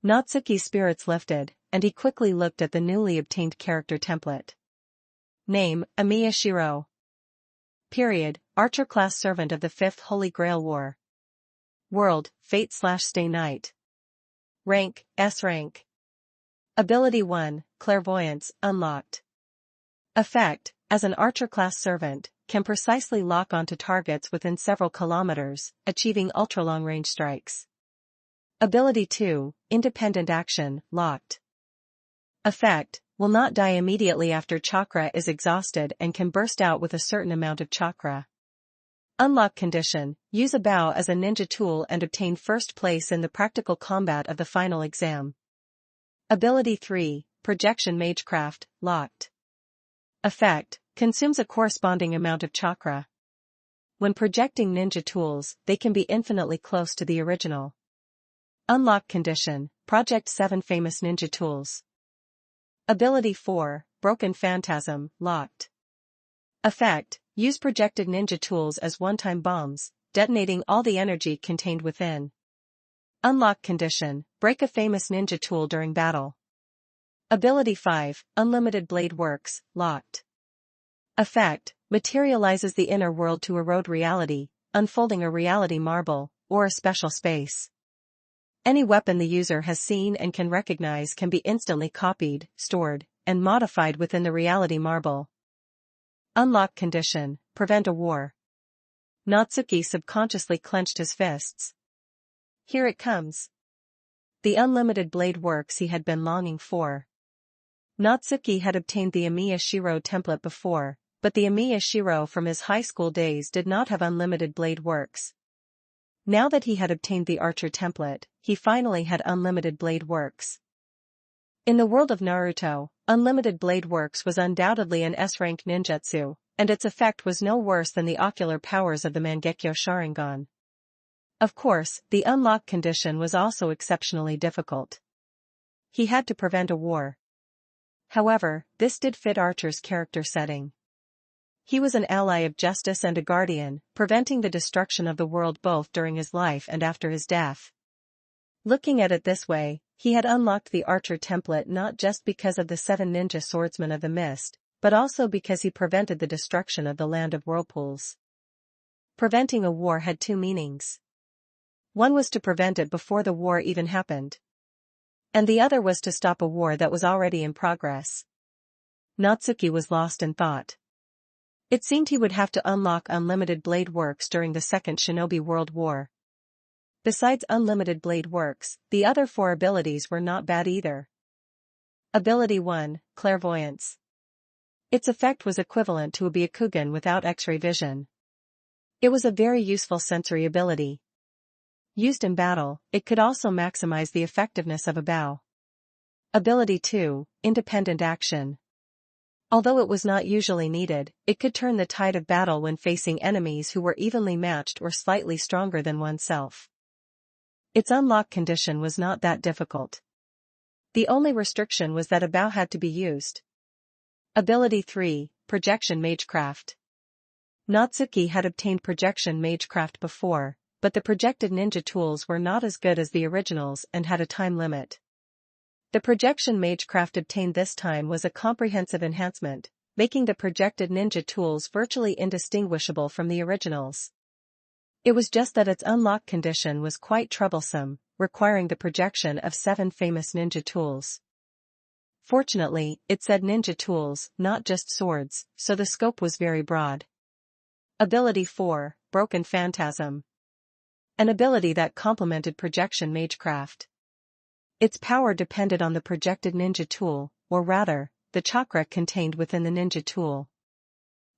Natsuki's spirits lifted, and he quickly looked at the newly obtained character template. Name, Amiya Shiro. Period, Archer class servant of the 5th Holy Grail War. World, Fate/Stay Night. Rank, S rank. Ability 1, Clairvoyance, unlocked. Effect, as an Archer class servant, can precisely lock onto targets within several kilometers, achieving ultra-long-range strikes. Ability 2, Independent Action, locked. Effect, will not die immediately after chakra is exhausted and can burst out with a certain amount of chakra. Unlock condition, use a bow as a ninja tool and obtain first place in the practical combat of the final exam. Ability 3, Projection Magecraft, locked. Effect, consumes a corresponding amount of chakra. When projecting ninja tools, they can be infinitely close to the original. Unlock condition, project 7 famous ninja tools. Ability 4, Broken Phantasm, locked. Effect, use projected ninja tools as one-time bombs, detonating all the energy contained within. Unlock condition, break a famous ninja tool during battle. Ability 5, Unlimited Blade Works, locked. Effect, materializes the inner world to erode reality, unfolding a reality marble, or a special space. Any weapon the user has seen and can recognize can be instantly copied, stored, and modified within the reality marble. Unlock condition, prevent a war. Natsuki subconsciously clenched his fists. Here it comes. The unlimited blade works he had been longing for. Natsuki had obtained the Amiya Shiro template before, but the Amiya Shiro from his high school days did not have unlimited blade works. Now that he had obtained the Archer template, he finally had unlimited blade works. In the world of Naruto, unlimited blade works was undoubtedly an S-rank ninjutsu, and its effect was no worse than the ocular powers of the Mangekyo Sharingan. Of course, the unlock condition was also exceptionally difficult. He had to prevent a war. However, this did fit Archer's character setting. He was an ally of justice and a guardian, preventing the destruction of the world both during his life and after his death. Looking at it this way, he had unlocked the Archer template not just because of the 7 ninja swordsmen of the mist, but also because he prevented the destruction of the land of whirlpools. Preventing a war had 2 meanings. One was to prevent it before the war even happened. And the other was to stop a war that was already in progress. Natsuki was lost in thought. It seemed he would have to unlock unlimited blade works during the Second Shinobi World War. Besides unlimited blade works, the other 4 abilities were not bad either. Ability 1, Clairvoyance. Its effect was equivalent to a Byakugan without X-ray vision. It was a very useful sensory ability. Used in battle, it could also maximize the effectiveness of a bow. Ability 2, Independent Action. Although it was not usually needed, it could turn the tide of battle when facing enemies who were evenly matched or slightly stronger than oneself. Its unlock condition was not that difficult. The only restriction was that a bow had to be used. Ability 3, Projection Magecraft. Natsuki had obtained Projection Magecraft before, but the projected ninja tools were not as good as the originals and had a time limit. The Projection Magecraft obtained this time was a comprehensive enhancement, making the projected ninja tools virtually indistinguishable from the originals. It was just that its unlock condition was quite troublesome, requiring the projection of 7 famous ninja tools. Fortunately, it said ninja tools, not just swords, so the scope was very broad. Ability 4, Broken Phantasm. An ability that complemented Projection Magecraft. Its power depended on the projected ninja tool, or rather, the chakra contained within the ninja tool.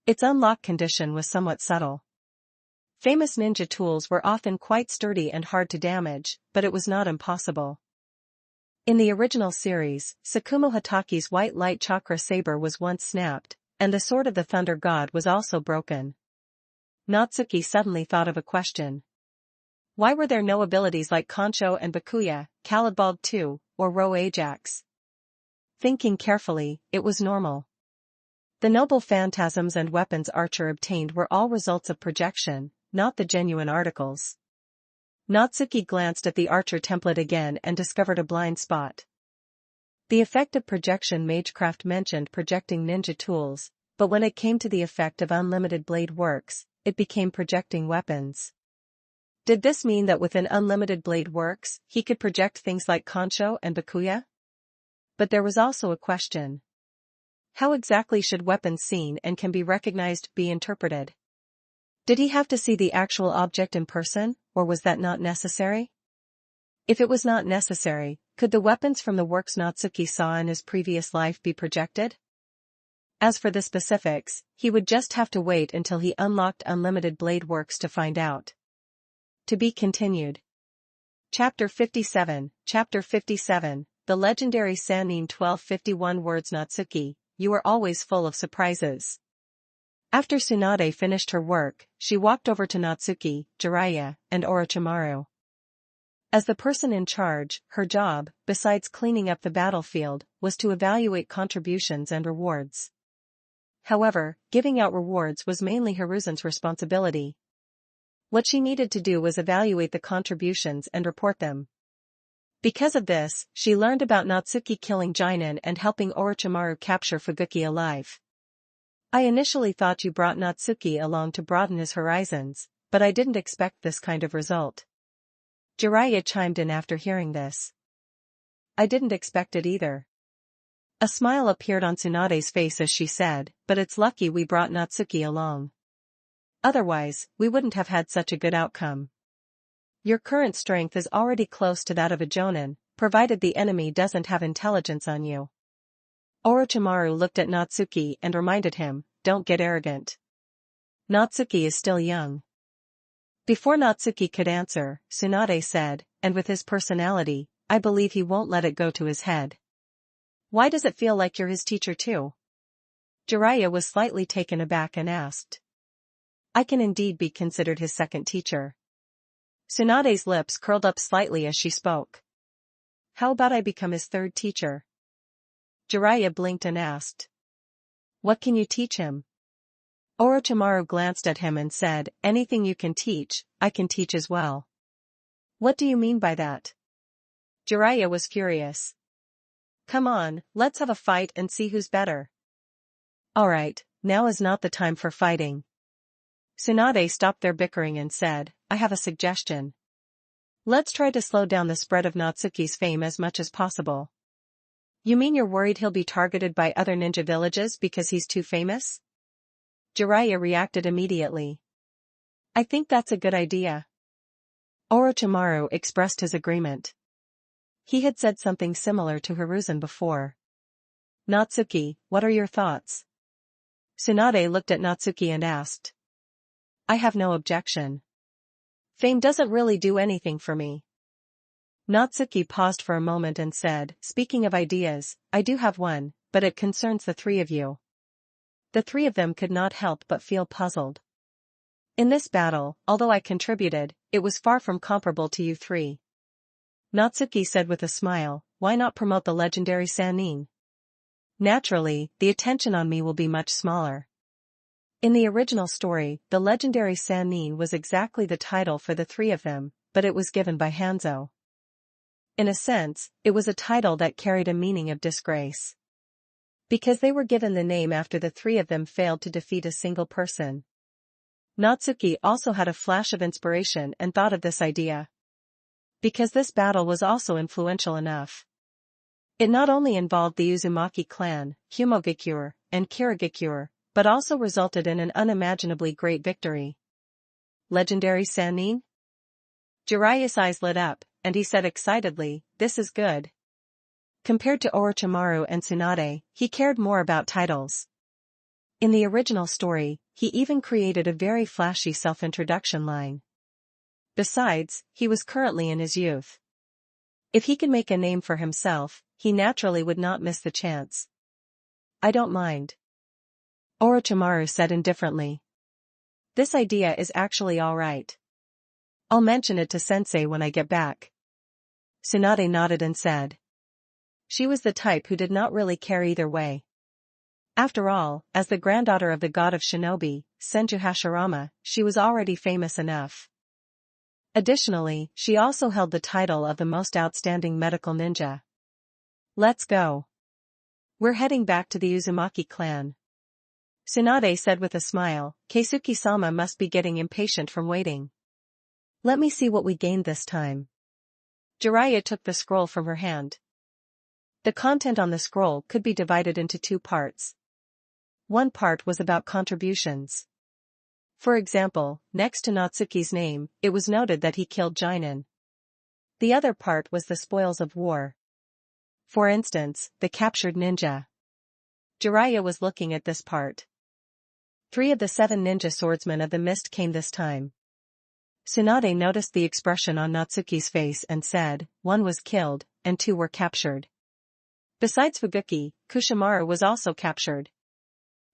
Its unlock condition was somewhat subtle. Famous ninja tools were often quite sturdy and hard to damage, but it was not impossible. In the original series, Sakumo Hataki's white light chakra saber was once snapped, and the sword of the thunder god was also broken. Natsuki suddenly thought of a question. Why were there no abilities like Koncho and Bakuya, Calibald II, or Ro Ajax? Thinking carefully, it was normal. The noble phantasms and weapons Archer obtained were all results of projection, not the genuine articles. Natsuki glanced at the Archer template again and discovered a blind spot. The effect of Projection Magecraft mentioned projecting ninja tools, but when it came to the effect of unlimited blade works, it became projecting weapons. Did this mean that within unlimited blade works, he could project things like Koncho and Bakuya? But there was also a question. How exactly should weapons seen and can be recognized be interpreted? Did he have to see the actual object in person, or was that not necessary? If it was not necessary, could the weapons from the works Natsuki saw in his previous life be projected? As for the specifics, he would just have to wait until he unlocked unlimited blade works to find out. To be continued. Chapter 57, The Legendary Sannin 1251 Words Natsuki, you are always full of surprises. After Tsunade finished her work, she walked over to Natsuki, Jiraiya, and Orochimaru. As the person in charge, her job, besides cleaning up the battlefield, was to evaluate contributions and rewards. However, giving out rewards was mainly Hiruzen's responsibility. What she needed to do was evaluate the contributions and report them. Because of this, she learned about Natsuki killing Jinin and helping Orochimaru capture Fuguki alive. I initially thought you brought Natsuki along to broaden his horizons, but I didn't expect this kind of result. Jiraiya chimed in after hearing this. I didn't expect it either. A smile appeared on Tsunade's face as she said, but it's lucky we brought Natsuki along. Otherwise, we wouldn't have had such a good outcome. Your current strength is already close to that of a Jonin, provided the enemy doesn't have intelligence on you. Orochimaru looked at Natsuki and reminded him, don't get arrogant. Natsuki is still young. Before Natsuki could answer, Tsunade said, and with his personality, I believe he won't let it go to his head. Why does it feel like you're his teacher too? Jiraiya was slightly taken aback and asked. I can indeed be considered his second teacher. Tsunade's lips curled up slightly as she spoke. How about I become his third teacher? Jiraiya blinked and asked. What can you teach him? Orochimaru glanced at him and said, anything you can teach, I can teach as well. What do you mean by that? Jiraiya was furious. Come on, let's have a fight and see who's better. Alright, now is not the time for fighting. Tsunade stopped their bickering and said, I have a suggestion. Let's try to slow down the spread of Natsuki's fame as much as possible. You mean you're worried he'll be targeted by other ninja villages because he's too famous? Jiraiya reacted immediately. I think that's a good idea. Orochimaru expressed his agreement. He had said something similar to Hiruzen before. Natsuki, what are your thoughts? Tsunade looked at Natsuki and asked. I have no objection. Fame doesn't really do anything for me. Natsuki paused for a moment and said, speaking of ideas, I do have one, but it concerns the three of you. The three of them could not help but feel puzzled. In this battle, although I contributed, it was far from comparable to you three. Natsuki said with a smile, why not promote the legendary Sannin? Naturally, the attention on me will be much smaller. In the original story, the legendary Sannin was exactly the title for the three of them, but it was given by Hanzo. In a sense, it was a title that carried a meaning of disgrace. Because they were given the name after the three of them failed to defeat a single person. Natsuki also had a flash of inspiration and thought of this idea. Because this battle was also influential enough. It not only involved the Uzumaki clan, Humogakure, and Kirigakure, but also resulted in an unimaginably great victory. Legendary Sannin? Jiraiya's eyes lit up, and he said excitedly, this is good. Compared to Orochimaru and Tsunade, he cared more about titles. In the original story, he even created a very flashy self-introduction line. Besides, he was currently in his youth. If he could make a name for himself, he naturally would not miss the chance. I don't mind. Orochimaru said indifferently. This idea is actually all right. I'll mention it to Sensei when I get back. Tsunade nodded and said. She was the type who did not really care either way. After all, as the granddaughter of the god of shinobi, Senju Hashirama, she was already famous enough. Additionally, she also held the title of the most outstanding medical ninja. Let's go. We're heading back to the Uzumaki clan. Tsunade said with a smile, Keisuke-sama must be getting impatient from waiting. Let me see what we gained this time. Jiraiya took the scroll from her hand. The content on the scroll could be divided into two parts. One part was about contributions. For example, next to Natsuki's name, it was noted that he killed Jinan. The other part was the spoils of war. For instance, the captured ninja. Jiraiya was looking at this part. 3 of the 7 ninja swordsmen of the mist came this time. Tsunade noticed the expression on Natsuki's face and said, 1 was killed, and 2 were captured. Besides Fuguki, Kushimaru was also captured.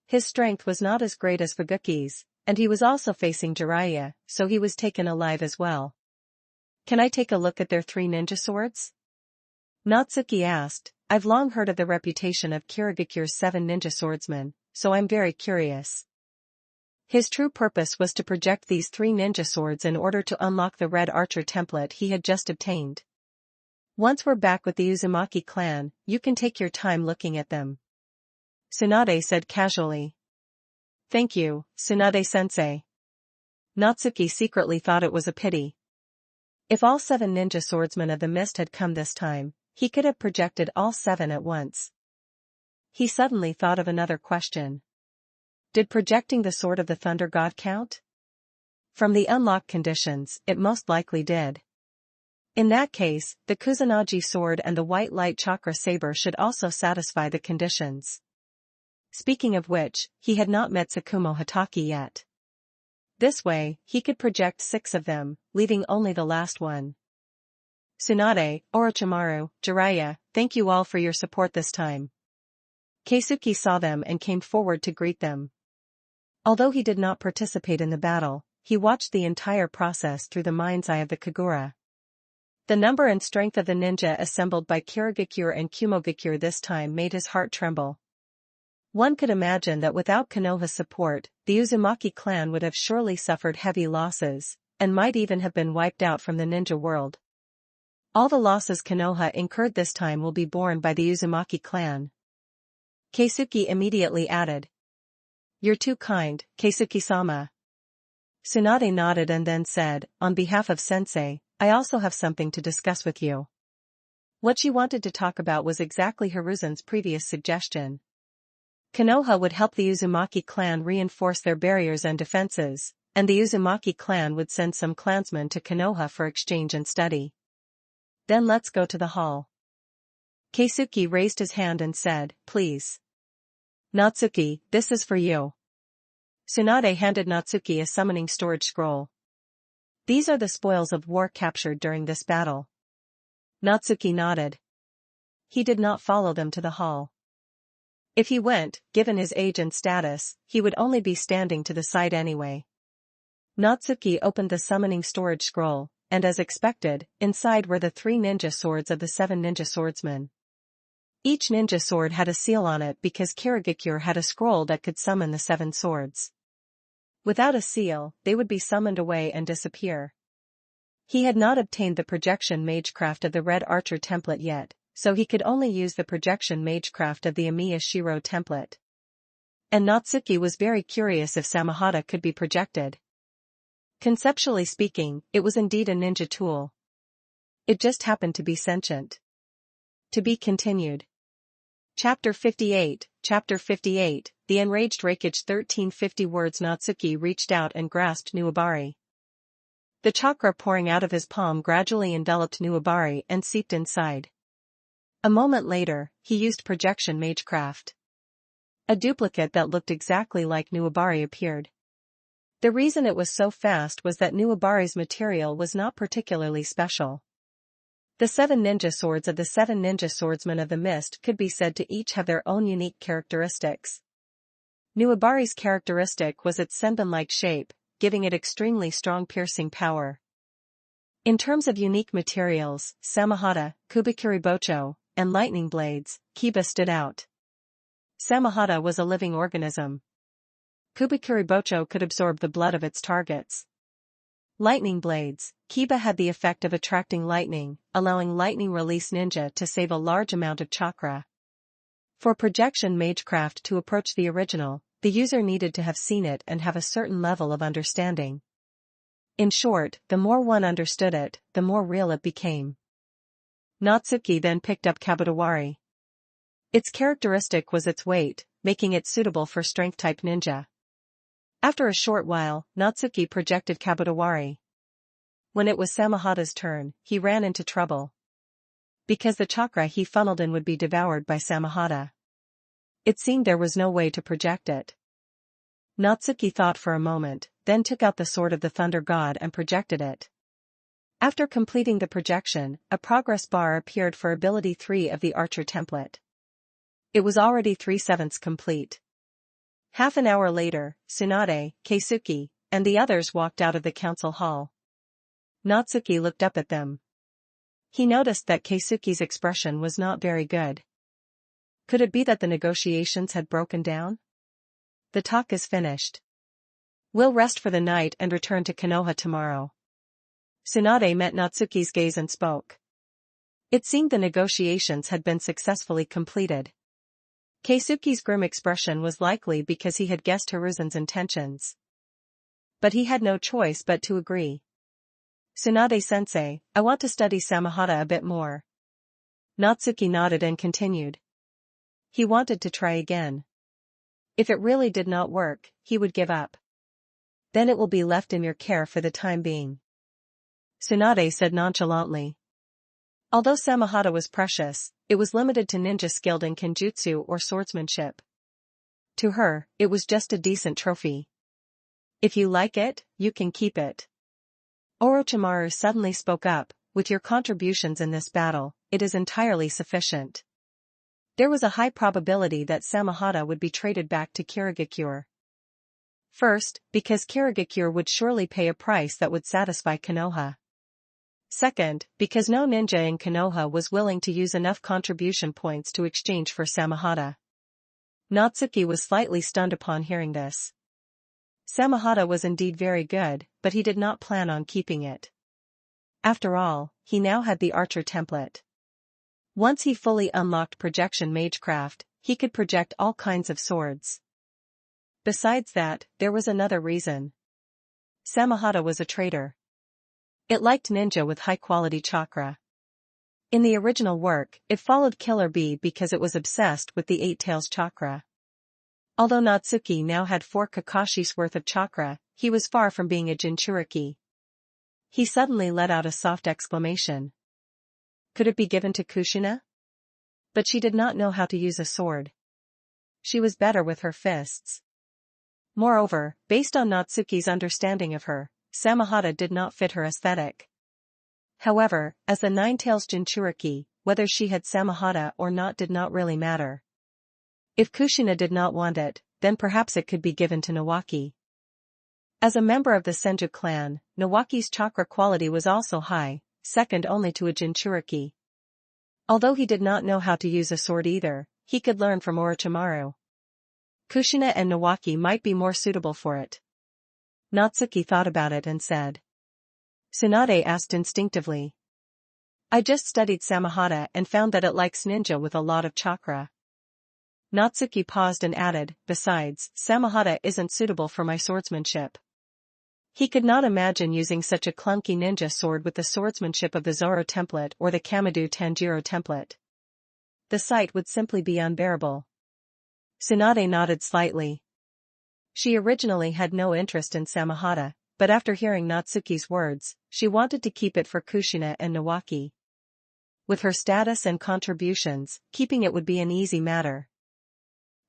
His strength was not as great as Fuguki's, and he was also facing Jiraiya, so he was taken alive as well. Can I take a look at their 3 ninja swords? Natsuki asked. I've long heard of the reputation of Kirigakure's 7 ninja swordsmen, so I'm very curious. His true purpose was to project these 3 ninja swords in order to unlock the red archer template he had just obtained. Once we're back with the Uzumaki clan, you can take your time looking at them. Tsunade said casually. Thank you, Tsunade-sensei. Natsuki secretly thought it was a pity. If all 7 ninja swordsmen of the mist had come this time, he could have projected all 7 at once. He suddenly thought of another question. Did projecting the sword of the thunder god count? From the unlock conditions, it most likely did. In that case, the Kusanagi sword and the white light chakra saber should also satisfy the conditions. Speaking of which, he had not met Tsukumo Hatake yet. This way, he could project 6 of them, leaving only the last one. Tsunade, Orochimaru, Jiraiya, thank you all for your support this time. Keisuke saw them and came forward to greet them. Although he did not participate in the battle, he watched the entire process through the mind's eye of the Kagura. The number and strength of the ninja assembled by Kirigakure and Kumogakure this time made his heart tremble. One could imagine that without Konoha's support, the Uzumaki clan would have surely suffered heavy losses, and might even have been wiped out from the ninja world. All the losses Konoha incurred this time will be borne by the Uzumaki clan. Keisuke immediately added. You're too kind, Keisuke-sama. Tsunade nodded and then said, on behalf of Sensei, I also have something to discuss with you. What she wanted to talk about was exactly Hiruzen's previous suggestion. Konoha would help the Uzumaki clan reinforce their barriers and defenses, and the Uzumaki clan would send some clansmen to Konoha for exchange and study. Then let's go to the hall. Keisuke raised his hand and said, please. Natsuki, this is for you. Tsunade handed Natsuki a summoning storage scroll. These are the spoils of war captured during this battle. Natsuki nodded. He did not follow them to the hall. If he went, given his age and status, he would only be standing to the side anyway. Natsuki opened the summoning storage scroll, and as expected, inside were the 3 ninja swords of the 7 ninja swordsmen. Each ninja sword had a seal on it because Kirigakure had a scroll that could summon the 7 swords. Without a seal, they would be summoned away and disappear. He had not obtained the projection magecraft of the Red Archer template yet, so he could only use the projection magecraft of the Amiya Shiro template. And Natsuki was very curious if Samehada could be projected. Conceptually speaking, it was indeed a ninja tool. It just happened to be sentient. To be continued. Chapter 58, The Enraged Raikage 1350 words. Natsuki reached out and grasped Nuwabari. The chakra pouring out of his palm gradually enveloped Nuwabari and seeped inside. A moment later, he used projection magecraft. A duplicate that looked exactly like Nuwabari appeared. The reason it was so fast was that Nuwabari's material was not particularly special. The 7 ninja swords of the 7 ninja swordsmen of the mist could be said to each have their own unique characteristics. Nuwabari's characteristic was its senbon-like shape, giving it extremely strong piercing power. In terms of unique materials, Samehada, Kubikuribocho, and lightning blades, Kiba stood out. Samehada was a living organism. Kubikuribocho could absorb the blood of its targets. Lightning blades, Kiba had the effect of attracting lightning, allowing lightning release ninja to save a large amount of chakra. For projection magecraft to approach the original, the user needed to have seen it and have a certain level of understanding. In short, the more one understood it, the more real it became. Natsuki then picked up Kabutawari. Its characteristic was its weight, making it suitable for strength-type ninja. After a short while, Natsuki projected Kabutawari. When it was Samehada's turn, he ran into trouble. Because the chakra he funneled in would be devoured by Samehada. It seemed there was no way to project it. Natsuki thought for a moment, then took out the sword of the Thunder God and projected it. After completing the projection, a progress bar appeared for ability 3 of the Archer template. It was already 3/7 complete. Half an hour later, Tsunade, Keisuke, and the others walked out of the council hall. Natsuki looked up at them. He noticed that Keisuke's expression was not very good. Could it be that the negotiations had broken down? The talk is finished. We'll rest for the night and return to Konoha tomorrow. Tsunade met Natsuki's gaze and spoke. It seemed the negotiations had been successfully completed. Keisuke's grim expression was likely because he had guessed Hiruzen's intentions. But he had no choice but to agree. Tsunade-sensei, I want to study Samehada a bit more. Natsuki nodded and continued. He wanted to try again. If it really did not work, he would give up. Then it will be left in your care for the time being. Tsunade said nonchalantly. Although Samehada was precious, it was limited to ninja skilled in kenjutsu or swordsmanship. To her, it was just a decent trophy. If you like it, you can keep it. Orochimaru suddenly spoke up, with your contributions in this battle, it is entirely sufficient. There was a high probability that Samehada would be traded back to Kirigakure. First, because Kirigakure would surely pay a price that would satisfy Konoha. Second, because no ninja in Konoha was willing to use enough contribution points to exchange for Samehada. Natsuki was slightly stunned upon hearing this. Samehada was indeed very good, but he did not plan on keeping it. After all, he now had the Archer template. Once he fully unlocked projection magecraft, he could project all kinds of swords. Besides that, there was another reason. Samahata was a traitor. It liked ninja with high-quality chakra. In the original work, it followed Killer Bee because it was obsessed with the Eight Tails chakra. Although Natsuki now had 4 Kakashi's worth of chakra, he was far from being a Jinchuriki. He suddenly let out a soft exclamation. Could it be given to Kushina? But she did not know how to use a sword. She was better with her fists. Moreover, based on Natsuki's understanding of her, Samahata did not fit her aesthetic. However, as the Nine-Tails Jinchuriki, whether she had Samahata or not did not really matter. If Kushina did not want it, then perhaps it could be given to Nawaki. As a member of the Senju clan, Nawaki's chakra quality was also high, second only to a Jinchuriki. Although he did not know how to use a sword either, he could learn from Orochimaru. Kushina and Nawaki might be more suitable for it. Natsuki thought about it and said. Tsunade asked instinctively. I just studied Samahata and found that it likes ninja with a lot of chakra. Natsuki paused and added, besides, Samahata isn't suitable for my swordsmanship. He could not imagine using such a clunky ninja sword with the swordsmanship of the Zoro template or the Kamado Tanjiro template. The sight would simply be unbearable. Tsunade nodded slightly. She originally had no interest in Samahata, but after hearing Natsuki's words, she wanted to keep it for Kushina and Nawaki. With her status and contributions, keeping it would be an easy matter.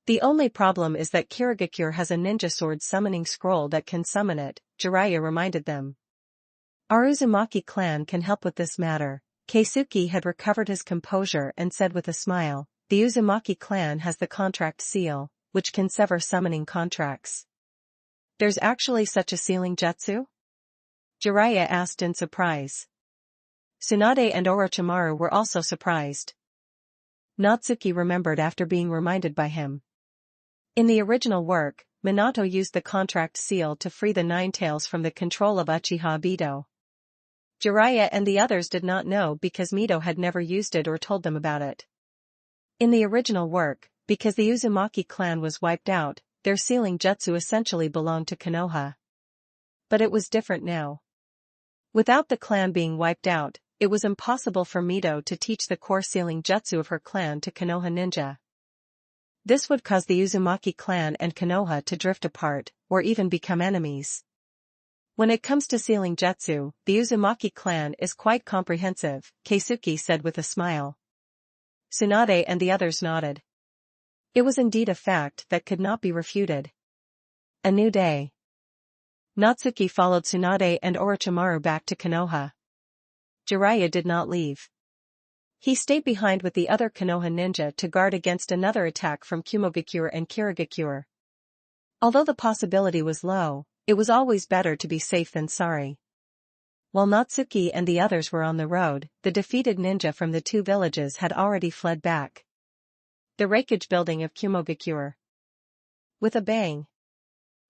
The only problem is that Kirigakure has a ninja sword summoning scroll that can summon it, Jiraiya reminded them. Our Uzumaki clan can help with this matter. Keisuke had recovered his composure and said with a smile, the Uzumaki clan has the contract seal, which can sever summoning contracts. There's actually such a sealing jutsu? Jiraiya asked in surprise. Tsunade and Orochimaru were also surprised. Natsuki remembered after being reminded by him. In the original work, Minato used the contract seal to free the Nine-Tails from the control of Uchiha Obito. Jiraiya and the others did not know because Mito had never used it or told them about it. In the original work, because the Uzumaki clan was wiped out, their sealing jutsu essentially belonged to Konoha. But it was different now. Without the clan being wiped out, it was impossible for Mito to teach the core sealing jutsu of her clan to Konoha ninja. This would cause the Uzumaki clan and Konoha to drift apart, or even become enemies. When it comes to sealing jutsu, the Uzumaki clan is quite comprehensive, Keisuke said with a smile. Tsunade and the others nodded. It was indeed a fact that could not be refuted. A new day. Natsuki followed Tsunade and Orochimaru back to Konoha. Jiraiya did not leave. He stayed behind with the other Konoha ninja to guard against another attack from Kumogakure and Kirigakure. Although the possibility was low, it was always better to be safe than sorry. While Natsuki and the others were on the road, the defeated ninja from the 2 villages had already fled back. The Reikage building of Kumogakure. With a bang.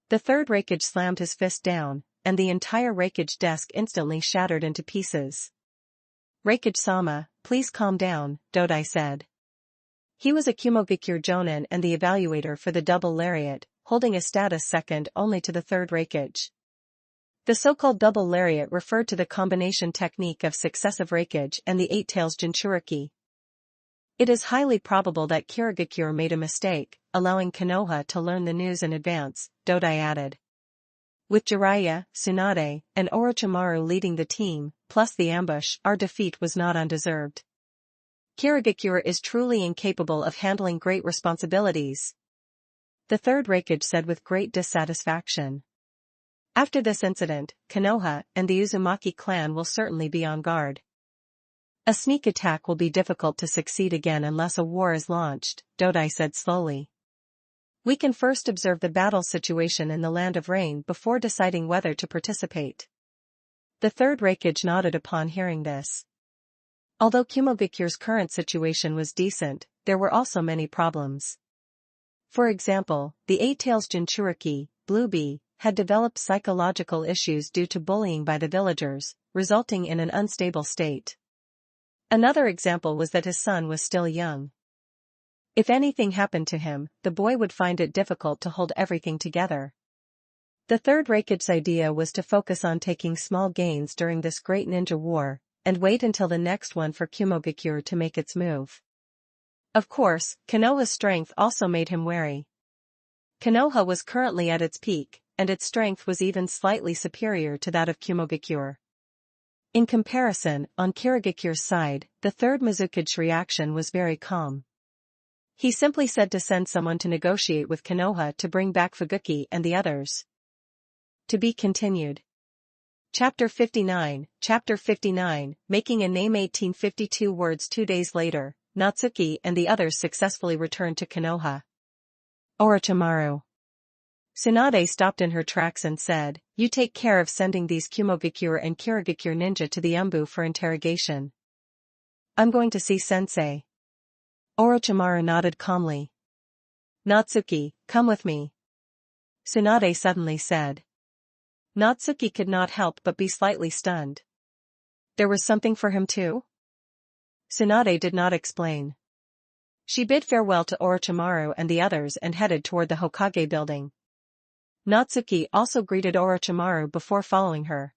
The third Reikage slammed his fist down, and the entire Reikage desk instantly shattered into pieces. Reikage-sama, please calm down, Dodai said. He was a Kumogakure Jonin and the evaluator for the double lariat, holding a status second only to the third Reikage. The so-called double lariat referred to the combination technique of successive Reikage and the Eight-Tails Jinchuriki. It is highly probable that Kirigakure made a mistake, allowing Konoha to learn the news in advance, Dodai added. With Jiraiya, Tsunade, and Orochimaru leading the team, plus the ambush, our defeat was not undeserved. Kirigakure is truly incapable of handling great responsibilities. The third Reikage said with great dissatisfaction. After this incident, Konoha and the Uzumaki clan will certainly be on guard. A sneak attack will be difficult to succeed again unless a war is launched, Dodai said slowly. We can first observe the battle situation in the Land of Rain before deciding whether to participate. The third Reikage nodded upon hearing this. Although Kumogakure's current situation was decent, there were also many problems. For example, the Eight-Tails Jinchuriki, Bluebee, had developed psychological issues due to bullying by the villagers, resulting in an unstable state. Another example was that his son was still young. If anything happened to him, the boy would find it difficult to hold everything together. The third Raikid's idea was to focus on taking small gains during this great ninja war, and wait until the next one for Kumogakure to make its move. Of course, Konoha's strength also made him wary. Konoha was currently at its peak, and its strength was even slightly superior to that of Kumogakure. In comparison, on Kirigakure's side, the third Mizuki's reaction was very calm. He simply said to send someone to negotiate with Konoha to bring back Fuguki and the others. To be continued. Chapter 59, Making a Name. 1852 words. 2 days later, Natsuki and the others successfully returned to Konoha. Orochimaru. Tsunade stopped in her tracks and said, "You take care of sending these Kumogakure and Kirigakure ninja to the Umbu for interrogation." "I'm going to see Sensei." Orochimaru nodded calmly. "Natsuki, come with me," Tsunade suddenly said. Natsuki could not help but be slightly stunned. There was something for him too? Tsunade did not explain. She bid farewell to Orochimaru and the others and headed toward the Hokage building. Natsuki also greeted Orochimaru before following her.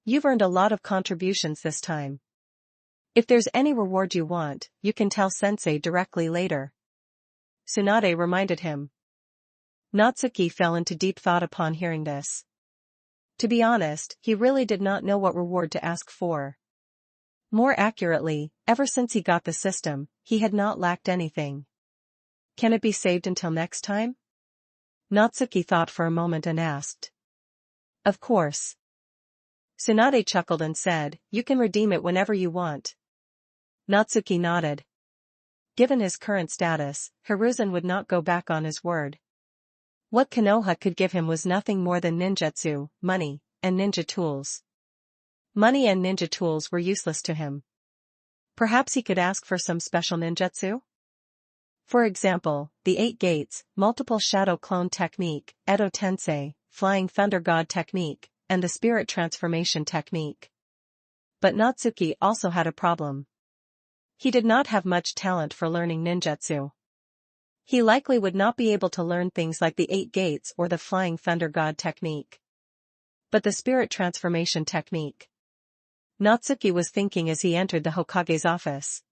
"You've earned a lot of contributions this time. If there's any reward you want, you can tell Sensei directly later," Tsunade reminded him. Natsuki fell into deep thought upon hearing this. To be honest, he really did not know what reward to ask for. More accurately, ever since he got the system, he had not lacked anything. Can it be saved until next time? Natsuki thought for a moment and asked. Of course. Tsunade chuckled and said, "You can redeem it whenever you want." Natsuki nodded. Given his current status, Hiruzen would not go back on his word. What Konoha could give him was nothing more than ninjutsu, money, and ninja tools. Money and ninja tools were useless to him. Perhaps he could ask for some special ninjutsu? For example, the 8 gates, multiple shadow clone technique, Edo Tensei, flying thunder god technique, and the spirit transformation technique. But Natsuki also had a problem. He did not have much talent for learning ninjutsu. He likely would not be able to learn things like the 8 gates or the flying thunder god technique. But the spirit transformation technique. Natsuki was thinking as he entered the Hokage's office.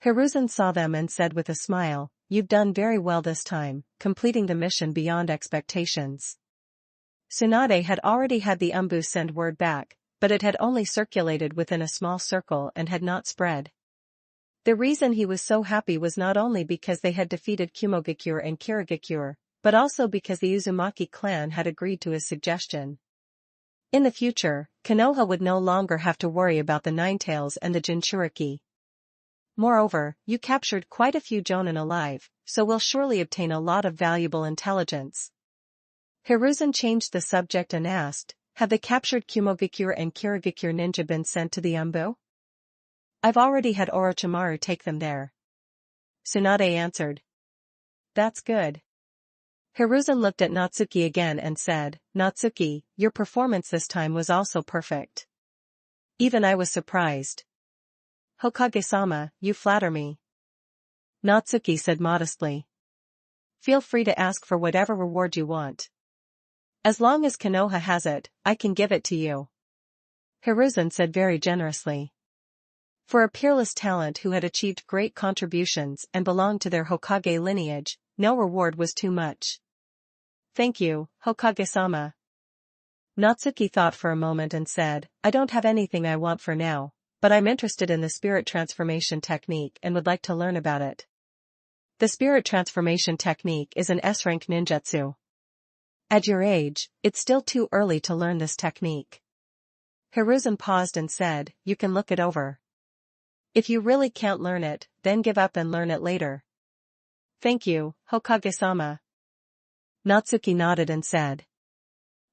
Hiruzen saw them and said with a smile, "You've done very well this time, completing the mission beyond expectations." Tsunade had already had the Umbu send word back, but it had only circulated within a small circle and had not spread. The reason he was so happy was not only because they had defeated Kumogakure and Kirigakure, but also because the Uzumaki clan had agreed to his suggestion. In the future, Konoha would no longer have to worry about the Ninetales and the Jinchuriki. Moreover, you captured quite a few Jonin alive, so we'll surely obtain a lot of valuable intelligence. Hiruzen changed the subject and asked, "Have the captured Kumogakure and Kirigakure ninja been sent to the Umbu?" "I've already had Orochimaru take them there," Tsunade answered. "That's good." Hiruzen looked at Natsuki again and said, "Natsuki, your performance this time was also perfect. Even I was surprised." "Hokage-sama, you flatter me," Natsuki said modestly. "Feel free to ask for whatever reward you want. As long as Konoha has it, I can give it to you," Hiruzen said very generously. For a peerless talent who had achieved great contributions and belonged to their Hokage lineage, no reward was too much. "Thank you, Hokage-sama." Natsuki thought for a moment and said, "I don't have anything I want for now, but I'm interested in the spirit transformation technique and would like to learn about it." The spirit transformation technique is an S-rank ninjutsu. At your age, it's still too early to learn this technique. Hiruzen paused and said, "You can look it over. If you really can't learn it, then give up and learn it later." "Thank you, Hokage-sama." Natsuki nodded and said.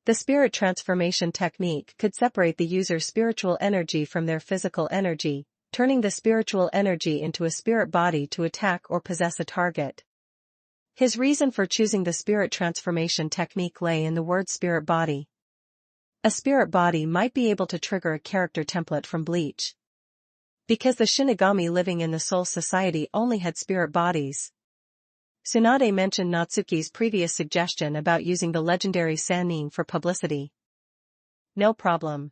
The spirit transformation technique could separate the user's spiritual energy from their physical energy, turning the spiritual energy into a spirit body to attack or possess a target. His reason for choosing the spirit transformation technique lay in the word spirit body. A spirit body might be able to trigger a character template from Bleach. Because the Shinigami living in the Soul Society only had spirit bodies. Tsunade mentioned Natsuki's previous suggestion about using the legendary Sannin for publicity. No problem.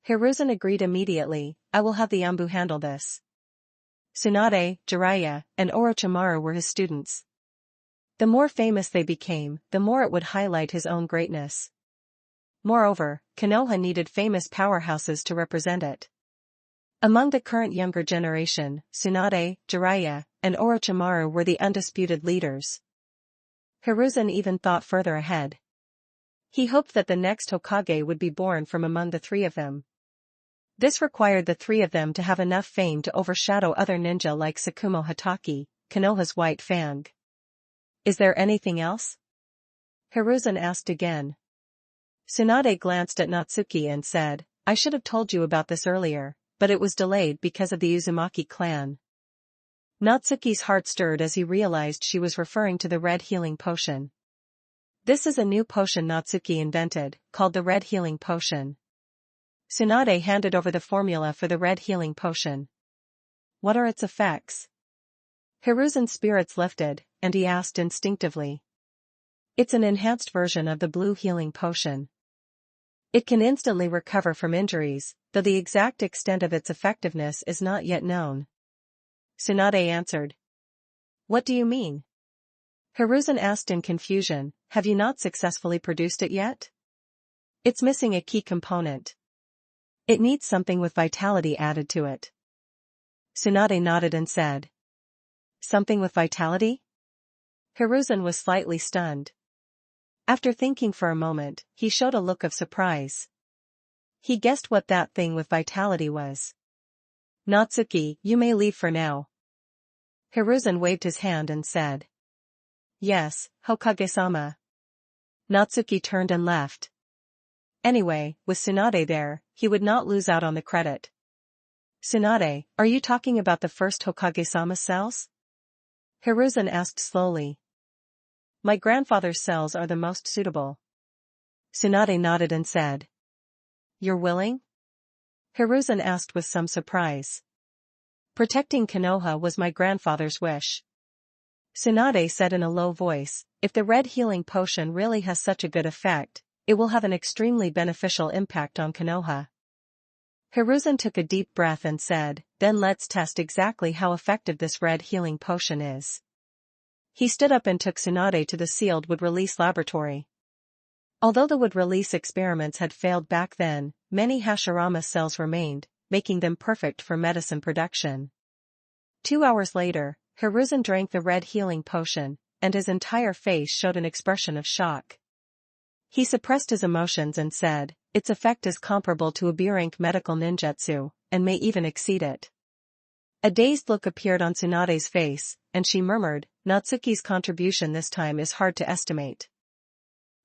Hiruzen agreed immediately, I will have the Ambu handle this. Tsunade, Jiraiya, and Orochimaru were his students. The more famous they became, the more it would highlight his own greatness. Moreover, Konoha needed famous powerhouses to represent it. Among the current younger generation, Tsunade, Jiraiya, and Orochimaru were the undisputed leaders. Hiruzen even thought further ahead. He hoped that the next Hokage would be born from among the three of them. This required the three of them to have enough fame to overshadow other ninja like Tsukumo Hatake, Konoha's White Fang. Is there anything else? Hiruzen asked again. Tsunade glanced at Natsuki and said, I should have told you about this earlier, but it was delayed because of the Uzumaki clan. Natsuki's heart stirred as he realized she was referring to the red healing potion. This is a new potion Natsuki invented, called the red healing potion. Tsunade handed over the formula for the red healing potion. What are its effects? Hiruzen's spirits lifted, and he asked instinctively. It's an enhanced version of the blue healing potion. It can instantly recover from injuries, though the exact extent of its effectiveness is not yet known. Tsunade answered. What do you mean? Hiruzen asked in confusion, have you not successfully produced it yet? It's missing a key component. It needs something with vitality added to it. Tsunade nodded and said. Something with vitality? Hiruzen was slightly stunned. After thinking for a moment, he showed a look of surprise. He guessed what that thing with vitality was. Natsuki, you may leave for now. Hiruzen waved his hand and said. Yes, Hokage-sama. Natsuki turned and left. Anyway, with Tsunade there, he would not lose out on the credit. Tsunade, are you talking about the first Hokage-sama's cells? Hiruzen asked slowly. My grandfather's cells are the most suitable. Tsunade nodded and said. You're willing? Hiruzen asked with some surprise. Protecting Konoha was my grandfather's wish. Tsunade said in a low voice, if the red healing potion really has such a good effect, it will have an extremely beneficial impact on Konoha. Hiruzen took a deep breath and said, then let's test exactly how effective this red healing potion is. He stood up and took Tsunade to the sealed wood-release laboratory. Although the wood-release experiments had failed back then, many Hashirama cells remained, making them perfect for medicine production. 2 hours later, Hiruzen drank the red healing potion, and his entire face showed an expression of shock. He suppressed his emotions and said, its effect is comparable to a B-rank medical ninjutsu, and may even exceed it. A dazed look appeared on Tsunade's face, and she murmured, Natsuki's contribution this time is hard to estimate.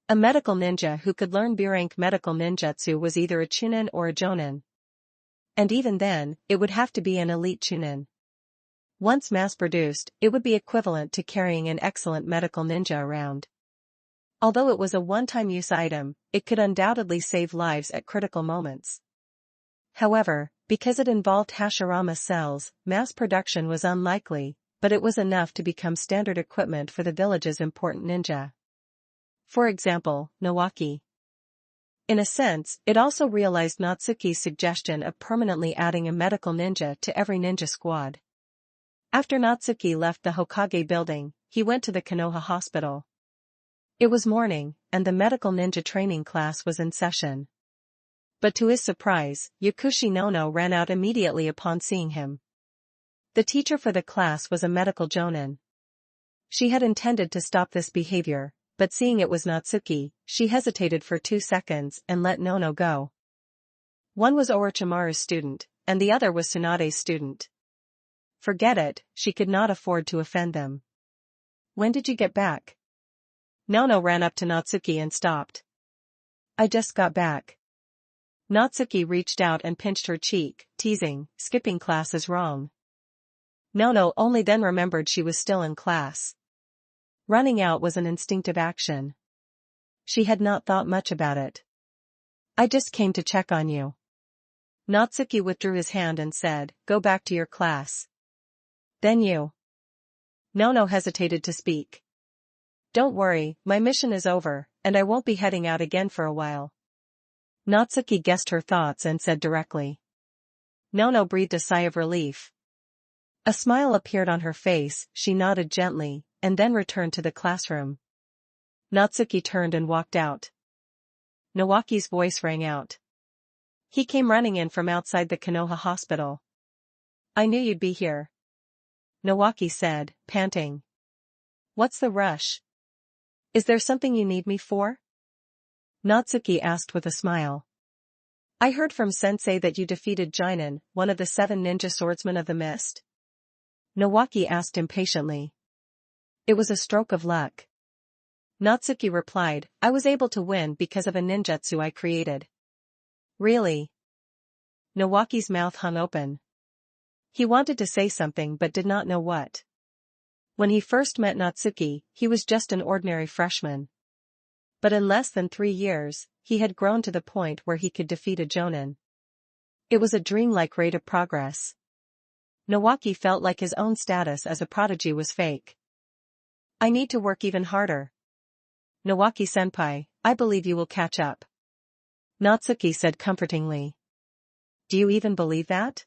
A medical ninja who could learn B-rank medical ninjutsu was either a chunin or a jonin. And even then, it would have to be an elite chunin. Once mass-produced, it would be equivalent to carrying an excellent medical ninja around. Although it was a one-time use item, it could undoubtedly save lives at critical moments. However, because it involved Hashirama cells, mass production was unlikely, but it was enough to become standard equipment for the village's important ninja. For example, Nawaki. In a sense, it also realized Natsuki's suggestion of permanently adding a medical ninja to every ninja squad. After Natsuki left the Hokage building, he went to the Konoha hospital. It was morning, and the medical ninja training class was in session. But to his surprise, Yakushi Nono ran out immediately upon seeing him. The teacher for the class was a medical jonin. She had intended to stop this behavior, but seeing it was Natsuki, she hesitated for 2 seconds and let Nono go. One was Orochimaru's student, and the other was Tsunade's student. Forget it, she could not afford to offend them. When did you get back? Nono ran up to Natsuki and stopped. I just got back. Natsuki reached out and pinched her cheek, teasing, skipping class is wrong. Nono only then remembered she was still in class. Running out was an instinctive action. She had not thought much about it. I just came to check on you. Natsuki withdrew his hand and said, go back to your class. Then you. Nono hesitated to speak. Don't worry, my mission is over, and I won't be heading out again for a while. Natsuki guessed her thoughts and said directly. Nono breathed a sigh of relief. A smile appeared on her face, she nodded gently, and then returned to the classroom. Natsuki turned and walked out. Nawaki's voice rang out. He came running in from outside the Konoha hospital. I knew you'd be here. Nawaki said, panting. What's the rush? Is there something you need me for? Natsuki asked with a smile. I heard from Sensei that you defeated Jinin, one of the 7 ninja swordsmen of the mist. Nawaki asked impatiently. It was a stroke of luck. Natsuki replied, I was able to win because of a ninjutsu I created. Really? Nawaki's mouth hung open. He wanted to say something but did not know what. When he first met Natsuki, he was just an ordinary freshman. But in less than 3 years, he had grown to the point where he could defeat a Jonin. It was a dreamlike rate of progress. Nawaki felt like his own status as a prodigy was fake. I need to work even harder. Nawaki-senpai, I believe you will catch up. Natsuki said comfortingly. Do you even believe that?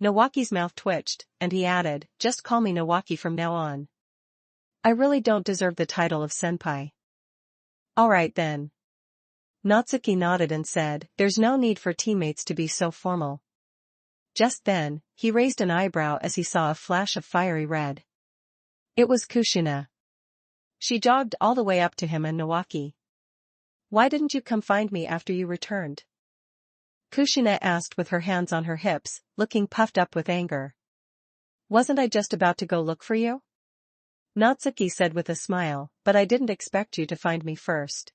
Nawaki's mouth twitched, and he added, just call me Nawaki from now on. I really don't deserve the title of senpai. Alright then. Natsuki nodded and said, there's no need for teammates to be so formal. Just then, he raised an eyebrow as he saw a flash of fiery red. It was Kushina. She jogged all the way up to him and Nawaki. Why didn't you come find me after you returned? Kushina asked with her hands on her hips, looking puffed up with anger. Wasn't I just about to go look for you? Natsuki said with a smile, but I didn't expect you to find me first.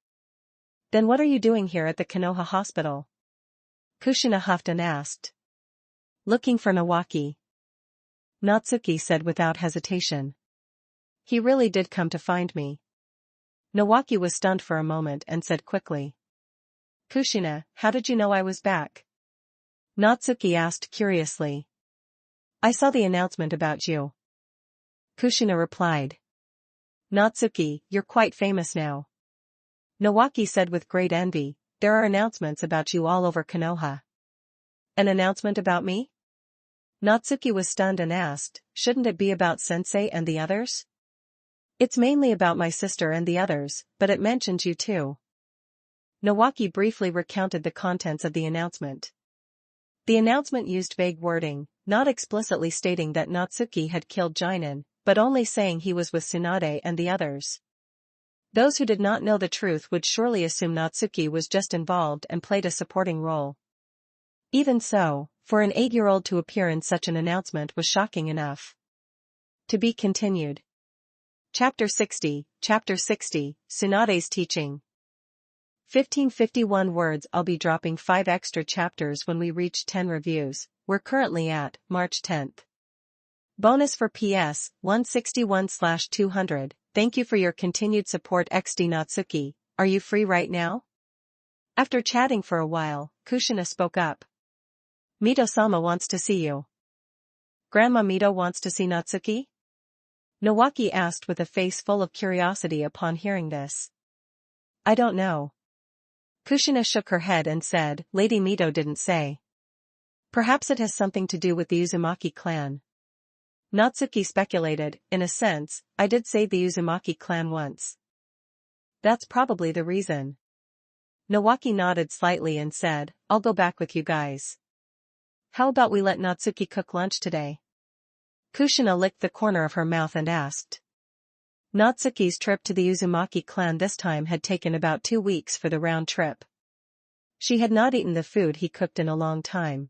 Then what are you doing here at the Konoha hospital? Kushina huffed and asked. Looking for Nawaki. Natsuki said without hesitation. He really did come to find me. Nawaki was stunned for a moment and said quickly. Kushina, how did you know I was back? Natsuki asked curiously. I saw the announcement about you. Kushina replied. Natsuki, you're quite famous now. Nawaki said with great envy, there are announcements about you all over Konoha. An announcement about me? Natsuki was stunned and asked, shouldn't it be about Sensei and the others? It's mainly about my sister and the others, but it mentions you too. Nawaki briefly recounted the contents of the announcement. The announcement used vague wording, not explicitly stating that Natsuki had killed Jinin, but only saying he was with Tsunade and the others. Those who did not know the truth would surely assume Natsuki was just involved and played a supporting role. Even so, for an 8-year-old to appear in such an announcement was shocking enough. To be continued. Chapter 60, Tsunade's teaching. 1551 words. I'll be dropping 5 extra chapters when we reach 10 reviews. We're currently at March 10th. Bonus for PS 161/200. Thank you for your continued support XD Natsuki. Are you free right now? After chatting for a while, Kushina spoke up. Mito-sama wants to see you. Grandma Mito wants to see Natsuki? Nawaki asked with a face full of curiosity upon hearing this. I don't know. Kushina shook her head and said, Lady Mito didn't say. Perhaps it has something to do with the Uzumaki clan. Natsuki speculated, in a sense, I did save the Uzumaki clan once. That's probably the reason. Nawaki nodded slightly and said, I'll go back with you guys. How about we let Natsuki cook lunch today? Kushina licked the corner of her mouth and asked. Natsuki's trip to the Uzumaki clan this time had taken about 2 weeks for the round trip. She had not eaten the food he cooked in a long time.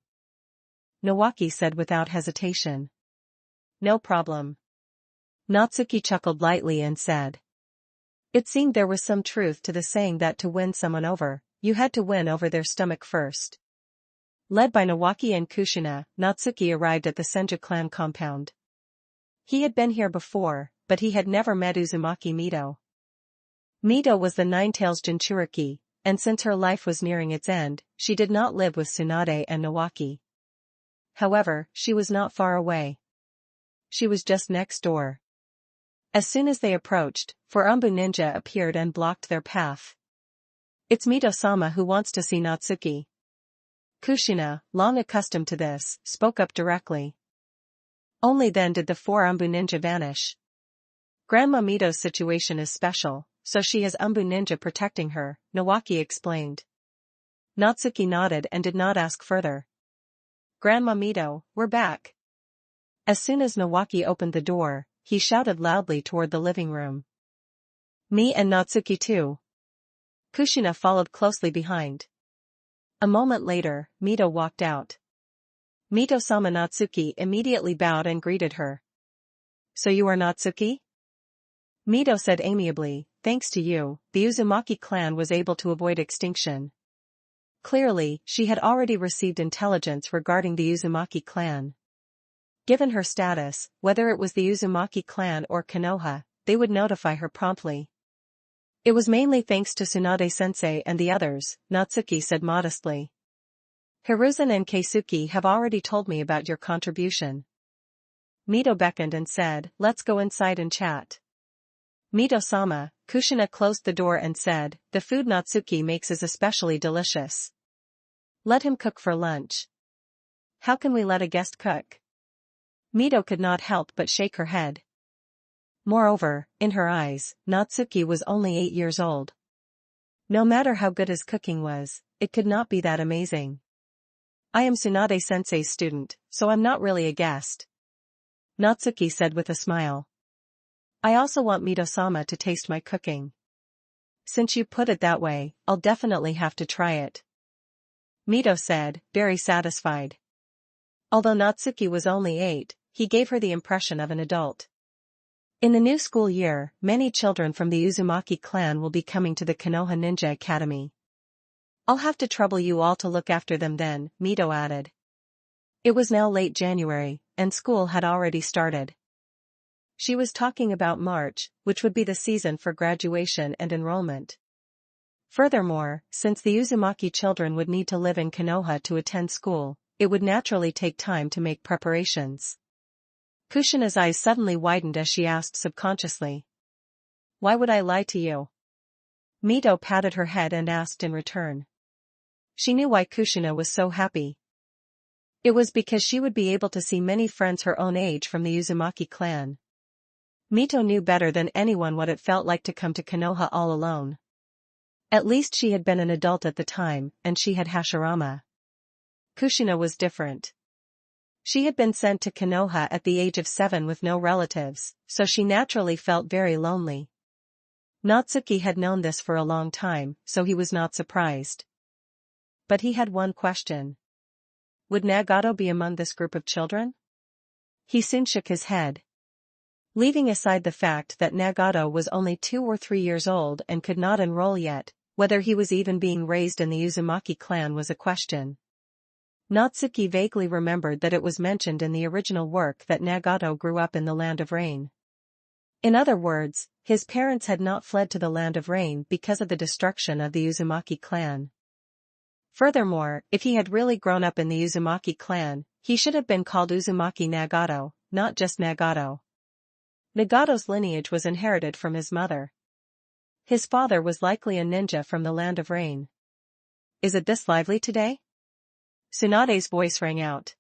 Nawaki said without hesitation. No problem. Natsuki chuckled lightly and said. It seemed there was some truth to the saying that to win someone over, you had to win over their stomach first. Led by Nawaki and Kushina, Natsuki arrived at the Senju clan compound. He had been here before, but he had never met Uzumaki Mito. Mito was the Nine-Tails Jinchuriki, and since her life was nearing its end, she did not live with Tsunade and Nawaki. However, she was not far away. She was just next door. As soon as they approached, 4 Umbu ninja appeared and blocked their path. It's Mito-sama who wants to see Natsuki. Kushina, long accustomed to this, spoke up directly. Only then did the 4 Umbu ninja vanish. Grandma Mito's situation is special, so she has Umbu ninja protecting her, Nawaki explained. Natsuki nodded and did not ask further. Grandma Mito, we're back. As soon as Nawaki opened the door, he shouted loudly toward the living room. Me and Natsuki too. Kushina followed closely behind. A moment later, Mito walked out. Mito-sama Natsuki immediately bowed and greeted her. So you are Natsuki? Mito said amiably, thanks to you, the Uzumaki clan was able to avoid extinction. Clearly, she had already received intelligence regarding the Uzumaki clan. Given her status, whether it was the Uzumaki clan or Konoha, they would notify her promptly. It was mainly thanks to Tsunade-sensei and the others, Natsuki said modestly. Hiruzen and Keisuke have already told me about your contribution. Mito beckoned and said, let's go inside and chat. Mito-sama, Kushina closed the door and said, the food Natsuki makes is especially delicious. Let him cook for lunch. How can we let a guest cook? Mito could not help but shake her head. Moreover, in her eyes, Natsuki was only 8 years old. No matter how good his cooking was, it could not be that amazing. I am Tsunade-sensei's student, so I'm not really a guest. Natsuki said with a smile. I also want Mito-sama to taste my cooking. Since you put it that way, I'll definitely have to try it. Mito said, very satisfied. Although Natsuki was only 8, he gave her the impression of an adult. In the new school year, many children from the Uzumaki clan will be coming to the Konoha Ninja Academy. I'll have to trouble you all to look after them then, Mito added. It was now late January, and school had already started. She was talking about March, which would be the season for graduation and enrollment. Furthermore, since the Uzumaki children would need to live in Konoha to attend school, it would naturally take time to make preparations. Kushina's eyes suddenly widened as she asked subconsciously. Why would I lie to you? Mito patted her head and asked in return. She knew why Kushina was so happy. It was because she would be able to see many friends her own age from the Uzumaki clan. Mito knew better than anyone what it felt like to come to Konoha all alone. At least she had been an adult at the time, and she had Hashirama. Kushina was different. She had been sent to Konoha at the age of 7 with no relatives, so she naturally felt very lonely. Natsuki had known this for a long time, so he was not surprised. But he had one question. Would Nagato be among this group of children? He soon shook his head. Leaving aside the fact that Nagato was only 2 or 3 years old and could not enroll yet, whether he was even being raised in the Uzumaki clan was a question. Natsuki vaguely remembered that it was mentioned in the original work that Nagato grew up in the Land of Rain. In other words, his parents had not fled to the Land of Rain because of the destruction of the Uzumaki clan. Furthermore, if he had really grown up in the Uzumaki clan, he should have been called Uzumaki Nagato, not just Nagato. Nagato's lineage was inherited from his mother. His father was likely a ninja from the Land of Rain. Is it this lively today? Tsunade's voice rang out.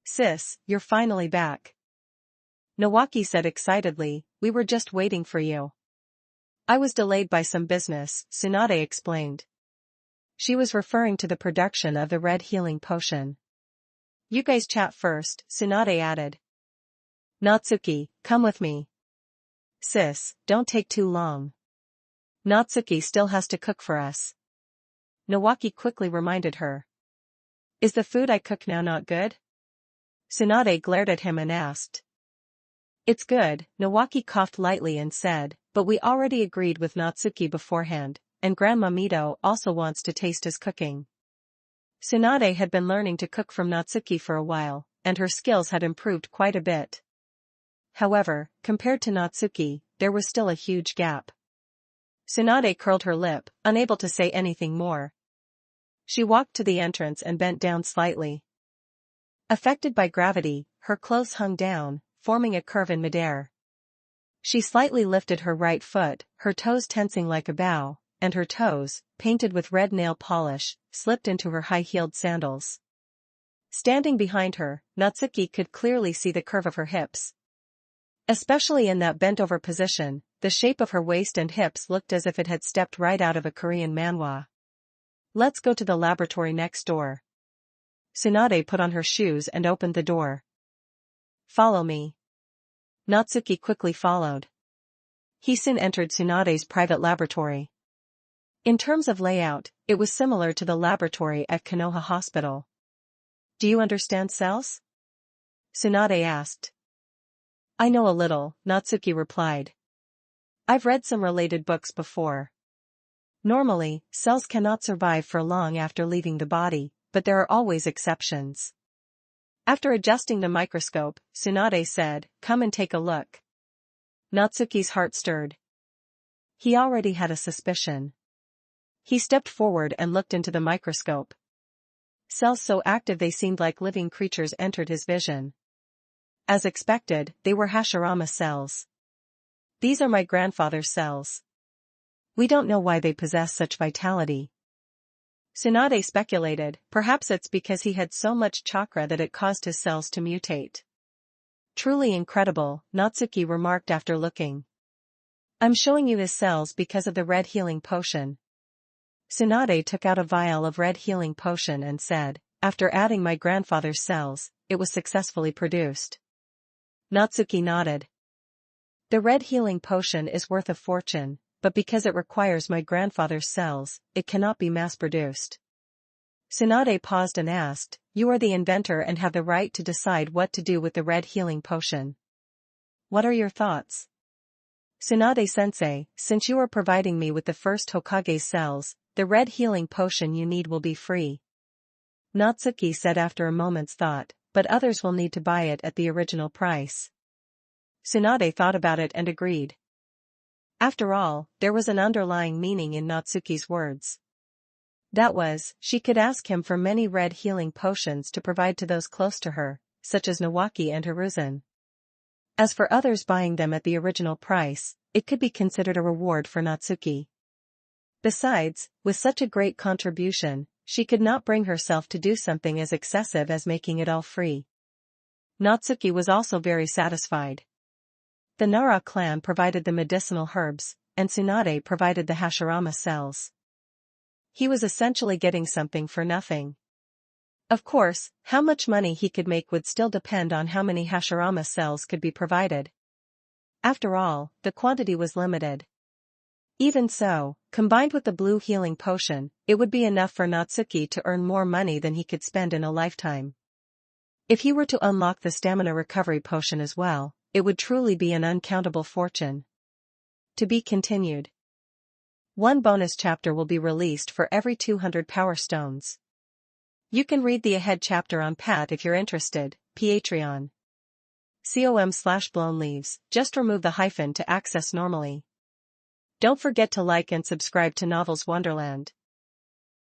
Sis, you're finally back. Nawaki said excitedly, we were just waiting for you. I was delayed by some business, Tsunade explained. She was referring to the production of the red healing potion. You guys chat first, Tsunade added. Natsuki, come with me. Sis, don't take too long. Natsuki still has to cook for us. Nawaki quickly reminded her. Is the food I cook now not good? Tsunade glared at him and asked. It's good, Nawaki coughed lightly and said, but we already agreed with Natsuki beforehand, and Grandma Mito also wants to taste his cooking. Tsunade had been learning to cook from Natsuki for a while, and her skills had improved quite a bit. However, compared to Natsuki, there was still a huge gap. Tsunade curled her lip, unable to say anything more. She walked to the entrance and bent down slightly. Affected by gravity, her clothes hung down, forming a curve in midair. She slightly lifted her right foot, her toes tensing like a bow, and her toes, painted with red nail polish, slipped into her high-heeled sandals. Standing behind her, Natsuki could clearly see the curve of her hips. Especially in that bent-over position, the shape of her waist and hips looked as if it had stepped right out of a Korean manhwa. Let's go to the laboratory next door. Tsunade put on her shoes and opened the door. Follow me. Natsuki quickly followed. He soon entered Tsunade's private laboratory. In terms of layout, it was similar to the laboratory at Konoha Hospital. Do you understand cells? Tsunade asked. I know a little, Natsuki replied. I've read some related books before. Normally, cells cannot survive for long after leaving the body, but there are always exceptions. After adjusting the microscope, Tsunade said, "Come and take a look." Natsuki's heart stirred. He already had a suspicion. He stepped forward and looked into the microscope. Cells so active they seemed like living creatures entered his vision. As expected, they were Hashirama cells. These are my grandfather's cells. We don't know why they possess such vitality. Tsunade speculated, perhaps it's because he had so much chakra that it caused his cells to mutate. Truly incredible, Natsuki remarked after looking. I'm showing you his cells because of the red healing potion. Tsunade took out a vial of red healing potion and said, after adding my grandfather's cells, it was successfully produced. Natsuki nodded. The red healing potion is worth a fortune, but because it requires my grandfather's cells, it cannot be mass-produced. Tsunade paused and asked, you are the inventor and have the right to decide what to do with the red healing potion. What are your thoughts? Tsunade-sensei, since you are providing me with the first Hokage's cells, the red healing potion you need will be free. Natsuki said after a moment's thought, but others will need to buy it at the original price. Tsunade thought about it and agreed. After all, there was an underlying meaning in Natsuki's words. That was, she could ask him for many red healing potions to provide to those close to her, such as Nawaki and Hiruzen. As for others buying them at the original price, it could be considered a reward for Natsuki. Besides, with such a great contribution, she could not bring herself to do something as excessive as making it all free. Natsuki was also very satisfied. The Nara clan provided the medicinal herbs, and Tsunade provided the Hashirama cells. He was essentially getting something for nothing. Of course, how much money he could make would still depend on how many Hashirama cells could be provided. After all, the quantity was limited. Even so, combined with the blue healing potion, it would be enough for Natsuki to earn more money than he could spend in a lifetime. If he were to unlock the stamina recovery potion as well, it would truly be an uncountable fortune. To be continued. One bonus chapter will be released for every 200 power stones. You can read the ahead chapter on Pat if you're interested, Patreon. com/blown leaves, just remove the hyphen to access normally. Don't forget to like and subscribe to Novels Wonderland.